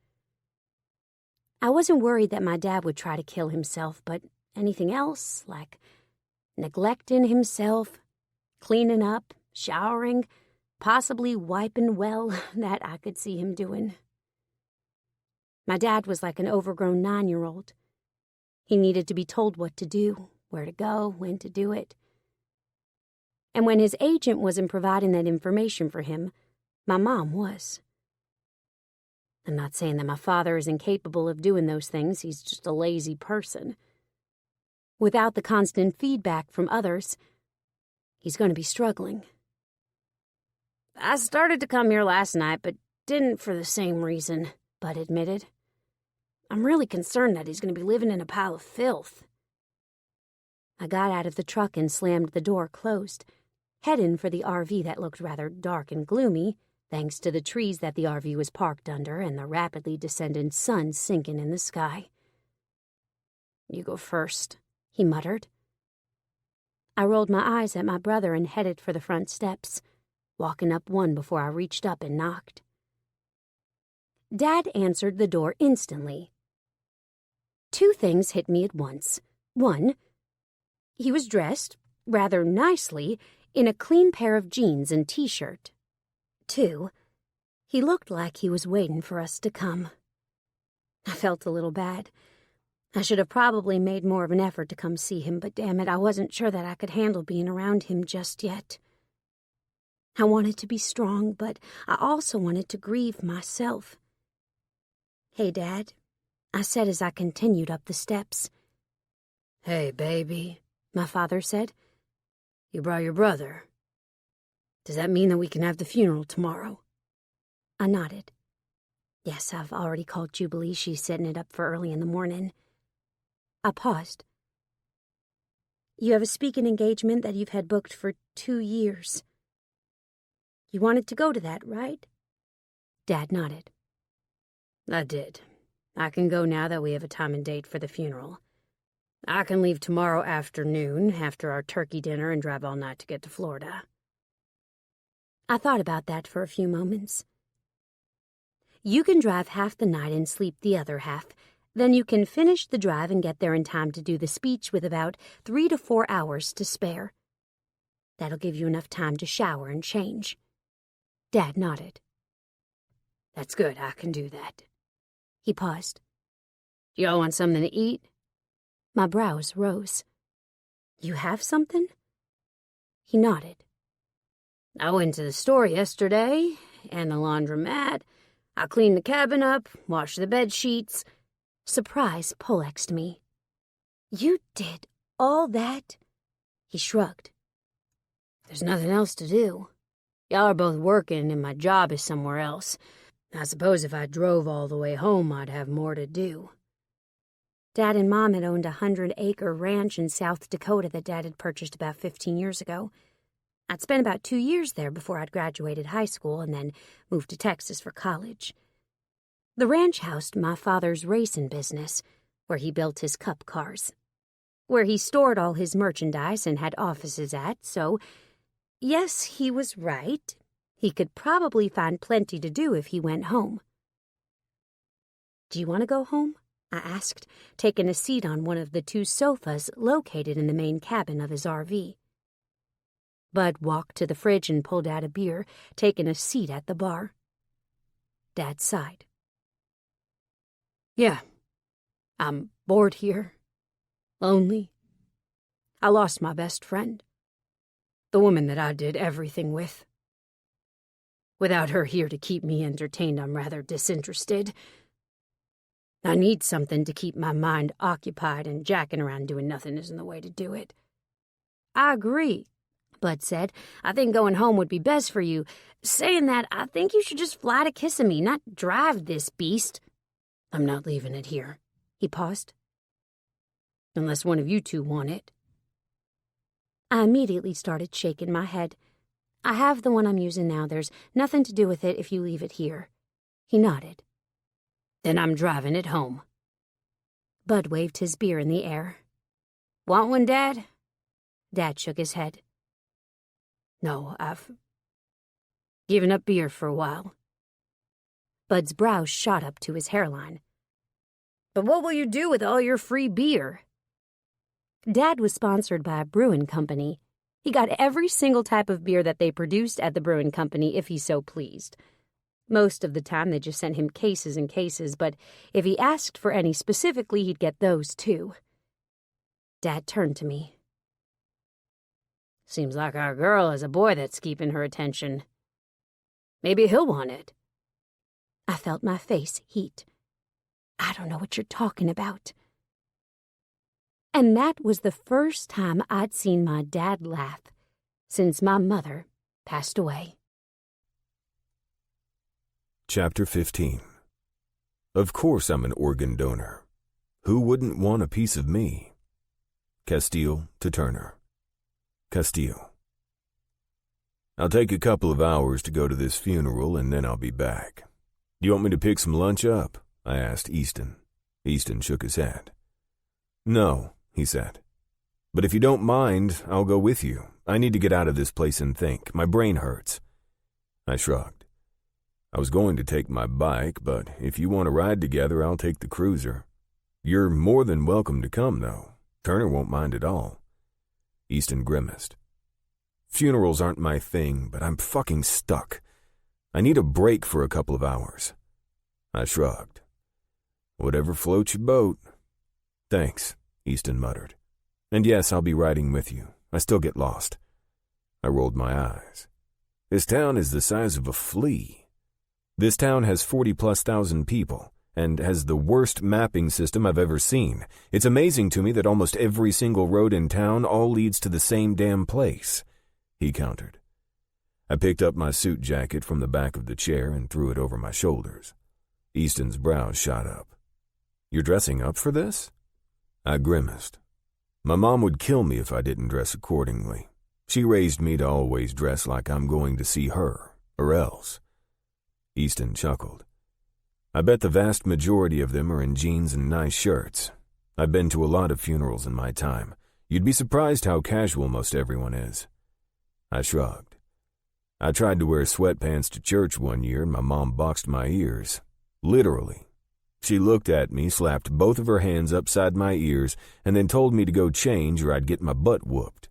I wasn't worried that my dad would try to kill himself, but anything else, like neglecting himself, cleaning up, showering, possibly wiping well, that I could see him doing. My dad was like an overgrown 9-year-old. He needed to be told what to do, where to go, when to do it. And when his agent wasn't providing that information for him, my mom was. I'm not saying that my father is incapable of doing those things. He's just a lazy person. Without the constant feedback from others, he's going to be struggling. I started to come here last night, but didn't for the same reason, Bud admitted. I'm really concerned that he's going to be living in a pile of filth. I got out of the truck and slammed the door closed, heading for the RV that looked rather dark and gloomy, thanks to the trees that the RV was parked under and the rapidly descending sun sinking in the sky. You go first, he muttered. I rolled my eyes at my brother and headed for the front steps, walking up one before I reached up and knocked. Dad answered the door instantly. 2 things hit me at once. 1, he was dressed, rather nicely, in a clean pair of jeans and t-shirt. 2, he looked like he was waiting for us to come. I felt a little bad. I should have probably made more of an effort to come see him, but damn it, I wasn't sure that I could handle being around him just yet. I wanted to be strong, but I also wanted to grieve myself. Hey, Dad, I said as I continued up the steps. Hey, baby, my father said. You brought your brother. Does that mean that we can have the funeral tomorrow? I nodded. Yes, I've already called Jubilee. She's setting it up for early in the morning. I paused. You have a speaking engagement that you've had booked for 2 years. You wanted to go to that, right? Dad nodded. I did. I can go now that we have a time and date for the funeral. I can leave tomorrow afternoon after our turkey dinner and drive all night to get to Florida. I thought about that for a few moments. You can drive half the night and sleep the other half. Then you can finish the drive and get there in time to do the speech with about 3 to 4 hours to spare. That'll give you enough time to shower and change. Dad nodded. That's good, I can do that. He paused. Do y'all want something to eat? My brows rose. You have something? He nodded. I went to the store yesterday, and the laundromat. I cleaned the cabin up, washed the bed sheets. Surprise poleaxed me. You did all that? He shrugged. There's nothing else to do. Y'all are both working, and my job is somewhere else. I suppose if I drove all the way home, I'd have more to do. Dad and Mom had owned a 100-acre ranch in South Dakota that Dad had purchased about 15 years ago. I'd spent about 2 years there before I'd graduated high school and then moved to Texas for college. The ranch housed my father's racing business, where he built his cup cars, where he stored all his merchandise and had offices at, so, yes, he was right. He could probably find plenty to do if he went home. Do you want to go home? I asked, taking a seat on one of the 2 sofas located in the main cabin of his RV. Bud walked to the fridge and pulled out a beer, taking a seat at the bar. Dad sighed. Yeah, I'm bored here, lonely. I lost my best friend, the woman that I did everything with. Without her here to keep me entertained, I'm rather disinterested. I need something to keep my mind occupied, and jacking around doing nothing isn't the way to do it. I agree, Bud said. I think going home would be best for you. Saying that, I think you should just fly to Kissimmee, not drive this beast. I'm not leaving it here. He paused. Unless one of you 2 want it. I immediately started shaking my head. I have the one I'm using now. There's nothing to do with it if you leave it here. He nodded. Then I'm driving it home. Bud waved his beer in the air. Want one, Dad? Dad shook his head. No, I've given up beer for a while. Bud's brows shot up to his hairline. But what will you do with all your free beer? Dad was sponsored by a brewing company. He got every single type of beer that they produced at the brewing company if he so pleased. Most of the time they just sent him cases and cases, but if he asked for any specifically, he'd get those too. Dad turned to me. Seems like our girl has a boy that's keeping her attention. Maybe he'll want it. I felt my face heat. I don't know what you're talking about. And that was the first time I'd seen my dad laugh since my mother passed away. Chapter 15. Of course I'm an organ donor. Who wouldn't want a piece of me? Castiel to Turner. Castiel. I'll take a couple of hours to go to this funeral and then I'll be back. Do you want me to pick some lunch up? I asked Easton. Easton shook his head. No, he said. But if you don't mind, I'll go with you. I need to get out of this place and think. My brain hurts. I shrugged. I was going to take my bike, but if you want to ride together, I'll take the cruiser. You're more than welcome to come, though. Turner won't mind at all. Easton grimaced. Funerals aren't my thing, but I'm fucking stuck. I need a break for a couple of hours. I shrugged. Whatever floats your boat. Thanks, Easton muttered. And yes, I'll be riding with you. I still get lost. I rolled my eyes. This town is the size of a flea. This town has 40,000+ people and has the worst mapping system I've ever seen. It's amazing to me that almost every single road in town all leads to the same damn place, he countered. I picked up my suit jacket from the back of the chair and threw it over my shoulders. Easton's brows shot up. You're dressing up for this? I grimaced. My mom would kill me if I didn't dress accordingly. She raised me to always dress like I'm going to see her, or else. Easton chuckled. I bet the vast majority of them are in jeans and nice shirts. I've been to a lot of funerals in my time. You'd be surprised how casual most everyone is. I shrugged. I tried to wear sweatpants to church one year and my mom boxed my ears. Literally. She looked at me, slapped both of her hands upside my ears, and then told me to go change or I'd get my butt whooped.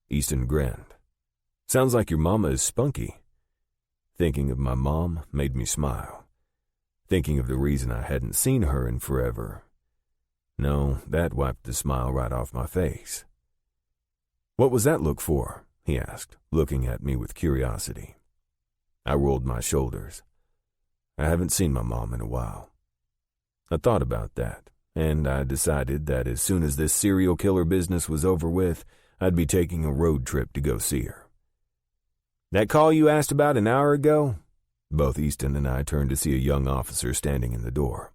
Easton grinned. Sounds like your mama is spunky. Thinking of my mom made me smile. Thinking of the reason I hadn't seen her in forever. No, that wiped the smile right off my face. What was that look for? He asked, looking at me with curiosity. I rolled my shoulders. I haven't seen my mom in a while. I thought about that, and I decided that as soon as this serial killer business was over with, I'd be taking a road trip to go see her. That call you asked about an hour ago? Both Easton and I turned to see a young officer standing in the door.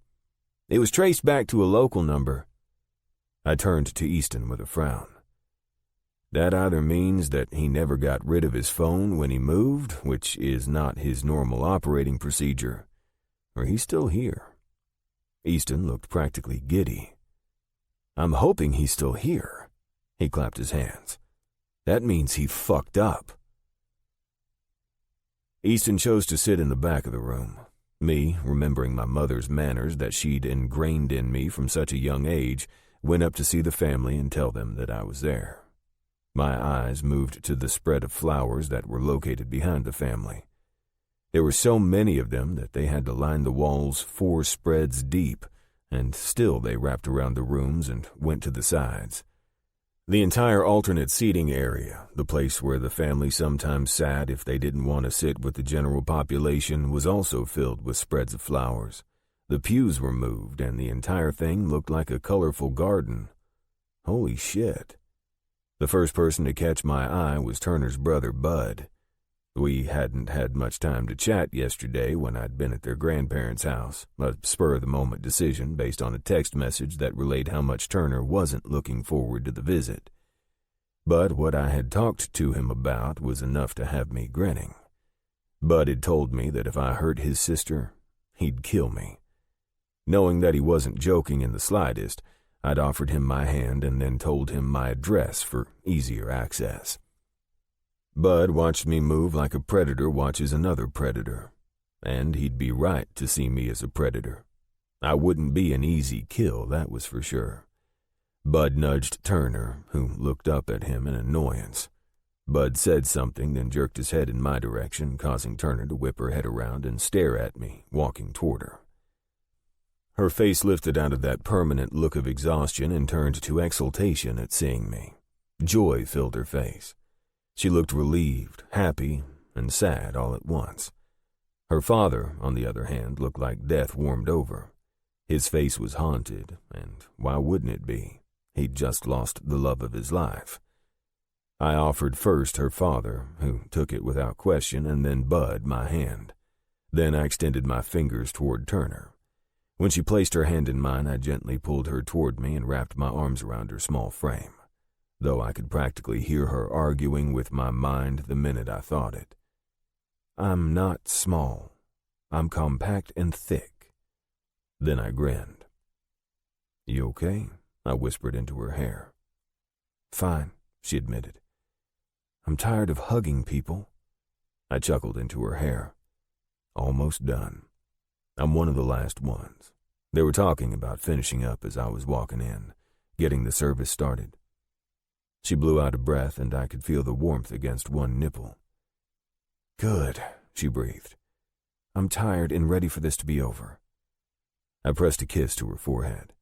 It was traced back to a local number. I turned to Easton with a frown. That either means that he never got rid of his phone when he moved, which is not his normal operating procedure, or he's still here. Easton looked practically giddy. I'm hoping he's still here. He clapped his hands. That means he fucked up. Easton chose to sit in the back of the room. Me, remembering my mother's manners that she'd ingrained in me from such a young age, went up to see the family and tell them that I was there. My eyes moved to the spread of flowers that were located behind the family. There were so many of them that they had to line the walls 4 spreads deep, and still they wrapped around the rooms and went to the sides. The entire alternate seating area, the place where the family sometimes sat if they didn't want to sit with the general population, was also filled with spreads of flowers. The pews were moved, and the entire thing looked like a colorful garden. Holy shit. The first person to catch my eye was Turner's brother, Bud. We hadn't had much time to chat yesterday when I'd been at their grandparents' house, a spur-of-the-moment decision based on a text message that relayed how much Turner wasn't looking forward to the visit. But what I had talked to him about was enough to have me grinning. Bud had told me that if I hurt his sister, he'd kill me. Knowing that he wasn't joking in the slightest, I'd offered him my hand and then told him my address for easier access. Bud watched me move like a predator watches another predator, and he'd be right to see me as a predator. I wouldn't be an easy kill, that was for sure. Bud nudged Turner, who looked up at him in annoyance. Bud said something, then jerked his head in my direction, causing Turner to whip her head around and stare at me, walking toward her. Her face lifted out of that permanent look of exhaustion and turned to exultation at seeing me. Joy filled her face. She looked relieved, happy, and sad all at once. Her father, on the other hand, looked like death warmed over. His face was haunted, and why wouldn't it be? He'd just lost the love of his life. I offered first her father, who took it without question, and then Bud my hand. Then I extended my fingers toward Turner. When she placed her hand in mine, I gently pulled her toward me and wrapped my arms around her small frame, though I could practically hear her arguing with my mind the minute I thought it. I'm not small. I'm compact and thick. Then I grinned. You okay? I whispered into her hair. Fine, she admitted. I'm tired of hugging people. I chuckled into her hair. Almost done. I'm one of the last ones. They were talking about finishing up as I was walking in, getting the service started. She blew out a breath, and I could feel the warmth against one nipple. Good, she breathed. I'm tired and ready for this to be over. I pressed a kiss to her forehead.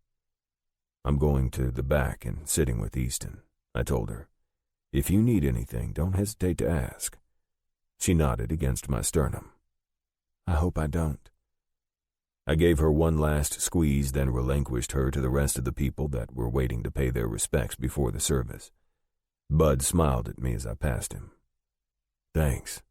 I'm going to the back and sitting with Easton, I told her. If you need anything, don't hesitate to ask. She nodded against my sternum. I hope I don't. I gave her one last squeeze, then relinquished her to the rest of the people that were waiting to pay their respects before the service. Bud smiled at me as I passed him. Thanks.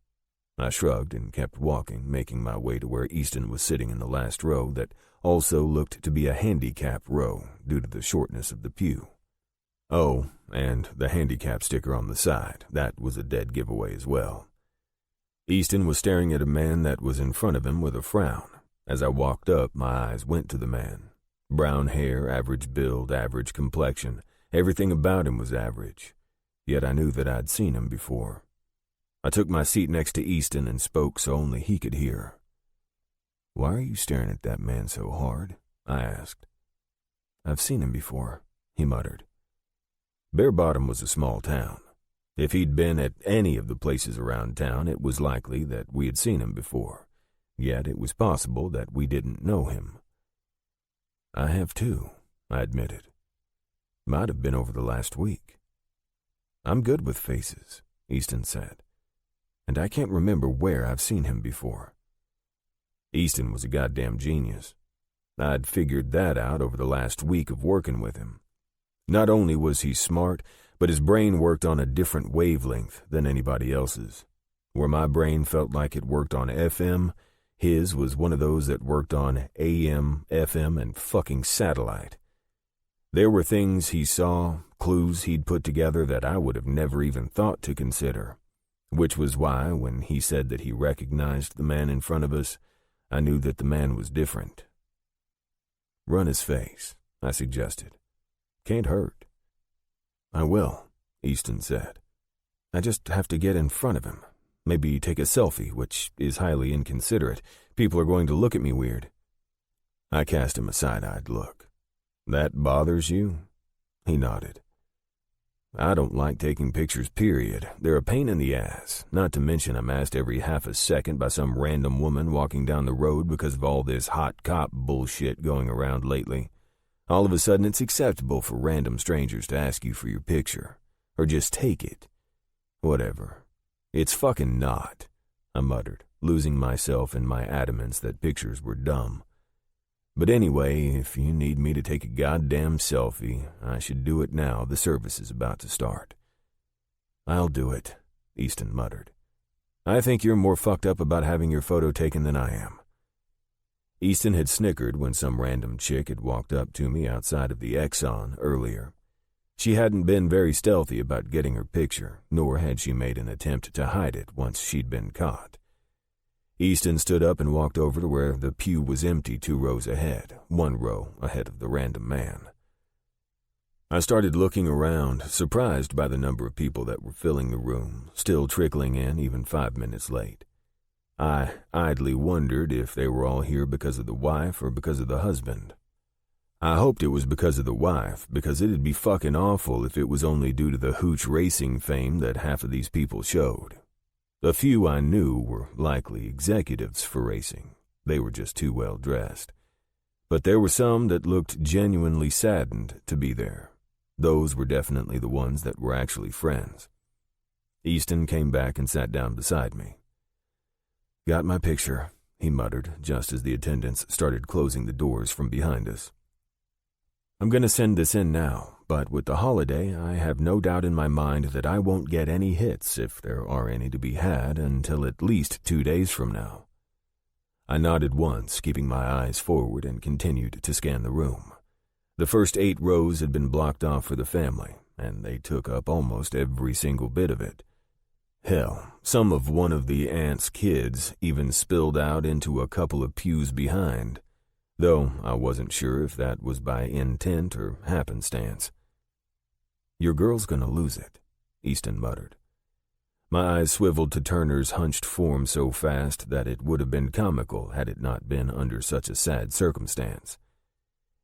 I shrugged and kept walking, making my way to where Easton was sitting in the last row that also looked to be a handicap row due to the shortness of the pew. Oh, and the handicap sticker on the side, that was a dead giveaway as well. Easton was staring at a man that was in front of him with a frown. As I walked up, my eyes went to the man. Brown hair, average build, average complexion. Everything about him was average. Yet I knew that I'd seen him before. I took my seat next to Easton and spoke so only he could hear. Why are you staring at that man so hard? I asked. I've seen him before, he muttered. Bear Bottom was a small town. If he'd been at any of the places around town, it was likely that we had seen him before. Yet it was possible that we didn't know him. I have too, I admitted. Might have been over the last week. I'm good with faces, Easton said, and I can't remember where I've seen him before. Easton was a goddamn genius. I'd figured that out over the last week of working with him. Not only was he smart, but his brain worked on a different wavelength than anybody else's. Where my brain felt like it worked on FM, his was one of those that worked on AM, FM, and fucking satellite. There were things he saw, clues he'd put together that I would have never even thought to consider, which was why, when he said that he recognized the man in front of us, I knew that the man was different. Run his face, I suggested. Can't hurt. I will, Easton said. I just have to get in front of him. Maybe take a selfie, which is highly inconsiderate. People are going to look at me weird. I cast him a side-eyed look. That bothers you? He nodded. I don't like taking pictures, period. They're a pain in the ass. Not to mention I'm asked every half a second by some random woman walking down the road because of all this hot cop bullshit going around lately. All of a sudden it's acceptable for random strangers to ask you for your picture. Or just take it. Whatever. It's fucking not, I muttered, losing myself in my adamance that pictures were dumb. But anyway, if you need me to take a goddamn selfie, I should do it now. The service is about to start. I'll do it, Easton muttered. I think you're more fucked up about having your photo taken than I am. Easton had snickered when some random chick had walked up to me outside of the Exxon earlier. She hadn't been very stealthy about getting her picture, nor had she made an attempt to hide it once she'd been caught. Easton stood up and walked over to where the pew was empty 2 rows ahead, 1 row ahead of the random man. I started looking around, surprised by the number of people that were filling the room, still trickling in even 5 minutes late. I idly wondered if they were all here because of the wife or because of the husband. I hoped it was because of the wife, because it'd be fucking awful if it was only due to the hooch racing fame that half of these people showed. A few I knew were likely executives for racing. They were just too well dressed. But there were some that looked genuinely saddened to be there. Those were definitely the ones that were actually friends. Easton came back and sat down beside me. "Got my picture," he muttered, just as the attendants started closing the doors from behind us. "I'm going to send this in now, but with the holiday, I have no doubt in my mind that I won't get any hits, if there are any to be had, until at least 2 days from now." I nodded once, keeping my eyes forward, and continued to scan the room. The first 8 rows had been blocked off for the family, and they took up almost every single bit of it. Hell, some of one of the aunt's kids even spilled out into a couple of pews behind, though I wasn't sure if that was by intent or happenstance. "Your girl's gonna lose it," Easton muttered. My eyes swiveled to Turner's hunched form so fast that it would have been comical had it not been under such a sad circumstance.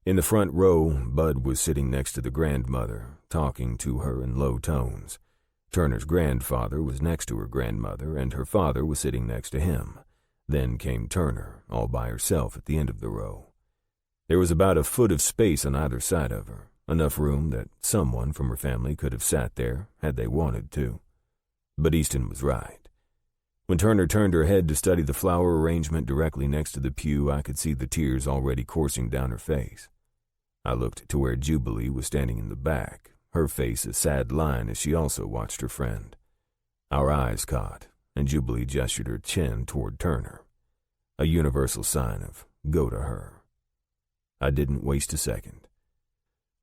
In the front row, Bud was sitting next to the grandmother, talking to her in low tones. Turner's grandfather was next to her grandmother, and her father was sitting next to him. Then came Turner, all by herself at the end of the row. There was about a foot of space on either side of her, enough room that someone from her family could have sat there had they wanted to. But Easton was right. When Turner turned her head to study the flower arrangement directly next to the pew, I could see the tears already coursing down her face. I looked to where Jubilee was standing in the back, her face a sad line as she also watched her friend. Our eyes caught, and Jubilee gestured her chin toward Turner, a universal sign of go to her. I didn't waste a second.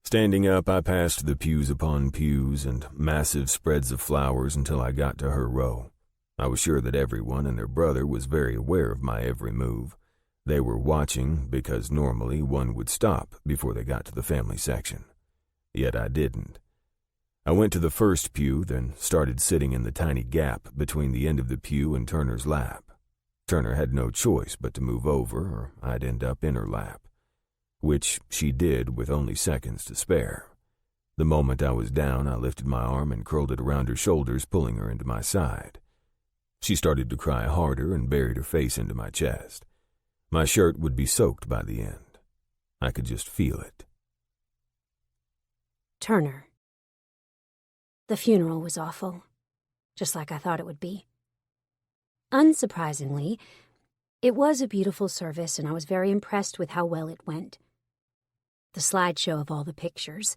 Standing up, I passed the pews upon pews and massive spreads of flowers until I got to her row. I was sure that everyone and their brother was very aware of my every move. They were watching because normally one would stop before they got to the family section. Yet I didn't. I went to the first pew, then started sitting in the tiny gap between the end of the pew and Turner's lap. Turner had no choice but to move over, or I'd end up in her lap, which she did with only seconds to spare. The moment I was down, I lifted my arm and curled it around her shoulders, pulling her into my side. She started to cry harder and buried her face into my chest. My shirt would be soaked by the end. I could just feel it. Turner. The funeral was awful, just like I thought it would be. Unsurprisingly, it was a beautiful service, and I was very impressed with how well it went. The slideshow of all the pictures,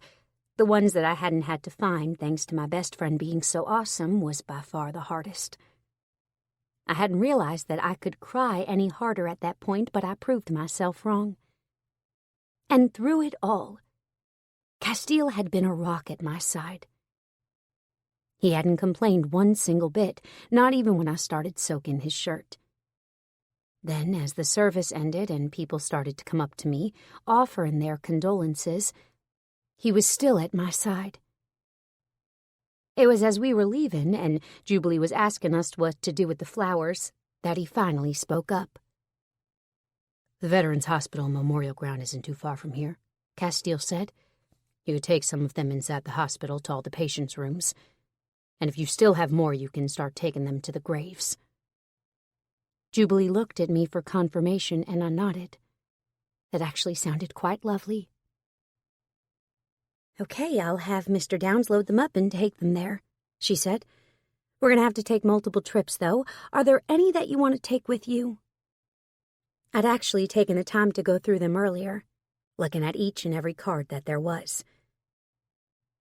the ones that I hadn't had to find thanks to my best friend being so awesome, was by far the hardest. I hadn't realized that I could cry any harder at that point, but I proved myself wrong. And through it all, Castiel had been a rock at my side. He hadn't complained one single bit, not even when I started soaking his shirt. Then, as the service ended and people started to come up to me, offering their condolences, he was still at my side. It was as we were leaving and Jubilee was asking us what to do with the flowers that he finally spoke up. "The Veterans Hospital Memorial Ground isn't too far from here," Castiel said. "You could take some of them inside the hospital to all the patients' rooms. And if you still have more, you can start taking them to the graves." Jubilee looked at me for confirmation, and I nodded. It actually sounded quite lovely. "Okay, I'll have Mr. Downs load them up and take them there," she said. "We're going to have to take multiple trips, though. Are there any that you want to take with you?" I'd actually taken the time to go through them earlier, looking at each and every card that there was.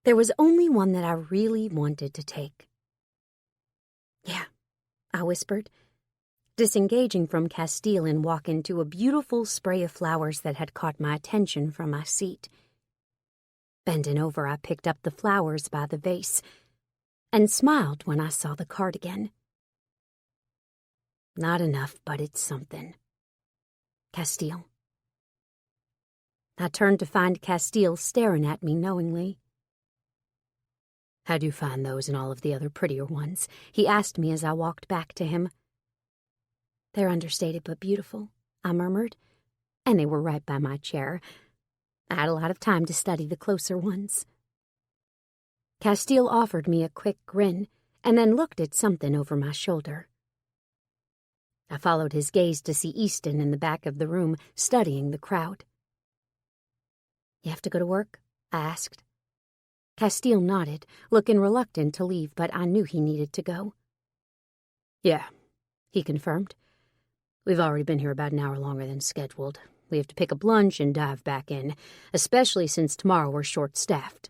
There was only one that I really wanted to take. "Yeah," I whispered, disengaging from Castiel and walking to a beautiful spray of flowers that had caught my attention from my seat. Bending over, I picked up the flowers by the vase and smiled when I saw the card again. Not enough, but it's something. Castiel. I turned to find Castiel staring at me knowingly. "How'd you find those and all of the other prettier ones?" he asked me as I walked back to him. "They're understated but beautiful," I murmured, and they were right by my chair. I had a lot of time to study the closer ones. Castiel offered me a quick grin and then looked at something over my shoulder. I followed his gaze to see Easton in the back of the room studying the crowd. "You have to go to work?" I asked. Castiel nodded, looking reluctant to leave, but I knew he needed to go. "Yeah," he confirmed. "We've already been here about an hour longer than scheduled. We have to pick up lunch and dive back in, especially since tomorrow we're short-staffed."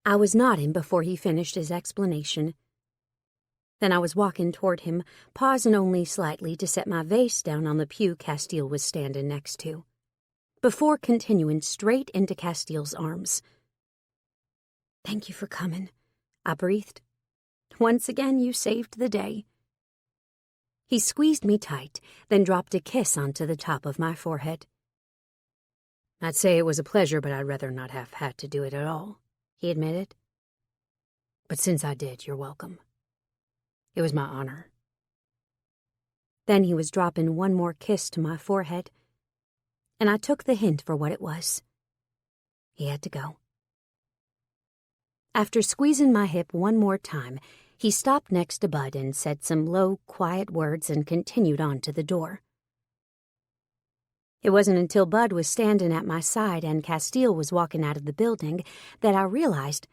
I was nodding before he finished his explanation. Then I was walking toward him, pausing only slightly to set my vase down on the pew Castiel was standing next to, before continuing straight into Castiel's arms. "Thank you for coming," I breathed. "Once again, you saved the day." He squeezed me tight, then dropped a kiss onto the top of my forehead. "I'd say it was a pleasure, but I'd rather not have had to do it at all," he admitted. "But since I did, you're welcome. It was my honor." Then he was dropping one more kiss to my forehead, and I took the hint for what it was. He had to go. After squeezing my hip one more time, he stopped next to Bud and said some low, quiet words and continued on to the door. It wasn't until Bud was standing at my side and Castiel was walking out of the building that I realized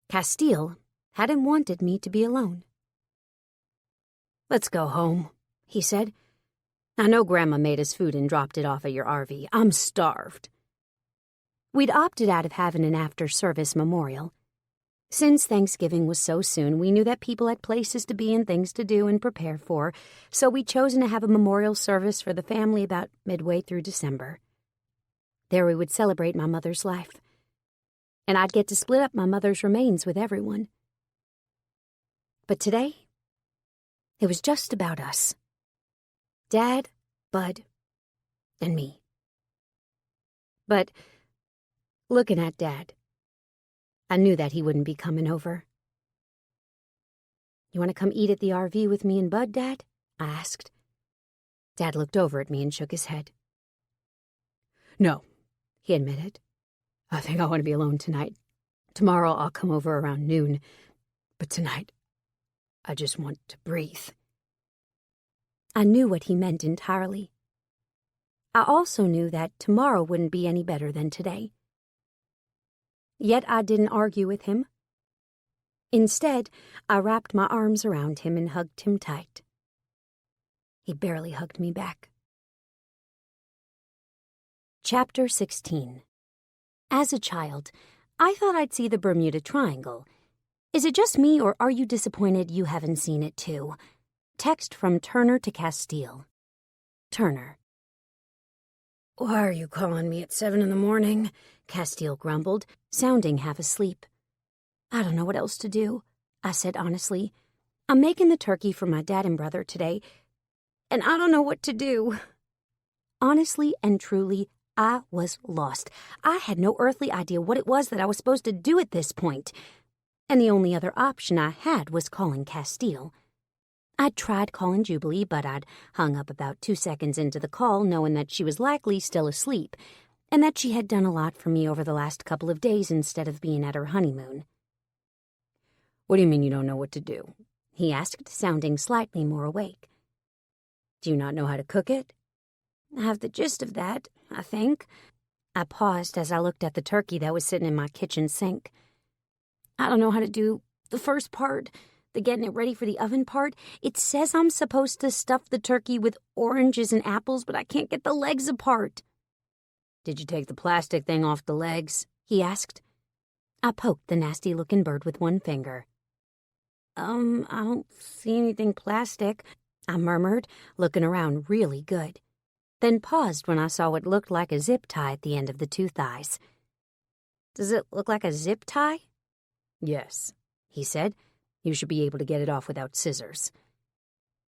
Castiel hadn't wanted me to be alone. "Let's go home," he said. "I know Grandma made us food and dropped it off at your RV. I'm starved." We'd opted out of having an after-service memorial. Since Thanksgiving was so soon, we knew that people had places to be and things to do and prepare for, so we'd chosen to have a memorial service for the family about midway through December. There we would celebrate my mother's life, and I'd get to split up my mother's remains with everyone. But today, it was just about us. Dad, Bud, and me. But looking at Dad, I knew that he wouldn't be coming over. "You want to come eat at the RV with me and Bud, Dad?" I asked. Dad looked over at me and shook his head. "No," he admitted. "I think I want to be alone tonight. Tomorrow I'll come over around noon. But tonight, I just want to breathe." I knew what he meant entirely. I also knew that tomorrow wouldn't be any better than today. Yet I didn't argue with him. Instead, I wrapped my arms around him and hugged him tight. He barely hugged me back. Chapter 16. As a child, I thought I'd see the Bermuda Triangle. Is it just me, or are you disappointed you haven't seen it too? Text from Turner to Castiel. Turner. "Why are you calling me at 7 a.m? Castiel grumbled, sounding half asleep. "I don't know what else to do," I said honestly. "I'm making the turkey for my dad and brother today, and I don't know what to do." Honestly and truly, I was lost. I had no earthly idea what it was that I was supposed to do at this point, and the only other option I had was calling Castiel. I'd tried calling Jubilee, but I'd hung up about 2 seconds into the call, knowing that she was likely still asleep, and that she had done a lot for me over the last couple of days instead of being at her honeymoon. "What do you mean you don't know what to do?" he asked, sounding slightly more awake. "Do you not know how to cook it?" "I have the gist of that, I think." I paused as I looked at the turkey that was sitting in my kitchen sink. "I don't know how to do the first part, the getting it ready for the oven part. It says I'm supposed to stuff the turkey with oranges and apples, but I can't get the legs apart." "Did you take the plastic thing off the legs?" he asked. I poked the nasty-looking bird with one finger. I don't see anything plastic," I murmured, looking around really good, then paused when I saw what looked like a zip tie at the end of the 2 thighs. "Does it look like a zip tie?" "Yes," he said. "You should be able to get it off without scissors."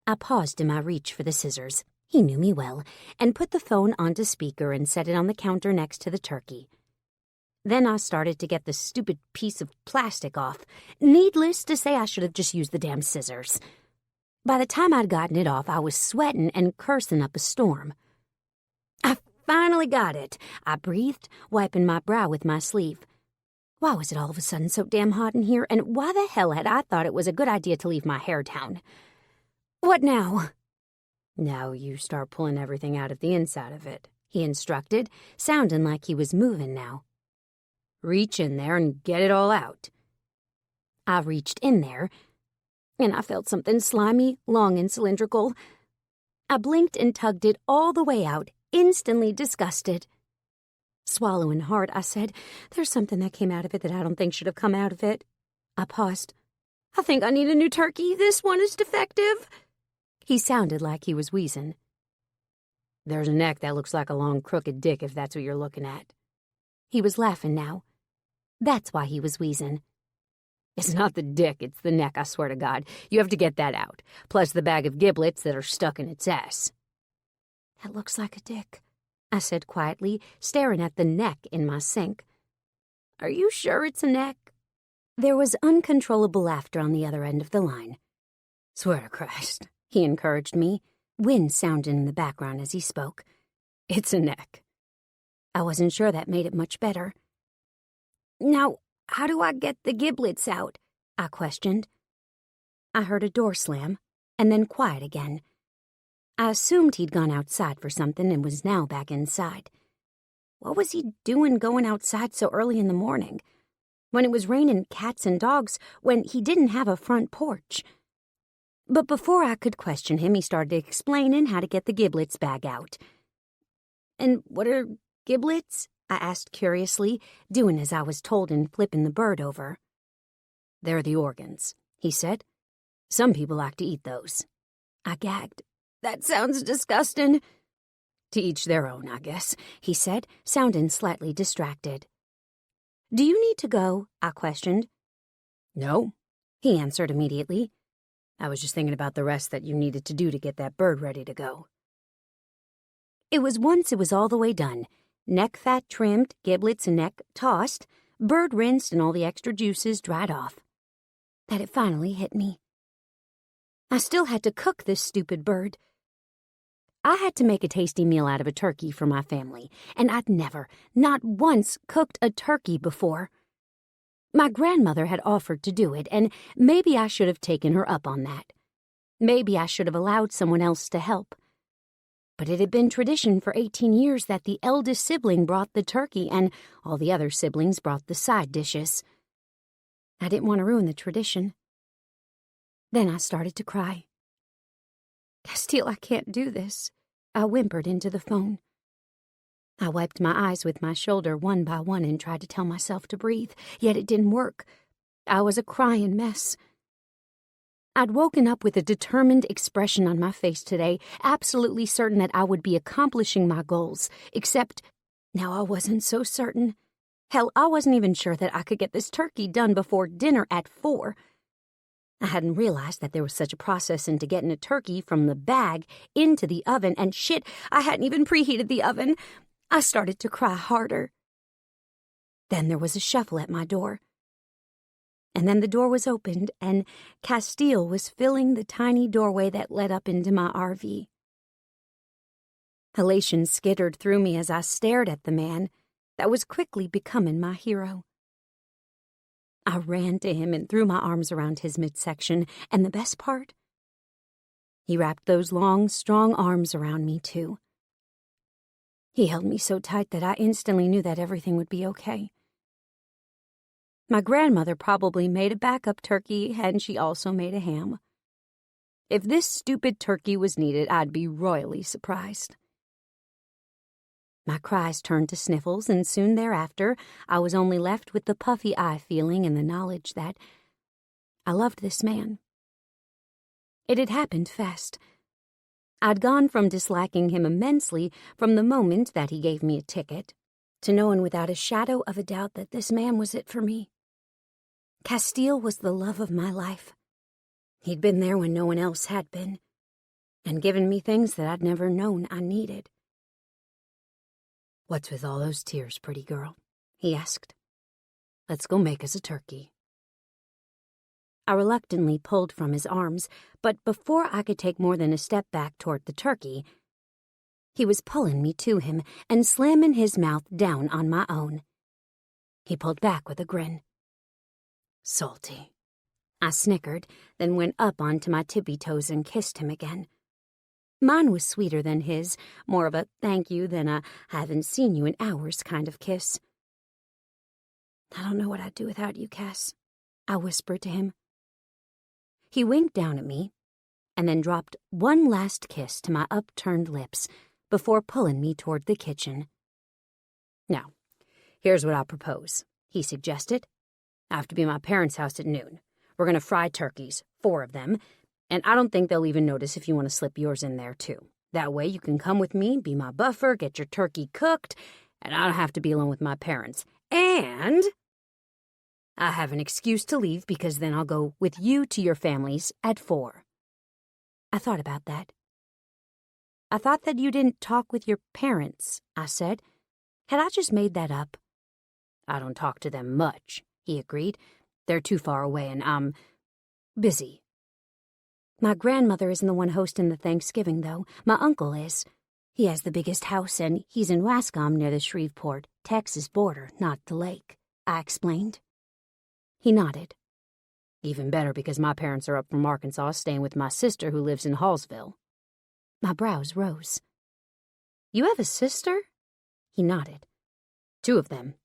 I paused in my reach for the scissors. He knew me well, and put the phone onto speaker and set it on the counter next to the turkey. Then I started to get the stupid piece of plastic off. Needless to say, I should have just used the damn scissors. By the time I'd gotten it off, I was sweating and cursing up a storm. "I finally got it, I breathed, wiping my brow with my sleeve. Why was it all of a sudden so damn hot in here, and why the hell had I thought it was a good idea to leave my hair down? What now? Now you start pulling everything out of the inside of it, he instructed, sounding like he was moving now. Reach in there and get it all out. I reached in there, and I felt something slimy, long and cylindrical. I blinked and tugged it all the way out, instantly disgusted. Swallowing hard, I said, "There's something that came out of it that I don't think should have come out of it." I paused. "I think I need a new turkey. This one is defective." He sounded like he was wheezing. "There's a neck that looks like a long, crooked dick, if that's what you're looking at." He was laughing now. That's why he was wheezing. "It's not the dick, it's the neck, I swear to God. You have to get that out, plus the bag of giblets that are stuck in its ass." "That looks like a dick," I said quietly, staring at the neck in my sink. "Are you sure it's a neck?" There was uncontrollable laughter on the other end of the line. "Swear to Christ," he encouraged me, wind sounding in the background as he spoke. "It's a neck." I wasn't sure that made it much better. "Now, how do I get the giblets out?" I questioned. I heard a door slam, and then quiet again. I assumed he'd gone outside for something and was now back inside. What was he doing going outside so early in the morning? When it was raining cats and dogs, when he didn't have a front porch? But before I could question him, he started explaining how to get the giblets bag out. "And what are giblets?" I asked curiously, doing as I was told and flipping the bird over. "They're the organs," he said. "Some people like to eat those." I gagged. "That sounds disgusting." "To each their own, I guess," he said, sounding slightly distracted. "Do you need to go?" I questioned. "No," he answered immediately. "I was just thinking about the rest that you needed to do to get that bird ready to go." It was once it was all the way done, neck fat trimmed, giblets and neck tossed, bird rinsed and all the extra juices dried off, that it finally hit me. I still had to cook this stupid bird. I had to make a tasty meal out of a turkey for my family, and I'd never, not once, cooked a turkey before. My grandmother had offered to do it, and maybe I should have taken her up on that. Maybe I should have allowed someone else to help. But it had been tradition for 18 years that the eldest sibling brought the turkey and all the other siblings brought the side dishes. I didn't want to ruin the tradition. Then I started to cry. "Castiel, I can't do this," I whimpered into the phone. I wiped my eyes with my shoulder one by one and tried to tell myself to breathe, yet it didn't work. I was a crying mess. I'd woken up with a determined expression on my face today, absolutely certain that I would be accomplishing my goals, except now I wasn't so certain. Hell, I wasn't even sure that I could get this turkey done before dinner at 4. I hadn't realized that there was such a process into getting a turkey from the bag into the oven, and shit, I hadn't even preheated the oven. I started to cry harder. Then there was a shuffle at my door. And then the door was opened, and Castiel was filling the tiny doorway that led up into my RV. Elation skittered through me as I stared at the man that was quickly becoming my hero. I ran to him and threw my arms around his midsection, and the best part? He wrapped those long, strong arms around me, too. He held me so tight that I instantly knew that everything would be okay. My grandmother probably made a backup turkey, and she also made a ham. If this stupid turkey was needed, I'd be royally surprised. My cries turned to sniffles, and soon thereafter, I was only left with the puffy eye feeling and the knowledge that I loved this man. It had happened fast. I'd gone from disliking him immensely from the moment that he gave me a ticket to knowing without a shadow of a doubt that this man was it for me. Castiel was the love of my life. He'd been there when no one else had been, and given me things that I'd never known I needed. "What's with all those tears, pretty girl?" he asked. "Let's go make us a turkey." I reluctantly pulled from his arms, but before I could take more than a step back toward the turkey, He was pulling me to him and slamming his mouth down on my own. He pulled back with a grin. Salty. I snickered, then went up onto my tippy toes and kissed him again. Mine was sweeter than his, more of a thank you than a haven't seen you in hours kind of kiss. I don't know what I'd do without you, Cass, I whispered to him. He winked down at me and then dropped one last kiss to my upturned lips before pulling me toward the kitchen. Now, here's what I'll propose, he suggested. I have to be at my parents' house at noon. We're going to fry turkeys, 4 of them, and I don't think they'll even notice if you want to slip yours in there, too. That way you can come with me, be my buffer, get your turkey cooked, and I don't have to be alone with my parents. And I have an excuse to leave because then I'll go with you to your families at 4. I thought about that. I thought that you didn't talk with your parents, I said. Had I just made that up? I don't talk to them much, he agreed. They're too far away and I'm busy. My grandmother isn't the one hosting the Thanksgiving, though. My uncle is. He has the biggest house and he's in Wascom near the Shreveport, Texas border, not the lake, I explained. He nodded. Even better because my parents are up from Arkansas staying with my sister who lives in Hallsville. My brows rose. You have a sister? He nodded. 2 of them.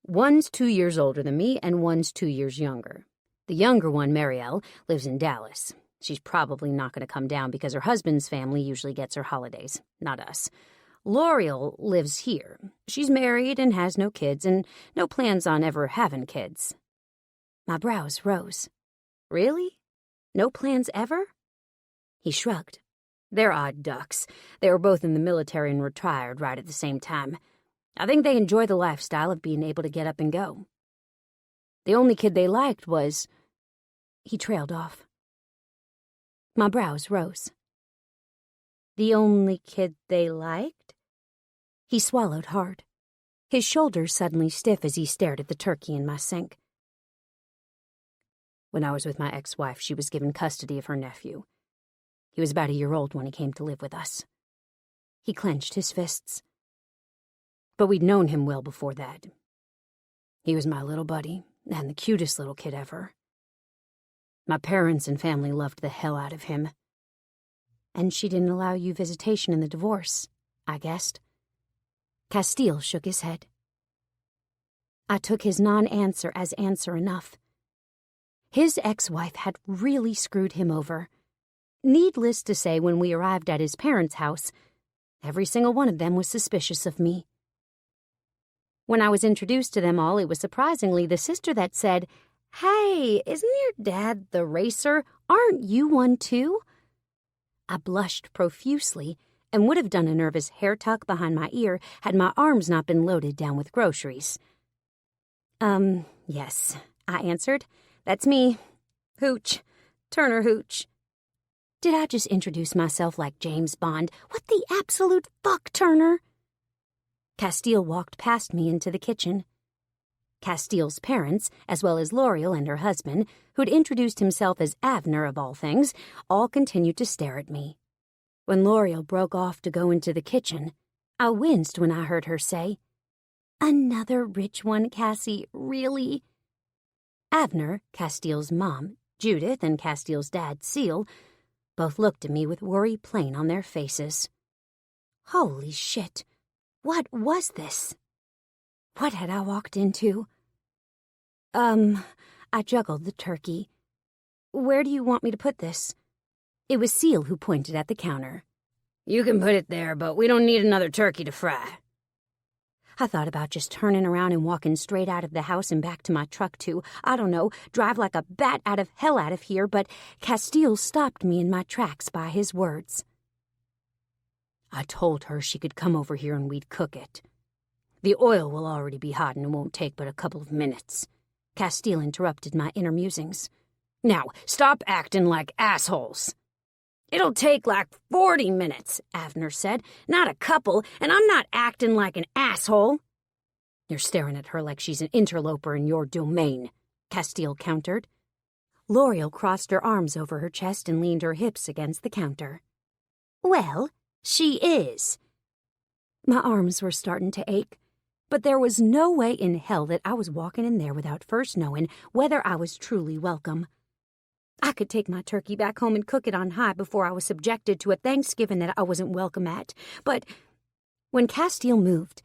One's 2 years older than me and one's 2 years younger. The younger one, Marielle, lives in Dallas. She's probably not going to come down because her husband's family usually gets her holidays, not us. L'Oreal lives here. She's married and has no kids and no plans on ever having kids. My brows rose. Really? No plans ever? He shrugged. They're odd ducks. They were both in the military and retired right at the same time. I think they enjoy the lifestyle of being able to get up and go. The only kid they liked was... He trailed off. My brows rose. The only kid they liked? He swallowed hard, his shoulders suddenly stiff as he stared at the turkey in my sink. When I was with my ex-wife, she was given custody of her nephew. He was about a year old when he came to live with us. He clenched his fists. But we'd known him well before that. He was my little buddy, and the cutest little kid ever. My parents and family loved the hell out of him. And she didn't allow you visitation in the divorce, I guessed. Castiel shook his head. I took his non-answer as answer enough. His ex-wife had really screwed him over. Needless to say, when we arrived at his parents' house, every single one of them was suspicious of me. When I was introduced to them all, it was surprisingly the sister that said, "Hey, isn't your dad the racer? Aren't you one too?" I blushed profusely and would have done a nervous hair tuck behind my ear had my arms not been loaded down with groceries. Yes, I answered. That's me. Hooch. Turner Hooch. Did I just introduce myself like James Bond? What the absolute fuck, Turner? Castiel walked past me into the kitchen. Castiel's parents, as well as L'Oreal and her husband, who'd introduced himself as Avner of all things, all continued to stare at me. When L'Oreal broke off to go into the kitchen, I winced when I heard her say, "Another rich one, Cassie, really?" Avner, Castiel's mom, Judith, and Castiel's dad, Seal, both looked at me with worry plain on their faces. Holy shit, what was this? What had I walked into? I juggled the turkey. Where do you want me to put this? It was Seal who pointed at the counter. You can put it there, but we don't need another turkey to fry. I thought about just turning around and walking straight out of the house and back to my truck to, I don't know, drive like a bat out of hell out of here, but Castiel stopped me in my tracks by his words. I told her she could come over here and we'd cook it. The oil will already be hot and it won't take but a couple of minutes. Castiel interrupted my inner musings. Now, stop acting like assholes. It'll take like 40 minutes, Avner said. Not a couple, and I'm not acting like an asshole. You're staring at her like she's an interloper in your domain, Castiel countered. L'Oreal crossed her arms over her chest and leaned her hips against the counter. Well, she is. My arms were starting to ache, but there was no way in hell that I was walking in there without first knowing whether I was truly welcome. I could take my turkey back home and cook it on high before I was subjected to a Thanksgiving that I wasn't welcome at. But when Castiel moved,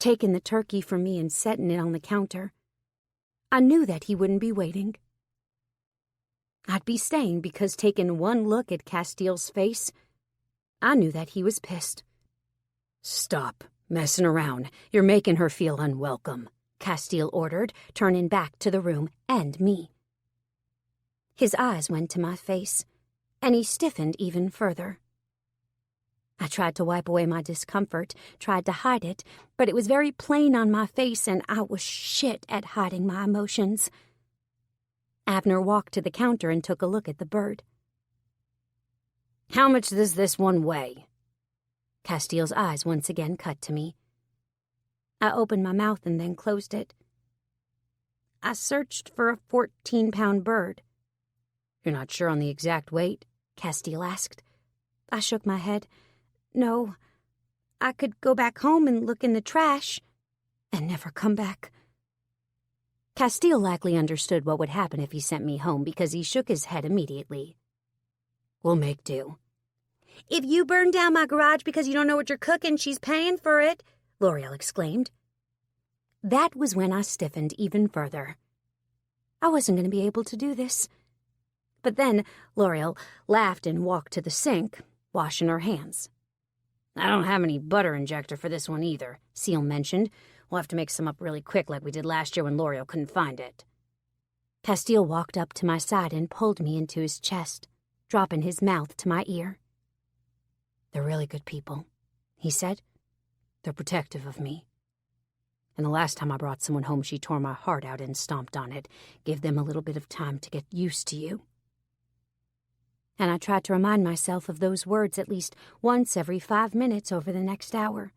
taking the turkey from me and setting it on the counter, I knew that he wouldn't be waiting. I'd be staying because taking one look at Castiel's face, I knew that he was pissed. "Stop messing around. You're making her feel unwelcome," Castiel ordered, turning back to the room and me. His eyes went to my face, and he stiffened even further. I tried to wipe away my discomfort, tried to hide it, but it was very plain on my face, and I was shit at hiding my emotions. Abner walked to the counter and took a look at the bird. "How much does this one weigh?" Castiel's eyes once again cut to me. I opened my mouth and then closed it. I searched for a 14-pound bird. "You're not sure on the exact weight?" Castiel asked. I shook my head. "No, I could go back home and look in the trash and never come back." Castiel likely understood what would happen if he sent me home because he shook his head immediately. "We'll make do." "If you burn down my garage because you don't know what you're cooking, she's paying for it," L'Oreal exclaimed. That was when I stiffened even further. I wasn't going to be able to do this. But then L'Oreal laughed and walked to the sink, washing her hands. "I don't have any butter injector for this one either," Seal mentioned. "We'll have to make some up really quick like we did last year when L'Oreal couldn't find it." Castiel walked up to my side and pulled me into his chest, dropping his mouth to my ear. "They're really good people," he said. "They're protective of me. And the last time I brought someone home, she tore my heart out and stomped on it. Give them a little bit of time to get used to you." And I tried to remind myself of those words at least once every 5 minutes over the next hour.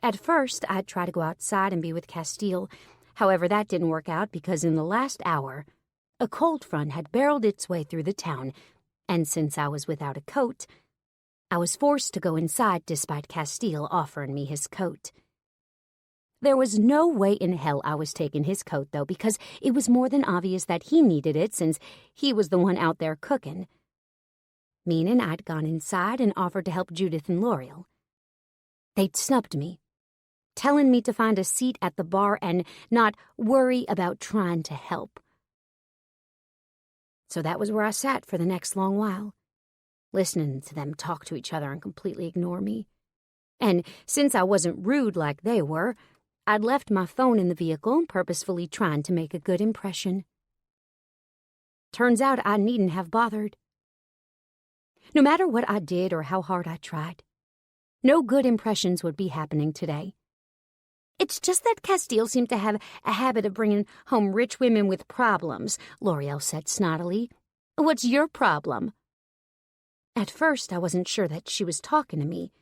At first, I'd try to go outside and be with Castiel. However, that didn't work out because in the last hour, a cold front had barreled its way through the town, and since I was without a coat, I was forced to go inside despite Castiel offering me his coat. There was no way in hell I was taking his coat, though, because it was more than obvious that he needed it since he was the one out there cooking. Meaning I'd gone inside and offered to help Judith and L'Oreal. They'd snubbed me, telling me to find a seat at the bar and not worry about trying to help. So that was where I sat for the next long while, listening to them talk to each other and completely ignore me. And since I wasn't rude like they were, I'd left my phone in the vehicle, purposefully trying to make a good impression. Turns out I needn't have bothered. No matter what I did or how hard I tried, no good impressions would be happening today. "It's just that Castiel seemed to have a habit of bringing home rich women with problems," L'Oreal said snottily. "What's your problem?" At first, I wasn't sure that she was talking to me.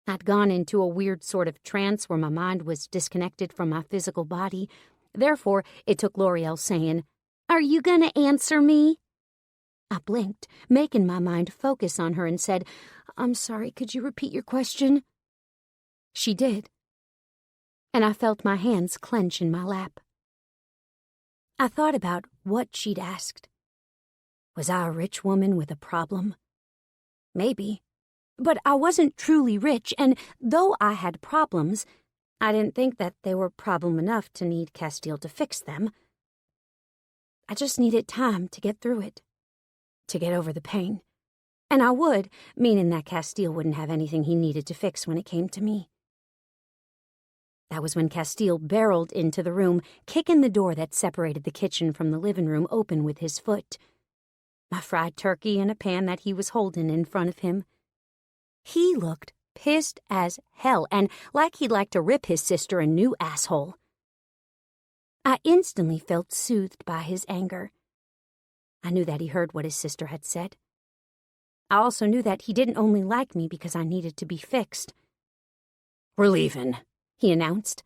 I'd gone into a weird sort of trance where my mind was disconnected from my physical body. Therefore, it took L'Oreal saying, "Are you going to answer me?" I blinked, making my mind focus on her, and said, "I'm sorry, could you repeat your question?" She did, and I felt my hands clench in my lap. I thought about what she'd asked. Was I a rich woman with a problem? Maybe. But I wasn't truly rich, and though I had problems, I didn't think that they were problem enough to need Castiel to fix them. I just needed time to get through it, to get over the pain. And I would, meaning that Castiel wouldn't have anything he needed to fix when it came to me. That was when Castiel barreled into the room, kicking the door that separated the kitchen from the living room open with his foot. My fried turkey in a pan that he was holding in front of him. He looked pissed as hell and like he'd like to rip his sister a new asshole. I instantly felt soothed by his anger. I knew that he heard what his sister had said. I also knew that he didn't only like me because I needed to be fixed. "We're leaving," he announced.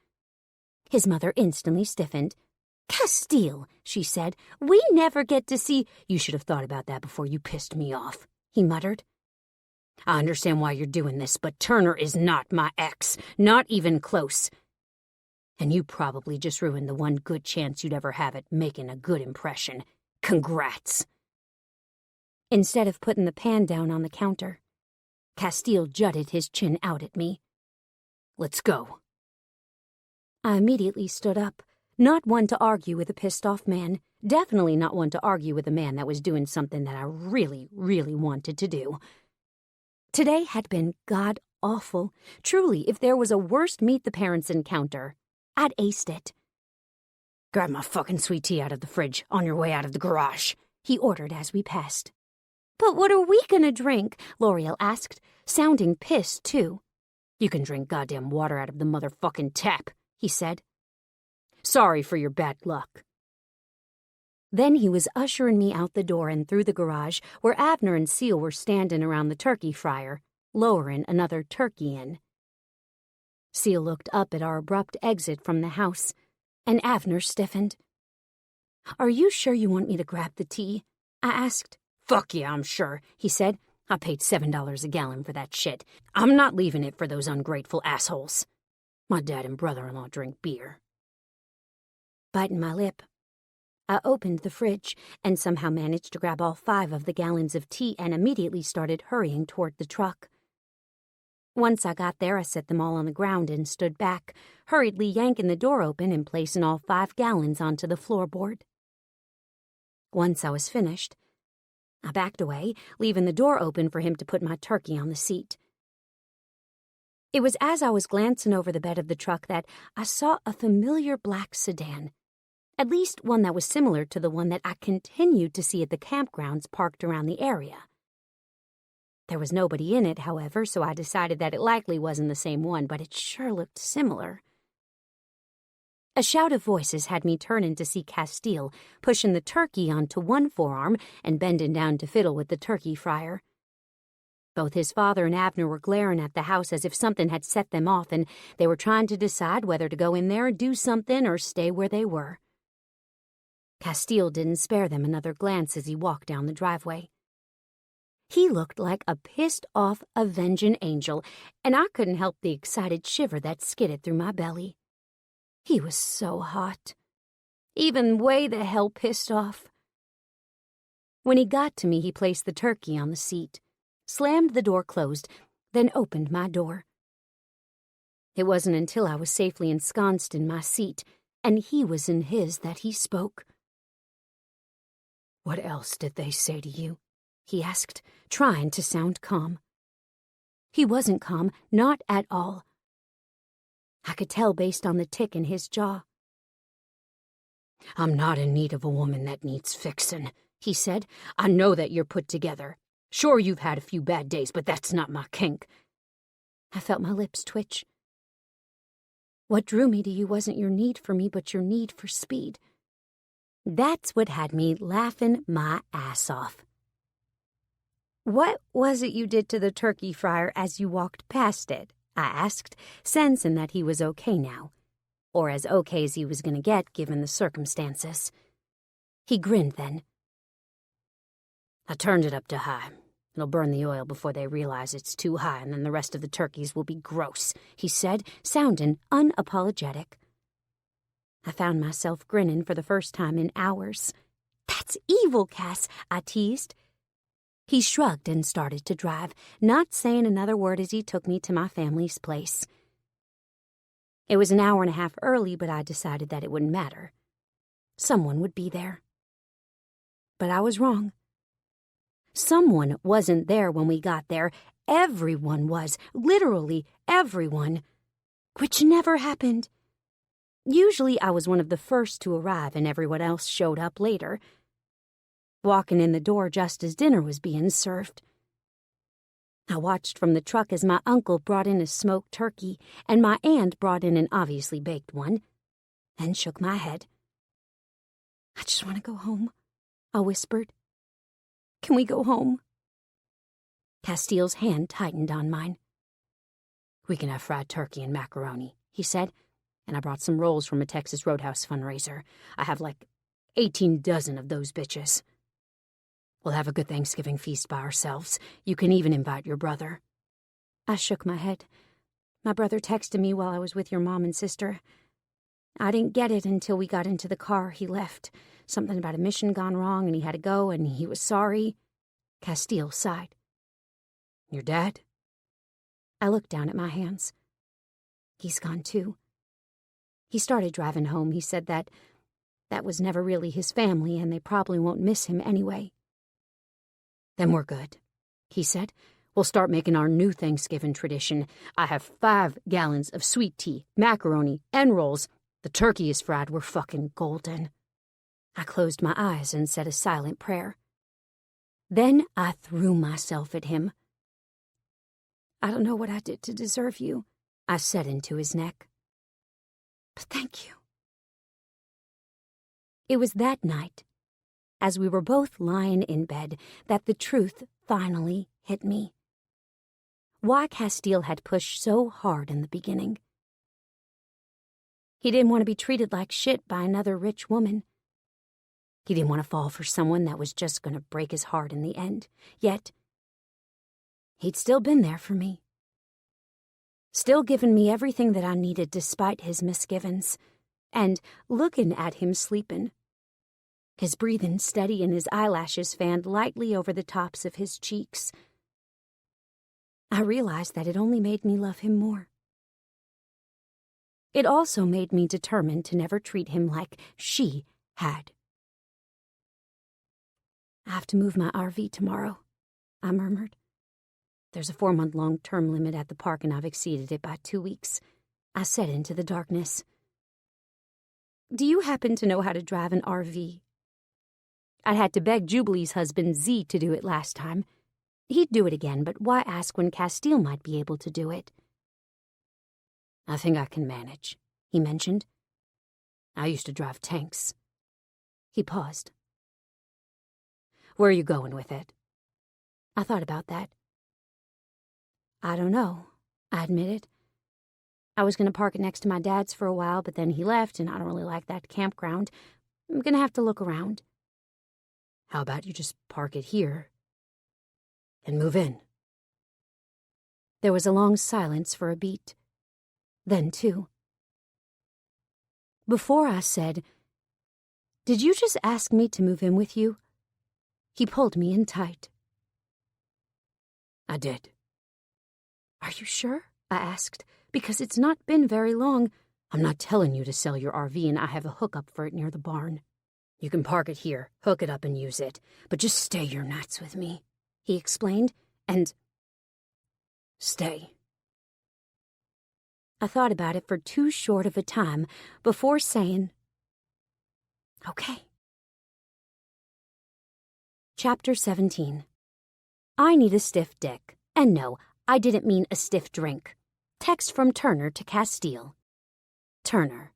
His mother instantly stiffened. "Castiel," she said, "we never get to see—" "You should have thought about that before you pissed me off," he muttered. I understand why you're doing this, but Turner is not my ex. Not even close. And you probably just ruined the one good chance you'd ever have at making a good impression. Congrats. Instead of putting the pan down on the counter, Castiel jutted his chin out at me. Let's go. I immediately stood up, not one to argue with a pissed-off man, definitely not one to argue with a man that was doing something that I really, really wanted to do. Today had been god-awful. Truly, if there was a worst meet-the-parents encounter, I'd aced it. Grab my fucking sweet tea out of the fridge on your way out of the garage, he ordered as we passed. But what are we gonna drink? L'Oreal asked, sounding pissed, too. You can drink goddamn water out of the motherfucking tap, he said. Sorry for your bad luck. Then he was ushering me out the door and through the garage where Abner and Seal were standing around the turkey fryer, lowering another turkey in. Seal looked up at our abrupt exit from the house, and Abner stiffened. Are you sure you want me to grab the tea? I asked. Fuck yeah, I'm sure, he said. I paid $7 a gallon for that shit. I'm not leaving it for those ungrateful assholes. My dad and brother-in-law drink beer. Biting my lip, I opened the fridge and somehow managed to grab all 5 of the gallons of tea and immediately started hurrying toward the truck. Once I got there, I set them all on the ground and stood back, hurriedly yanking the door open and placing all 5 gallons onto the floorboard. Once I was finished, I backed away, leaving the door open for him to put my turkey on the seat. It was as I was glancing over the bed of the truck that I saw a familiar black sedan, at least one that was similar to the one that I continued to see at the campgrounds parked around the area. There was nobody in it, however, so I decided that it likely wasn't the same one, but it sure looked similar. A shout of voices had me turning to see Castiel pushing the turkey onto one forearm and bending down to fiddle with the turkey fryer. Both his father and Abner were glaring at the house as if something had set them off, and they were trying to decide whether to go in there and do something or stay where they were. Castiel didn't spare them another glance as he walked down the driveway. He looked like a pissed-off, avenging angel, and I couldn't help the excited shiver that skidded through my belly. He was so hot. Even way the hell pissed off. When he got to me, he placed the turkey on the seat, slammed the door closed, then opened my door. It wasn't until I was safely ensconced in my seat, and he was in his, that he spoke. What else did they say to you? He asked, trying to sound calm. He wasn't calm, not at all. I could tell based on the tick in his jaw. I'm not in need of a woman that needs fixin', he said. I know that you're put together. Sure, you've had a few bad days, but that's not my kink. I felt my lips twitch. What drew me to you wasn't your need for me, but your need for speed. That's what had me laughing my ass off. What was it you did to the turkey fryer as you walked past it? I asked, sensing that he was okay now, or as okay as he was going to get given the circumstances. He grinned then. I turned it up to high. It'll burn the oil before they realize it's too high, and then the rest of the turkeys will be gross, he said, sounding unapologetic. I found myself grinning for the first time in hours. That's evil, Cass, I teased. He shrugged and started to drive, not saying another word as he took me to my family's place. It was an hour and a half early, but I decided that it wouldn't matter. Someone would be there. But I was wrong. Someone wasn't there when we got there. Everyone was, literally everyone, which never happened. Usually I was one of the first to arrive and everyone else showed up later, walking in the door just as dinner was being served. I watched from the truck as my uncle brought in a smoked turkey and my aunt brought in an obviously baked one, then shook my head. I just want to go home, I whispered. Can we go home? Castiel's hand tightened on mine. We can have fried turkey and macaroni, he said, and I brought some rolls from a Texas Roadhouse fundraiser. I have like 18 dozen of those bitches. We'll have a good Thanksgiving feast by ourselves. You can even invite your brother." I shook my head. "My brother texted me while I was with your mom and sister. I didn't get it until we got into the car. He left. Something about a mission gone wrong and he had to go and he was sorry." Castiel sighed. "Your dad?" I looked down at my hands. "He's gone too. He started driving home. He said that was never really his family and they probably won't miss him anyway." "Then we're good," he said. "We'll start making our new Thanksgiving tradition. I have 5 gallons of sweet tea, macaroni, and rolls. The turkey is fried. We're fucking golden." I closed my eyes and said a silent prayer. Then I threw myself at him. "I don't know what I did to deserve you," I said into his neck. "But thank you." It was that night, as we were both lying in bed, that the truth finally hit me. Why Castiel had pushed so hard in the beginning. He didn't want to be treated like shit by another rich woman. He didn't want to fall for someone that was just going to break his heart in the end. Yet, he'd still been there for me. Still given me everything that I needed despite his misgivings. And looking at him sleeping, his breathing steady and his eyelashes fanned lightly over the tops of his cheeks, I realized that it only made me love him more. It also made me determined to never treat him like she had. "I have to move my RV tomorrow," I murmured. "There's a 4-month-long term limit at the park and I've exceeded it by 2 weeks," I said into the darkness. "Do you happen to know how to drive an RV? I had to beg Jubilee's husband Z to do it last time. He'd do it again, but why ask when Castiel might be able to do it?" "I think I can manage," he mentioned. "I used to drive tanks." He paused. "Where are you going with it?" I thought about that. "I don't know," I admitted. "I was going to park it next to my dad's for a while, but then he left, and I don't really like that campground. I'm going to have to look around." "How about you just park it here and move in?" There was a long silence for a beat. Then 2. Before I said, "Did you just ask me to move in with you?" he pulled me in tight. "I did." "Are you sure?" I asked. "Because it's not been very long. I'm not telling you to sell your RV, and I have a hookup for it near the barn. You can park it here, hook it up and use it, but just stay your nights with me," he explained, and stay. I thought about it for too short of a time before saying, "Okay." Chapter 17. I need a stiff dick. And no, I didn't mean a stiff drink. Text from Turner to Castiel. Turner.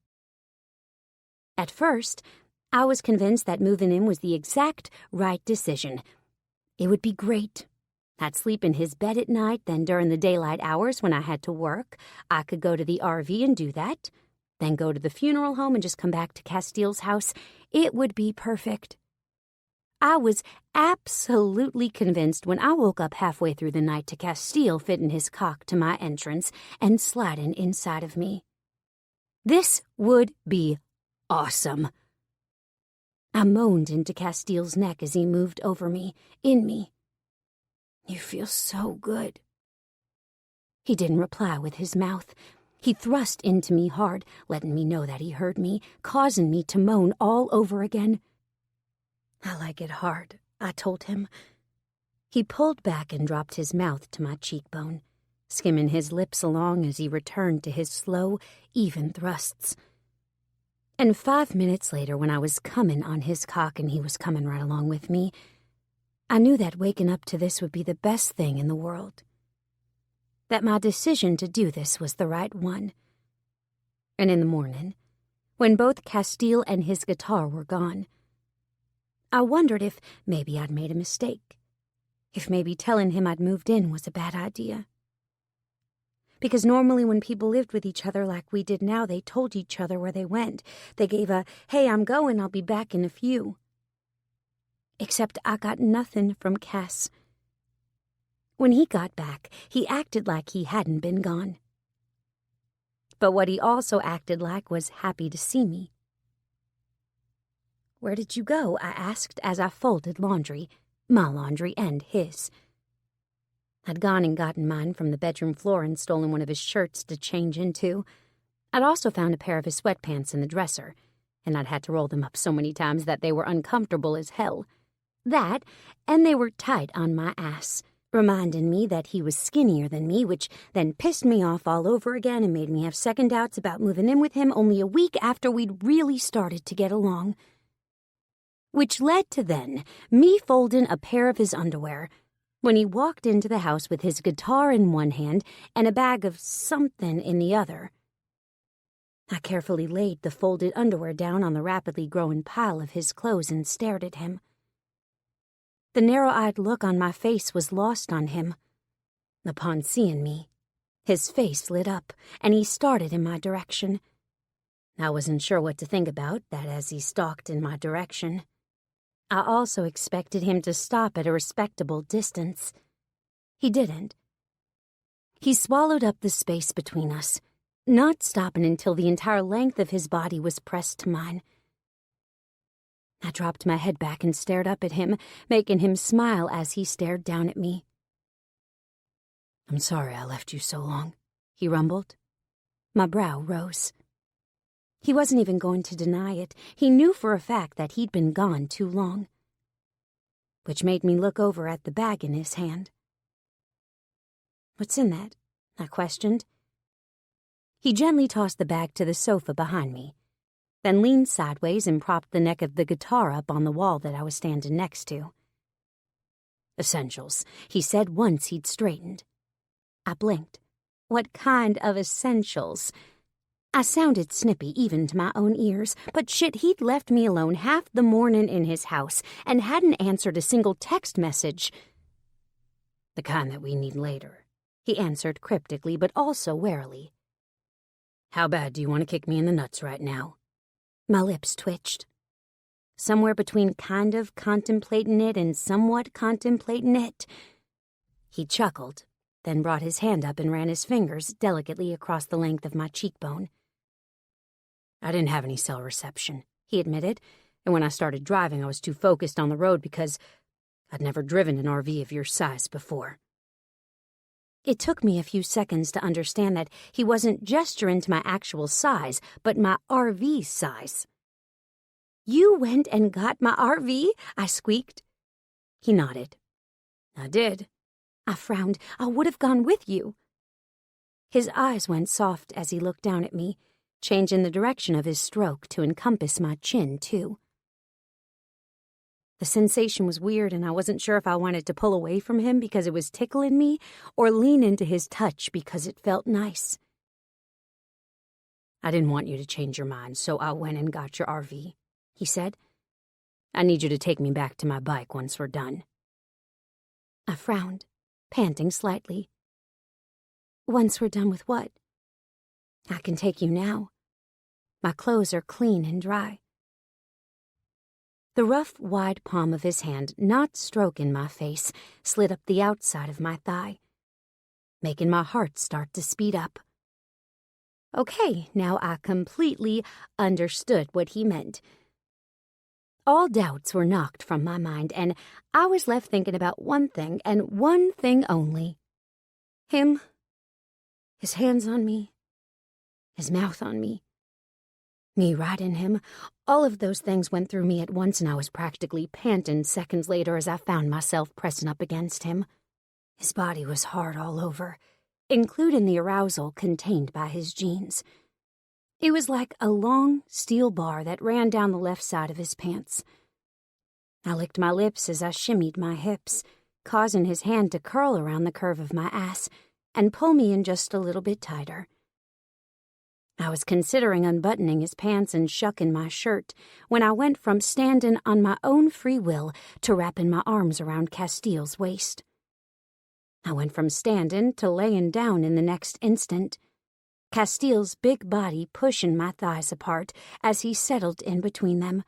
At first, I was convinced that moving in was the exact right decision. It would be great. I'd sleep in his bed at night, then during the daylight hours when I had to work, I could go to the RV and do that, then go to the funeral home and just come back to Castiel's house. It would be perfect. I was absolutely convinced when I woke up halfway through the night to Castiel fitting his cock to my entrance and sliding inside of me. This would be awesome. I moaned into Castiel's neck as he moved over me, in me. "You feel so good." He didn't reply with his mouth. He thrust into me hard, letting me know that he heard me, causing me to moan all over again. "I like it hard," I told him. He pulled back and dropped his mouth to my cheekbone, skimming his lips along as he returned to his slow, even thrusts. And 5 minutes later, when I was coming on his cock and he was coming right along with me, I knew that waking up to this would be the best thing in the world. That my decision to do this was the right one. And in the morning, when both Castiel and his guitar were gone, I wondered if maybe I'd made a mistake. If maybe telling him I'd moved in was a bad idea. Because normally when people lived with each other like we did now, they told each other where they went. They gave a, "Hey, I'm going, I'll be back in a few." except I got nothing from Cass. When he got back, he acted like he hadn't been gone. But what he also acted like was happy to see me. "Where did you go?" I asked as I folded laundry, my laundry and his. I'd gone and gotten mine from the bedroom floor and stolen one of his shirts to change into. I'd also found a pair of his sweatpants in the dresser, and I'd had to roll them up so many times that they were uncomfortable as hell. That, and they were tight on my ass, reminding me that he was skinnier than me, which then pissed me off all over again and made me have second doubts about moving in with him only a week after we'd really started to get along. Which led to then me folding a pair of his underwear when he walked into the house with his guitar in one hand and a bag of something in the other. I carefully laid the folded underwear down on the rapidly growing pile of his clothes and stared at him. The narrow-eyed look on my face was lost on him. Upon seeing me, his face lit up, and he started in my direction. I wasn't sure what to think about that as he stalked in my direction. I also expected him to stop at a respectable distance. He didn't. He swallowed up the space between us, not stopping until the entire length of his body was pressed to mine. I dropped my head back and stared up at him, making him smile as he stared down at me. "I'm sorry I left you so long," he rumbled. My brow rose. He wasn't even going to deny it. He knew for a fact that he'd been gone too long. Which made me look over at the bag in his hand. "What's in that?" I questioned. He gently tossed the bag to the sofa behind me, then leaned sideways and propped the neck of the guitar up on the wall that I was standing next to. "Essentials," he said once he'd straightened. I blinked. What kind of essentials? I sounded snippy even to my own ears, but shit, he'd left me alone half the morning in his house and hadn't answered a single text message. "The kind that we need later," he answered cryptically but also warily. "How bad do you want to kick me in the nuts right now?" My lips twitched. Somewhere between kind of contemplating it and somewhat contemplating it. He chuckled, then brought his hand up and ran his fingers delicately across the length of my cheekbone. "I didn't have any cell reception," he admitted, "and when I started driving I was too focused on the road because I'd never driven an RV of your size before." It took me a few seconds to understand that he wasn't gesturing to my actual size, but my RV size. "You went and got my RV?" I squeaked. He nodded. "I did." I frowned. "I would have gone with you." His eyes went soft as he looked down at me, changing the direction of his stroke to encompass my chin, too. The sensation was weird, and I wasn't sure if I wanted to pull away from him because it was tickling me or lean into his touch because it felt nice. "I didn't want you to change your mind, so I went and got your RV," he said. "I need you to take me back to my bike once we're done." I frowned, panting slightly. "Once we're done with what?" "I can take you now. My clothes are clean and dry." The rough, wide palm of his hand, not stroking my face, slid up the outside of my thigh, making my heart start to speed up. Okay, now I completely understood what he meant. All doubts were knocked from my mind, and I was left thinking about one thing and one thing only. Him. His hands on me. His mouth on me. Me riding him. All of those things went through me at once, and I was practically panting seconds later as I found myself pressing up against him. His body was hard all over, including the arousal contained by his jeans. It was like a long steel bar that ran down the left side of his pants. I licked my lips as I shimmied my hips, causing his hand to curl around the curve of my ass and pull me in just a little bit tighter. I was considering unbuttoning his pants and shucking my shirt when I went from standing on my own free will to wrapping my arms around Castiel's waist. I went from standing to laying down in the next instant, Castiel's big body pushing my thighs apart as he settled in between them.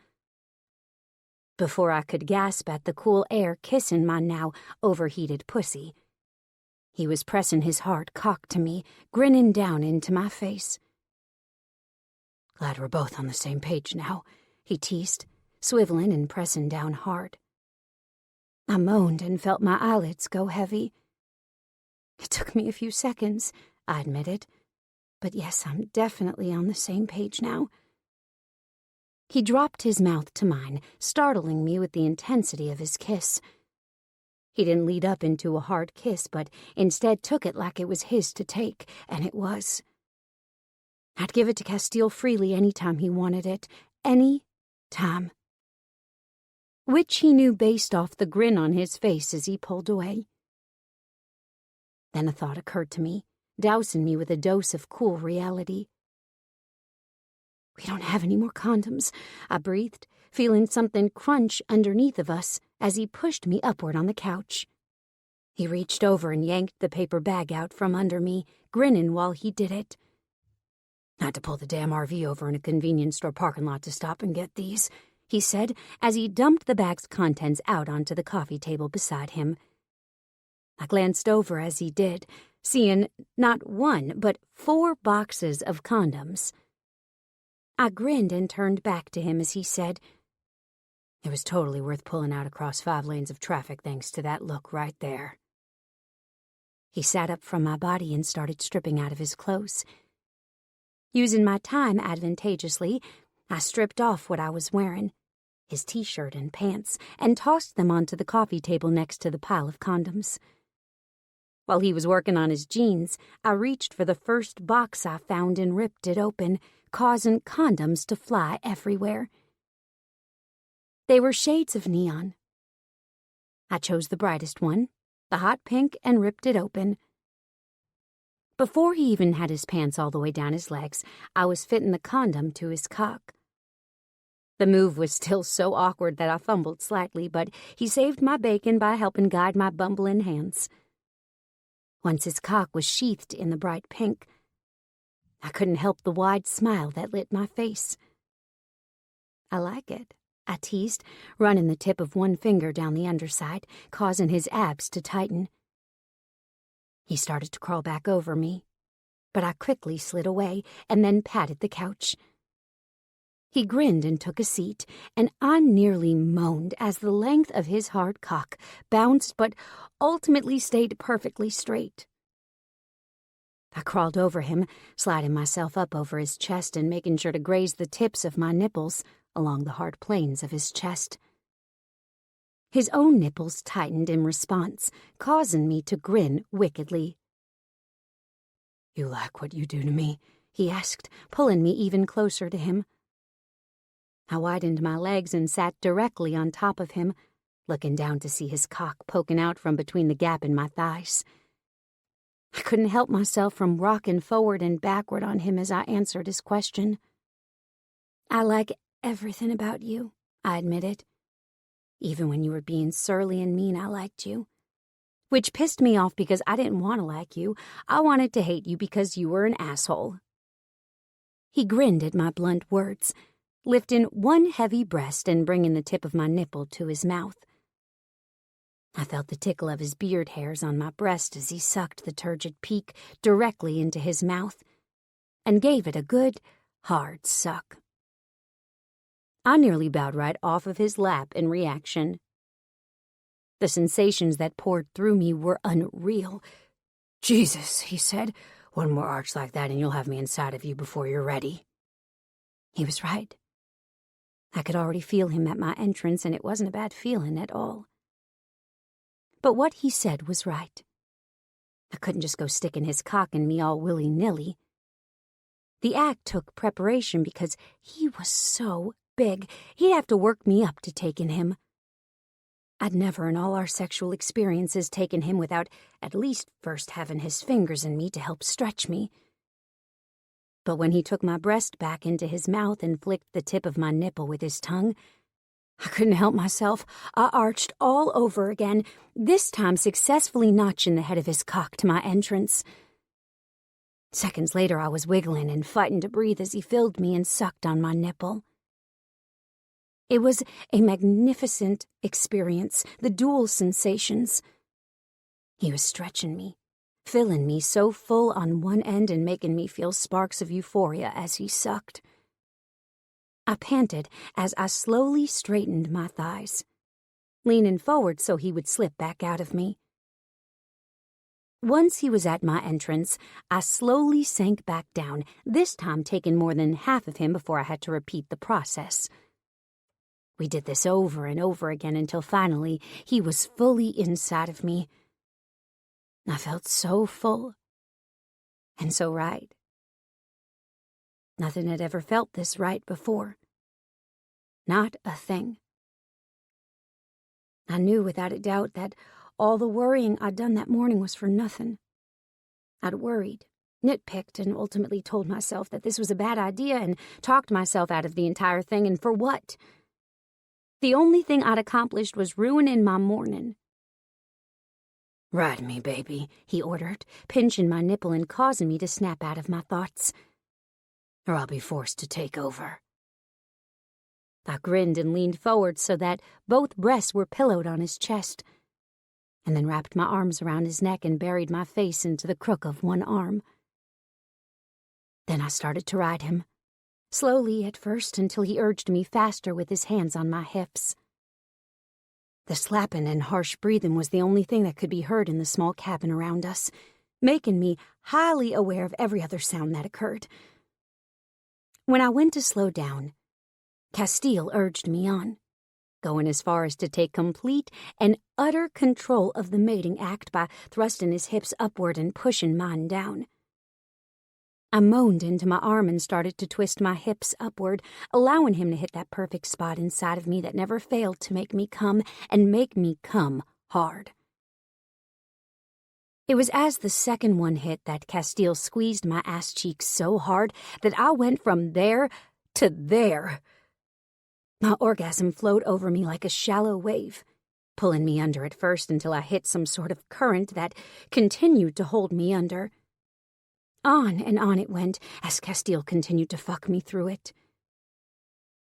Before I could gasp at the cool air kissing my now overheated pussy, he was pressing his hard cock to me, grinning down into my face. "Glad we're both on the same page now," he teased, swiveling and pressing down hard. I moaned and felt my eyelids go heavy. "It took me a few seconds," I admitted. "But yes, I'm definitely on the same page now." He dropped his mouth to mine, startling me with the intensity of his kiss. He didn't lead up into a hard kiss, but instead took it like it was his to take, and it was. I'd give it to Castiel freely any time he wanted it. Any time. Which he knew based off the grin on his face as he pulled away. Then a thought occurred to me, dousing me with a dose of cool reality. "We don't have any more condoms," I breathed, feeling something crunch underneath of us as he pushed me upward on the couch. He reached over and yanked the paper bag out from under me, grinning while he did it. "Had to pull the damn RV over in a convenience store parking lot to stop and get these," he said as he dumped the bag's contents out onto the coffee table beside him. I glanced over as he did, seeing not one but 4 boxes of condoms. I grinned and turned back to him as he said, "It was totally worth pulling out across 5 lanes of traffic thanks to that look right there." He sat up from my body and started stripping out of his clothes. Using my time advantageously, I stripped off what I was wearing, his t-shirt and pants, and tossed them onto the coffee table next to the pile of condoms. While he was working on his jeans, I reached for the first box I found and ripped it open, causing condoms to fly everywhere. They were shades of neon. I chose the brightest one, the hot pink, and ripped it open. Before he even had his pants all the way down his legs, I was fitting the condom to his cock. The move was still so awkward that I fumbled slightly, but he saved my bacon by helping guide my bumbling hands. Once his cock was sheathed in the bright pink, I couldn't help the wide smile that lit my face. "I like it," I teased, running the tip of one finger down the underside, causing his abs to tighten. He started to crawl back over me, but I quickly slid away and then patted the couch. He grinned and took a seat, and I nearly moaned as the length of his hard cock bounced but ultimately stayed perfectly straight. I crawled over him, sliding myself up over his chest and making sure to graze the tips of my nipples along the hard planes of his chest. His own nipples tightened in response, causing me to grin wickedly. "You like what you do to me?" he asked, pulling me even closer to him. I widened my legs and sat directly on top of him, looking down to see his cock poking out from between the gap in my thighs. I couldn't help myself from rocking forward and backward on him as I answered his question. "I like everything about you," I admitted. "Even when you were being surly and mean, I liked you. Which pissed me off because I didn't want to like you. I wanted to hate you because you were an asshole." He grinned at my blunt words, lifting one heavy breast and bringing the tip of my nipple to his mouth. I felt the tickle of his beard hairs on my breast as he sucked the turgid peak directly into his mouth and gave it a good, hard suck. I nearly bowed right off of his lap in reaction. The sensations that poured through me were unreal. "Jesus," he said, "one more arch like that and you'll have me inside of you before you're ready." He was right. I could already feel him at my entrance, and it wasn't a bad feeling at all. But what he said was right. I couldn't just go sticking his cock in me all willy-nilly. The act took preparation because he was so big, he'd have to work me up to take in him. I'd never in all our sexual experiences taken him without at least first having his fingers in me to help stretch me. But when he took my breast back into his mouth and flicked the tip of my nipple with his tongue, I couldn't help myself. I arched all over again, this time successfully notching the head of his cock to my entrance. Seconds later, I was wiggling and fighting to breathe as he filled me and sucked on my nipple. It was a magnificent experience, the dual sensations. He was stretching me, filling me so full on one end and making me feel sparks of euphoria as he sucked. I panted as I slowly straightened my thighs, leaning forward so he would slip back out of me. Once he was at my entrance, I slowly sank back down, this time taking more than half of him before I had to repeat the process. We did this over and over again until finally he was fully inside of me. I felt so full and so right. Nothing had ever felt this right before. Not a thing. I knew without a doubt that all the worrying I'd done that morning was for nothing. I'd worried, nitpicked, and ultimately told myself that this was a bad idea and talked myself out of the entire thing, and for what? The only thing I'd accomplished was ruining my morning. "Ride me, baby," he ordered, pinching my nipple and causing me to snap out of my thoughts. "Or I'll be forced to take over." I grinned and leaned forward so that both breasts were pillowed on his chest, and then wrapped my arms around his neck and buried my face into the crook of one arm. Then I started to ride him, slowly at first until he urged me faster with his hands on my hips. The slapping and harsh breathing was the only thing that could be heard in the small cabin around us, making me highly aware of every other sound that occurred. When I went to slow down, Castiel urged me on, going as far as to take complete and utter control of the mating act by thrusting his hips upward and pushing mine down. I moaned into my arm and started to twist my hips upward, allowing him to hit that perfect spot inside of me that never failed to make me come, and make me come hard. It was as the second one hit that Castiel squeezed my ass cheeks so hard that I went from there to there. My orgasm flowed over me like a shallow wave, pulling me under at first until I hit some sort of current that continued to hold me under. On and on it went as Castiel continued to fuck me through it.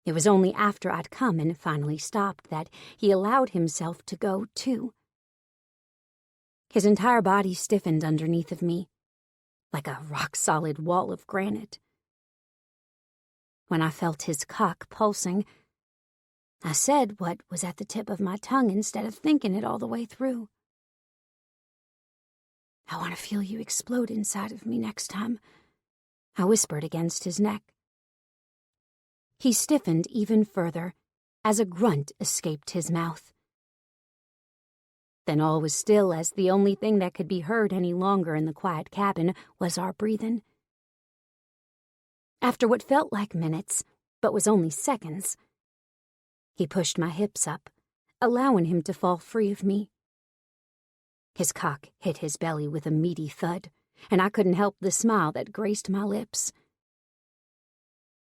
It was only after I'd come and finally stopped that he allowed himself to go, too. His entire body stiffened underneath of me, like a rock-solid wall of granite. When I felt his cock pulsing, I said what was at the tip of my tongue instead of thinking it all the way through. "I want to feel you explode inside of me next time," I whispered against his neck. He stiffened even further as a grunt escaped his mouth. Then all was still, as the only thing that could be heard any longer in the quiet cabin was our breathing. After what felt like minutes, but was only seconds, he pushed my hips up, allowing him to fall free of me. His cock hit his belly with a meaty thud, and I couldn't help the smile that graced my lips.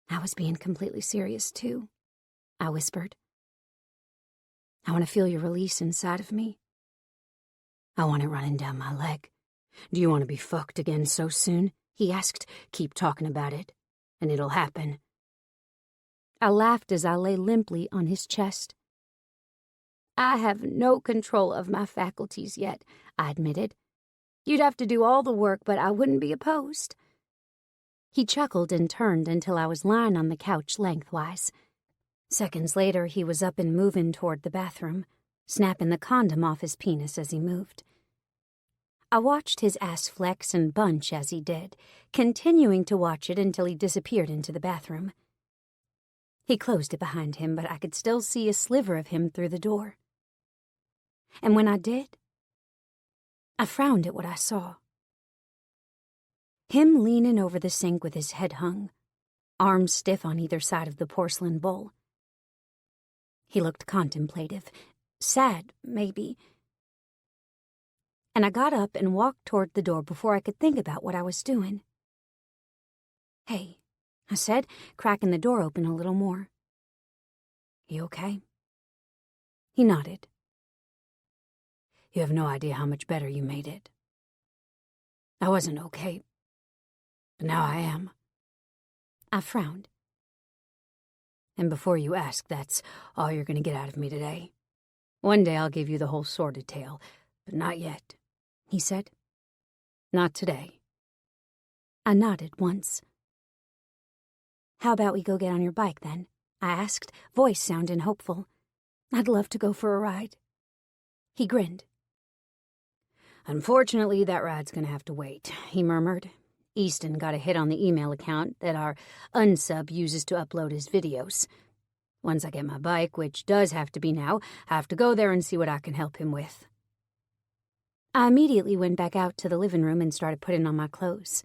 I was being completely serious, too, I whispered. "I want to feel your release inside of me. I want it running down my leg. Do you want to be fucked again so soon?" he asked. "Keep talking about it, and it'll happen." I laughed as I lay limply on his chest. "I have no control of my faculties yet," I admitted. "You'd have to do all the work, but I wouldn't be opposed." He chuckled and turned until I was lying on the couch lengthwise. Seconds later, he was up and moving toward the bathroom, snapping the condom off his penis as he moved. I watched his ass flex and bunch as he did, continuing to watch it until he disappeared into the bathroom. He closed it behind him, but I could still see a sliver of him through the door. And when I did, I frowned at what I saw. Him leaning over the sink with his head hung, arms stiff on either side of the porcelain bowl. He looked contemplative, sad, maybe. And I got up and walked toward the door before I could think about what I was doing. "Hey," I said, cracking the door open a little more. "You okay?" He nodded. "You have no idea how much better you made it. I wasn't okay, but now I am." I frowned. And before you ask, that's all you're going to get out of me today. One day I'll give you the whole sordid tale, but not yet, he said. Not today. I nodded once. How about we go get on your bike, then? I asked, voice sounding hopeful. I'd love to go for a ride. He grinned. Unfortunately, that ride's going to have to wait, he murmured. Easton got a hit on the email account that our unsub uses to upload his videos. Once I get my bike, which does have to be now, I have to go there and see what I can help him with. I immediately went back out to the living room and started putting on my clothes.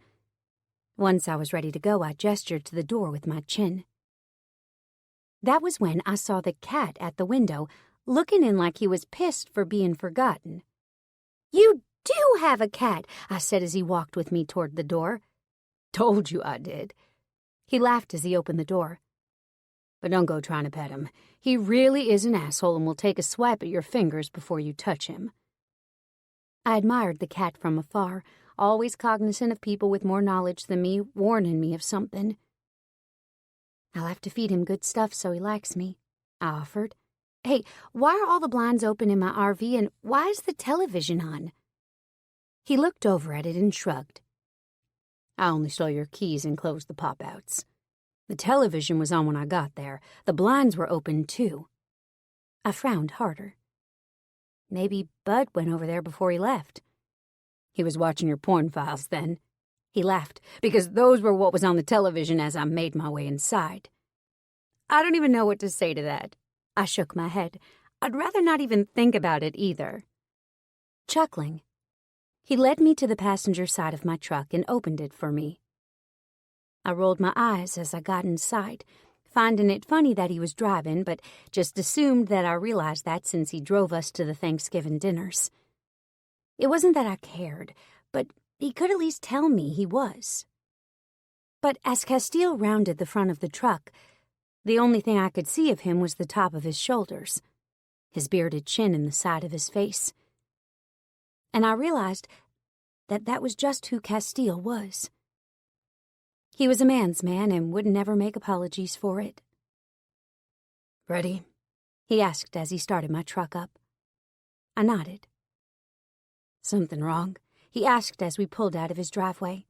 Once I was ready to go, I gestured to the door with my chin. That was when I saw the cat at the window, looking in like he was pissed for being forgotten. You do have a cat, I said as he walked with me toward the door. Told you I did. He laughed as he opened the door. But don't go trying to pet him. He really is an asshole and will take a swipe at your fingers before you touch him. I admired the cat from afar, always cognizant of people with more knowledge than me, warning me of something. I'll have to feed him good stuff so he likes me, I offered. Hey, why are all the blinds open in my RV and why is the television on? He looked over at it and shrugged. I only stole your keys and closed the pop-outs. The television was on when I got there. The blinds were open, too. I frowned harder. Maybe Bud went over there before he left. He was watching your porn files then. He laughed, because those were what was on the television as I made my way inside. I don't even know what to say to that. I shook my head. I'd rather not even think about it either. Chuckling, he led me to the passenger side of my truck and opened it for me. I rolled my eyes as I got inside, finding it funny that he was driving, but just assumed that I realized that since he drove us to the Thanksgiving dinners. It wasn't that I cared, but he could at least tell me he was. But as Castiel rounded the front of the truck, the only thing I could see of him was the top of his shoulders, his bearded chin and the side of his face. And I realized that that was just who Castiel was. He was a man's man and would never make apologies for it. Ready? He asked as he started my truck up. I nodded. Something wrong? He asked as we pulled out of his driveway.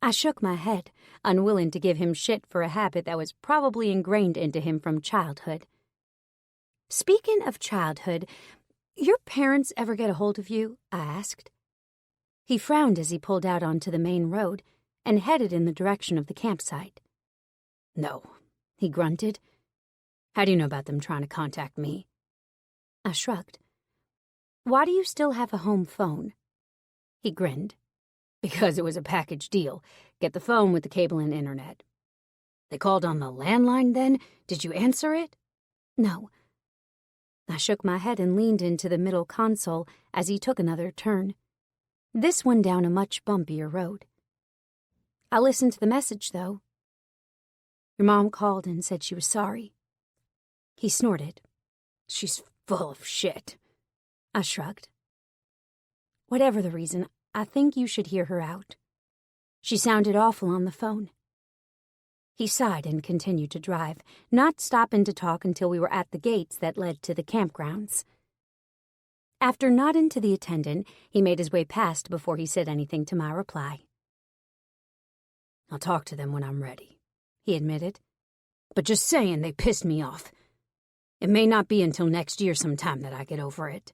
I shook my head, unwilling to give him shit for a habit that was probably ingrained into him from childhood. Speaking of childhood, your parents ever get a hold of you? I asked. He frowned as he pulled out onto the main road and headed in the direction of the campsite. No, he grunted. How do you know about them trying to contact me? I shrugged. Why do you still have a home phone? He grinned. Because it was a package deal. Get the phone with the cable and internet. They called on the landline then? Did you answer it? No. I shook my head and leaned into the middle console as he took another turn. This one down a much bumpier road. I listened to the message, though. Your mom called and said she was sorry. He snorted. She's full of shit. I shrugged. Whatever the reason, I think you should hear her out. She sounded awful on the phone. He sighed and continued to drive, not stopping to talk until we were at the gates that led to the campgrounds. After nodding to the attendant, he made his way past before he said anything to my reply. I'll talk to them when I'm ready, he admitted. But just saying, they pissed me off. It may not be until next year sometime that I get over it.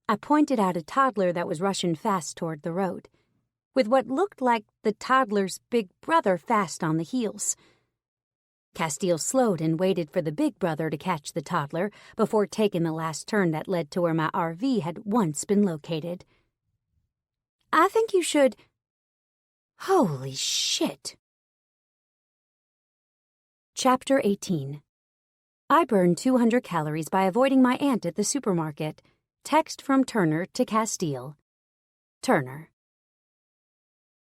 I pointed out a toddler that was rushing fast toward the road, with what looked like the toddler's big brother fast on the heels. Castiel slowed and waited for the big brother to catch the toddler before taking the last turn that led to where my RV had once been located. I think you should... Holy shit. Chapter 18. I burned 200 calories by avoiding my aunt at the supermarket. Text from Turner to Castiel. Turner.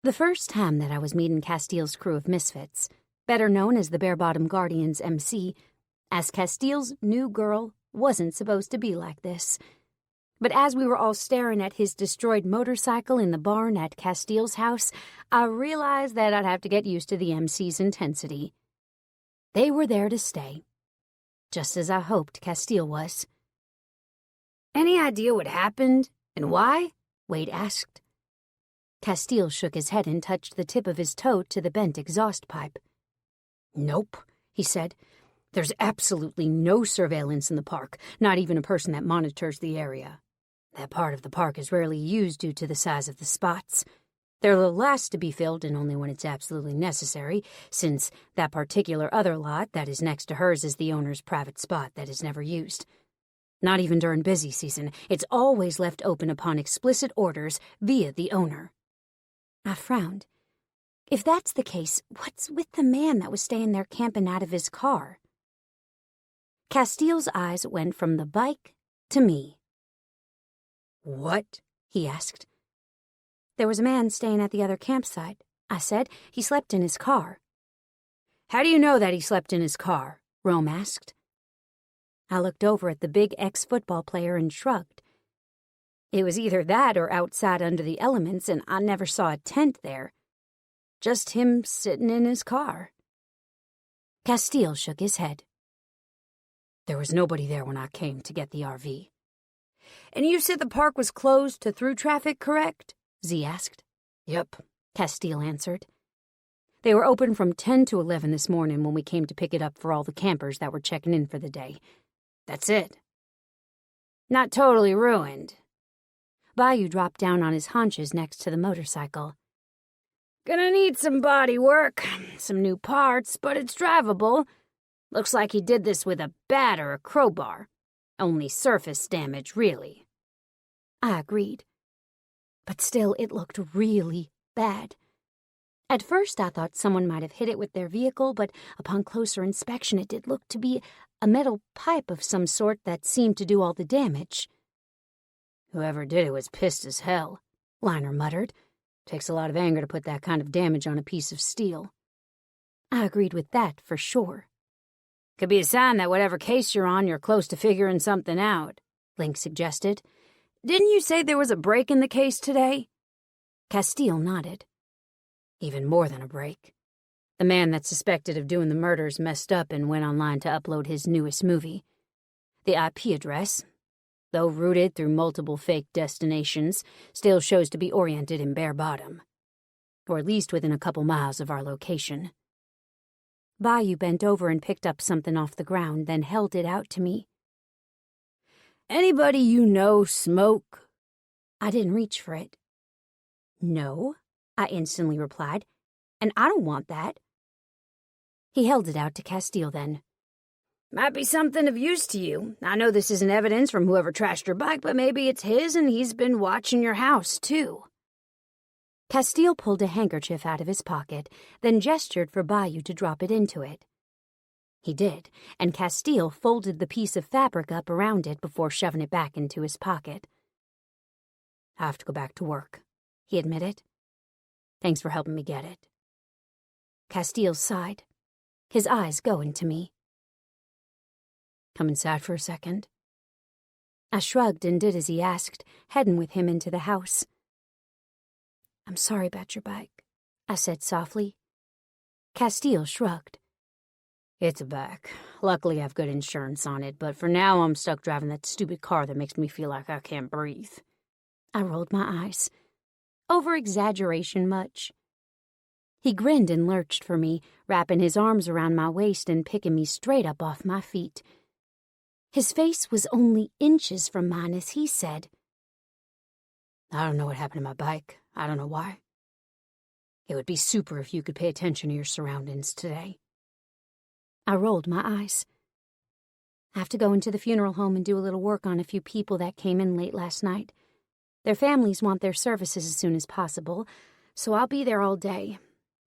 The first time that I was meeting Castiel's crew of misfits, better known as the Bare-Bottom Guardians MC, as Castiel's new girl wasn't supposed to be like this. But as we were all staring at his destroyed motorcycle in the barn at Castiel's house, I realized that I'd have to get used to the MC's intensity. They were there to stay, just as I hoped Castiel was. "Any idea what happened and why?" Wade asked. Castiel shook his head and touched the tip of his toe to the bent exhaust pipe. "Nope," he said. "There's absolutely no surveillance in the park, not even a person that monitors the area. That part of the park is rarely used due to the size of the spots. They're the last to be filled and only when it's absolutely necessary, since that particular other lot that is next to hers is the owner's private spot that is never used. Not even during busy season, it's always left open upon explicit orders via the owner." I frowned. If that's the case, what's with the man that was staying there camping out of his car? Castiel's eyes went from the bike to me. "What?" he asked. "There was a man staying at the other campsite," I said. "He slept in his car." "How do you know that he slept in his car?" Rome asked. I looked over at the big ex-football player and shrugged. It was either that or outside under the elements, and I never saw a tent there. Just him sitting in his car. Castiel shook his head. "There was nobody there when I came to get the RV." "And you said the park was closed to through traffic, correct?" Z asked. "Yep," Castiel answered. "They were open from 10 to 11 this morning when we came to pick it up for all the campers that were checking in for the day. That's it." "Not totally ruined." Bayou dropped down on his haunches next to the motorcycle. "Gonna need some body work, some new parts, but it's drivable. Looks like he did this with a bat or a crowbar. Only surface damage, really." I agreed. But still, it looked really bad. At first, I thought someone might have hit it with their vehicle, but upon closer inspection, it did look to be a metal pipe of some sort that seemed to do all the damage. "Whoever did it was pissed as hell," Liner muttered. "Takes a lot of anger to put that kind of damage on a piece of steel." I agreed with that for sure. "Could be a sign that whatever case you're on, you're close to figuring something out," Link suggested. "Didn't you say there was a break in the case today?" Castiel nodded. "Even more than a break. The man that's suspected of doing the murders messed up and went online to upload his newest movie. The IP address, though routed through multiple fake destinations, still shows to be oriented in Bare Bottom, or at least within a couple miles of our location." Bayou bent over and picked up something off the ground, then held it out to me. "Anybody you know smoke?" I didn't reach for it. "No," I instantly replied, "and I don't want that." He held it out to Castiel then. "Might be something of use to you. I know this isn't evidence from whoever trashed your bike, but maybe it's his and he's been watching your house, too." Castiel pulled a handkerchief out of his pocket, then gestured for Bayou to drop it into it. He did, and Castiel folded the piece of fabric up around it before shoving it back into his pocket. "I have to go back to work," he admitted. "Thanks for helping me get it." Castiel sighed, his eyes going to me. "Come inside for a second." I shrugged and did as he asked, heading with him into the house. "I'm sorry about your bike," I said softly. Castiel shrugged. "It's a bike. Luckily, I've good insurance on it, but for now I'm stuck driving that stupid car that makes me feel like I can't breathe." I rolled my eyes. Over-exaggeration much? He grinned and lurched for me, wrapping his arms around my waist and picking me straight up off my feet. His face was only inches from mine as he said, "I don't know what happened to my bike. I don't know why. It would be super if you could pay attention to your surroundings today." I rolled my eyes. "I have to go into the funeral home and do a little work on a few people that came in late last night. Their families want their services as soon as possible, so I'll be there all day.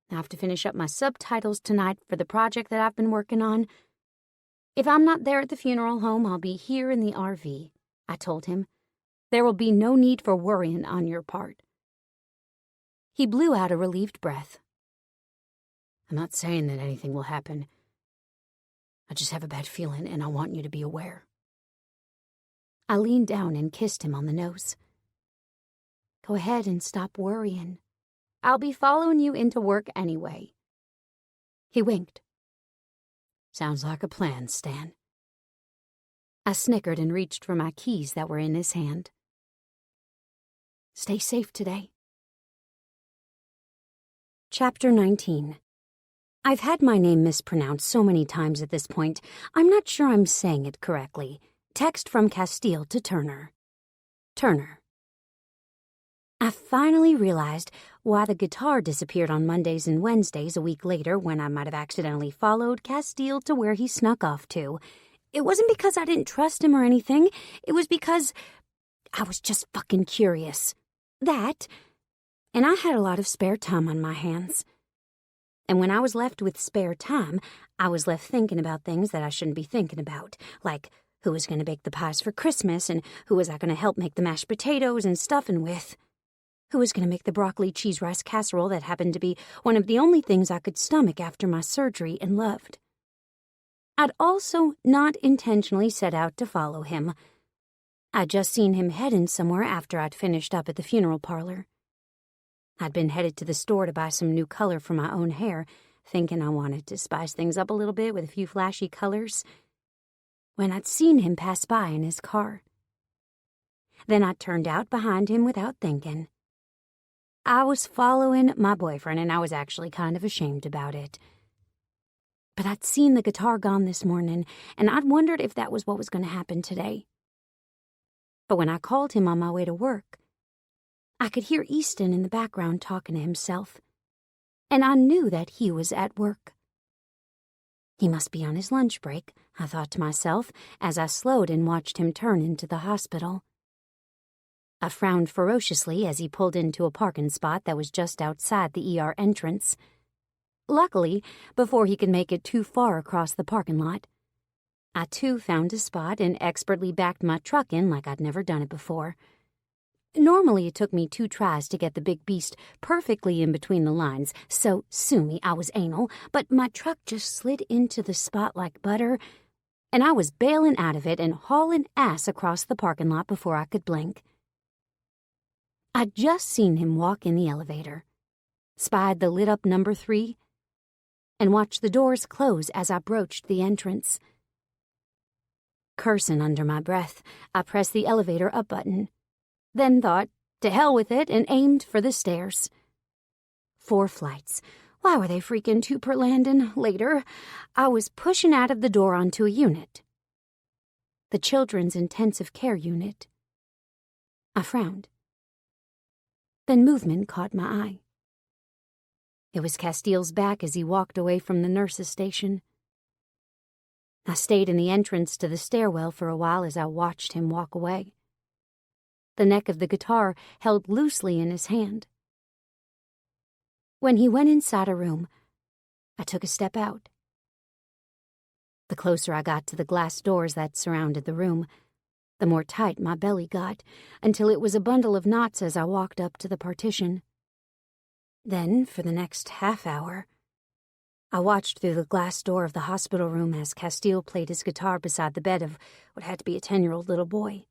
I have to finish up my subtitles tonight for the project that I've been working on. If I'm not there at the funeral home, I'll be here in the RV," I told him. "There will be no need for worrying on your part." He blew out a relieved breath. "I'm not saying that anything will happen. I just have a bad feeling, and I want you to be aware." I leaned down and kissed him on the nose. "Go ahead and stop worrying. I'll be following you into work anyway." He winked. Sounds like a plan, Stan. I snickered and reached for my keys that were in his hand. Stay safe today. Chapter 19. I've had my name mispronounced so many times at this point, I'm not sure I'm saying it correctly. Text from Castiel to Turner. Turner. I finally realized why the guitar disappeared on Mondays and Wednesdays a week later when I might have accidentally followed Castiel to where he snuck off to. It wasn't because I didn't trust him or anything. It was because I was just fucking curious. That, and I had a lot of spare time on my hands. And when I was left with spare time, I was left thinking about things that I shouldn't be thinking about, like who was going to bake the pies for Christmas and who was I going to help make the mashed potatoes and stuffing with. Who was going to make the broccoli cheese rice casserole that happened to be one of the only things I could stomach after my surgery and loved. I'd also not intentionally set out to follow him. I'd just seen him heading somewhere after I'd finished up at the funeral parlor. I'd been headed to the store to buy some new color for my own hair, thinking I wanted to spice things up a little bit with a few flashy colors, when I'd seen him pass by in his car. Then I turned out behind him without thinking. I was following my boyfriend, and I was actually kind of ashamed about it. But I'd seen the guitar gone this morning, and I'd wondered if that was what was going to happen today. But when I called him on my way to work, I could hear Easton in the background talking to himself, and I knew that he was at work. He must be on his lunch break, I thought to myself as I slowed and watched him turn into the hospital. I frowned ferociously as he pulled into a parking spot that was just outside the ER entrance. Luckily, before he could make it too far across the parking lot, I too found a spot and expertly backed my truck in like I'd never done it before. Normally it took me 2 tries to get the big beast perfectly in between the lines, so sue me, I was anal, but my truck just slid into the spot like butter, and I was bailing out of it and hauling ass across the parking lot before I could blink. I'd just seen him walk in the elevator, spied the lit-up number 3, and watched the doors close as I broached the entrance. Cursing under my breath, I pressed the elevator up button, then thought, to hell with it, and aimed for the stairs. 4 flights. Why were they freaking 2 per landing? Later, I was pushing out of the door onto a unit. The children's intensive care unit. I frowned. Then movement caught my eye. It was Castiel's back as he walked away from the nurse's station. I stayed in the entrance to the stairwell for a while as I watched him walk away. The neck of the guitar held loosely in his hand. When he went inside a room, I took a step out. The closer I got to the glass doors that surrounded the room, the more tight my belly got, until it was a bundle of knots as I walked up to the partition. Then, for the next half hour, I watched through the glass door of the hospital room as Castiel played his guitar beside the bed of what had to be a 10-year-old little boy.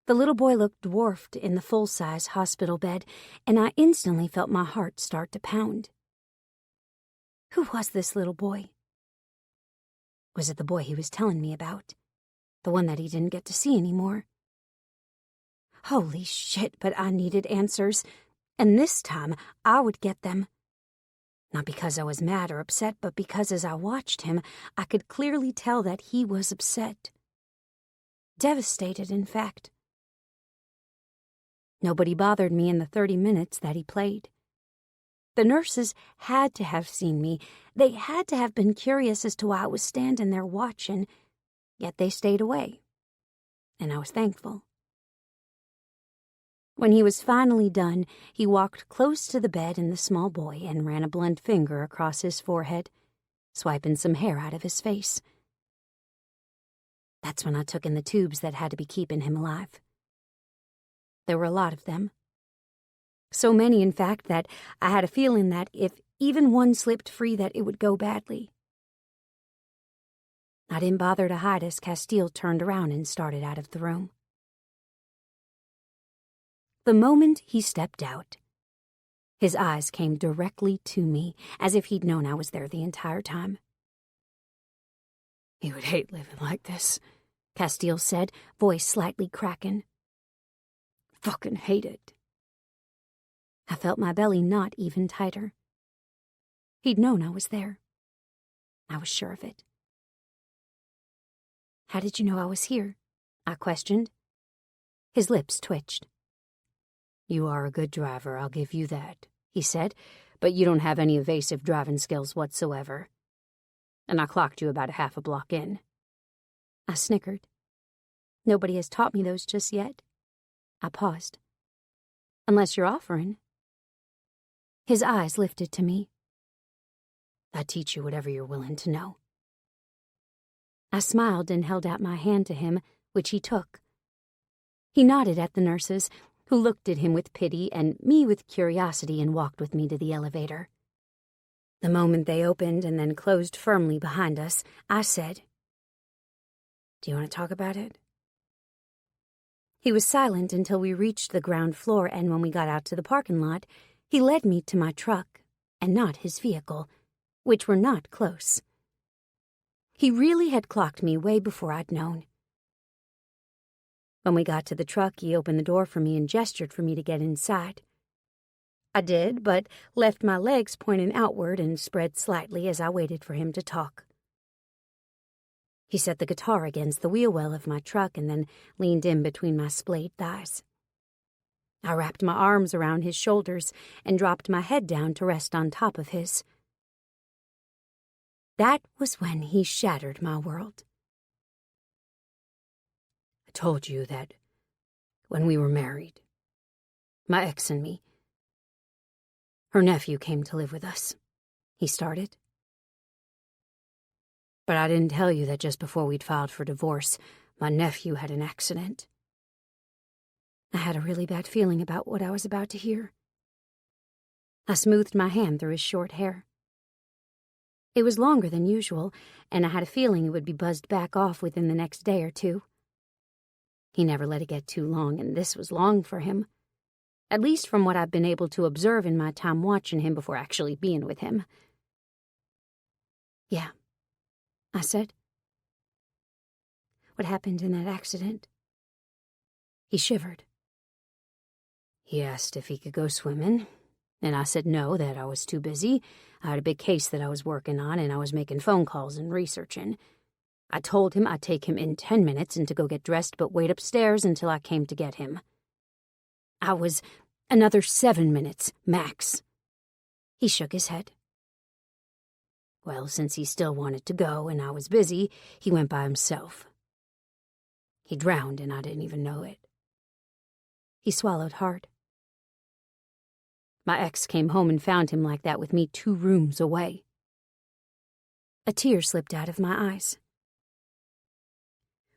The little boy looked dwarfed in the full-size hospital bed, and I instantly felt my heart start to pound. Who was this little boy? Was it the boy he was telling me about? The one that he didn't get to see anymore? Holy shit, but I needed answers, and this time I would get them. Not because I was mad or upset, but because as I watched him, I could clearly tell that he was upset. Devastated, in fact. Nobody bothered me in the 30 minutes that he played. The nurses had to have seen me. They had to have been curious as to why I was standing there watching, yet they stayed away, and I was thankful. When he was finally done, he walked close to the bed and the small boy and ran a blunt finger across his forehead, swiping some hair out of his face. That's when I took in the tubes that had to be keeping him alive. There were a lot of them. So many, in fact, that I had a feeling that if even one slipped free that it would go badly. I didn't bother to hide as Castiel turned around and started out of the room. The moment he stepped out, his eyes came directly to me, as if he'd known I was there the entire time. "You would hate living like this," Castiel said, voice slightly cracking. "Fucking hate it." I felt my belly knot even tighter. He'd known I was there. I was sure of it. "How did you know I was here?" I questioned. His lips twitched. "You are a good driver, I'll give you that," he said, "but you don't have any evasive driving skills whatsoever. And I clocked you about a half a block in." I snickered. "Nobody has taught me those just yet." I paused. "Unless you're offering." His eyes lifted to me. "I teach you whatever you're willing to know." I smiled and held out my hand to him, which he took. He nodded at the nurses, who looked at him with pity and me with curiosity, and walked with me to the elevator. The moment they opened and then closed firmly behind us, I said, "Do you want to talk about it?" He was silent until we reached the ground floor, and when we got out to the parking lot, he led me to my truck, and not his vehicle, which were not close. He really had clocked me way before I'd known. When we got to the truck, he opened the door for me and gestured for me to get inside. I did, but left my legs pointing outward and spread slightly as I waited for him to talk. He set the guitar against the wheel well of my truck and then leaned in between my splayed thighs. I wrapped my arms around his shoulders and dropped my head down to rest on top of his. That was when he shattered my world. "I told you that when we were married, my ex and me, her nephew came to live with us," he started. "But I didn't tell you that just before we'd filed for divorce, my nephew had an accident." I had a really bad feeling about what I was about to hear. I smoothed my hand through his short hair. It was longer than usual, and I had a feeling it would be buzzed back off within the next day or two. He never let it get too long, and this was long for him. At least from what I've been able to observe in my time watching him before actually being with him. "Yeah," I said. "What happened in that accident?" He shivered. "He asked if he could go swimming, and I said no, that I was too busy. I had a big case that I was working on, and I was making phone calls and researching. I told him I'd take him in 10 minutes and to go get dressed, but wait upstairs until I came to get him. I was another 7 minutes, max." He shook his head. "Well, since he still wanted to go and I was busy, he went by himself. He drowned and I didn't even know it." He swallowed hard. "My ex came home and found him like that with me 2 rooms away." A tear slipped out of my eyes.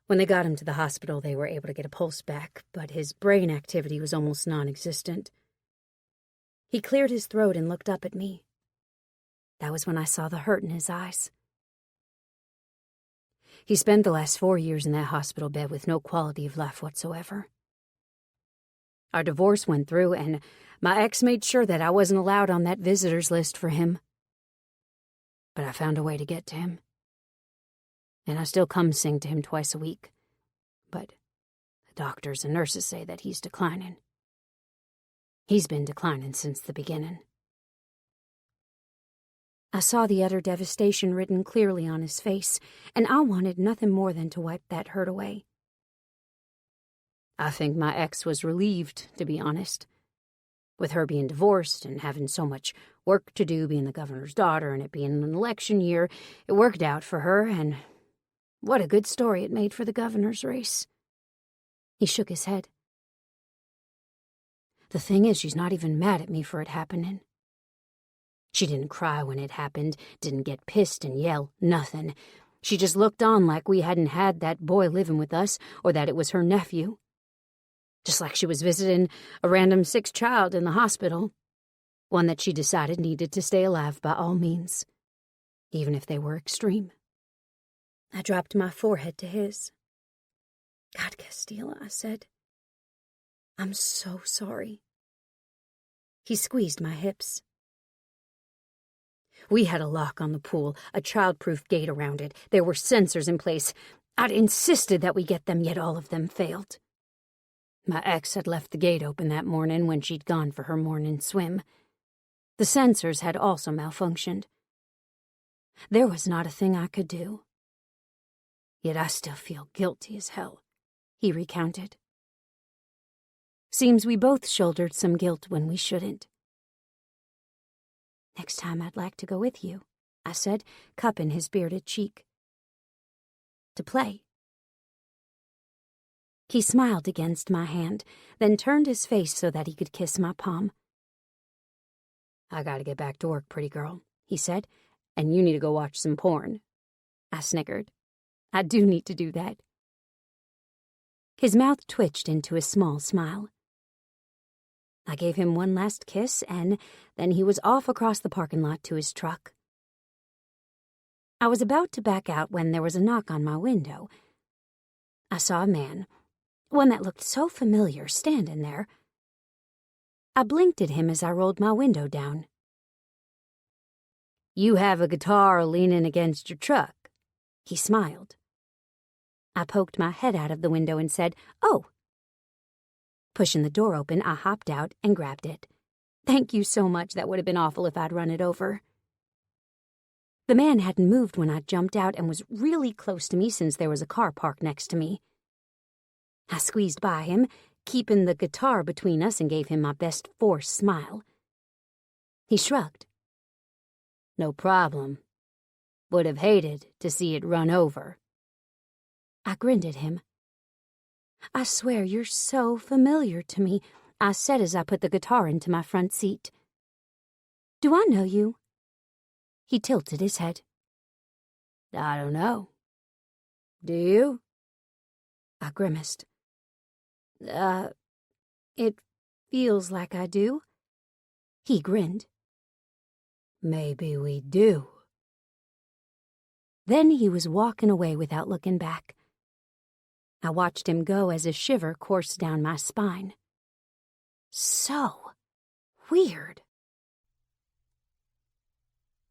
"When they got him to the hospital, they were able to get a pulse back, but his brain activity was almost non-existent." He cleared his throat and looked up at me. That was when I saw the hurt in his eyes. "He spent the last 4 years in that hospital bed with no quality of life whatsoever. Our divorce went through, and my ex made sure that I wasn't allowed on that visitors list for him. But I found a way to get to him. And I still come sing to him twice a week. But the doctors and nurses say that he's declining. He's been declining since the beginning." I saw the utter devastation written clearly on his face, and I wanted nothing more than to wipe that hurt away. "I think my ex was relieved, to be honest. With her being divorced and having so much work to do being the governor's daughter and it being an election year, it worked out for her, and what a good story it made for the governor's race." He shook his head. "The thing is, she's not even mad at me for it happening. She didn't cry when it happened, didn't get pissed and yell, nothing. She just looked on like we hadn't had that boy living with us or that it was her nephew. Just like she was visiting a random sick child in the hospital, one that she decided needed to stay alive by all means, even if they were extreme." I dropped my forehead to his. "God, Castiel," I said. "I'm so sorry." He squeezed my hips. We had a lock on the pool, a child-proof gate around it. There were sensors in place. I'd insisted that we get them, yet all of them failed. My ex had left the gate open that morning when she'd gone for her morning swim. The sensors had also malfunctioned. There was not a thing I could do. Yet I still feel guilty as hell, he recounted. Seems we both shouldered some guilt when we shouldn't. Next time I'd like to go with you, I said, cupping his bearded cheek. To play. He smiled against my hand, then turned his face so that he could kiss my palm. I gotta get back to work, pretty girl, he said, and you need to go watch some porn. I snickered. I do need to do that. His mouth twitched into a small smile. I gave him one last kiss, and then he was off across the parking lot to his truck. I was about to back out when there was a knock on my window. I saw a man, one that looked so familiar, standing there. I blinked at him as I rolled my window down. You have a guitar leaning against your truck, he smiled. I poked my head out of the window and said, "Oh." Pushing the door open, I hopped out and grabbed it. Thank you so much. That would have been awful if I'd run it over. The man hadn't moved when I jumped out and was really close to me since there was a car parked next to me. I squeezed by him, keeping the guitar between us, and gave him my best forced smile. He shrugged. No problem. Would have hated to see it run over. I grinned at him. I swear you're so familiar to me, I said as I put the guitar into my front seat. Do I know you? He tilted his head. I don't know. Do you? I grimaced. It feels like I do. He grinned. Maybe we do. Then he was walking away without looking back. I watched him go as a shiver coursed down my spine. So weird.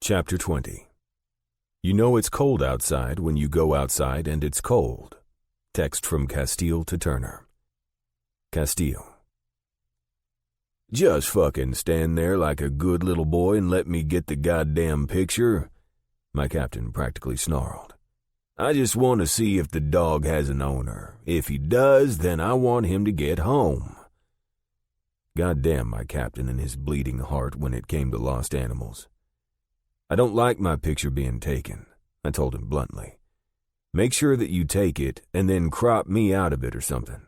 Chapter 20. You know it's cold outside when you go outside and it's cold. Text from Castiel to Turner. Castiel. Just fucking stand there like a good little boy and let me get the goddamn picture, my captain practically snarled. I just want to see if the dog has an owner. If he does, then I want him to get home. Goddamn my captain and his bleeding heart when it came to lost animals. I don't like my picture being taken, I told him bluntly. Make sure that you take it and then crop me out of it or something.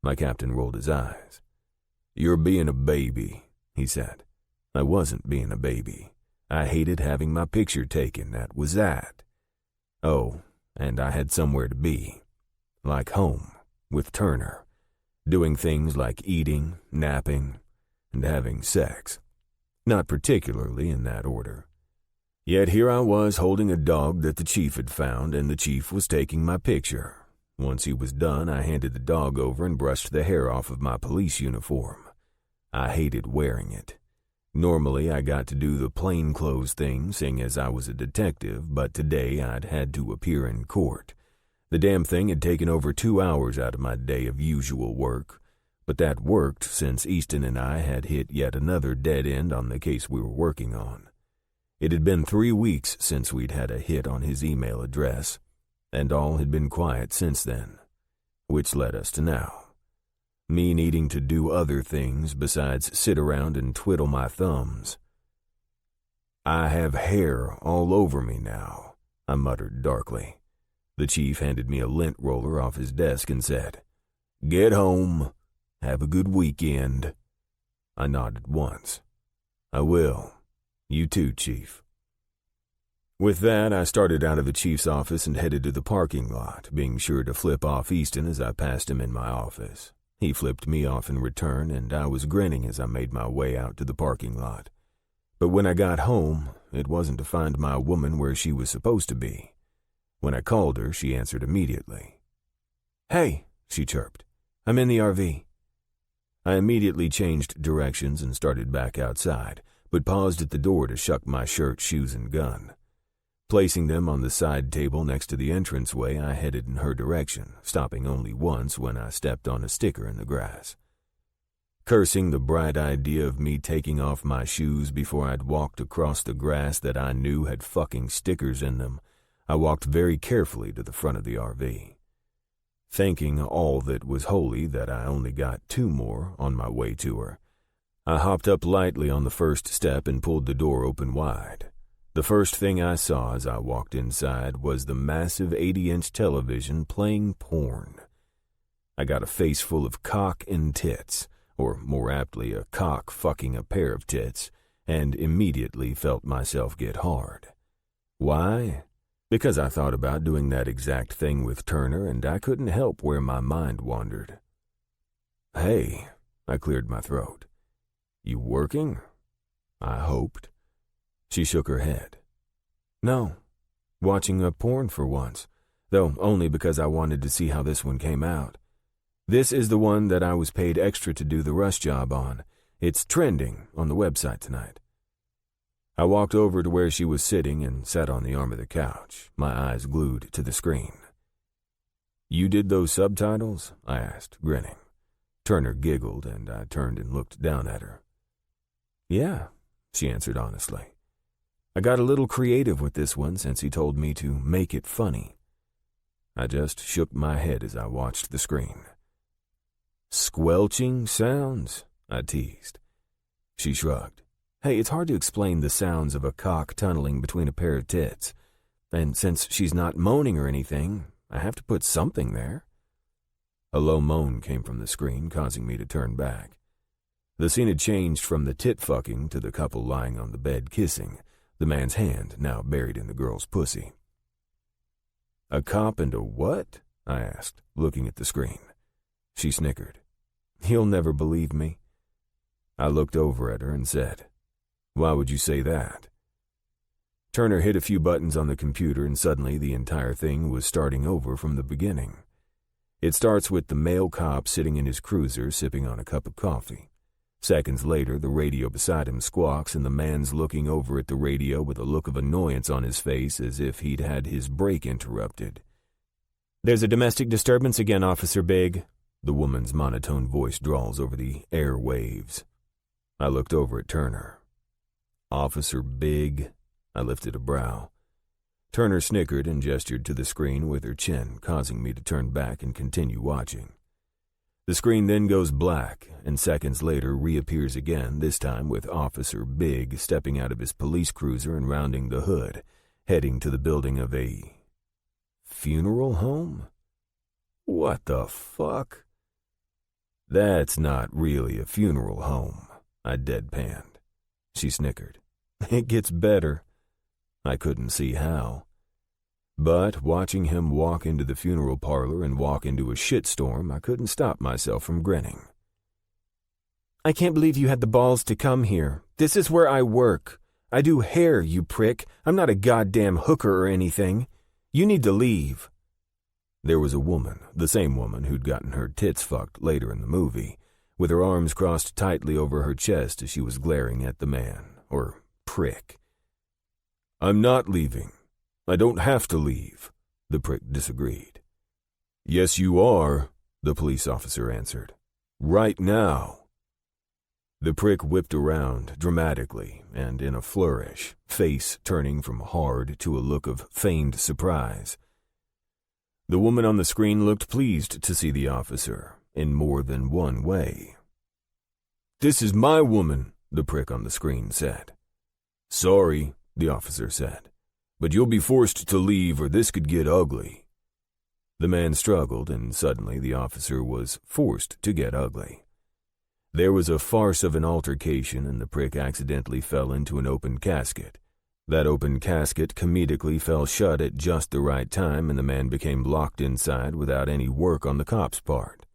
My captain rolled his eyes. You're being a baby, he said. I wasn't being a baby. I hated having my picture taken, that was that. Oh, and I had somewhere to be. Like home, with Turner. Doing things like eating, napping, and having sex. Not particularly in that order. Yet here I was holding a dog that the chief had found, and the chief was taking my picture. Once he was done, I handed the dog over and brushed the hair off of my police uniform. I hated wearing it. Normally, I got to do the plainclothes thing, seeing as I was a detective, but today I'd had to appear in court. The damn thing had taken over 2 hours out of my day of usual work, but that worked since Easton and I had hit yet another dead end on the case we were working on. It had been 3 weeks since we'd had a hit on his email address, and all had been quiet since then, which led us to now. Me needing to do other things besides sit around and twiddle my thumbs. I have hair all over me now, I muttered darkly. The chief handed me a lint roller off his desk and said, Get home. Have a good weekend. I nodded once. I will. You too, Chief. With that, I started out of the chief's office and headed to the parking lot, being sure to flip off Easton as I passed him in my office. He flipped me off in return, and I was grinning as I made my way out to the parking lot. But when I got home, it wasn't to find my woman where she was supposed to be. When I called her, she answered immediately. Hey, she chirped. I'm in the RV. I immediately changed directions and started back outside, but paused at the door to shuck my shirt, shoes, and gun. Placing them on the side table next to the entranceway, I headed in her direction, stopping only once when I stepped on a sticker in the grass. Cursing the bright idea of me taking off my shoes before I'd walked across the grass that I knew had fucking stickers in them, I walked very carefully to the front of the RV. Thanking all that was holy that I only got 2 more on my way to her, I hopped up lightly on the first step and pulled the door open wide. The first thing I saw as I walked inside was the massive 80-inch television playing porn. I got a face full of cock and tits, or more aptly, a cock fucking a pair of tits, and immediately felt myself get hard. Why? Because I thought about doing that exact thing with Turner, and I couldn't help where my mind wandered. "Hey," I cleared my throat. "You working?" I hoped. She shook her head. "No, watching a porn for once, though only because I wanted to see how this one came out. This is the one that I was paid extra to do the rush job on. It's trending on the website tonight." I walked over to where she was sitting and sat on the arm of the couch, my eyes glued to the screen. "You did those subtitles?" I asked, grinning. Turner giggled, and I turned and looked down at her. "Yeah," she answered honestly. "I got a little creative with this one since he told me to make it funny." I just shook my head as I watched the screen. "Squelching sounds?" I teased. She shrugged. "Hey, it's hard to explain the sounds of a cock tunneling between a pair of tits. And since she's not moaning or anything, I have to put something there." A low moan came from the screen, causing me to turn back. The scene had changed from the tit-fucking to the couple lying on the bed kissing, the man's hand now buried in the girl's pussy. "A cop and a what?" I asked, looking at the screen. She snickered. "You'll never believe me." I looked over at her and said, "Why would you say that?" Turner hit a few buttons on the computer, and suddenly the entire thing was starting over from the beginning. It starts with the male cop sitting in his cruiser sipping on a cup of coffee. Seconds later, the radio beside him squawks, and the man's looking over at the radio with a look of annoyance on his face as if he'd had his break interrupted. "There's a domestic disturbance again, Officer Big," the woman's monotone voice drawls over the airwaves. I looked over at Turner. "Officer Big?" I lifted a brow. Turner snickered and gestured to the screen with her chin, causing me to turn back and continue watching. The screen then goes black, and seconds later reappears again, this time with Officer Big stepping out of his police cruiser and rounding the hood, heading to the building of a funeral home? What the fuck? "That's not really a funeral home," I deadpanned. She snickered. "It gets better." I couldn't see how. But watching him walk into the funeral parlor and walk into a shitstorm, I couldn't stop myself from grinning. "I can't believe you had the balls to come here. This is where I work. I do hair, you prick. I'm not a goddamn hooker or anything. You need to leave." There was a woman, the same woman who'd gotten her tits fucked later in the movie, with her arms crossed tightly over her chest as she was glaring at the man, or prick. "I'm not leaving. I don't have to leave," the prick disagreed. "Yes, you are," the police officer answered. "Right now." The prick whipped around dramatically and in a flourish, face turning from hard to a look of feigned surprise. The woman on the screen looked pleased to see the officer, in more than one way. "This is my woman," the prick on the screen said. "Sorry," the officer said, "but you'll be forced to leave or this could get ugly." The man struggled, and suddenly the officer was forced to get ugly. There was a farce of an altercation, and the prick accidentally fell into an open casket. That open casket comedically fell shut at just the right time, and the man became locked inside without any work on the cop's part.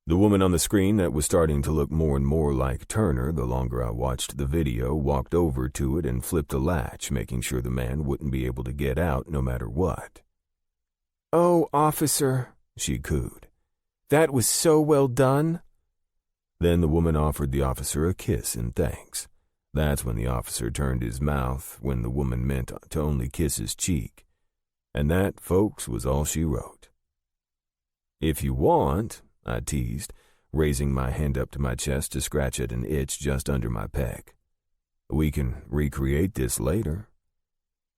The woman on the screen that was starting to look more and more like Turner the longer I watched the video walked over to it and flipped a latch, making sure the man wouldn't be able to get out no matter what. "Oh, officer," she cooed. "That was so well done." Then the woman offered the officer a kiss in thanks. That's when the officer turned his mouth when the woman meant to only kiss his cheek. And that, folks, was all she wrote. "If you want," I teased, raising my hand up to my chest to scratch at an itch just under my pec. "We can recreate this later."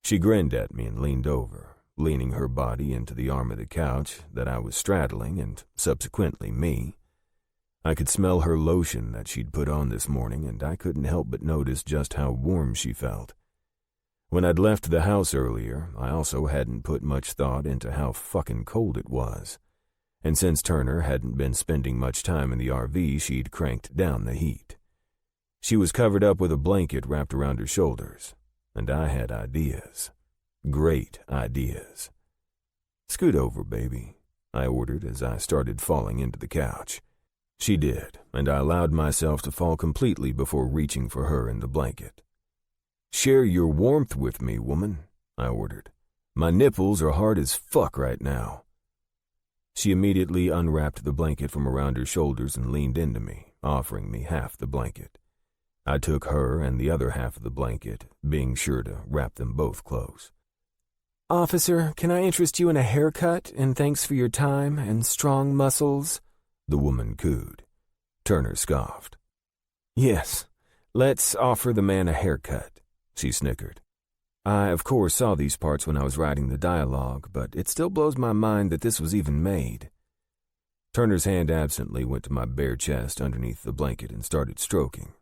She grinned at me and leaned over, leaning her body into the arm of the couch that I was straddling and subsequently me. I could smell her lotion that she'd put on this morning, and I couldn't help but notice just how warm she felt. When I'd left the house earlier, I also hadn't put much thought into how fucking cold it was. And since Turner hadn't been spending much time in the RV, she'd cranked down the heat. She was covered up with a blanket wrapped around her shoulders, and I had ideas. Great ideas. "Scoot over, baby," I ordered as I started falling into the couch. She did, and I allowed myself to fall completely before reaching for her in the blanket. "Share your warmth with me, woman," I ordered. "My nipples are hard as fuck right now." She immediately unwrapped the blanket from around her shoulders and leaned into me, offering me half the blanket. I took her and the other half of the blanket, being sure to wrap them both close. "Officer, can I interest you in a haircut, and thanks for your time and strong muscles?" the woman cooed. Turner scoffed. "Yes, let's offer the man a haircut," she snickered. I, of course, saw these parts when I was writing the dialogue, but it still blows my mind that this was even made. Turner's hand absently went to my bare chest underneath the blanket and started stroking.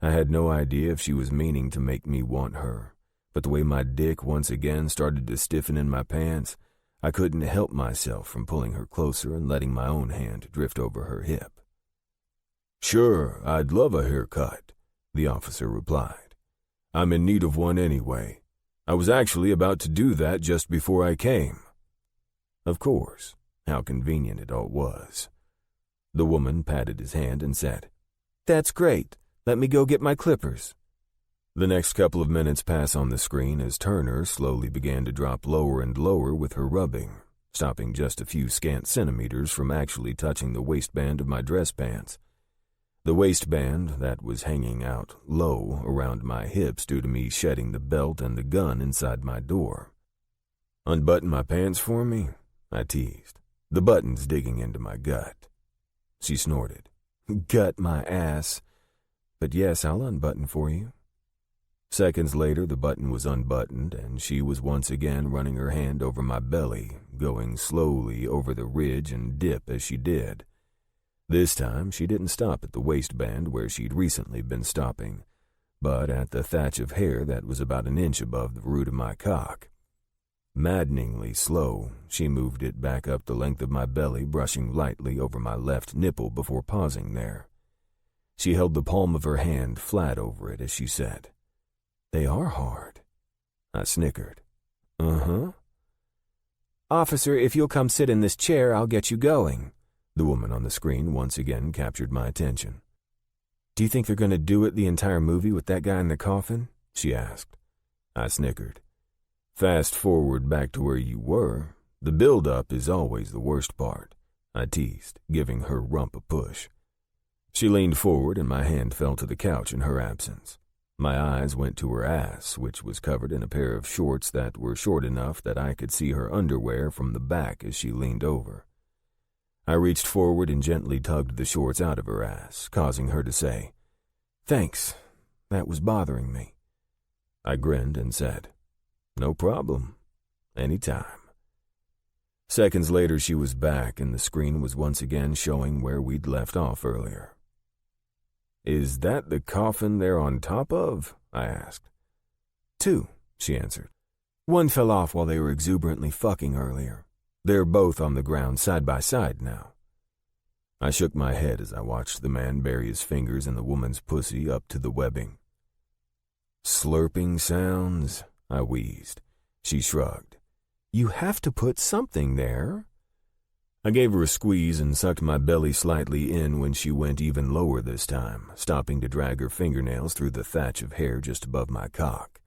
I had no idea if she was meaning to make me want her, but the way my dick once again started to stiffen in my pants, I couldn't help myself from pulling her closer and letting my own hand drift over her hip. "Sure, I'd love a haircut," the officer replied. "I'm in need of one anyway. I was actually about to do that just before I came." Of course, how convenient it all was. The woman patted his hand and said, "That's great. Let me go get my clippers." The next couple of minutes pass on the screen as Turner slowly began to drop lower and lower with her rubbing, stopping just a few scant centimeters from actually touching the waistband of my dress pants. The waistband that was hanging out low around my hips due to me shedding the belt and the gun inside my door. "Unbutton my pants for me?" I teased, the buttons digging into my gut. She snorted. "Gut my ass. But yes, I'll unbutton for you." Seconds later, the button was unbuttoned, and she was once again running her hand over my belly, going slowly over the ridge and dip as she did. This time, she didn't stop at the waistband where she'd recently been stopping, but at the thatch of hair that was about an inch above the root of my cock. Maddeningly slow, she moved it back up the length of my belly, brushing lightly over my left nipple before pausing there. She held the palm of her hand flat over it as she said, "They are hard." I snickered. "Uh-huh." "Officer, if you'll come sit in this chair, I'll get you going." The woman on the screen once again captured my attention. "Do you think they're going to do it the entire movie with that guy in the coffin?" she asked. I snickered. "Fast forward back to where you were. The build-up is always the worst part," I teased, giving her rump a push. She leaned forward and my hand fell to the couch in her absence. My eyes went to her ass, which was covered in a pair of shorts that were short enough that I could see her underwear from the back as she leaned over. I reached forward and gently tugged the shorts out of her ass, causing her to say, "Thanks, that was bothering me." I grinned and said, "No problem. Anytime." Seconds later, she was back, and the screen was once again showing where we'd left off earlier. "Is that the coffin they're on top of?" I asked. "Two," she answered. "One fell off while they were exuberantly fucking earlier. They're both on the ground side by side now." I shook my head as I watched the man bury his fingers in the woman's pussy up to the webbing. "Slurping sounds," I wheezed. She shrugged. "You have to put something there." I gave her a squeeze and sucked my belly slightly in when she went even lower this time, stopping to drag her fingernails through the thatch of hair just above my cock.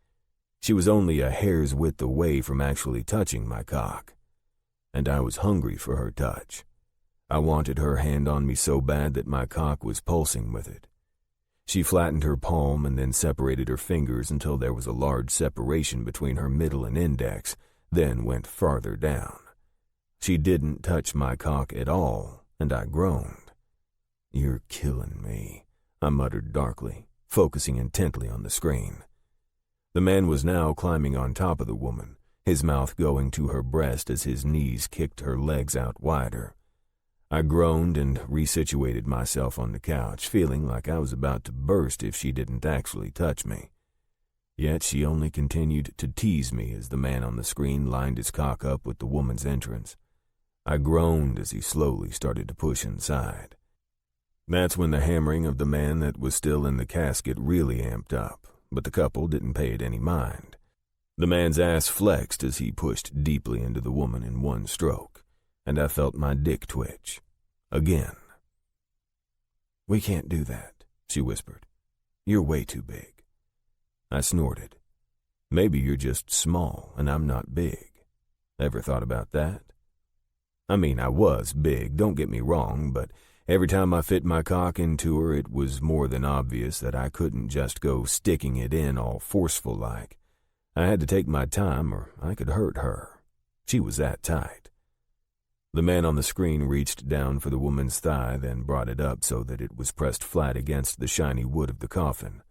She was only a hair's width away from actually touching my cock, and I was hungry for her touch. I wanted her hand on me so bad that my cock was pulsing with it. She flattened her palm and then separated her fingers until there was a large separation between her middle and index, then went farther down. She didn't touch my cock at all, and I groaned. "You're killing me," I muttered darkly, focusing intently on the screen. The man was now climbing on top of the woman, his mouth going to her breast as his knees kicked her legs out wider. I groaned and resituated myself on the couch, feeling like I was about to burst if she didn't actually touch me. Yet she only continued to tease me as the man on the screen lined his cock up with the woman's entrance. I groaned as he slowly started to push inside. That's when the hammering of the man that was still in the casket really amped up, but the couple didn't pay it any mind. The man's ass flexed as he pushed deeply into the woman in one stroke, and I felt my dick twitch. Again. "We can't do that," she whispered. "You're way too big." I snorted. "Maybe you're just small and I'm not big. Ever thought about that? I mean, I was big, don't get me wrong, but every time I fit my cock into her, it was more than obvious that I couldn't just go sticking it in all forceful like. I had to take my time or I could hurt her. She was that tight." The man on the screen reached down for the woman's thigh, then brought it up so that it was pressed flat against the shiny wood of the coffin.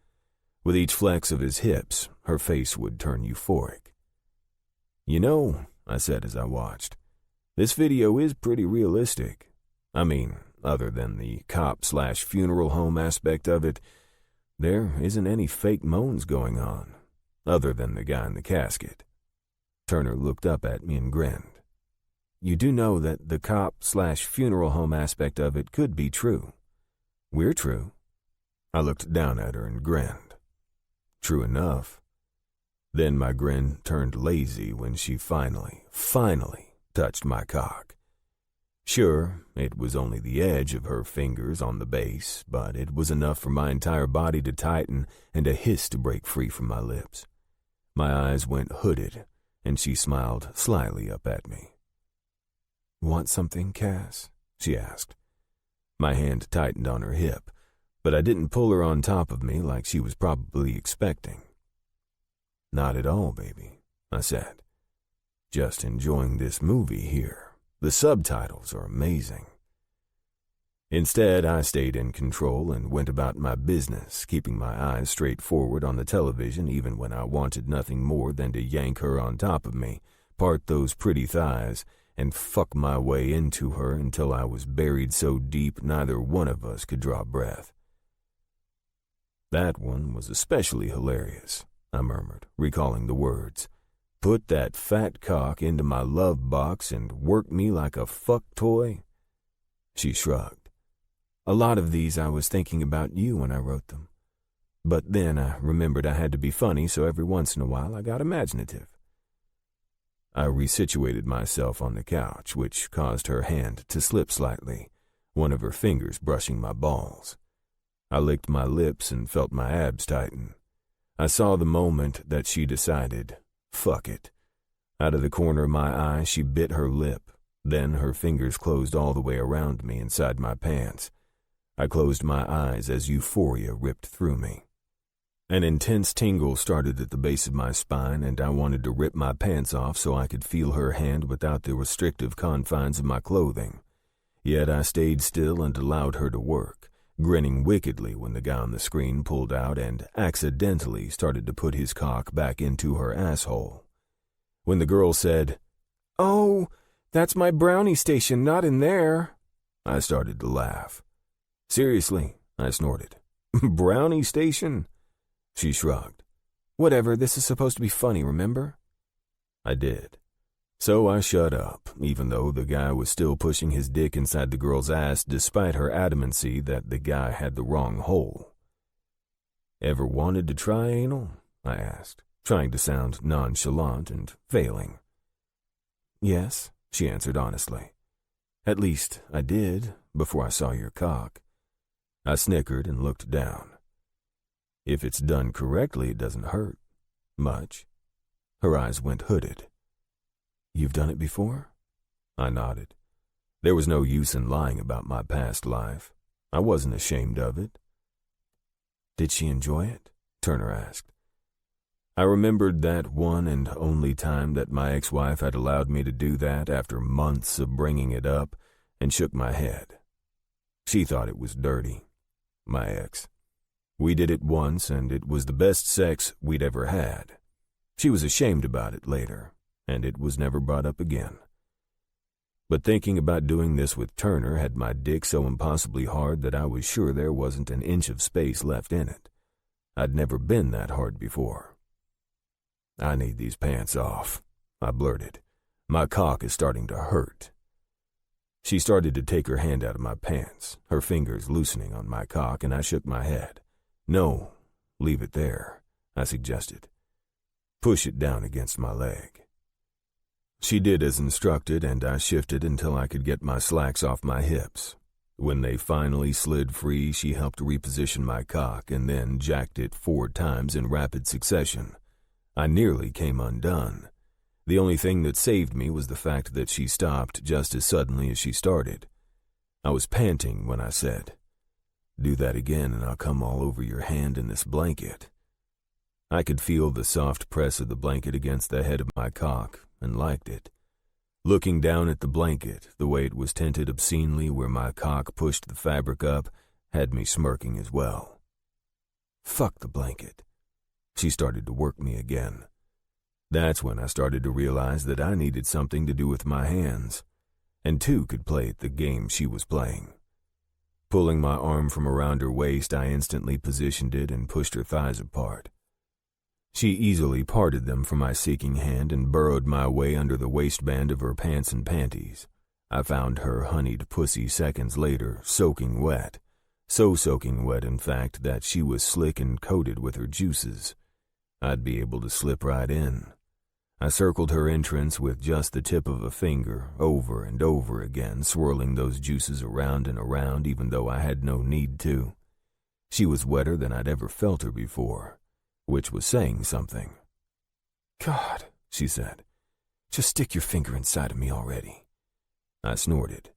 With each flex of his hips, her face would turn euphoric. "You know," I said as I watched, "this video is pretty realistic. I mean, other than the cop/funeral home aspect of it, there isn't any fake moans going on, other than the guy in the casket." Turner looked up at me and grinned. "You do know that the cop/funeral home aspect of it could be true. We're true." I looked down at her and grinned. True enough. Then my grin turned lazy when she finally touched my cock. Sure, it was only the edge of her fingers on the base, but it was enough for my entire body to tighten and a hiss to break free from my lips. My eyes went hooded, and she smiled slyly up at me. "Want something, Cass?" she asked. My hand tightened on her hip, but I didn't pull her on top of me like she was probably expecting. "Not at all, baby," I said. "Just enjoying this movie here. The subtitles are amazing." Instead, I stayed in control and went about my business, keeping my eyes straight forward on the television even when I wanted nothing more than to yank her on top of me, part those pretty thighs, and fuck my way into her until I was buried so deep neither one of us could draw breath. "That one was especially hilarious," I murmured, recalling the words. "Put that fat cock into my love box and work me like a fuck toy?" She shrugged. "A lot of these I was thinking about you when I wrote them. But then I remembered I had to be funny, so every once in a while I got imaginative." I resituated myself on the couch, which caused her hand to slip slightly, one of her fingers brushing my balls. I licked my lips and felt my abs tighten. I saw the moment that she decided, fuck it. Out of the corner of my eye, she bit her lip. Then her fingers closed all the way around me inside my pants. I closed my eyes as euphoria ripped through me. An intense tingle started at the base of my spine, and I wanted to rip my pants off so I could feel her hand without the restrictive confines of my clothing. Yet I stayed still and allowed her to work, grinning wickedly when the guy on the screen pulled out and accidentally started to put his cock back into her asshole. When the girl said, "Oh, that's my brownie station, not in there," I started to laugh. "Seriously," I snorted. "Brownie station?" She shrugged. "Whatever, this is supposed to be funny, remember?" I did. So I shut up, even though the guy was still pushing his dick inside the girl's ass despite her adamancy that the guy had the wrong hole. "Ever wanted to try anal?" I asked, trying to sound nonchalant and failing. "Yes," she answered honestly. "At least I did, before I saw your cock." I snickered and looked down. "If it's done correctly, it doesn't hurt much." Her eyes went hooded. "You've done it before?" I nodded. There was no use in lying about my past life. I wasn't ashamed of it. Did she enjoy it? Turner asked. I remembered that one and only time that my ex-wife had allowed me to do that after months of bringing it up, and shook my head. She thought it was dirty. My ex. We did it once, and it was the best sex we'd ever had. She was ashamed about it later, and it was never brought up again. But thinking about doing this with Turner had my dick so impossibly hard that I was sure there wasn't an inch of space left in it. I'd never been that hard before. I need these pants off, I blurted. My cock is starting to hurt. She started to take her hand out of my pants, her fingers loosening on my cock, and I shook my head. No, leave it there, I suggested. Push it down against my leg. She did as instructed, and I shifted until I could get my slacks off my hips. When they finally slid free, she helped reposition my cock and then jacked it 4 times in rapid succession. I nearly came undone. The only thing that saved me was the fact that she stopped just as suddenly as she started. I was panting when I said, "Do that again and I'll come all over your hand in this blanket." I could feel the soft press of the blanket against the head of my cock and liked it. Looking down at the blanket, the way it was tinted obscenely where my cock pushed the fabric up, had me smirking as well. Fuck the blanket. She started to work me again. That's when I started to realize that I needed something to do with my hands, and 2 could play at the game she was playing. Pulling my arm from around her waist, I instantly positioned it and pushed her thighs apart. She easily parted them from my seeking hand and burrowed my way under the waistband of her pants and panties. I found her honeyed pussy seconds later, soaking wet. So soaking wet, in fact, that she was slick and coated with her juices. I'd be able to slip right in. I circled her entrance with just the tip of a finger, over and over again, swirling those juices around and around even though I had no need to. She was wetter than I'd ever felt her before, which was saying something. "God," she said, "just stick your finger inside of me already." I snorted.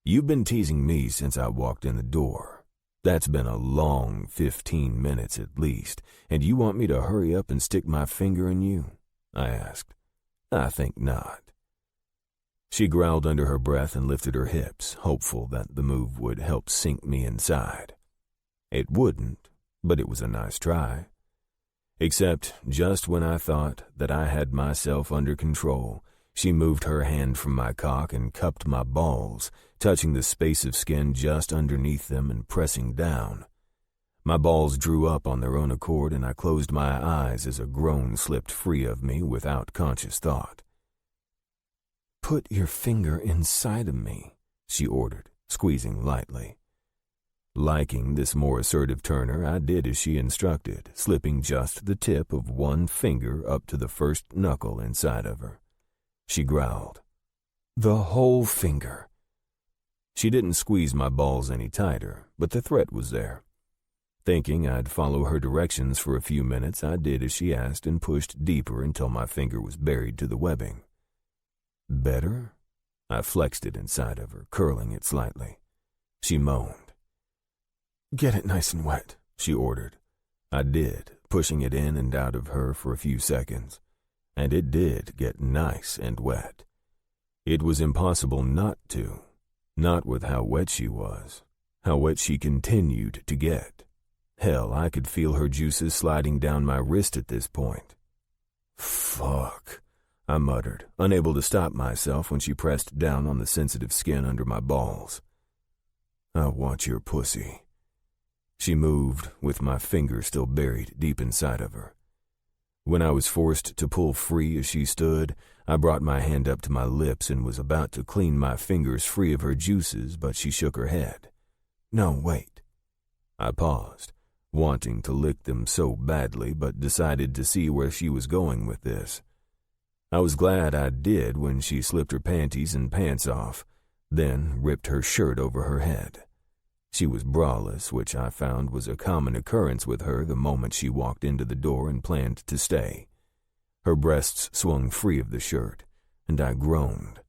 "You've been teasing me since I walked in the door. That's been a long 15 minutes at least, and you want me to hurry up and stick my finger in you?" I asked. "I think not." She growled under her breath and lifted her hips, hopeful that the move would help sink me inside. It wouldn't, but it was a nice try. Except just when I thought that I had myself under control, she moved her hand from my cock and cupped my balls, touching the space of skin just underneath them and pressing down. My balls drew up on their own accord, and I closed my eyes as a groan slipped free of me without conscious thought. "Put your finger inside of me," she ordered, squeezing lightly. Liking this more assertive Turner, I did as she instructed, slipping just the tip of one finger up to the first knuckle inside of her. She growled, "The whole finger." She didn't squeeze my balls any tighter, but the threat was there. Thinking I'd follow her directions for a few minutes, I did as she asked and pushed deeper until my finger was buried to the webbing. "Better?" I flexed it inside of her, curling it slightly. She moaned. "Get it nice and wet," she ordered. I did, pushing it in and out of her for a few seconds, and it did get nice and wet. It was impossible not to, not with how wet she was, how wet she continued to get. Hell, I could feel her juices sliding down my wrist at this point. "Fuck," I muttered, unable to stop myself when she pressed down on the sensitive skin under my balls. "I want your pussy." She moved, with my finger still buried deep inside of her. When I was forced to pull free as she stood, I brought my hand up to my lips and was about to clean my fingers free of her juices, but she shook her head. "No, wait." I paused, wanting to lick them so badly, but decided to see where she was going with this. I was glad I did when she slipped her panties and pants off, then ripped her shirt over her head. She was braless, which I found was a common occurrence with her the moment she walked into the door and planned to stay. Her breasts swung free of the shirt, and I groaned.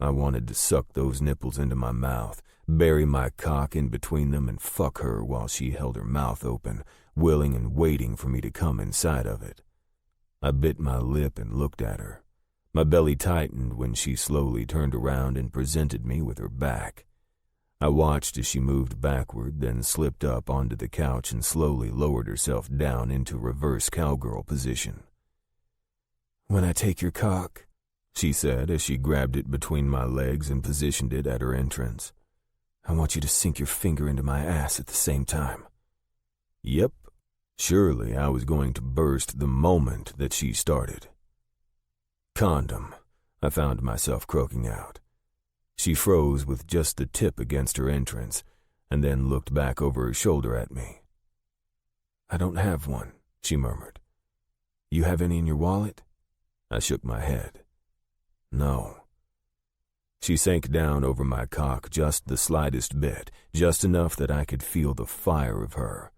I wanted to suck those nipples into my mouth, bury my cock in between them, and fuck her while she held her mouth open, willing and waiting for me to come inside of it. I bit my lip and looked at her. My belly tightened when she slowly turned around and presented me with her back. I watched as she moved backward, then slipped up onto the couch and slowly lowered herself down into reverse cowgirl position. "When I take your cock," she said as she grabbed it between my legs and positioned it at her entrance, "I want you to sink your finger into my ass at the same time." Yep, surely I was going to burst the moment that she started. "Condom," I found myself croaking out. She froze with just the tip against her entrance, and then looked back over her shoulder at me. "I don't have one," she murmured. "You have any in your wallet?" I shook my head. "No." She sank down over my cock just the slightest bit, just enough that I could feel the fire of her,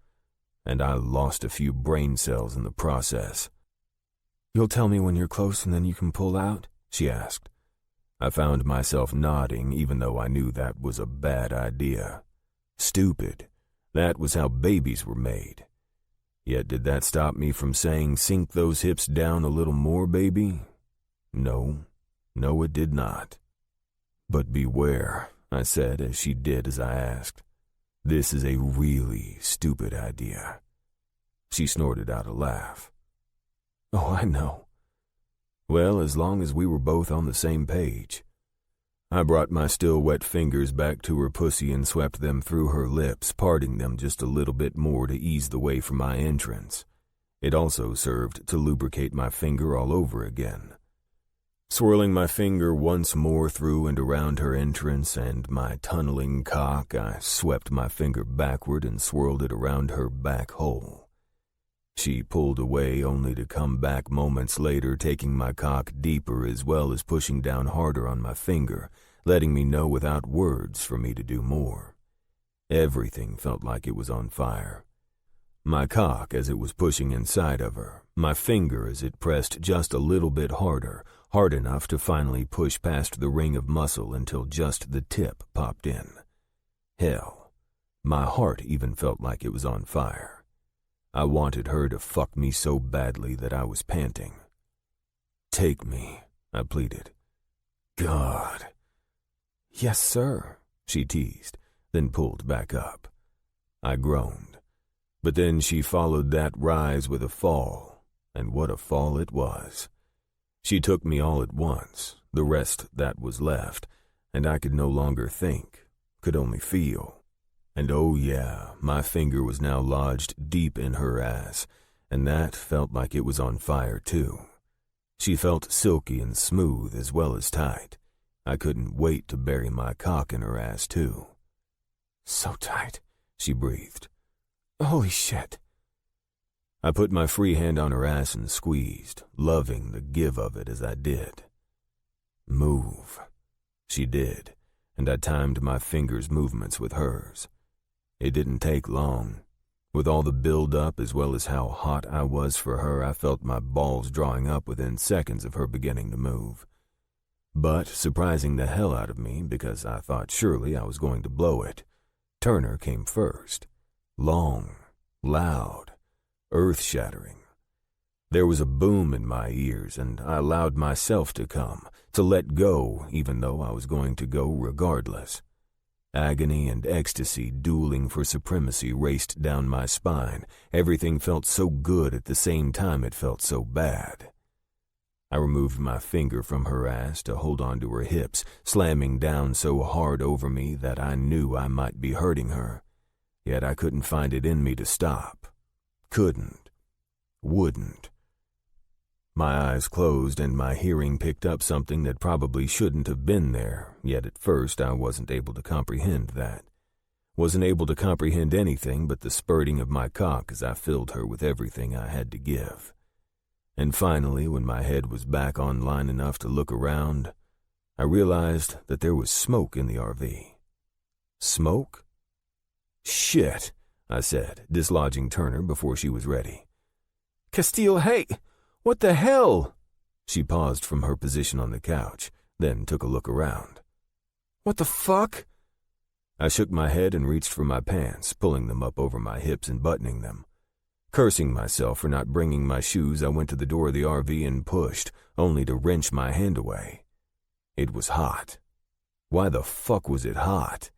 and I lost a few brain cells in the process. "You'll tell me when you're close and then you can pull out?" she asked. I found myself nodding even though I knew that was a bad idea. Stupid. That was how babies were made. Yet did that stop me from saying, "Sink those hips down a little more, baby"? No, it did not. "But beware," I said as she did as I asked. "This is a really stupid idea." She snorted out a laugh. "Oh, I know." Well, as long as we were both on the same page. I brought my still wet fingers back to her pussy and swept them through her lips, parting them just a little bit more to ease the way for my entrance. It also served to lubricate my finger all over again. Swirling my finger once more through and around her entrance and my tunneling cock, I swept my finger backward and swirled it around her back hole. She pulled away only to come back moments later, taking my cock deeper as well as pushing down harder on my finger, letting me know without words for me to do more. Everything felt like it was on fire. My cock as it was pushing inside of her, my finger as it pressed just a little bit harder, hard enough to finally push past the ring of muscle until just the tip popped in. Hell, my heart even felt like it was on fire. I wanted her to fuck me so badly that I was panting. "Take me," I pleaded. "God." "Yes, sir," she teased, then pulled back up. I groaned. But then she followed that rise with a fall, and what a fall it was. She took me all at once, the rest that was left, and I could no longer think, could only feel. And oh yeah, my finger was now lodged deep in her ass, and that felt like it was on fire too. She felt silky and smooth as well as tight. I couldn't wait to bury my cock in her ass too. "So tight," she breathed. "Holy shit." I put my free hand on her ass and squeezed, loving the give of it as I did. "Move." She did, and I timed my fingers' movements with hers. It didn't take long. With all the build-up as well as how hot I was for her, I felt my balls drawing up within seconds of her beginning to move. But, surprising the hell out of me because I thought surely I was going to blow it, Turner came first. Long, loud, earth-shattering. There was a boom in my ears, and I allowed myself to come, to let go even though I was going to go regardless. Agony and ecstasy dueling for supremacy raced down my spine. Everything felt so good at the same time it felt so bad. I removed my finger from her ass to hold onto her hips, slamming down so hard over me that I knew I might be hurting her. Yet I couldn't find it in me to stop. Couldn't. Wouldn't. My eyes closed and my hearing picked up something that probably shouldn't have been there, yet at first I wasn't able to comprehend that. Wasn't able to comprehend anything but the spurting of my cock as I filled her with everything I had to give. And finally, when my head was back online enough to look around, I realized that there was smoke in the RV. Smoke? "Shit," I said, dislodging Turner before she was ready. "Castiel, hey! What the hell?" She paused from her position on the couch. then took a look around. "What the fuck?" I shook my head and reached for my pants, pulling them up over my hips and buttoning them. Cursing myself for not bringing my shoes, I went to the door of the RV and pushed, only to wrench my hand away. It was hot. Why the fuck was it hot?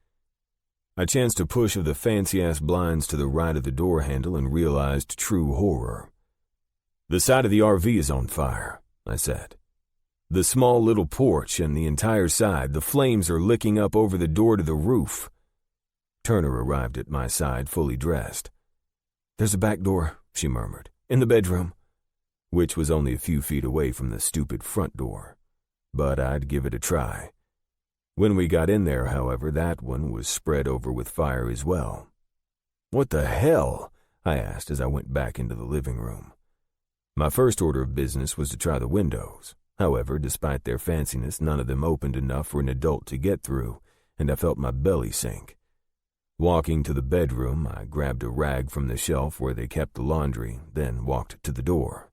I chanced a push of the fancy-ass blinds to the right of the door handle and realized true horror. "The side of the RV is on fire," I said. "The small little porch and the entire side, the flames are licking up over the door to the roof." Turner arrived at my side, fully dressed. "There's a back door," she murmured, "in the bedroom," which was only a few feet away from the stupid front door. But I'd give it a try. When we got in there, however, that one was spread over with fire as well. "What the hell?" I asked as I went back into the living room. My first order of business was to try the windows. However, despite their fanciness, none of them opened enough for an adult to get through, and I felt my belly sink. Walking to the bedroom, I grabbed a rag from the shelf where they kept the laundry, then walked to the door.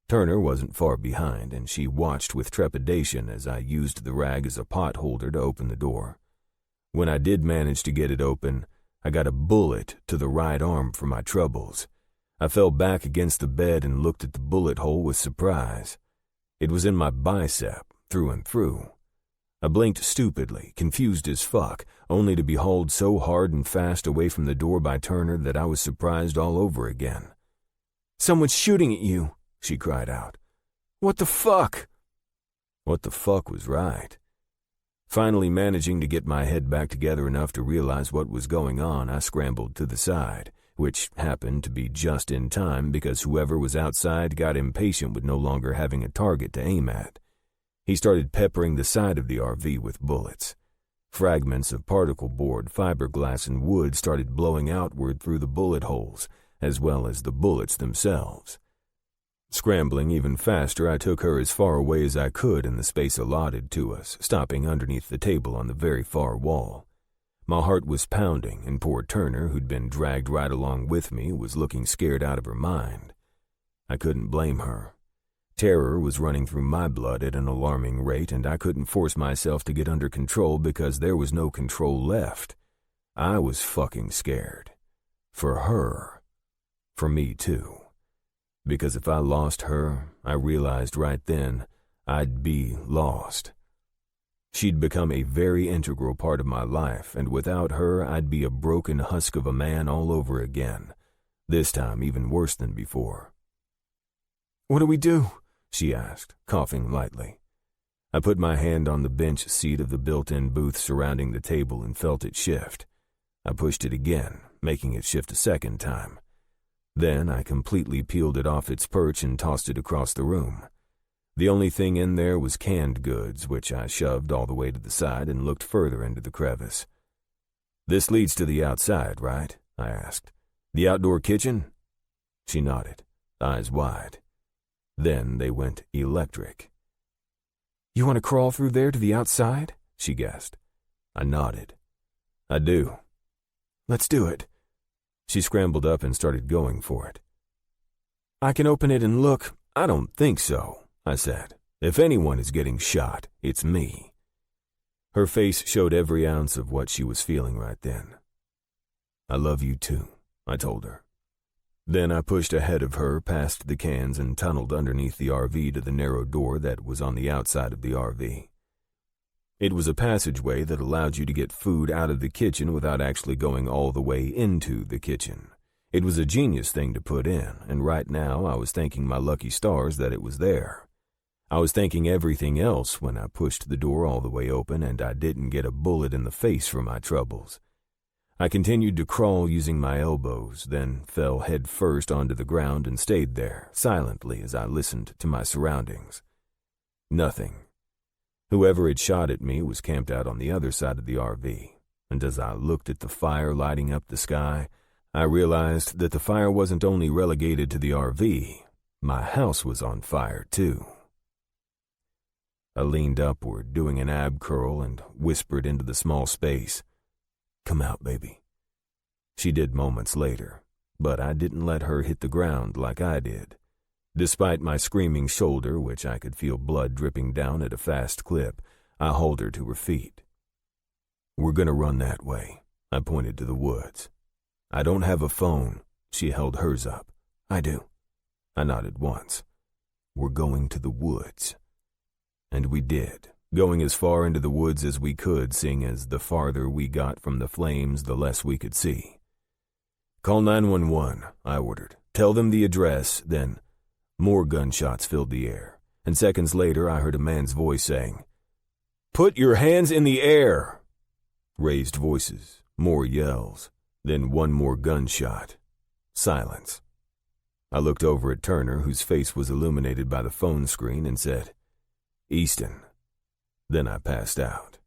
Turner wasn't far behind, and she watched with trepidation as I used the rag as a pot holder to open the door. When I did manage to get it open, I got a bullet to the right arm for my troubles. I fell back against the bed and looked at the bullet hole with surprise. It was in my bicep, through and through. I blinked stupidly, confused as fuck, only to be hauled so hard and fast away from the door by Turner that I was surprised all over again. "Someone's shooting at you," she cried out. "What the fuck?" What the fuck was right. Finally managing to get my head back together enough to realize what was going on, I scrambled to the side, which happened to be just in time because whoever was outside got impatient with no longer having a target to aim at. He started peppering the side of the RV with bullets. Fragments of particle board, fiberglass, and wood started blowing outward through the bullet holes, as well as the bullets themselves. Scrambling even faster, I took her as far away as I could in the space allotted to us, stopping underneath the table on the very far wall. My heart was pounding, and poor Turner, who'd been dragged right along with me, was looking scared out of her mind. I couldn't blame her. Terror was running through my blood at an alarming rate, and I couldn't force myself to get under control because there was no control left. I was fucking scared. For her. For me, too. Because if I lost her, I realized right then, I'd be lost. She'd become a very integral part of my life, and without her, I'd be a broken husk of a man all over again. This time even worse than before. "What do we do?" she asked, coughing lightly. I put my hand on the bench seat of the built-in booth surrounding the table and felt it shift. I pushed it again, making it shift a second time. Then I completely peeled it off its perch and tossed it across the room. The only thing in there was canned goods, which I shoved all the way to the side and looked further into the crevice. "This leads to the outside, right?" I asked. "The outdoor kitchen?" She nodded, eyes wide. Then they went electric. "You want to crawl through there to the outside?" she guessed. I nodded. "I do." "Let's do it." She scrambled up and started going for it. "I can open it and look." "I don't think so," I said. "If anyone is getting shot, it's me." Her face showed every ounce of what she was feeling right then. "I love you too," I told her. Then I pushed ahead of her past the cans and tunneled underneath the RV to the narrow door that was on the outside of the RV. It was a passageway that allowed you to get food out of the kitchen without actually going all the way into the kitchen. It was a genius thing to put in, and right now I was thanking my lucky stars that it was there. I was thanking everything else when I pushed the door all the way open and I didn't get a bullet in the face for my troubles. I continued to crawl using my elbows, then fell head first onto the ground and stayed there, silently as I listened to my surroundings. Nothing. Whoever had shot at me was camped out on the other side of the RV, and as I looked at the fire lighting up the sky, I realized that the fire wasn't only relegated to the RV, my house was on fire too. I leaned upward, doing an ab curl, and whispered into the small space, "Come out, baby." She did moments later, but I didn't let her hit the ground like I did. Despite my screaming shoulder, which I could feel blood dripping down at a fast clip, I hauled her to her feet. "We're gonna run that way." I pointed to the woods. "I don't have a phone." She held hers up. "I do." I nodded once. "We're going to the woods." And we did, going as far into the woods as we could, seeing as the farther we got from the flames, the less we could see. "Call 911, I ordered. "Tell them the address," then more gunshots filled the air, and seconds later I heard a man's voice saying, "Put your hands in the air!" Raised voices, more yells, then one more gunshot. Silence. I looked over at Turner, whose face was illuminated by the phone screen, and said, "Easton." Then I passed out.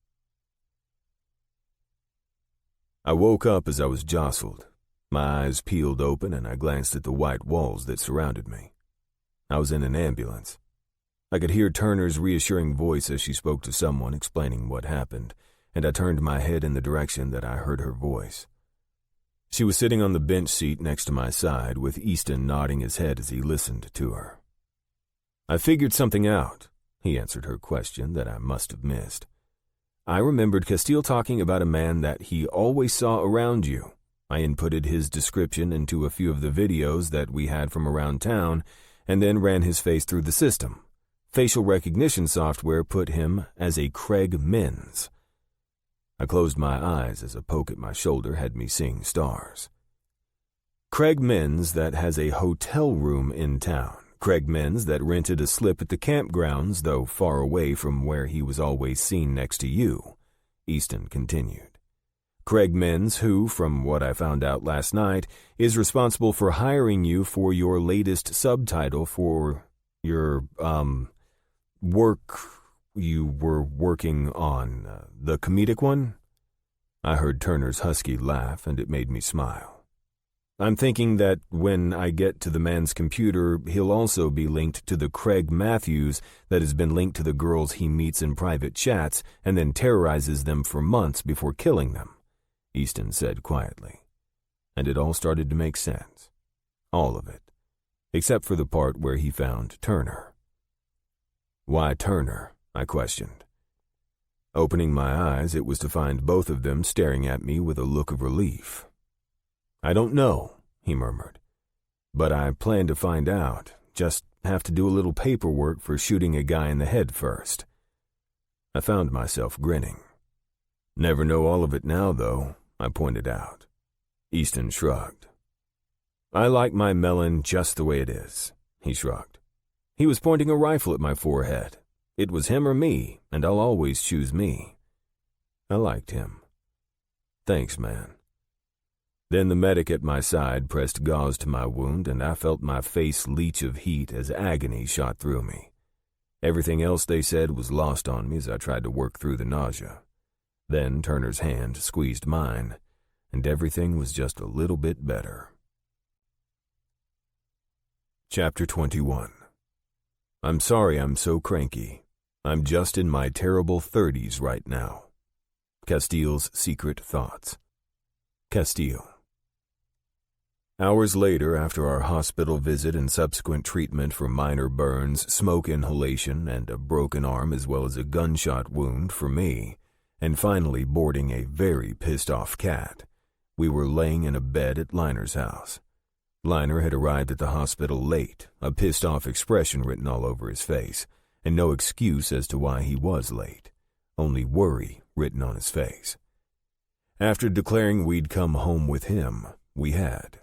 I woke up as I was jostled. My eyes peeled open and I glanced at the white walls that surrounded me. I was in an ambulance. I could hear Turner's reassuring voice as she spoke to someone explaining what happened, and I turned my head in the direction that I heard her voice. She was sitting on the bench seat next to my side, with Easton nodding his head as he listened to her. "I figured something out," he answered her question that I must have missed. "I remembered Castiel talking about a man that he always saw around you. I inputted his description into a few of the videos that we had from around town, and then ran his face through the system. Facial recognition software put him as a Craig Menz." I closed my eyes as a poke at my shoulder had me seeing stars. "Craig Menz that has a hotel room in town. Craig Menz that rented a slip at the campgrounds, though far away from where he was always seen next to you," Easton continued. "Craig Menz who, from what I found out last night, is responsible for hiring you for your latest subtitle for your, work you were working on, the comedic one?" I heard Turner's husky laugh, and it made me smile. "I'm thinking that when I get to the man's computer, he'll also be linked to the Craig Matthews that has been linked to the girls he meets in private chats and then terrorizes them for months before killing them," Easton said quietly. And it all started to make sense. All of it. Except for the part where he found Turner. "Why Turner?" I questioned. Opening my eyes, it was to find both of them staring at me with a look of relief. "I don't know," he murmured. "But I plan to find out. Just have to do a little paperwork for shooting a guy in the head first." I found myself grinning. "Never know all of it now, though," I pointed out. Easton shrugged. "I like my melon just the way it is," he shrugged. He was pointing a rifle at my forehead. It was him or me, and I'll always choose me. I liked him. "Thanks, man." Then the medic at my side pressed gauze to my wound, and I felt my face leach of heat as agony shot through me. Everything else they said was lost on me as I tried to work through the nausea. Then Turner's hand squeezed mine, and everything was just a little bit better. Chapter 21. I'm sorry I'm so cranky. I'm just in my terrible 30s right now. Castiel's secret thoughts. Castiel. Hours later, after our hospital visit and subsequent treatment for minor burns, smoke inhalation, and a broken arm as well as a gunshot wound for me, and finally boarding a very pissed-off cat, we were laying in a bed at Liner's house. Liner had arrived at the hospital late, a pissed-off expression written all over his face, and no excuse as to why he was late, only worry written on his face. After declaring we'd come home with him, we had,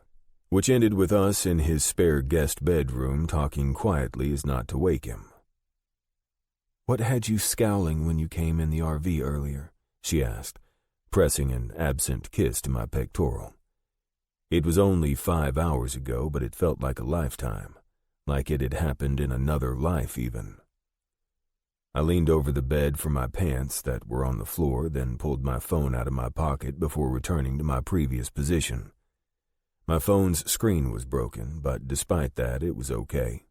which ended with us in his spare guest bedroom talking quietly as not to wake him. "What had you scowling when you came in the RV earlier?" she asked, pressing an absent kiss to my pectoral. It was only 5 hours ago, but it felt like a lifetime, like it had happened in another life even. I leaned over the bed for my pants that were on the floor, then pulled my phone out of my pocket before returning to my previous position. My phone's screen was broken, but despite that, it was okay.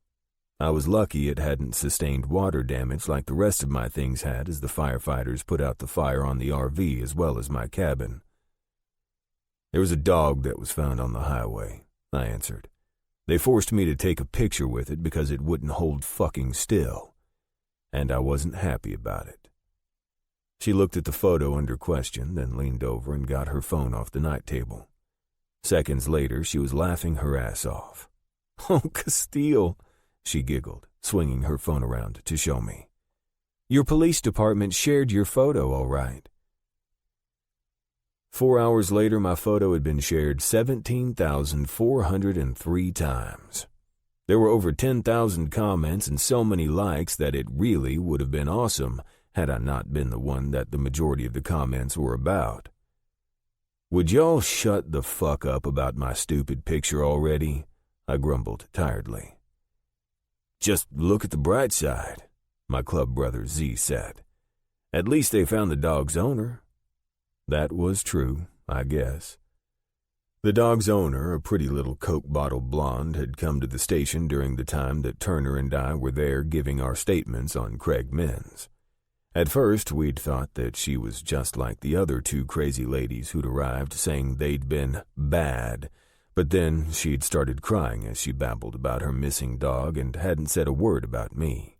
I was lucky it hadn't sustained water damage like the rest of my things had as the firefighters put out the fire on the RV as well as my cabin. "There was a dog that was found on the highway," I answered. "They forced me to take a picture with it because it wouldn't hold fucking still. And I wasn't happy about it." She looked at the photo under question, then leaned over and got her phone off the night table. Seconds later, she was laughing her ass off. "Oh, Castiel," she giggled, swinging her phone around to show me. "Your police department shared your photo, all right." 4 hours later, my photo had been shared 17,403 times. There were over 10,000 comments and so many likes that it really would have been awesome had I not been the one that the majority of the comments were about. "Would y'all shut the fuck up about my stupid picture already?" I grumbled tiredly. "Just look at the bright side," my club brother Z said. "At least they found the dog's owner." That was true, I guess. The dog's owner, a pretty little Coke bottle blonde, had come to the station during the time that Turner and I were there giving our statements on Craig Minns. At first, we'd thought that she was just like the other two crazy ladies who'd arrived saying they'd been bad, but then she'd started crying as she babbled about her missing dog and hadn't said a word about me.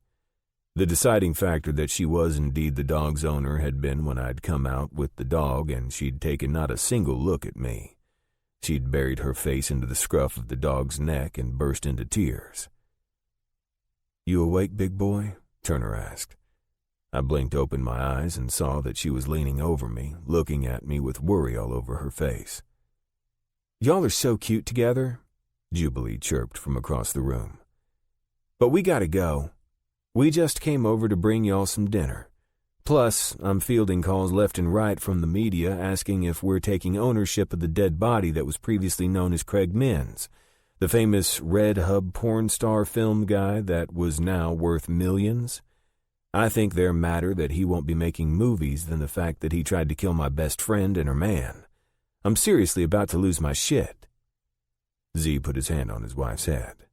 The deciding factor that she was indeed the dog's owner had been when I'd come out with the dog and she'd taken not a single look at me. She'd buried her face into the scruff of the dog's neck and burst into tears. "You awake, big boy?" Turner asked. I blinked open my eyes and saw that she was leaning over me, looking at me with worry all over her face. "Y'all are so cute together," Jubilee chirped from across the room. "But we gotta go. We just came over to bring y'all some dinner. Plus, I'm fielding calls left and right from the media asking if we're taking ownership of the dead body that was previously known as Craig Minns, the famous Red Hub porn star film guy that was now worth millions. I think they're madder that he won't be making movies than the fact that he tried to kill my best friend and her man. I'm seriously about to lose my shit." Z put his hand on his wife's head.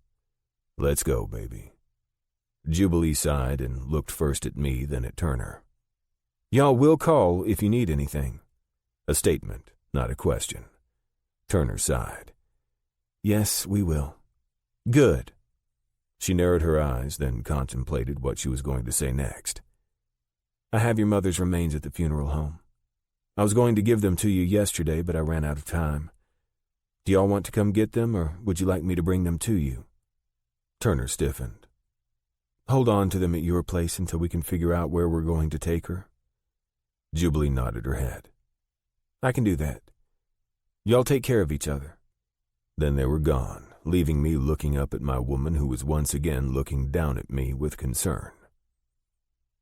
"Let's go, baby." Jubilee sighed and looked first at me, then at Turner. "Y'all will call if you need anything." A statement, not a question. Turner sighed. "Yes, we will." "Good." She narrowed her eyes, then contemplated what she was going to say next. "I have your mother's remains at the funeral home. I was going to give them to you yesterday, but I ran out of time. Do y'all want to come get them, or would you like me to bring them to you?" Turner stiffened. "Hold on to them at your place until we can figure out where we're going to take her." Jubilee nodded her head. "I can do that. Y'all take care of each other." Then they were gone, leaving me looking up at my woman who was once again looking down at me with concern.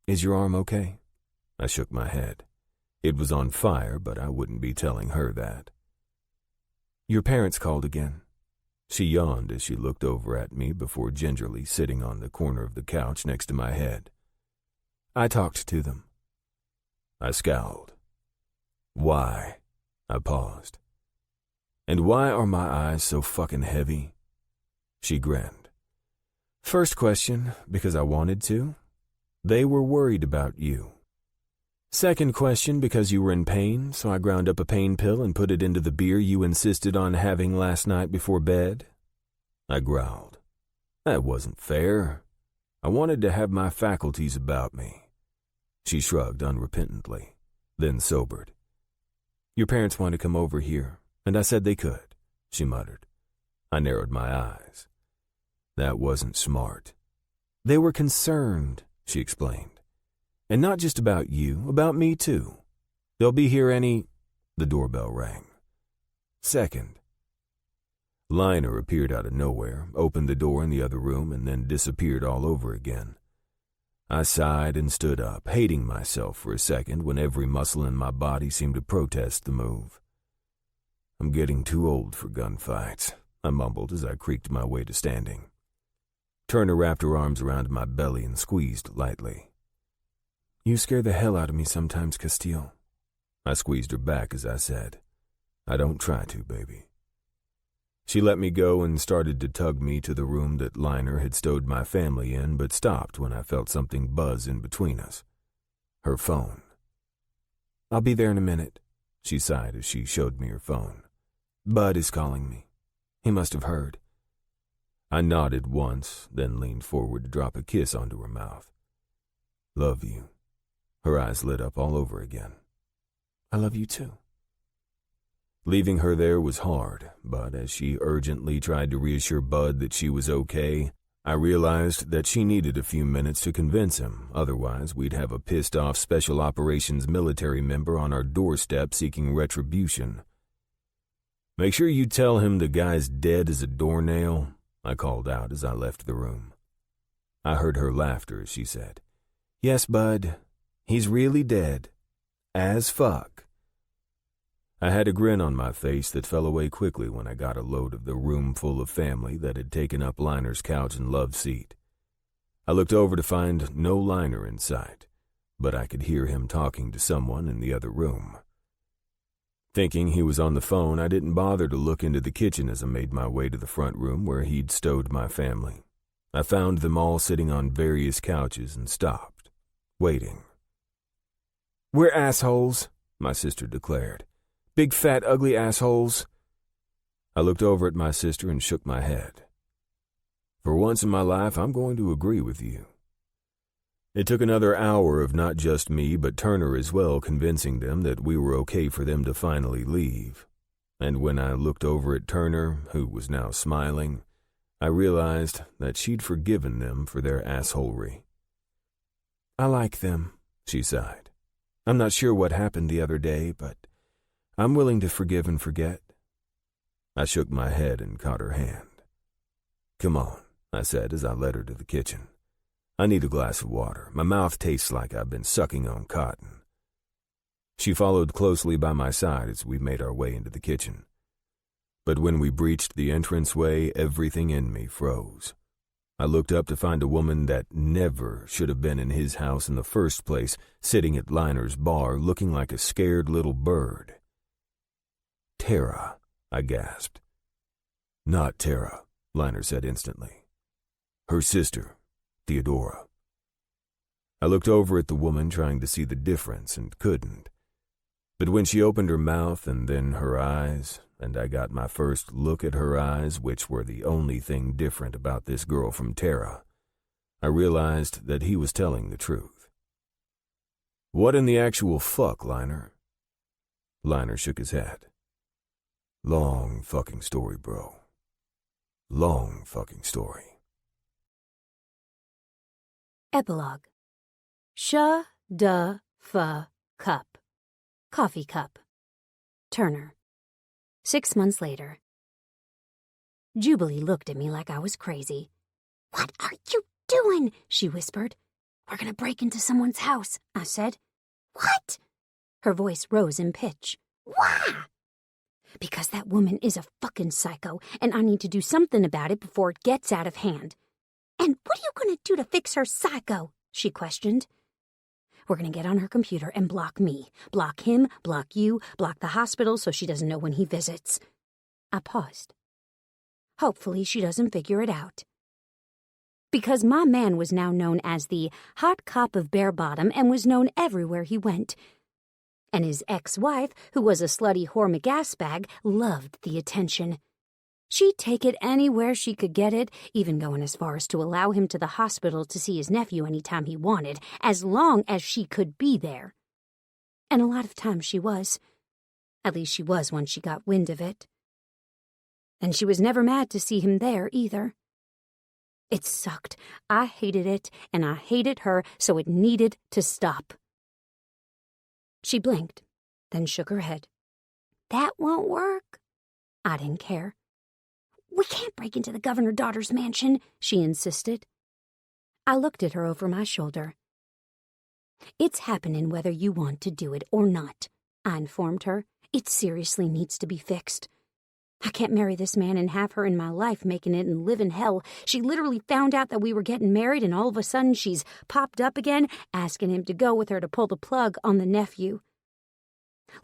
"Is your arm okay?" I shook my head. It was on fire, but I wouldn't be telling her that. "Your parents called again." She yawned as she looked over at me before gingerly sitting on the corner of the couch next to my head. "I talked to them." I scowled. "Why?" I paused. "And why are my eyes so fucking heavy?" She grinned. "First question, because I wanted to. They were worried about you. Second question, because you were in pain, so I ground up a pain pill and put it into the beer you insisted on having last night before bed." I growled. "That wasn't fair. I wanted to have my faculties about me." She shrugged unrepentantly, then sobered. "Your parents wanted to come over here, and I said they could," she muttered. I narrowed my eyes. "That wasn't smart." "They were concerned," she explained. "And not just about you, about me too. They'll be here any—" The doorbell rang. Second. Liner appeared out of nowhere, opened the door in the other room, and then disappeared all over again. I sighed and stood up, hating myself for a second when every muscle in my body seemed to protest the move. "I'm getting too old for gunfights," I mumbled as I creaked my way to standing. Turner wrapped her arms around my belly and squeezed lightly. "You scare the hell out of me sometimes, Castiel." I squeezed her back as I said, "I don't try to, baby." She let me go and started to tug me to the room that Liner had stowed my family in, but stopped when I felt something buzz in between us. Her phone. "I'll be there in a minute," she sighed as she showed me her phone. "Bud is calling me. He must have heard." I nodded once, then leaned forward to drop a kiss onto her mouth. "Love you." Her eyes lit up all over again. I love you too. Leaving her there was hard, but as she urgently tried to reassure Bud that she was okay, I realized that she needed a few minutes to convince him, otherwise we'd have a pissed-off Special Operations military member on our doorstep seeking retribution. Make sure you tell him the guy's dead as a doornail, I called out as I left the room. I heard her laughter as she said, Yes, Bud, he's really dead. As fuck. I had a grin on my face that fell away quickly when I got a load of the room full of family that had taken up Liner's couch and love seat. I looked over to find no Liner in sight, but I could hear him talking to someone in the other room. Thinking he was on the phone, I didn't bother to look into the kitchen as I made my way to the front room where he'd stowed my family. I found them all sitting on various couches and stopped, waiting. We're assholes, my sister declared. Big, fat, ugly assholes. I looked over at my sister and shook my head. For once in my life, I'm going to agree with you. It took another hour of not just me, but Turner as well, convincing them that we were okay for them to finally leave. And when I looked over at Turner, who was now smiling, I realized that she'd forgiven them for their assholery. I like them, she sighed. I'm not sure what happened the other day, but I'm willing to forgive and forget. I shook my head and caught her hand. Come on, I said as I led her to the kitchen. I need a glass of water. My mouth tastes like I've been sucking on cotton. She followed closely by my side as we made our way into the kitchen. But when we breached the entranceway, everything in me froze. I looked up to find a woman that never should have been in his house in the first place, sitting at Liner's bar, looking like a scared little bird. Tara, I gasped. Not Tara, Liner said instantly. Her sister, Theodora. I looked over at the woman trying to see the difference and couldn't. But when she opened her mouth and then her eyes, and I got my first look at her eyes, which were the only thing different about this girl from Tara, I realized that he was telling the truth. What in the actual fuck, Liner? Liner shook his head. Long fucking story, bro. Long fucking story. Epilogue. Cup. Coffee cup. Turner. 6 months later. Jubilee looked at me like I was crazy. What are you doing? She whispered. We're gonna break into someone's house, I said. What? Her voice rose in pitch. Why? Because that woman is a fucking psycho, and I need to do something about it before it gets out of hand. And what are you gonna do to fix her psycho? She questioned. We're gonna get on her computer and block me. Block him, block you, block the hospital so she doesn't know when he visits. I paused. Hopefully she doesn't figure it out. Because my man was now known as the hot cop of Bear Bottom and was known everywhere he went. And his ex-wife, who was a slutty whore McGasbag, loved the attention. She'd take it anywhere she could get it, even going as far as to allow him to the hospital to see his nephew anytime he wanted, as long as she could be there. And a lot of times she was. At least she was when she got wind of it. And she was never mad to see him there, either. It sucked. I hated it, and I hated her, so it needed to stop. She blinked, then shook her head. That won't work. I didn't care. We can't break into the governor-daughter's mansion, she insisted. I looked at her over my shoulder. It's happening whether you want to do it or not, I informed her. It seriously needs to be fixed. I can't marry this man and have her in my life making it and live in hell. She literally found out that we were getting married, and all of a sudden she's popped up again, asking him to go with her to pull the plug on the nephew.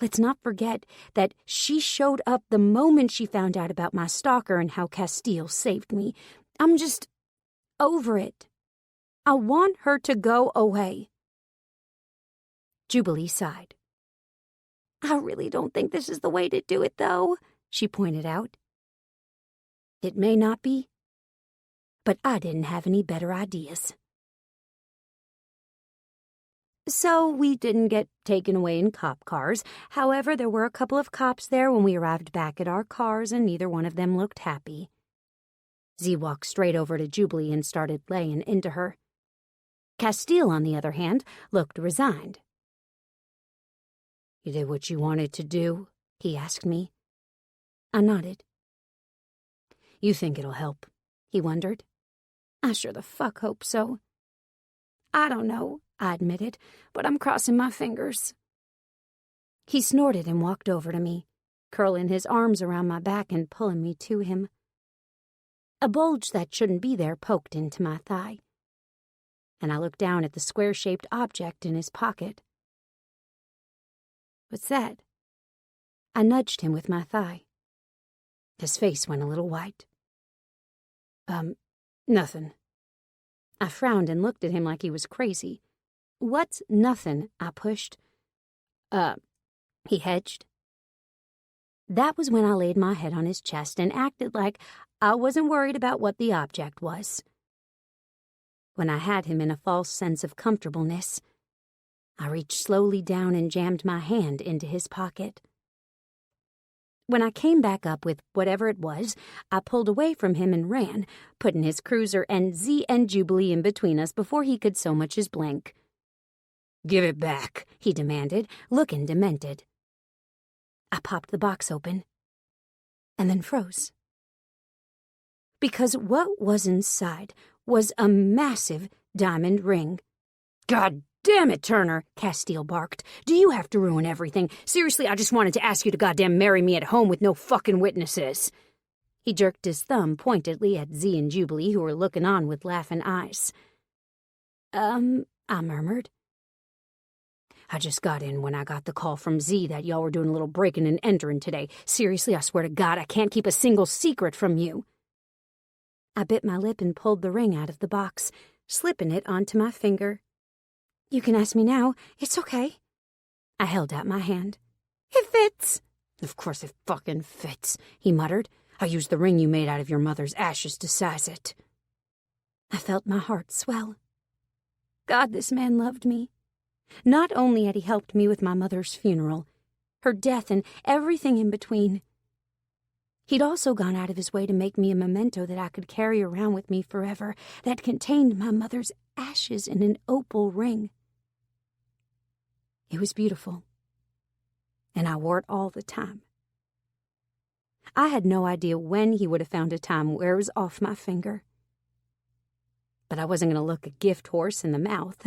Let's not forget that she showed up the moment she found out about my stalker and how Castiel saved me. I'm just over it. I want her to go away. Jubilee sighed. I really don't think this is the way to do it, though, she pointed out. It may not be, but I didn't have any better ideas. So we didn't get taken away in cop cars. However, there were a couple of cops there when we arrived back at our cars, and neither one of them looked happy. Z walked straight over to Jubilee and started laying into her. Castiel, on the other hand, looked resigned. "You did what you wanted to do?" he asked me. I nodded. "You think it'll help?" he wondered. "I sure the fuck hope so." "I don't know," I admitted, "but I'm crossing my fingers." He snorted and walked over to me, curling his arms around my back and pulling me to him. A bulge that shouldn't be there poked into my thigh, and I looked down at the square-shaped object in his pocket. "What's that?" I nudged him with my thigh. His face went a little white. Nothing." I frowned and looked at him like he was crazy. "What's nothing?" I pushed. He hedged. That was when I laid my head on his chest and acted like I wasn't worried about what the object was. When I had him in a false sense of comfortableness, I reached slowly down and jammed my hand into his pocket. When I came back up with whatever it was, I pulled away from him and ran, putting his cruiser and Z and Jubilee in between us before he could so much as blink. "Give it back," he demanded, looking demented. I popped the box open, and then froze. Because what was inside was a massive diamond ring. "God damn it, Turner," Castiel barked. "Do you have to ruin everything? Seriously, I just wanted to ask you to goddamn marry me at home with no fucking witnesses." He jerked his thumb pointedly at Z and Jubilee, who were looking on with laughing eyes. I murmured. "I just got in when I got the call from Z that y'all were doing a little breaking and entering today. Seriously, I swear to God, I can't keep a single secret from you." I bit my lip and pulled the ring out of the box, slipping it onto my finger. "You can ask me now. It's okay." I held out my hand. "It fits." "Of course it fucking fits," he muttered. "I used the ring you made out of your mother's ashes to size it." I felt my heart swell. God, this man loved me. Not only had he helped me with my mother's funeral, her death, and everything in between, he'd also gone out of his way to make me a memento that I could carry around with me forever, that contained my mother's ashes in an opal ring. It was beautiful, and I wore it all the time. I had no idea when he would have found a time where it was off my finger. But I wasn't going to look a gift horse in the mouth.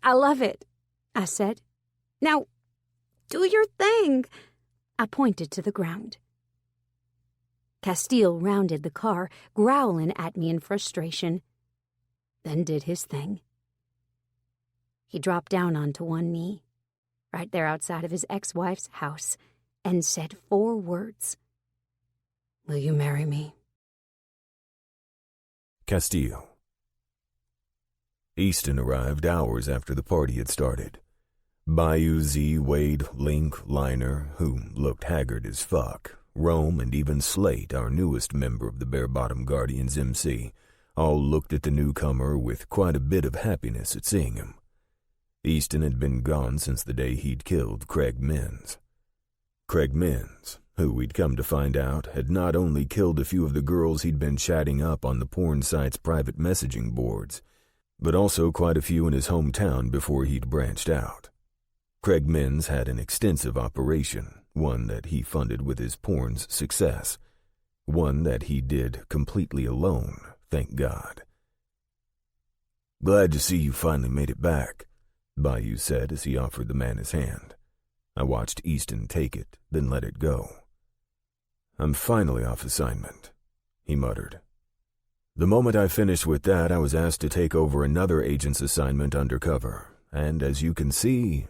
"I love it," I said. "Now, do your thing." I pointed to the ground. Castiel rounded the car, growling at me in frustration, then did his thing. He dropped down onto one knee, right there outside of his ex-wife's house, and said 4 words. "Will you marry me?" Castiel. Easton arrived hours after the party had started. Bayou, Z, Wade, Link, Liner, who looked haggard as fuck, Rome, and even Slate, our newest member of the Bare Bottom Guardians MC, all looked at the newcomer with quite a bit of happiness at seeing him. Easton had been gone since the day he'd killed Craig Minns. Craig Minns, who we'd come to find out had not only killed a few of the girls he'd been chatting up on the porn site's private messaging boards, but also quite a few in his hometown before he'd branched out. Craig Minns had an extensive operation, one that he funded with his porn's success, one that he did completely alone, thank God. "Glad to see you finally made it back," Bayou said as he offered the man his hand. I watched Easton take it, then let it go. "I'm finally off assignment," he muttered. "The moment I finished with that, I was asked to take over another agent's assignment undercover, and as you can see,"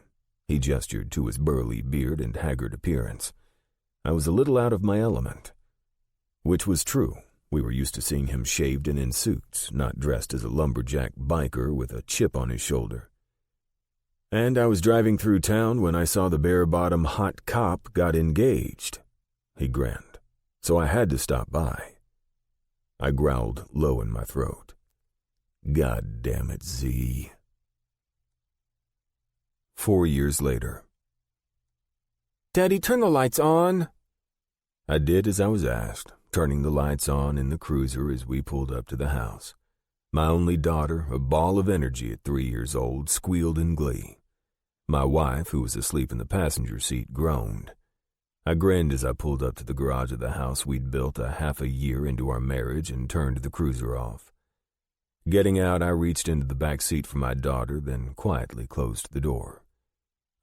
he gestured to his burly beard and haggard appearance, "I was a little out of my element." Which was true. We were used to seeing him shaved and in suits, not dressed as a lumberjack biker with a chip on his shoulder. "And I was driving through town when I saw the bare-bottom hot cop got engaged," he grinned, "so I had to stop by." I growled low in my throat. "God damn it, Z." 4 years later. Daddy, turn the lights on. I did as I was asked, turning the lights on in the cruiser as we pulled up to the house. My only daughter, a ball of energy at 3 years old, squealed in glee. My wife, who was asleep in the passenger seat, groaned. I grinned as I pulled up to the garage of the house we'd built a half a year into our marriage and turned the cruiser off. Getting out, I reached into the back seat for my daughter, then quietly closed the door.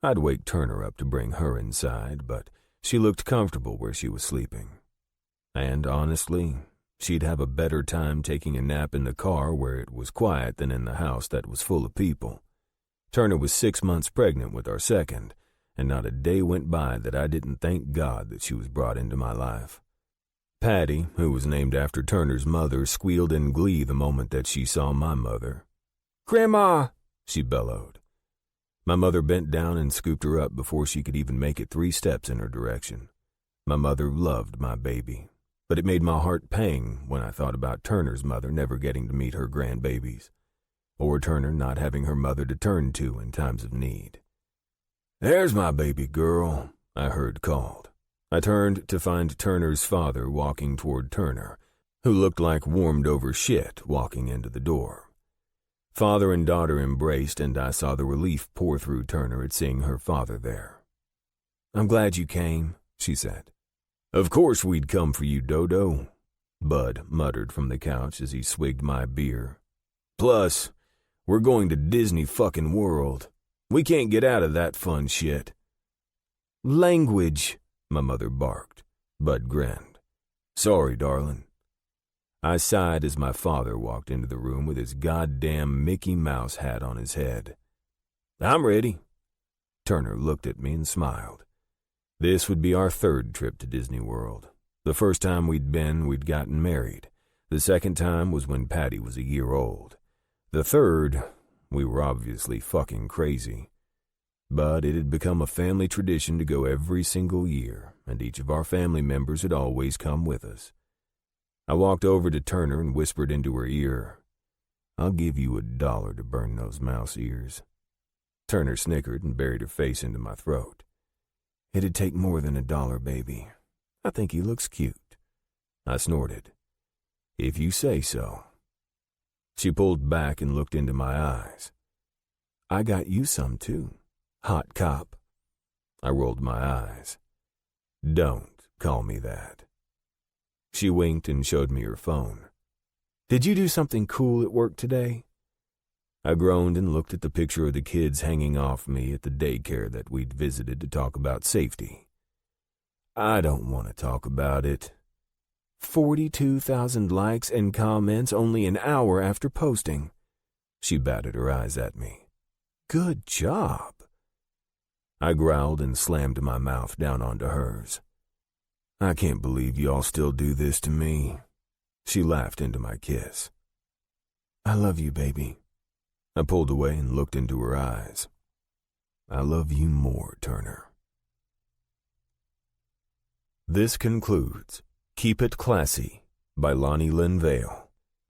I'd wake Turner up to bring her inside, but she looked comfortable where she was sleeping. And honestly, she'd have a better time taking a nap in the car where it was quiet than in the house that was full of people. Turner was 6 months pregnant with our second, and not a day went by that I didn't thank God that she was brought into my life. Patty, who was named after Turner's mother, squealed in glee the moment that she saw my mother. Grandma, she bellowed. My mother bent down and scooped her up before she could even make it 3 steps in her direction. My mother loved my baby, but it made my heart pang when I thought about Turner's mother never getting to meet her grandbabies, or Turner not having her mother to turn to in times of need. "There's my baby girl," I heard called. I turned to find Turner's father walking toward Turner, who looked like warmed-over shit walking into the door. Father and daughter embraced, and I saw the relief pour through Turner at seeing her father there. "I'm glad you came," she said. "Of course we'd come for you, Dodo," Bud muttered from the couch as he swigged my beer. "Plus, we're going to Disney fucking World. We can't get out of that fun shit." "Language," my mother barked. Bud grinned. "Sorry, darling." I sighed as my father walked into the room with his goddamn Mickey Mouse hat on his head. "I'm ready." Turner looked at me and smiled. This would be our 3rd trip to Disney World. The first time we'd been, we'd gotten married. The second time was when Patty was a year old. The third, we were obviously fucking crazy. But it had become a family tradition to go every single year, and each of our family members had always come with us. I walked over to Turner and whispered into her ear, "I'll give you $1 to burn those mouse ears." Turner snickered and buried her face into my throat. "It'd take more than $1, baby. I think he looks cute." I snorted. "If you say so." She pulled back and looked into my eyes. "I got you some too, hot cop." I rolled my eyes. "Don't call me that." She winked and showed me her phone. "Did you do something cool at work today?" I groaned and looked at the picture of the kids hanging off me at the daycare that we'd visited to talk about safety. "I don't want to talk about it." 42,000 likes and comments only an hour after posting. She batted her eyes at me. "Good job." I growled and slammed my mouth down onto hers. "I can't believe y'all still do this to me." She laughed into my kiss. "I love you, baby." I pulled away and looked into her eyes. "I love you more, Turner." This concludes Keep It Classy by Lonnie Lynn Vale.